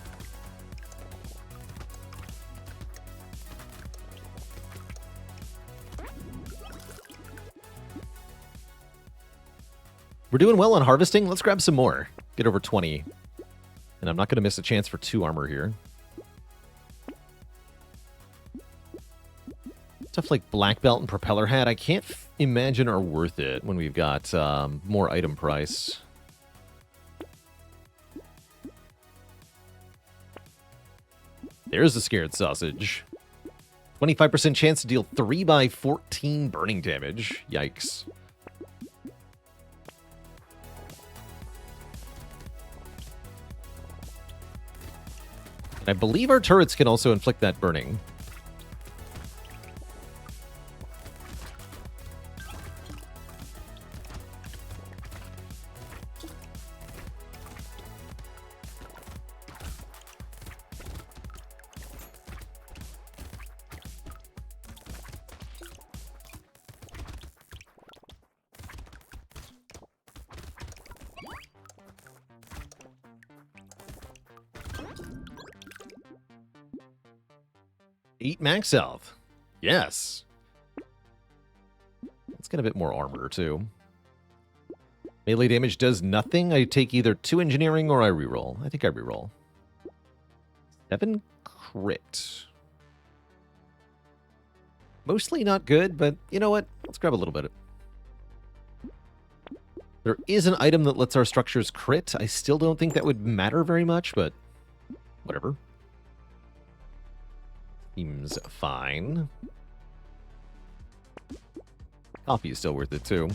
We're doing well on harvesting. Let's grab some more. Get over 20. And I'm not going to miss a chance for 2 armor here. Stuff like black belt and propeller hat, I can't imagine are worth it when we've got more item price. There's the scared sausage. 25% chance to deal 3x14 burning damage. Yikes. I believe our turrets can also inflict that burning. Eat max health. Yes. Let's get a bit more armor, too. Melee damage does nothing. I take either 2 engineering or I reroll. I think I reroll. 7 crit. Mostly not good, but you know what? Let's grab a little bit. There is an item that lets our structures crit. I still don't think that would matter very much, but whatever. Seems fine. Coffee is still worth it, too.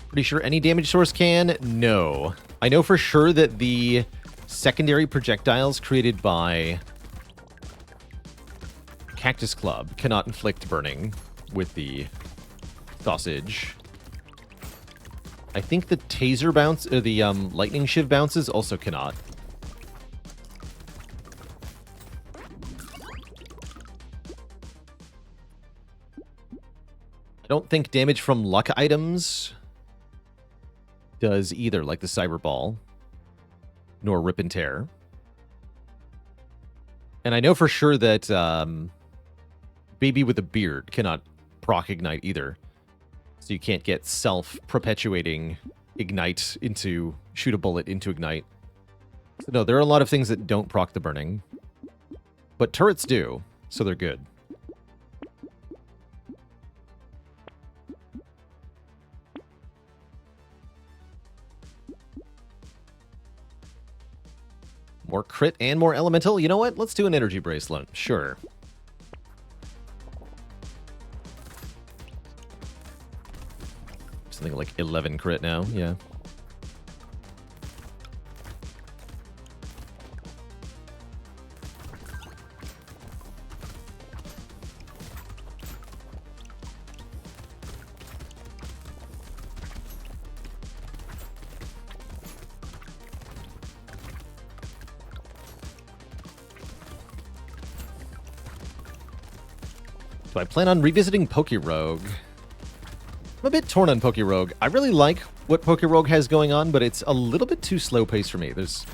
Pretty sure any damage source can? No. I know for sure that the secondary projectiles created by Cactus Club cannot inflict burning with the sausage. I think the taser bounce, or the lightning shiv bounces also cannot. I don't think damage from luck items does either, like the Cyber Ball, nor Rip and Tear. And I know for sure that Baby with a Beard cannot proc ignite either. So you can't get self-perpetuating ignite into, shoot a bullet into ignite. So no, there are a lot of things that don't proc the burning. But turrets do, so they're good. More crit and more elemental. You know what? Let's do an energy bracelet. Sure. Something like 11 crit now. Yeah. Do I plan on revisiting Pokerogue? I'm a bit torn on Pokerogue. I really like what Pokerogue has going on, but it's a little bit too slow-paced for me. There's,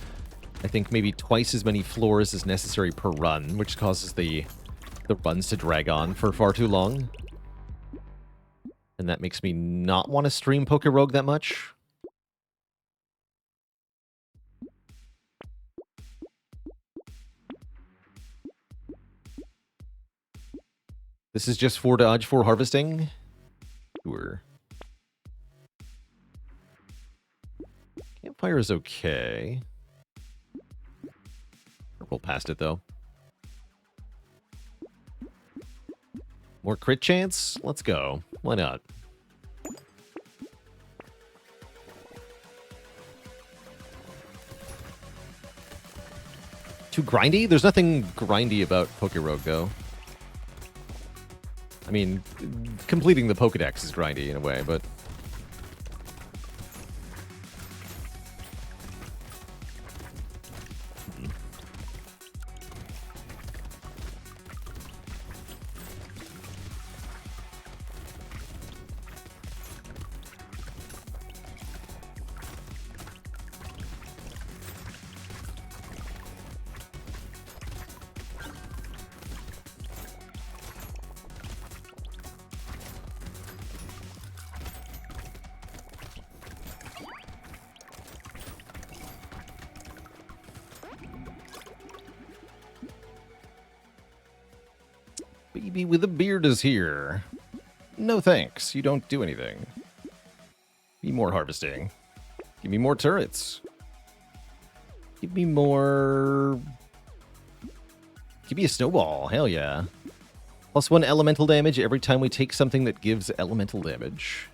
I think, maybe twice as many floors as necessary per run, which causes the runs to drag on for far too long. And that makes me not want to stream Pokerogue that much. This is just 4 dodge, 4 harvesting? Sure. Campfire is okay. Roll past it, though. More crit chance? Let's go. Why not? Too grindy? There's nothing grindy about Pokerogue, though. I mean, completing the Pokedex is grindy in a way, but... Baby with a beard is here. No thanks, you don't do anything. Be more harvesting. Give me more turrets. Give me more... Give me a snowball, hell yeah. +1 elemental damage every time we take something that gives elemental damage.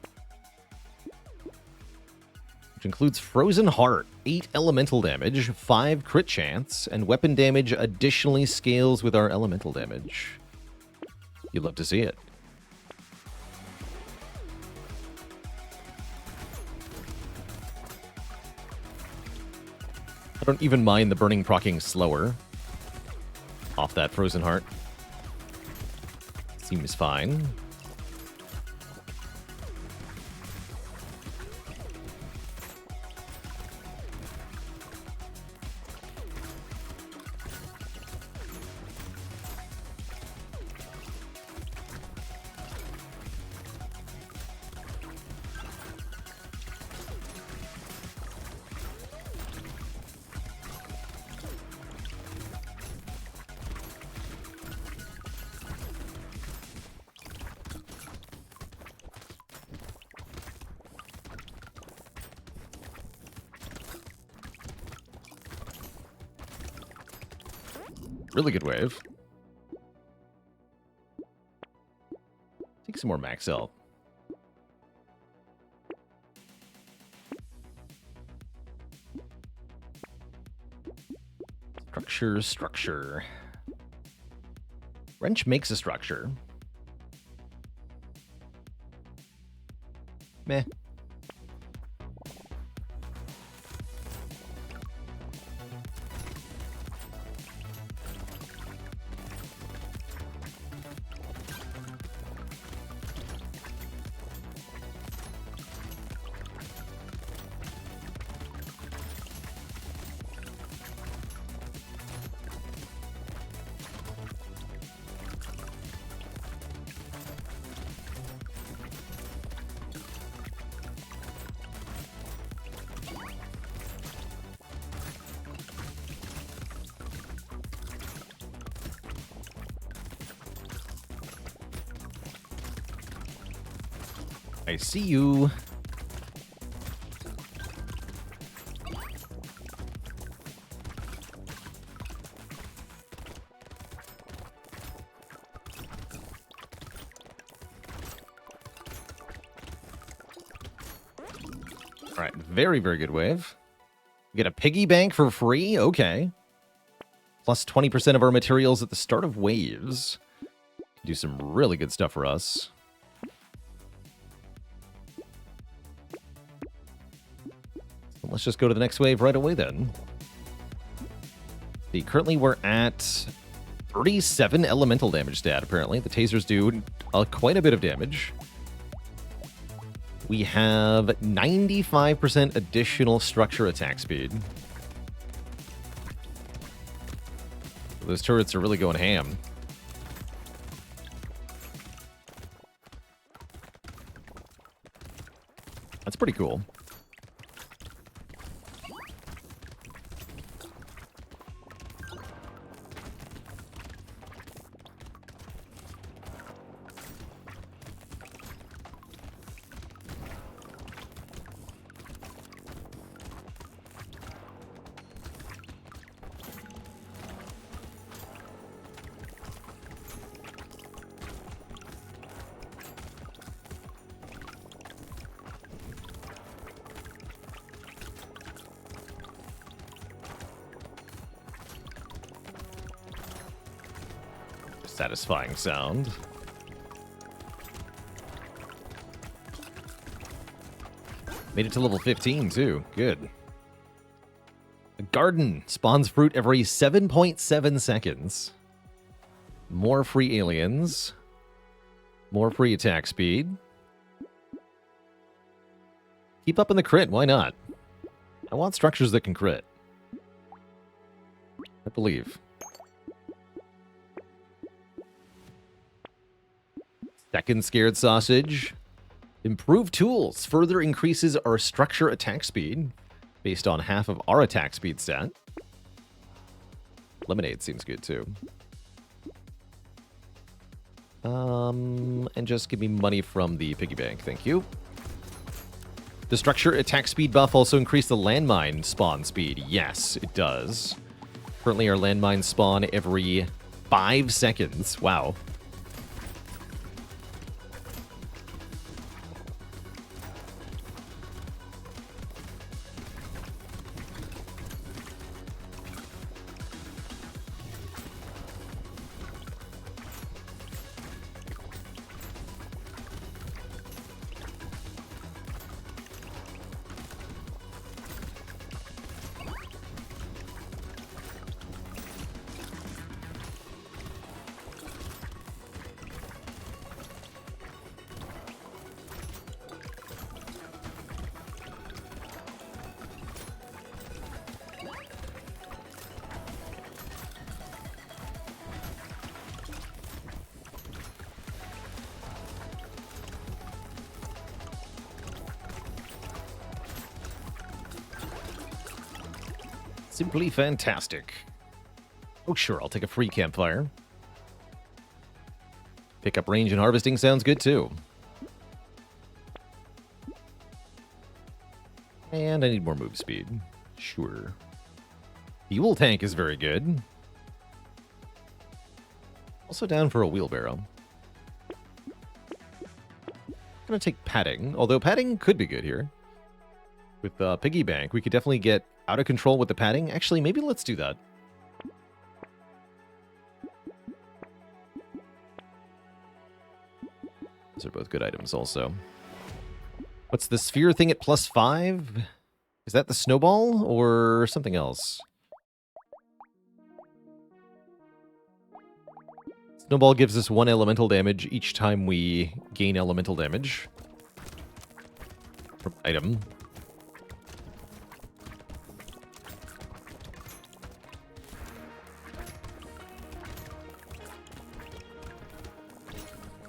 Which includes Frozen Heart, 8 elemental damage, 5 crit chance, and weapon damage additionally scales with our elemental damage. You'd love to see it. I don't even mind the burning procking slower. Off that Frozen Heart. Seems fine. Really good wave. Take some more max health. Structure. Wrench makes a structure. Meh. I see you. Alright, very, very good wave. We get a piggy bank for free? Okay. Plus 20% of our materials at the start of waves. Do some really good stuff for us. So let's just go to the next wave right away then. See, currently we're at 37 elemental damage stat, apparently. The tasers do quite a bit of damage. We have 95% additional structure attack speed. Those turrets are really going ham. That's pretty cool. Satisfying sound. Made it to level 15 too. Good. A garden spawns fruit every 7.7 seconds. More free aliens. More free attack speed. Keep up in the crit, why not? I want structures that can crit. I believe. Second scared sausage. Improved tools further increases our structure attack speed based on half of our attack speed stat. Lemonade seems good too. And just give me money from the piggy bank, thank you. The structure attack speed buff also increased the landmine spawn speed. Yes, it does. Currently our landmines spawn every 5 seconds. Wow. Simply fantastic. Oh, sure, I'll take a free campfire. Pick up range and harvesting sounds good, too. And I need more move speed. Sure. Fuel tank is very good. Also down for a wheelbarrow. Gonna take padding, although padding could be good here. With piggy bank, we could definitely get out of control with the padding. Actually, maybe let's do that. Those are both good items also. What's the sphere thing at +5? Is that the snowball or something else? Snowball gives us 1 elemental damage each time we gain elemental damage. From item.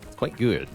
It's quite good.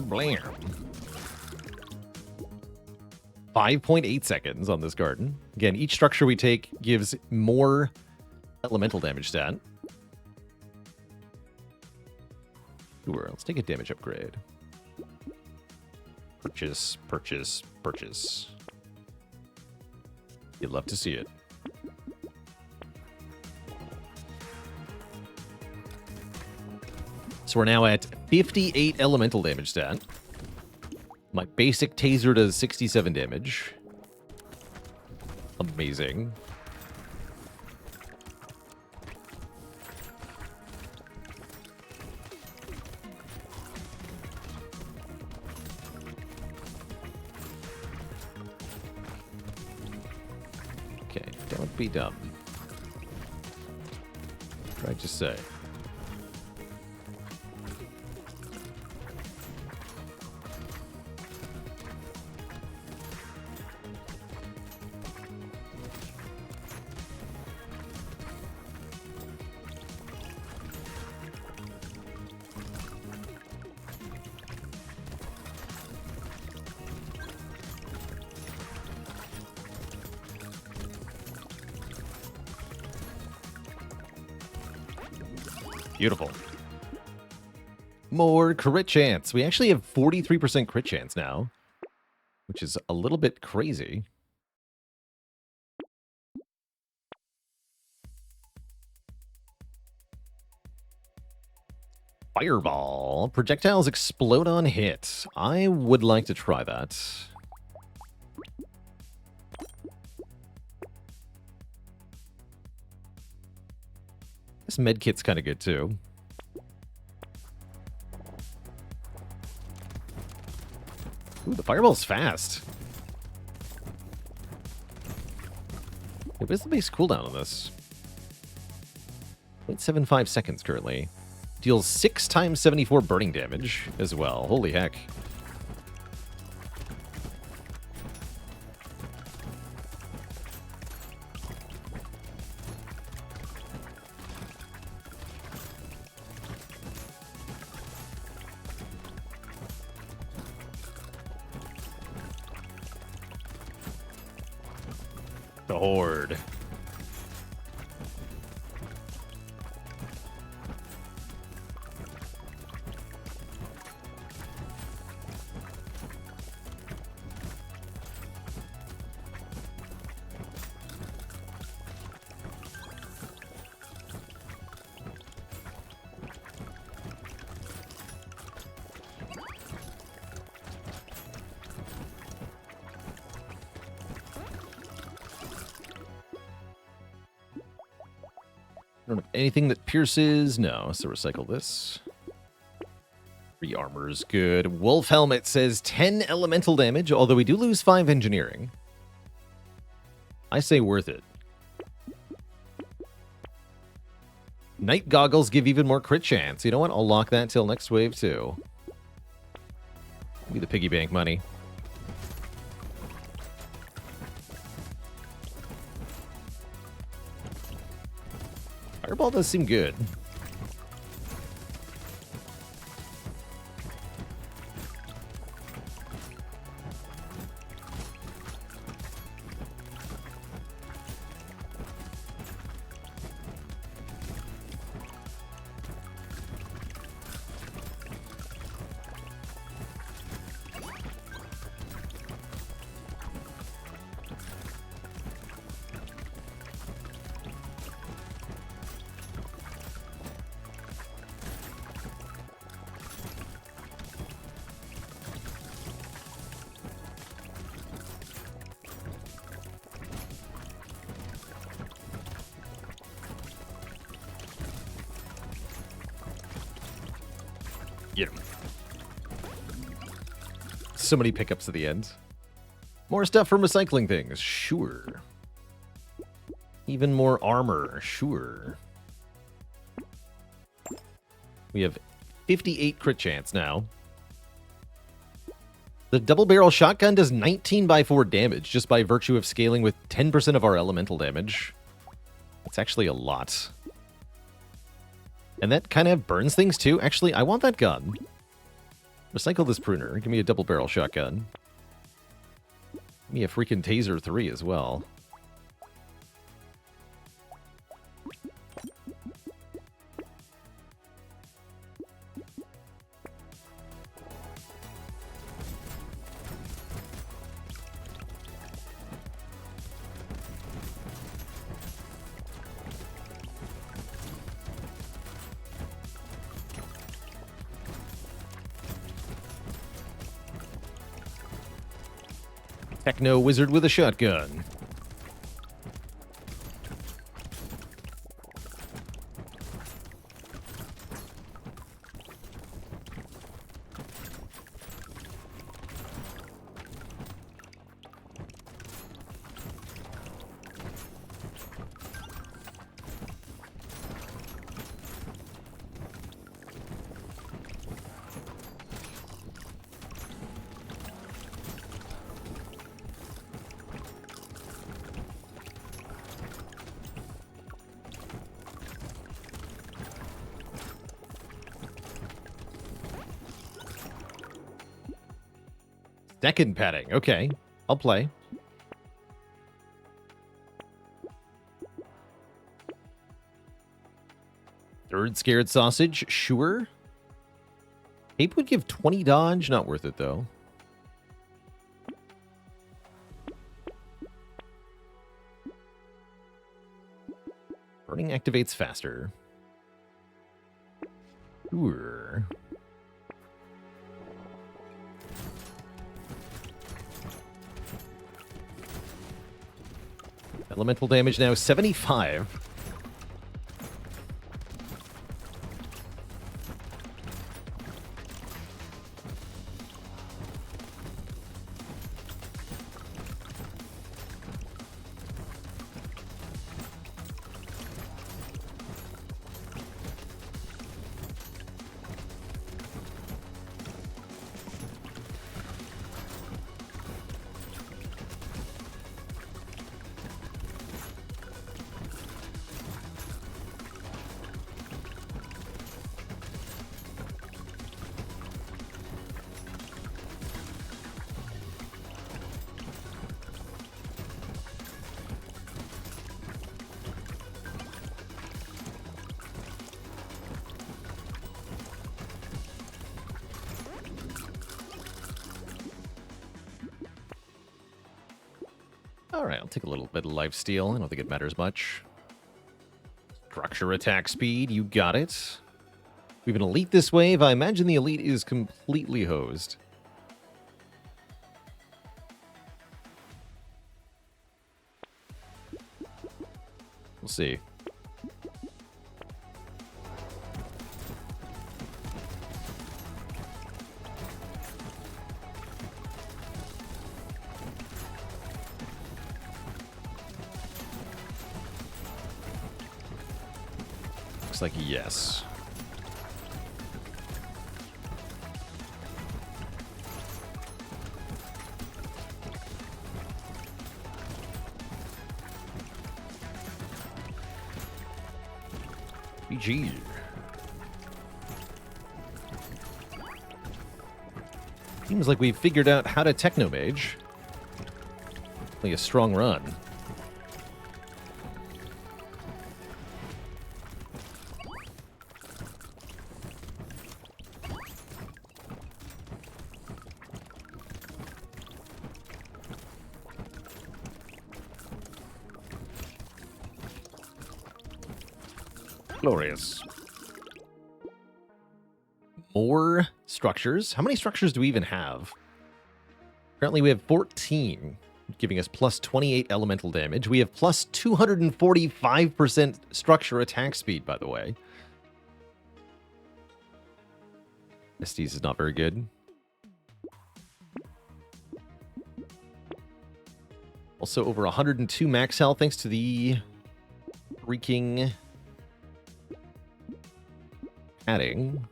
Kablam. 5.8 seconds on this garden. Again, each structure we take gives more elemental damage stat. Sure, let's take a damage upgrade. Purchase, purchase, purchase. You'd love to see it. So we're now at 58 elemental damage stat. My basic taser does 67 damage. Amazing. Okay, don't be dumb. Tried to say. Beautiful. More crit chance. We actually have 43% crit chance now, which is a little bit crazy. Fireball. Projectiles explode on hit. I would like to try that. This medkit's kind of good, too. Ooh, the fireball's fast. What is the base cooldown on this? 0.75 seconds currently. Deals 6 times 74 burning damage as well. Holy heck. The Horde. Don't have anything that pierces. No, so recycle this. Re-armor is good. Wolf Helmet says 10 elemental damage, although we do lose 5 engineering. I say worth it. Night Goggles give even more crit chance. You know what? I'll lock that till next wave, too. Give me the piggy bank money. Fireball does seem good. Get him. So many pickups at the end. More stuff from recycling things. Sure. Even more armor. Sure. We have 58 crit chance now. The double barrel shotgun does 19x4 damage just by virtue of scaling with 10% of our elemental damage. It's actually a lot. And that kind of burns things too. Actually, I want that gun. Recycle this pruner. Give me a double barrel shotgun. Give me a freaking taser 3 as well. Techno wizard with a shotgun. Second padding. Okay, I'll play. Third scared sausage. Sure. Ape would give 20 dodge. Not worth it, though. Burning activates faster. Sure. Elemental damage now 75. Alright, I'll take a little bit of lifesteal. I don't think it matters much. Structure attack speed, you got it. We have an elite this wave. I imagine the elite is completely hosed. We'll see. Looks like yes. GG. Seems like we've figured out how to Technomage. Like a strong run. Glorious. More structures. How many structures do we even have? Apparently we have 14, giving us plus 28 elemental damage. We have plus 245% structure attack speed, by the way. Estes is not very good. Also over 102 max health thanks to the freaking padding.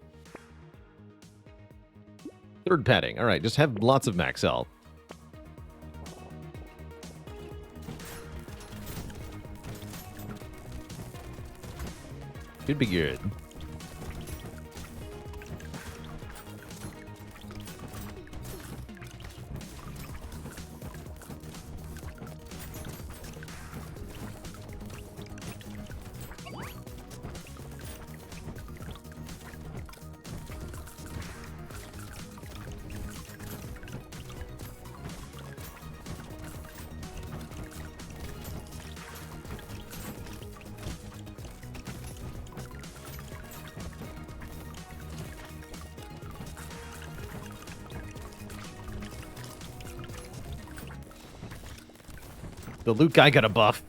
Third padding. All right, just have lots of max health. Should be good. The loot guy got a buff.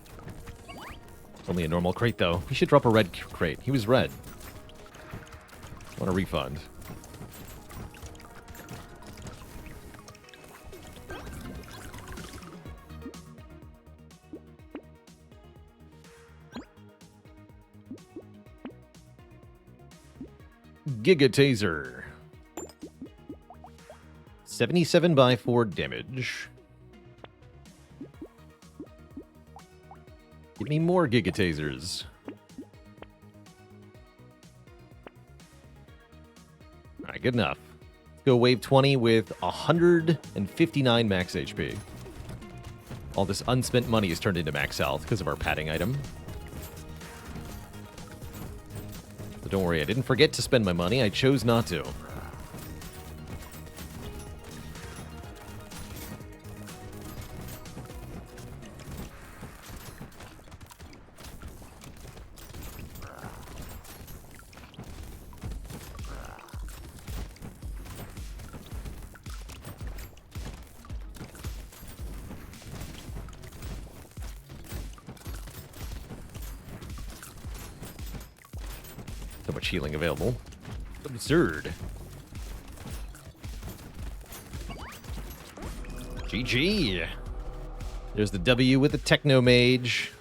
It's only a normal crate, though. We should drop a red crate. He was red. Want a refund. Giga Taser. 77 by 4 damage. Give me more Giga Tasers. Alright, good enough. Let's go wave 20 with 159 max HP. All this unspent money is turned into max health because of our padding item. So don't worry, I didn't forget to spend my money. I chose not to. So much healing available. Absurd. GG. There's the W with the Techno Mage.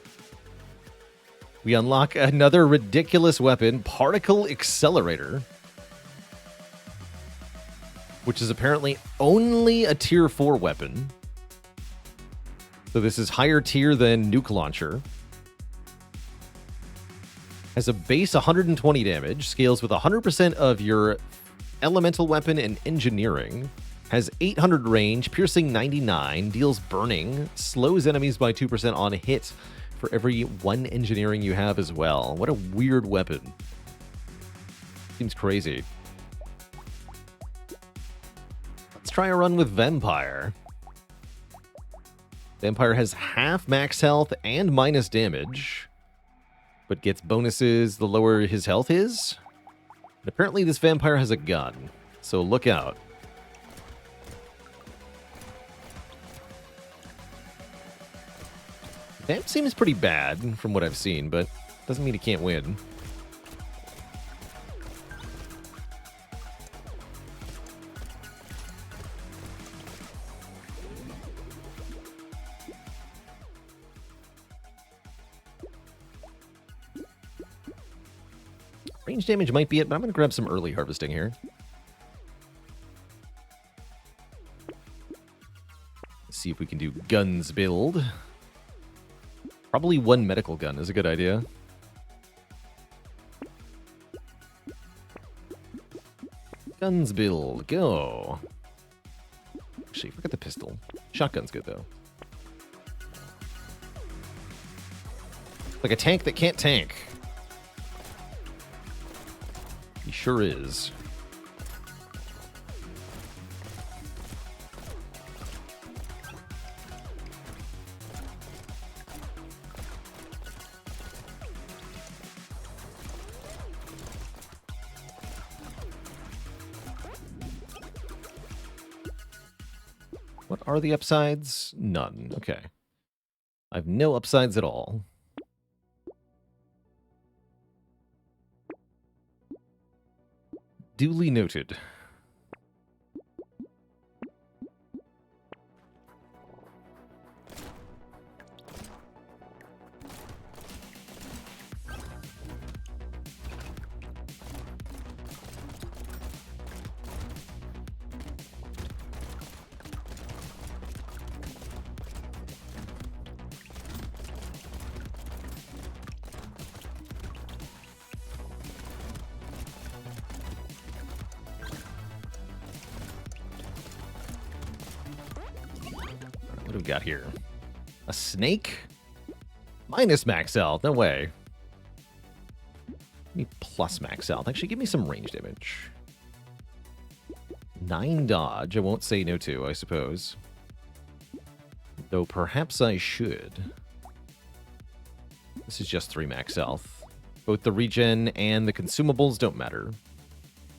We unlock another ridiculous weapon, Particle Accelerator, which is apparently only a tier 4 weapon. So this is higher tier than Nuke Launcher. Has a base 120 damage, scales with 100% of your elemental weapon and engineering, has 800 range, piercing 99, deals burning, slows enemies by 2% on hit for every 1 engineering you have as well. What a weird weapon. Seems crazy. Let's try a run with Vampire. Vampire has half max health and minus damage, but gets bonuses the lower his health is. And apparently this vampire has a gun, so look out. Vamp seems pretty bad from what I've seen, but doesn't mean he can't win. Range damage might be it, but I'm going to grab some early harvesting here. Let's see if we can do guns build. Probably 1 medical gun is a good idea. Guns build, go. Actually, forget the pistol. Shotgun's good, though. Like a tank that can't tank. He sure is. What are the upsides? None. Okay. I have no upsides at all. Duly noted. What do we got here? A snake? Minus max health. No way. Give me plus max health. Actually, give me some range damage. 9 dodge. I won't say no to, I suppose. Though perhaps I should. This is just 3 max health. Both the regen and the consumables don't matter.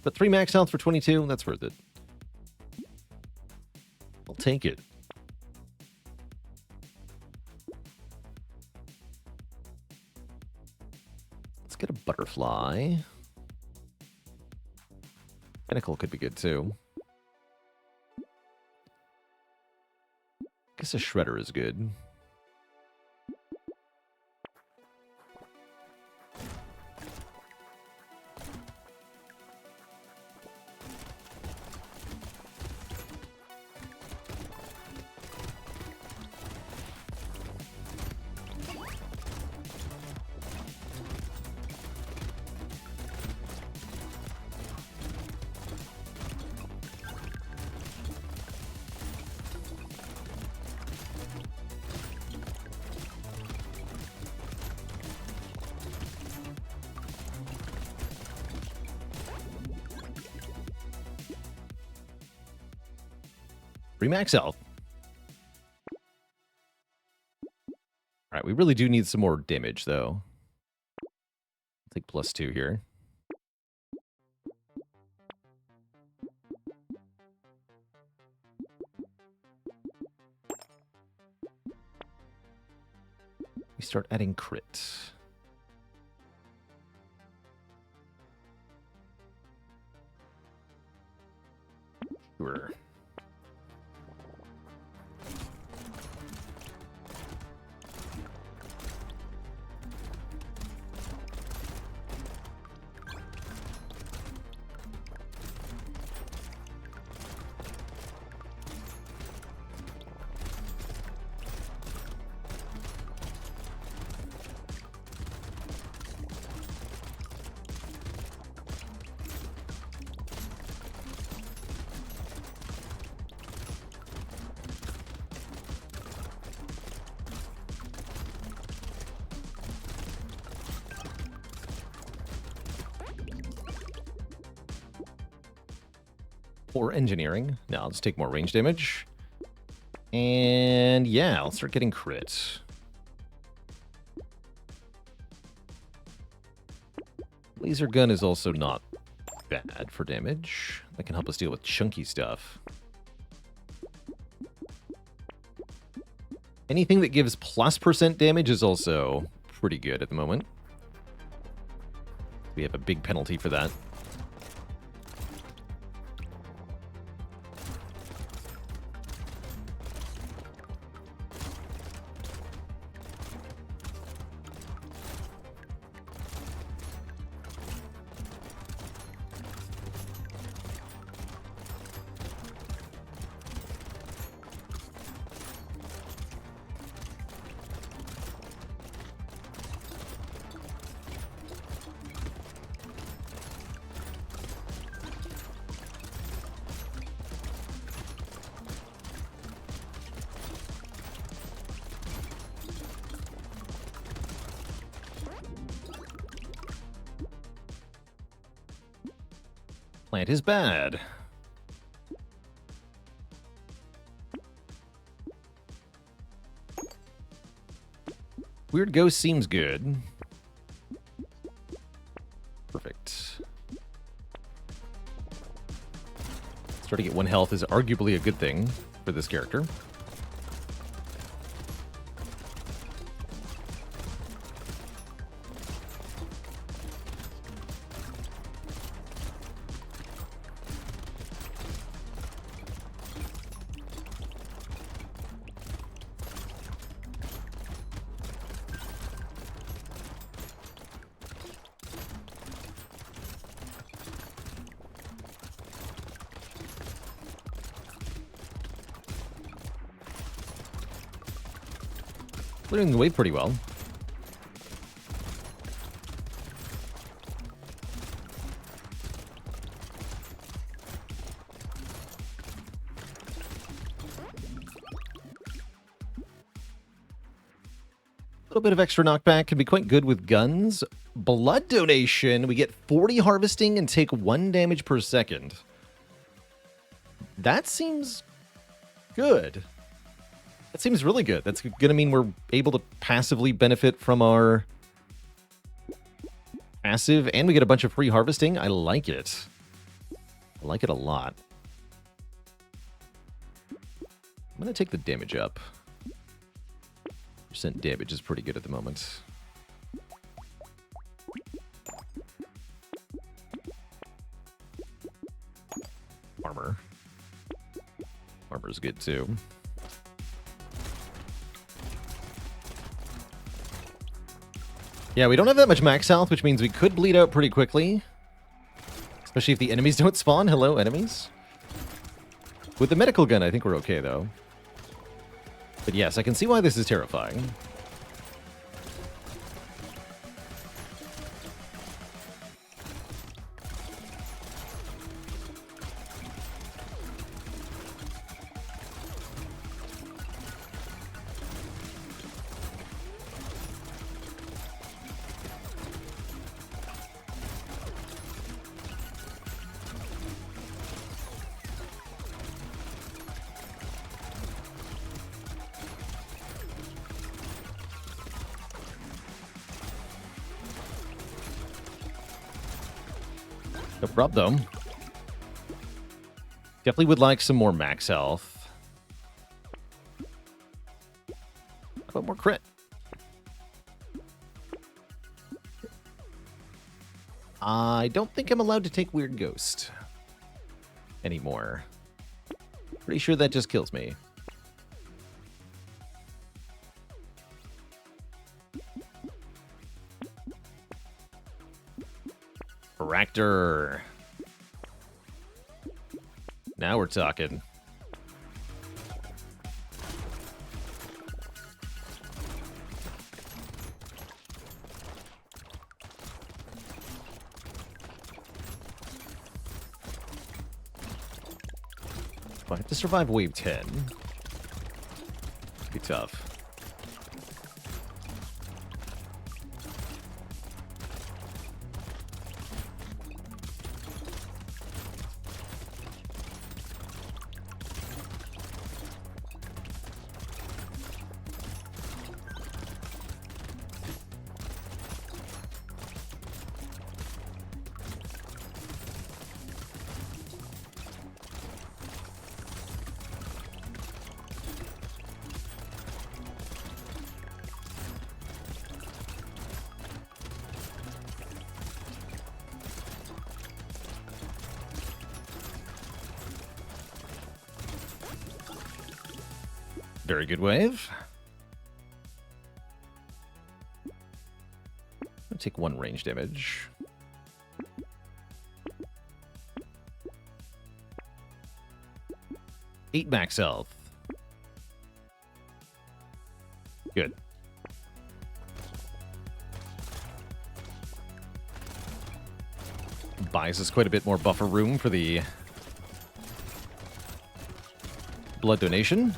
But 3 max health for 22, that's worth it. I'll take it. Butterfly. Pinnacle could be good too. Guess a Shredder is good. Remax health. Alright, we really do need some more damage, though. I'll take +2 here. We start adding crit. Sure. Or engineering. Now let's take more range damage. And yeah, I'll start getting crit. Laser gun is also not bad for damage. That can help us deal with chunky stuff. Anything that gives +% damage is also pretty good at the moment. We have a big penalty for that. Plant is bad. Weird Ghost seems good. Perfect. Starting at 1 health is arguably a good thing for this character. Clearing the way pretty well. A little bit of extra knockback can be quite good with guns. Blood donation, we get 40 harvesting and take 1 damage per second. That seems good. That seems really good. That's going to mean we're able to passively benefit from our passive, and we get a bunch of free harvesting. I like it. I like it a lot. I'm going to take the damage up. % damage is pretty good at the moment. is good too. Yeah, we don't have that much max health, which means we could bleed out pretty quickly. Especially if the enemies don't spawn. Hello, enemies. With the medical gun, I think we're okay, though. But yes, I can see why this is terrifying. No problem, though. Definitely would like some more max health. How about more crit? I don't think I'm allowed to take Weird Ghost anymore. Pretty sure that just kills me. Raptor. Now we're talking. I have to survive wave 10. Be tough. Very good wave. I'll take 1 range damage. Eight max health. Good. Buys us quite a bit more buffer room for the blood donation.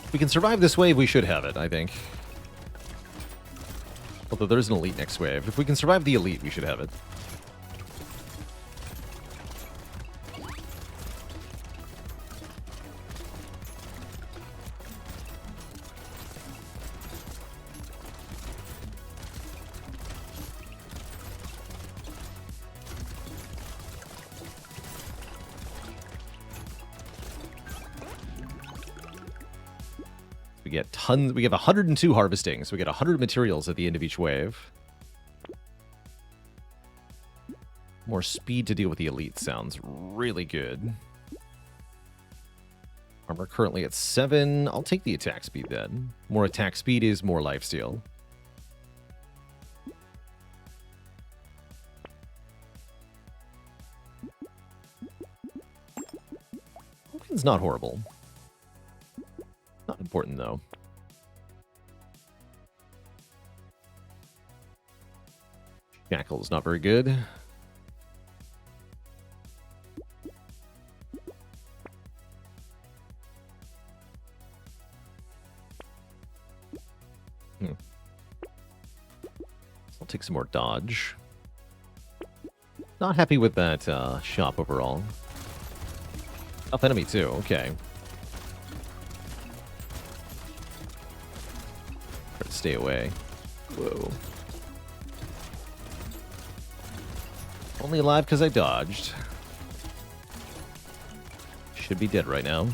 If we can survive this wave, we should have it, I think. Although there is an elite next wave. If we can survive the elite, we should have it. We get tons. We have 102 harvesting, so we get 100 materials at the end of each wave. More speed to deal with the elite sounds really good. Armor currently at 7. I'll take the attack speed then. More attack speed is more lifesteal. It's not horrible. Not important, though. Shackle's not very good. I'll take some more dodge. Not happy with that shop overall. Tough enemy, too. Okay. Try to stay away. Whoa. Only alive because I dodged. Should be dead right now.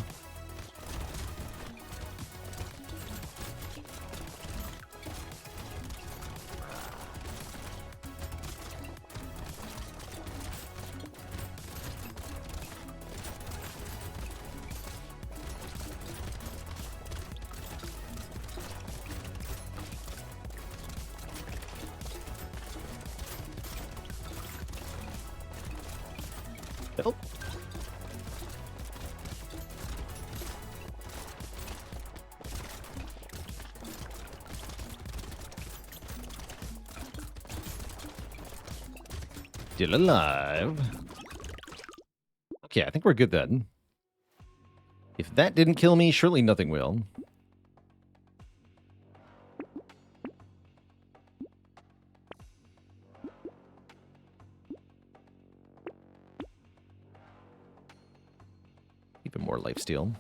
Help. Still alive. Okay, I think we're good then. If that didn't kill me, surely nothing will. Even more lifesteal.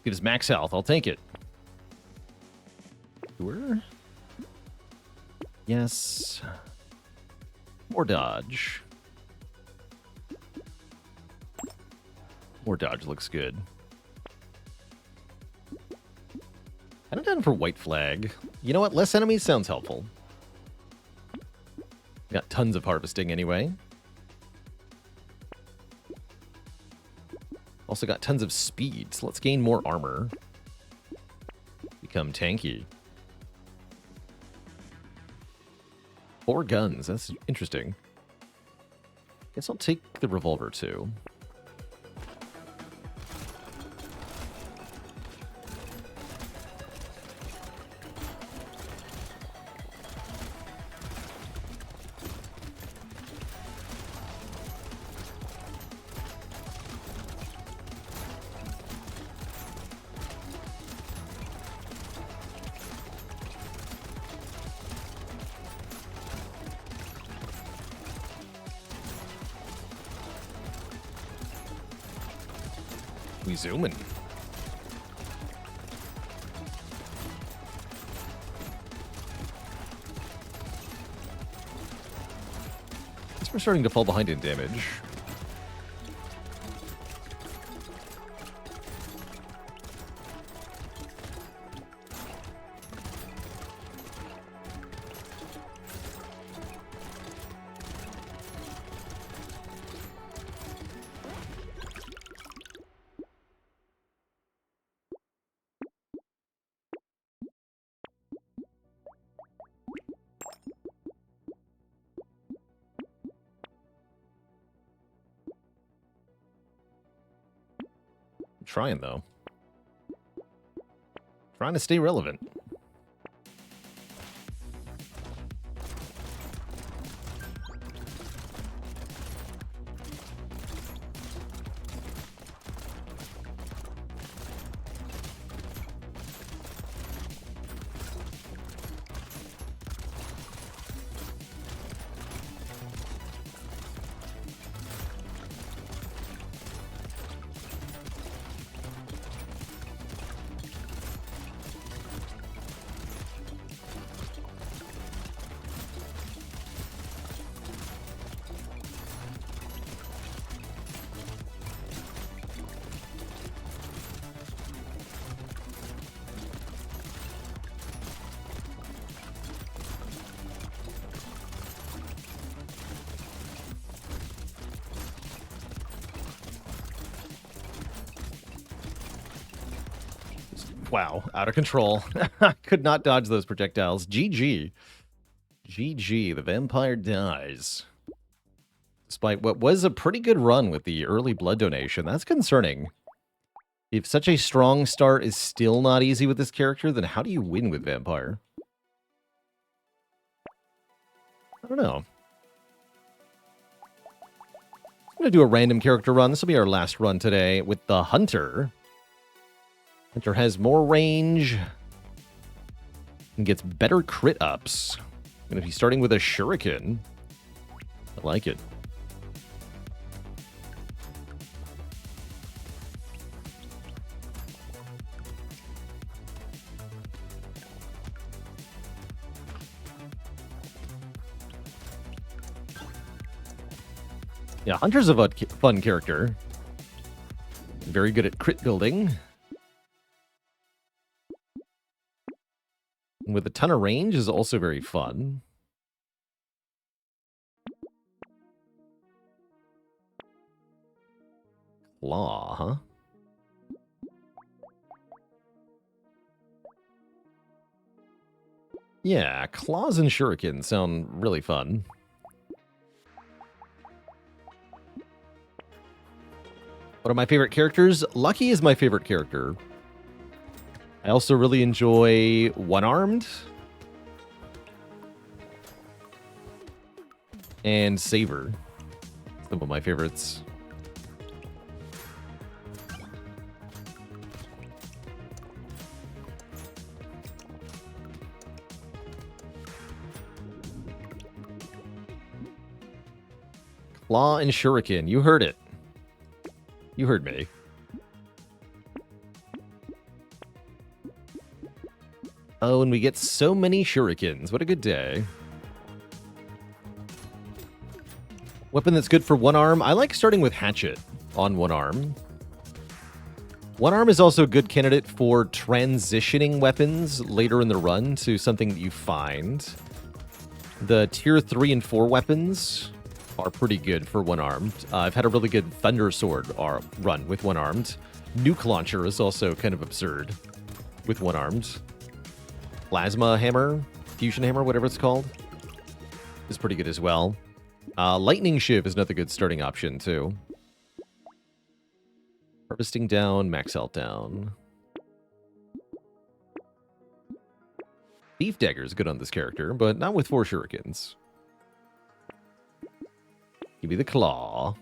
Get his max health. I'll take it. Sure. Yes. More dodge. More dodge looks good. Kind of done for white flag. You know what? Less enemies sounds helpful. Got tons of harvesting anyway. Also got tons of speed, so let's gain more armor. Become tanky. 4 guns, that's interesting. Guess I'll take the revolver too. We zooming. Guess we're starting to fall behind in damage. Trying, though. Trying to stay relevant. Wow, out of control. Could not dodge those projectiles. GG. GG, the vampire dies. Despite what was a pretty good run with the early blood donation. That's concerning. If such a strong start is still not easy with this character, then how do you win with vampire? I don't know. I'm going to do a random character run. This will be our last run today with the Hunter. Hunter has more range and gets better crit ups. And if he's starting with a shuriken, I like it. Yeah, Hunter's a fun character. Very good at crit building. And with a ton of range is also very fun. Claw, huh? Yeah, claws and shurikens sound really fun. One of my favorite characters, Lucky is my favorite character. I also really enjoy One-Armed and Saber. Some of my favorites. Claw and Shuriken, you heard it. You heard me. Oh, and we get so many shurikens. What a good day. Weapon that's good for one arm. I like starting with Hatchet on one arm. One arm is also a good candidate for transitioning weapons later in the run to something that you find. The tier 3 and 4 weapons are pretty good for one-armed. I've had a really good Thunder Sword run with one-armed. Nuke Launcher is also kind of absurd with one-armed. Plasma Hammer, Fusion Hammer, whatever it's called, is pretty good as well. Lightning Shiv is another good starting option, too. Harvesting down, max health down. Beef Dagger is good on this character, but not with 4 shurikens. Give me the claw.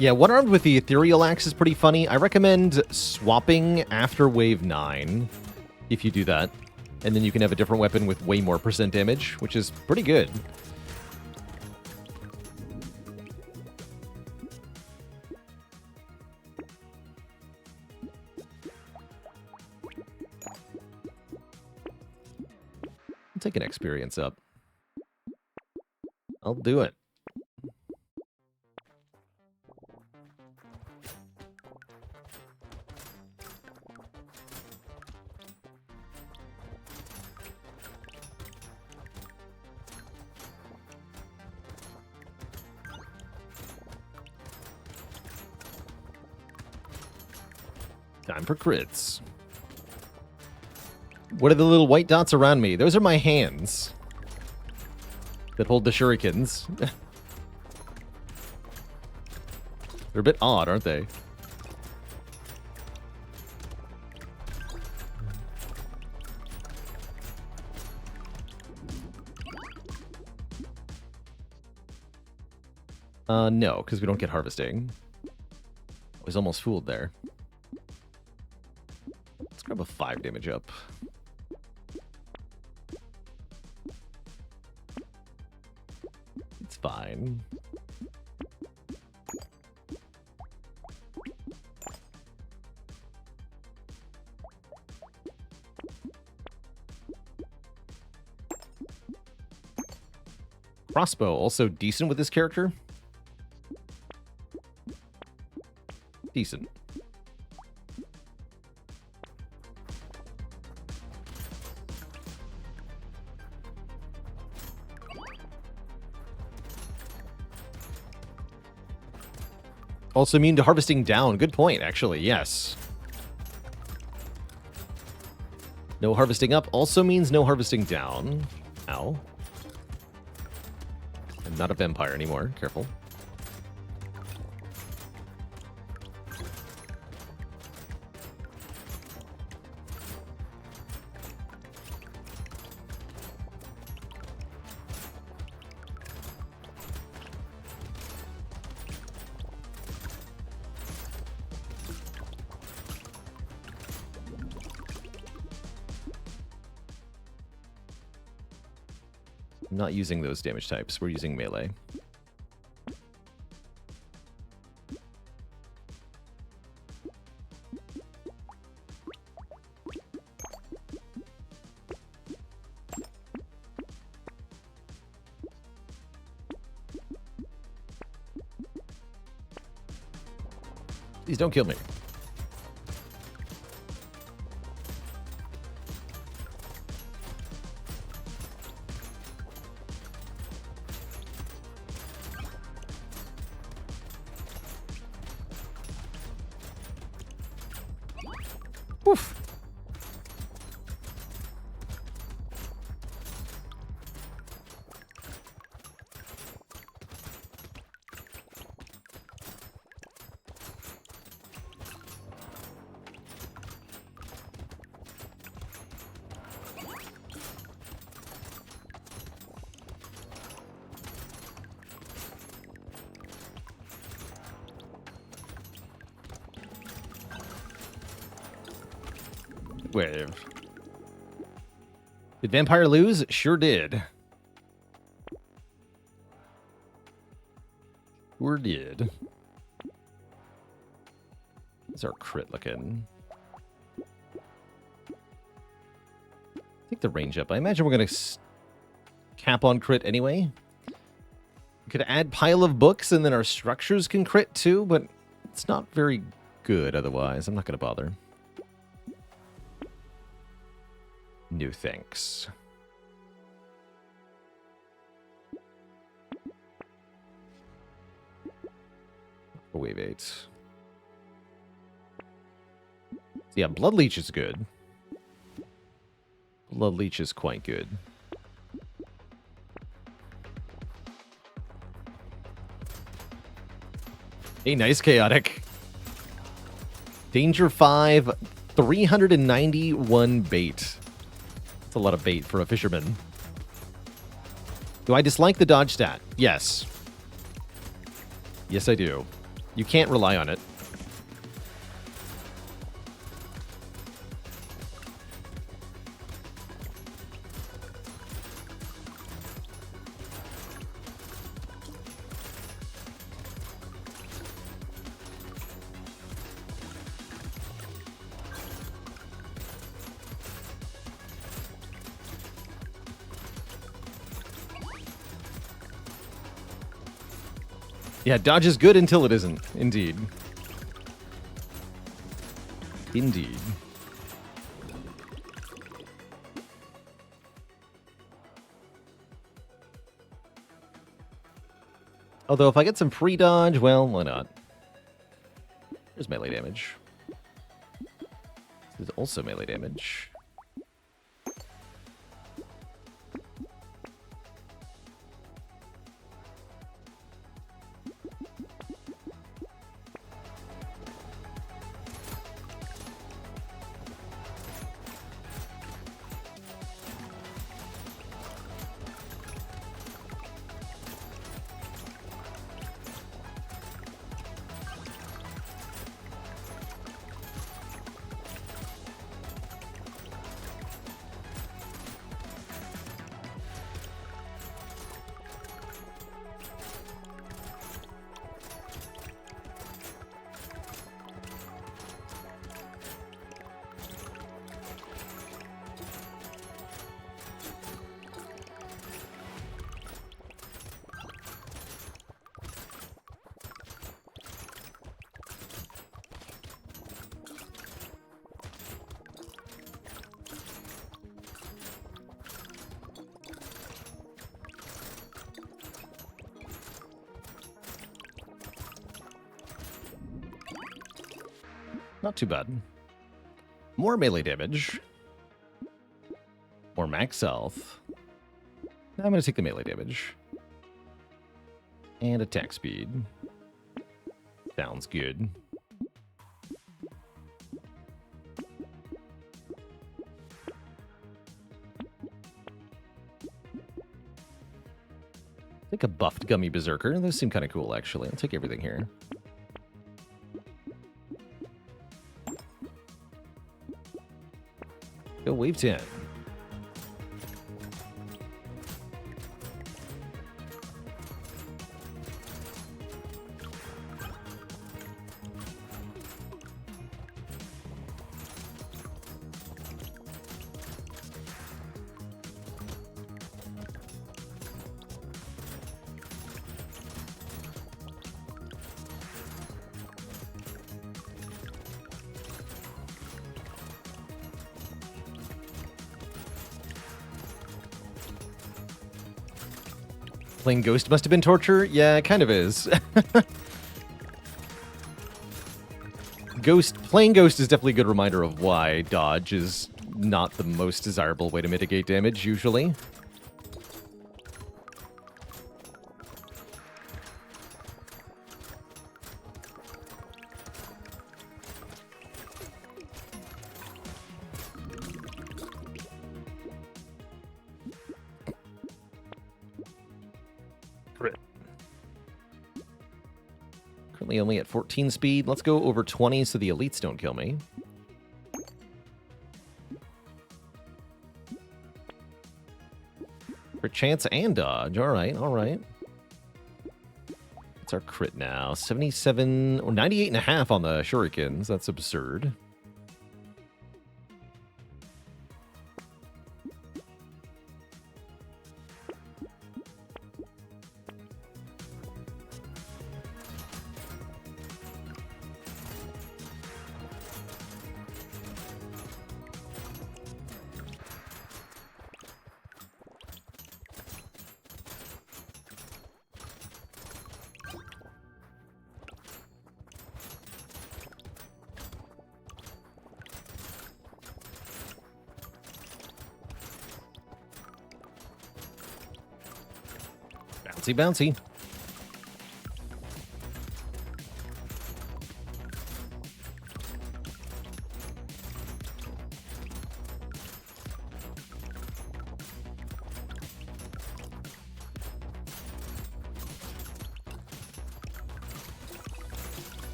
Yeah, one-armed with the Ethereal Axe is pretty funny. I recommend swapping after wave 9, if you do that. And then you can have a different weapon with way more % damage, which is pretty good. I'll take an experience up. I'll do it. Time for crits. What are the little white dots around me? Those are my hands that hold the shurikens. They're a bit odd, aren't they? No, because we don't get harvesting. I was almost fooled there. Let's grab a 5 damage up. It's fine. Crossbow, also decent with this character. Decent. Also immune to harvesting down. Good point, actually. Yes. No harvesting up also means no harvesting down. Ow. I'm not a vampire anymore. Careful. I'm not using those damage types. We're using melee. Please don't kill me. Oof. Wave. Did Vampire lose? Sure did. Sure did. How's our crit looking? Take the range up. I imagine we're going to cap on crit anyway. We could add pile of books and then our structures can crit too, but it's not very good otherwise. I'm not going to bother. No thanks. Wave 8. So yeah, Blood Leech is good. Blood Leech is quite good. Hey, nice chaotic. Danger 5, 391 bait. That's a lot of bait for a fisherman. Do I dislike the dodge stat? Yes. Yes, I do. You can't rely on it. Yeah, dodge is good until it isn't. Indeed. Indeed. Although if I get some free dodge, well, why not? Here's melee damage. This is also melee damage. Not too bad. More melee damage. More max health. Now I'm going to take the melee damage. And attack speed. Sounds good. Take a buffed Gummy Berserker. Those seem kind of cool, actually. I'll take everything here. Go wave 10. Playing Ghost must have been torture? Yeah, it kind of is. Playing Ghost is definitely a good reminder of why dodge is not the most desirable way to mitigate damage, usually. Currently only at 14 speed. Let's go over 20 so the elites don't kill me. For chance and dodge. Alright, alright. What's our crit now? 77 or 98.5 on the shurikens. That's absurd. Bouncy, bouncy.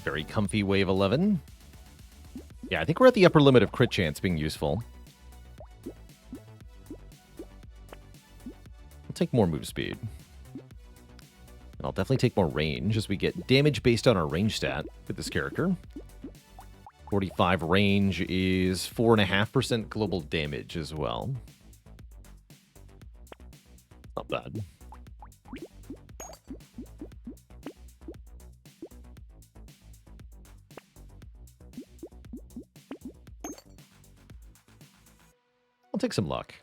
Very comfy wave 11. Yeah, I think we're at the upper limit of crit chance being useful. I'll take more move speed. And I'll definitely take more range as we get damage based on our range stat with this character. 45 range is 4.5% global damage as well. Not bad. I'll take some luck.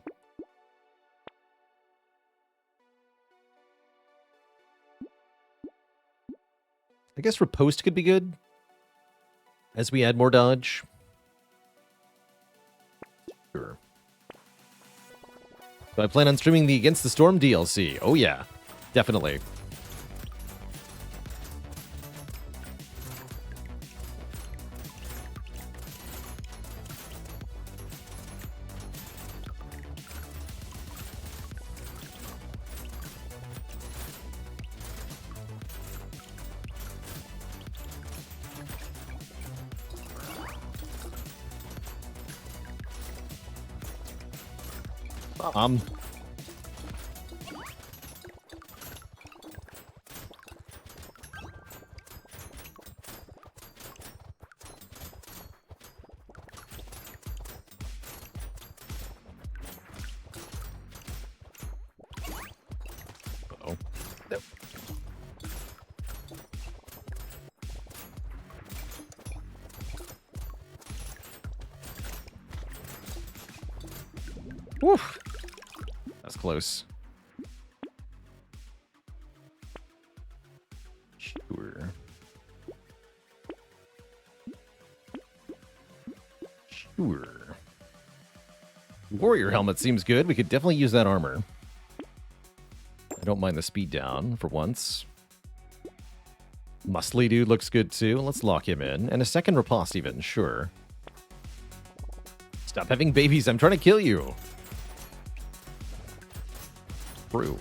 I guess Riposte could be good as we add more dodge. Sure. So I plan on streaming the Against the Storm DLC. Oh yeah, definitely. Oh. Nope. Woof. That's close. Sure. Sure. Warrior helmet seems good. We could definitely use that armor. I don't mind the speed down for once. Muscly dude looks good too. Let's lock him in. And a second riposte even, sure. Stop having babies. I'm trying to kill you. True.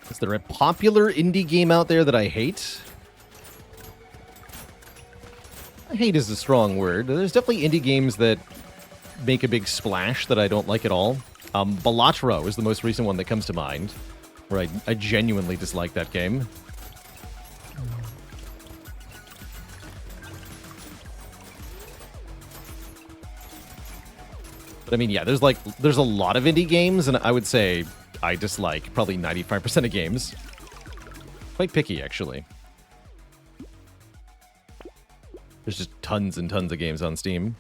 Is there a popular indie game out there that I hate? Hate is a strong word. There's definitely indie games that make a big splash that I don't like at all. Brotato is the most recent one that comes to mind, where I genuinely dislike that game. But I mean, yeah, there's a lot of indie games, and I would say I dislike probably 95% of games. Quite picky, actually. There's just tons and tons of games on Steam.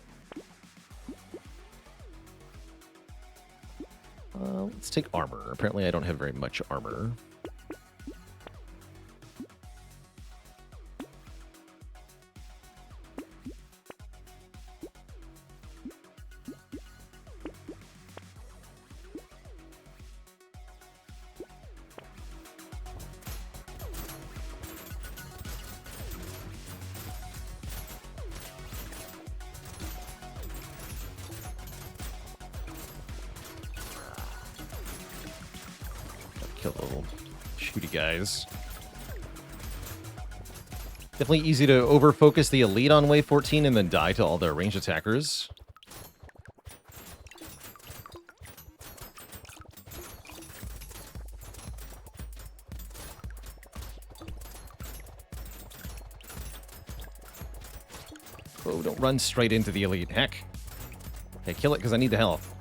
Let's take armor. Apparently I don't have very much armor. Kill the little shooty guys. Definitely easy to over-focus the elite on wave 14 and then die to all their ranged attackers. Oh, don't run straight into the elite. Heck. Okay, kill it because I need the health.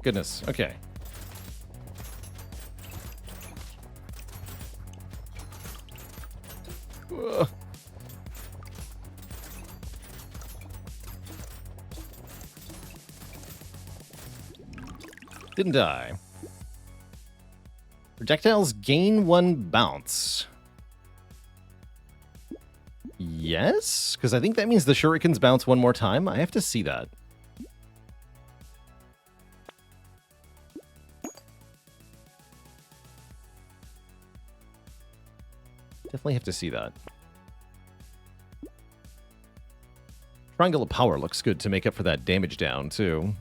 Goodness, okay. Ugh. Didn't die. Projectiles gain 1 bounce. Yes? Because I think that means the shurikens bounce 1 more time. I have to see that. Definitely have to see that. Triangle of Power looks good to make up for that damage down, too.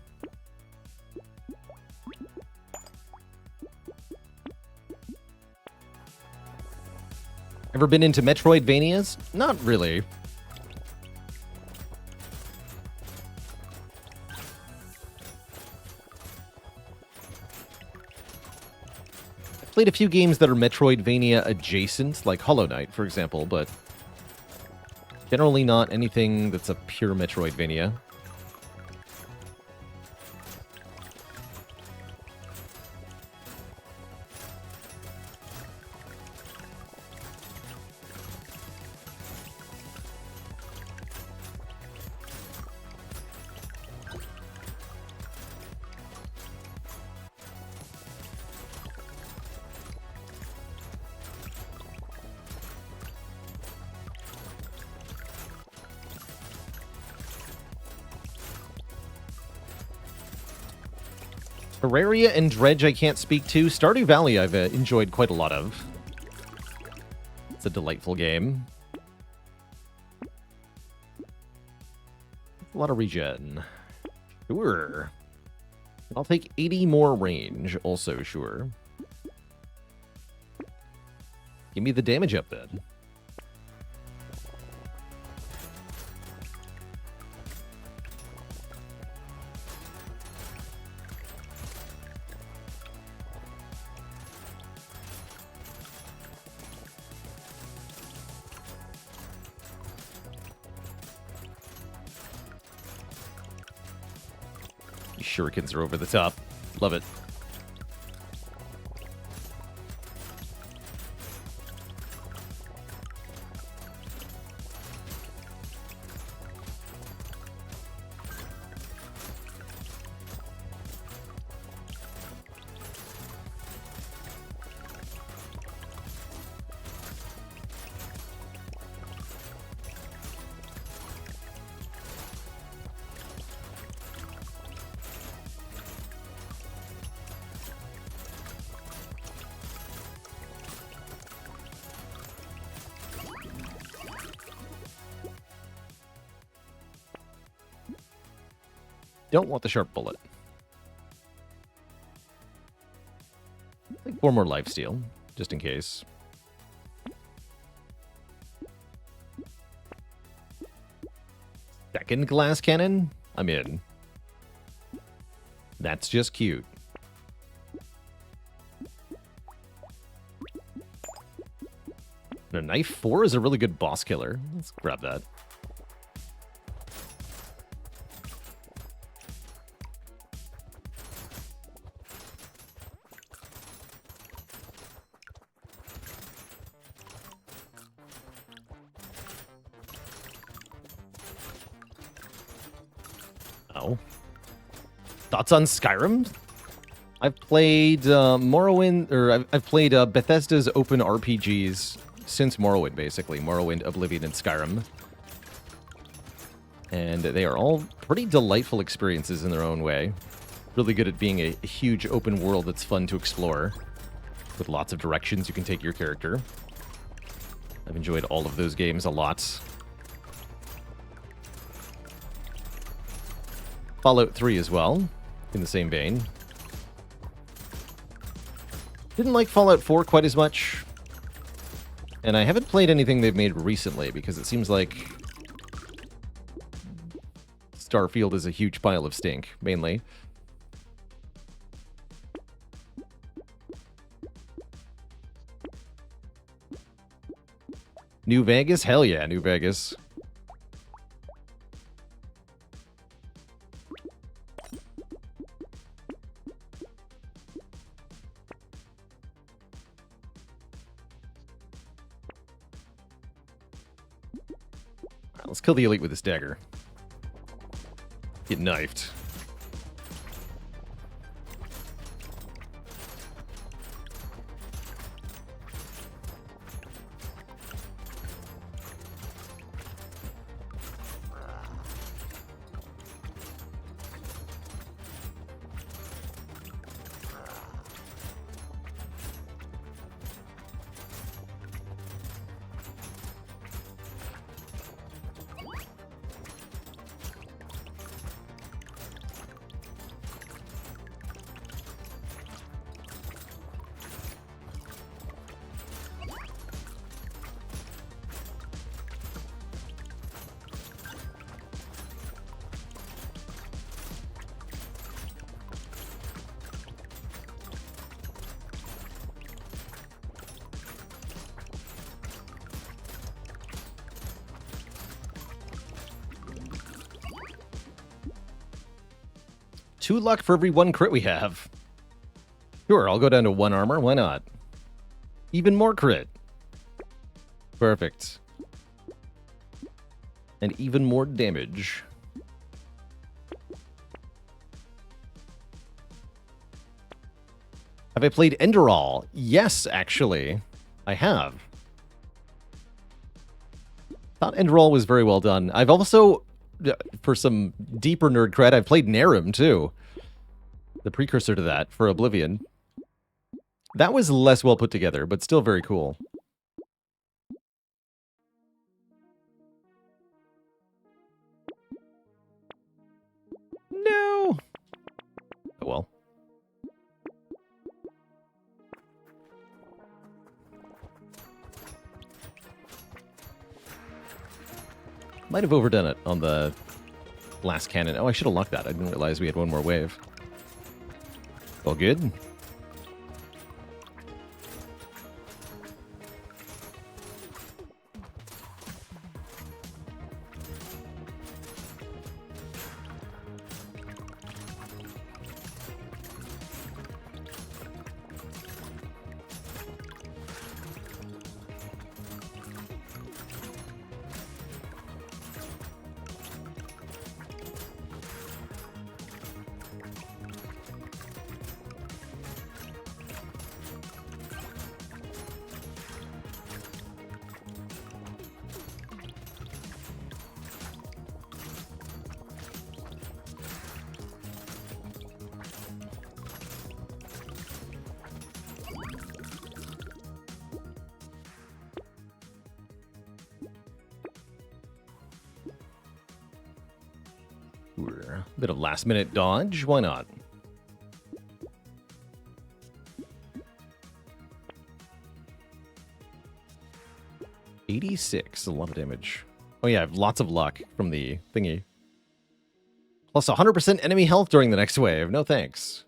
Ever been into Metroidvanias? Not really. Played a few games that are Metroidvania adjacent, like Hollow Knight, for example, but generally not anything that's a pure Metroidvania. Terraria and Dredge I can't speak to. Stardew Valley I've enjoyed quite a lot of. It's a delightful game. A lot of regen. Sure. I'll take 80 more range, also sure. Give me the damage up then. Shurikens are over the top. Love it. Don't want the sharp bullet. Like 4 more lifesteal, just in case. Second glass cannon? I'm in. That's just cute. And a knife 4 is a really good boss killer. Let's grab that. Oh. Thoughts on Skyrim? I've played Morrowind, or I've played Bethesda's open RPGs since Morrowind, basically. Morrowind, Oblivion, and Skyrim. And they are all pretty delightful experiences in their own way. Really good at being a huge open world that's fun to explore, with lots of directions you can take your character. I've enjoyed all of those games a lot. Fallout 3 as well, in the same vein. Didn't like Fallout 4 quite as much. And I haven't played anything they've made recently, because it seems like Starfield is a huge pile of stink, mainly. New Vegas? Hell yeah, New Vegas. Let's kill the elite with this dagger. Get knifed. Two luck for every 1 crit we have. Sure, I'll go down to 1 armor. Why not? Even more crit. Perfect. And even more damage. Have I played Enderal? Yes, actually. I have. Thought Enderal was very well done. I've also, for some deeper nerd cred, I've played Narum too. The precursor to that for Oblivion. That was less well put together, but still very cool. No. Oh well. Might have overdone it on the last cannon. Oh, I should have locked that. I didn't realize we had 1 more wave. All good. Ooh, bit of last-minute dodge. Why not? $86, a lot of damage. Oh yeah, I have lots of luck from the thingy. Plus 100% enemy health during the next wave. No thanks.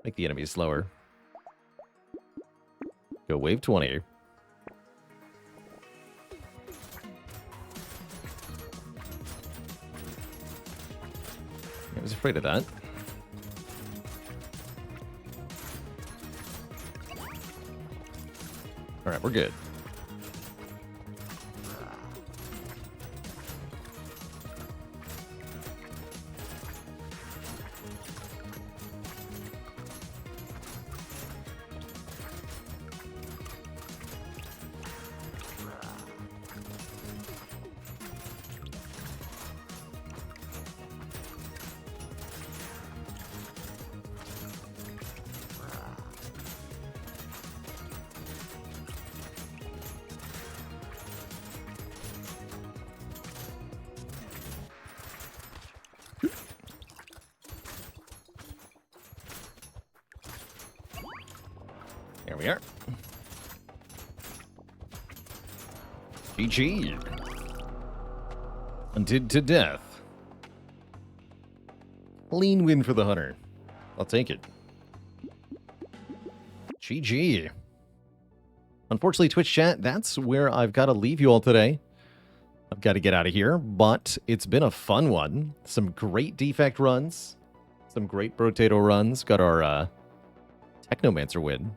Make the enemies slower. Go wave 20. I was afraid of that. Alright, we're good. There we are. GG. Hunted to death. Clean win for the hunter. I'll take it. GG. Unfortunately, Twitch chat, that's where I've got to leave you all today. I've got to get out of here, but it's been a fun one. Some great Defect runs. Some great Brotato runs. Got our Technomancer win.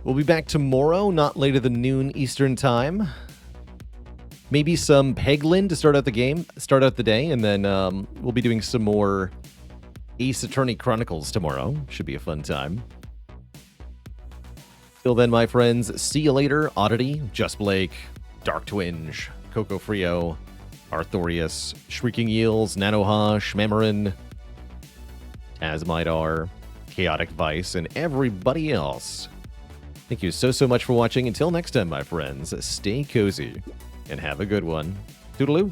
We'll be back tomorrow, not later than noon Eastern time. Maybe some Peglin to start out the game, start out the day, and then we'll be doing some more Ace Attorney Chronicles tomorrow. Should be a fun time. Till then, my friends, see you later. Oddity, Just Blake, Dark Twinge, Coco Frio, Arthurius, Shrieking Eels, Nanohash, Mamorin, Tasmidar, Chaotic Vice, and everybody else. Thank you so much for watching. Until next time, my friends, stay cozy and have a good one. Toodaloo.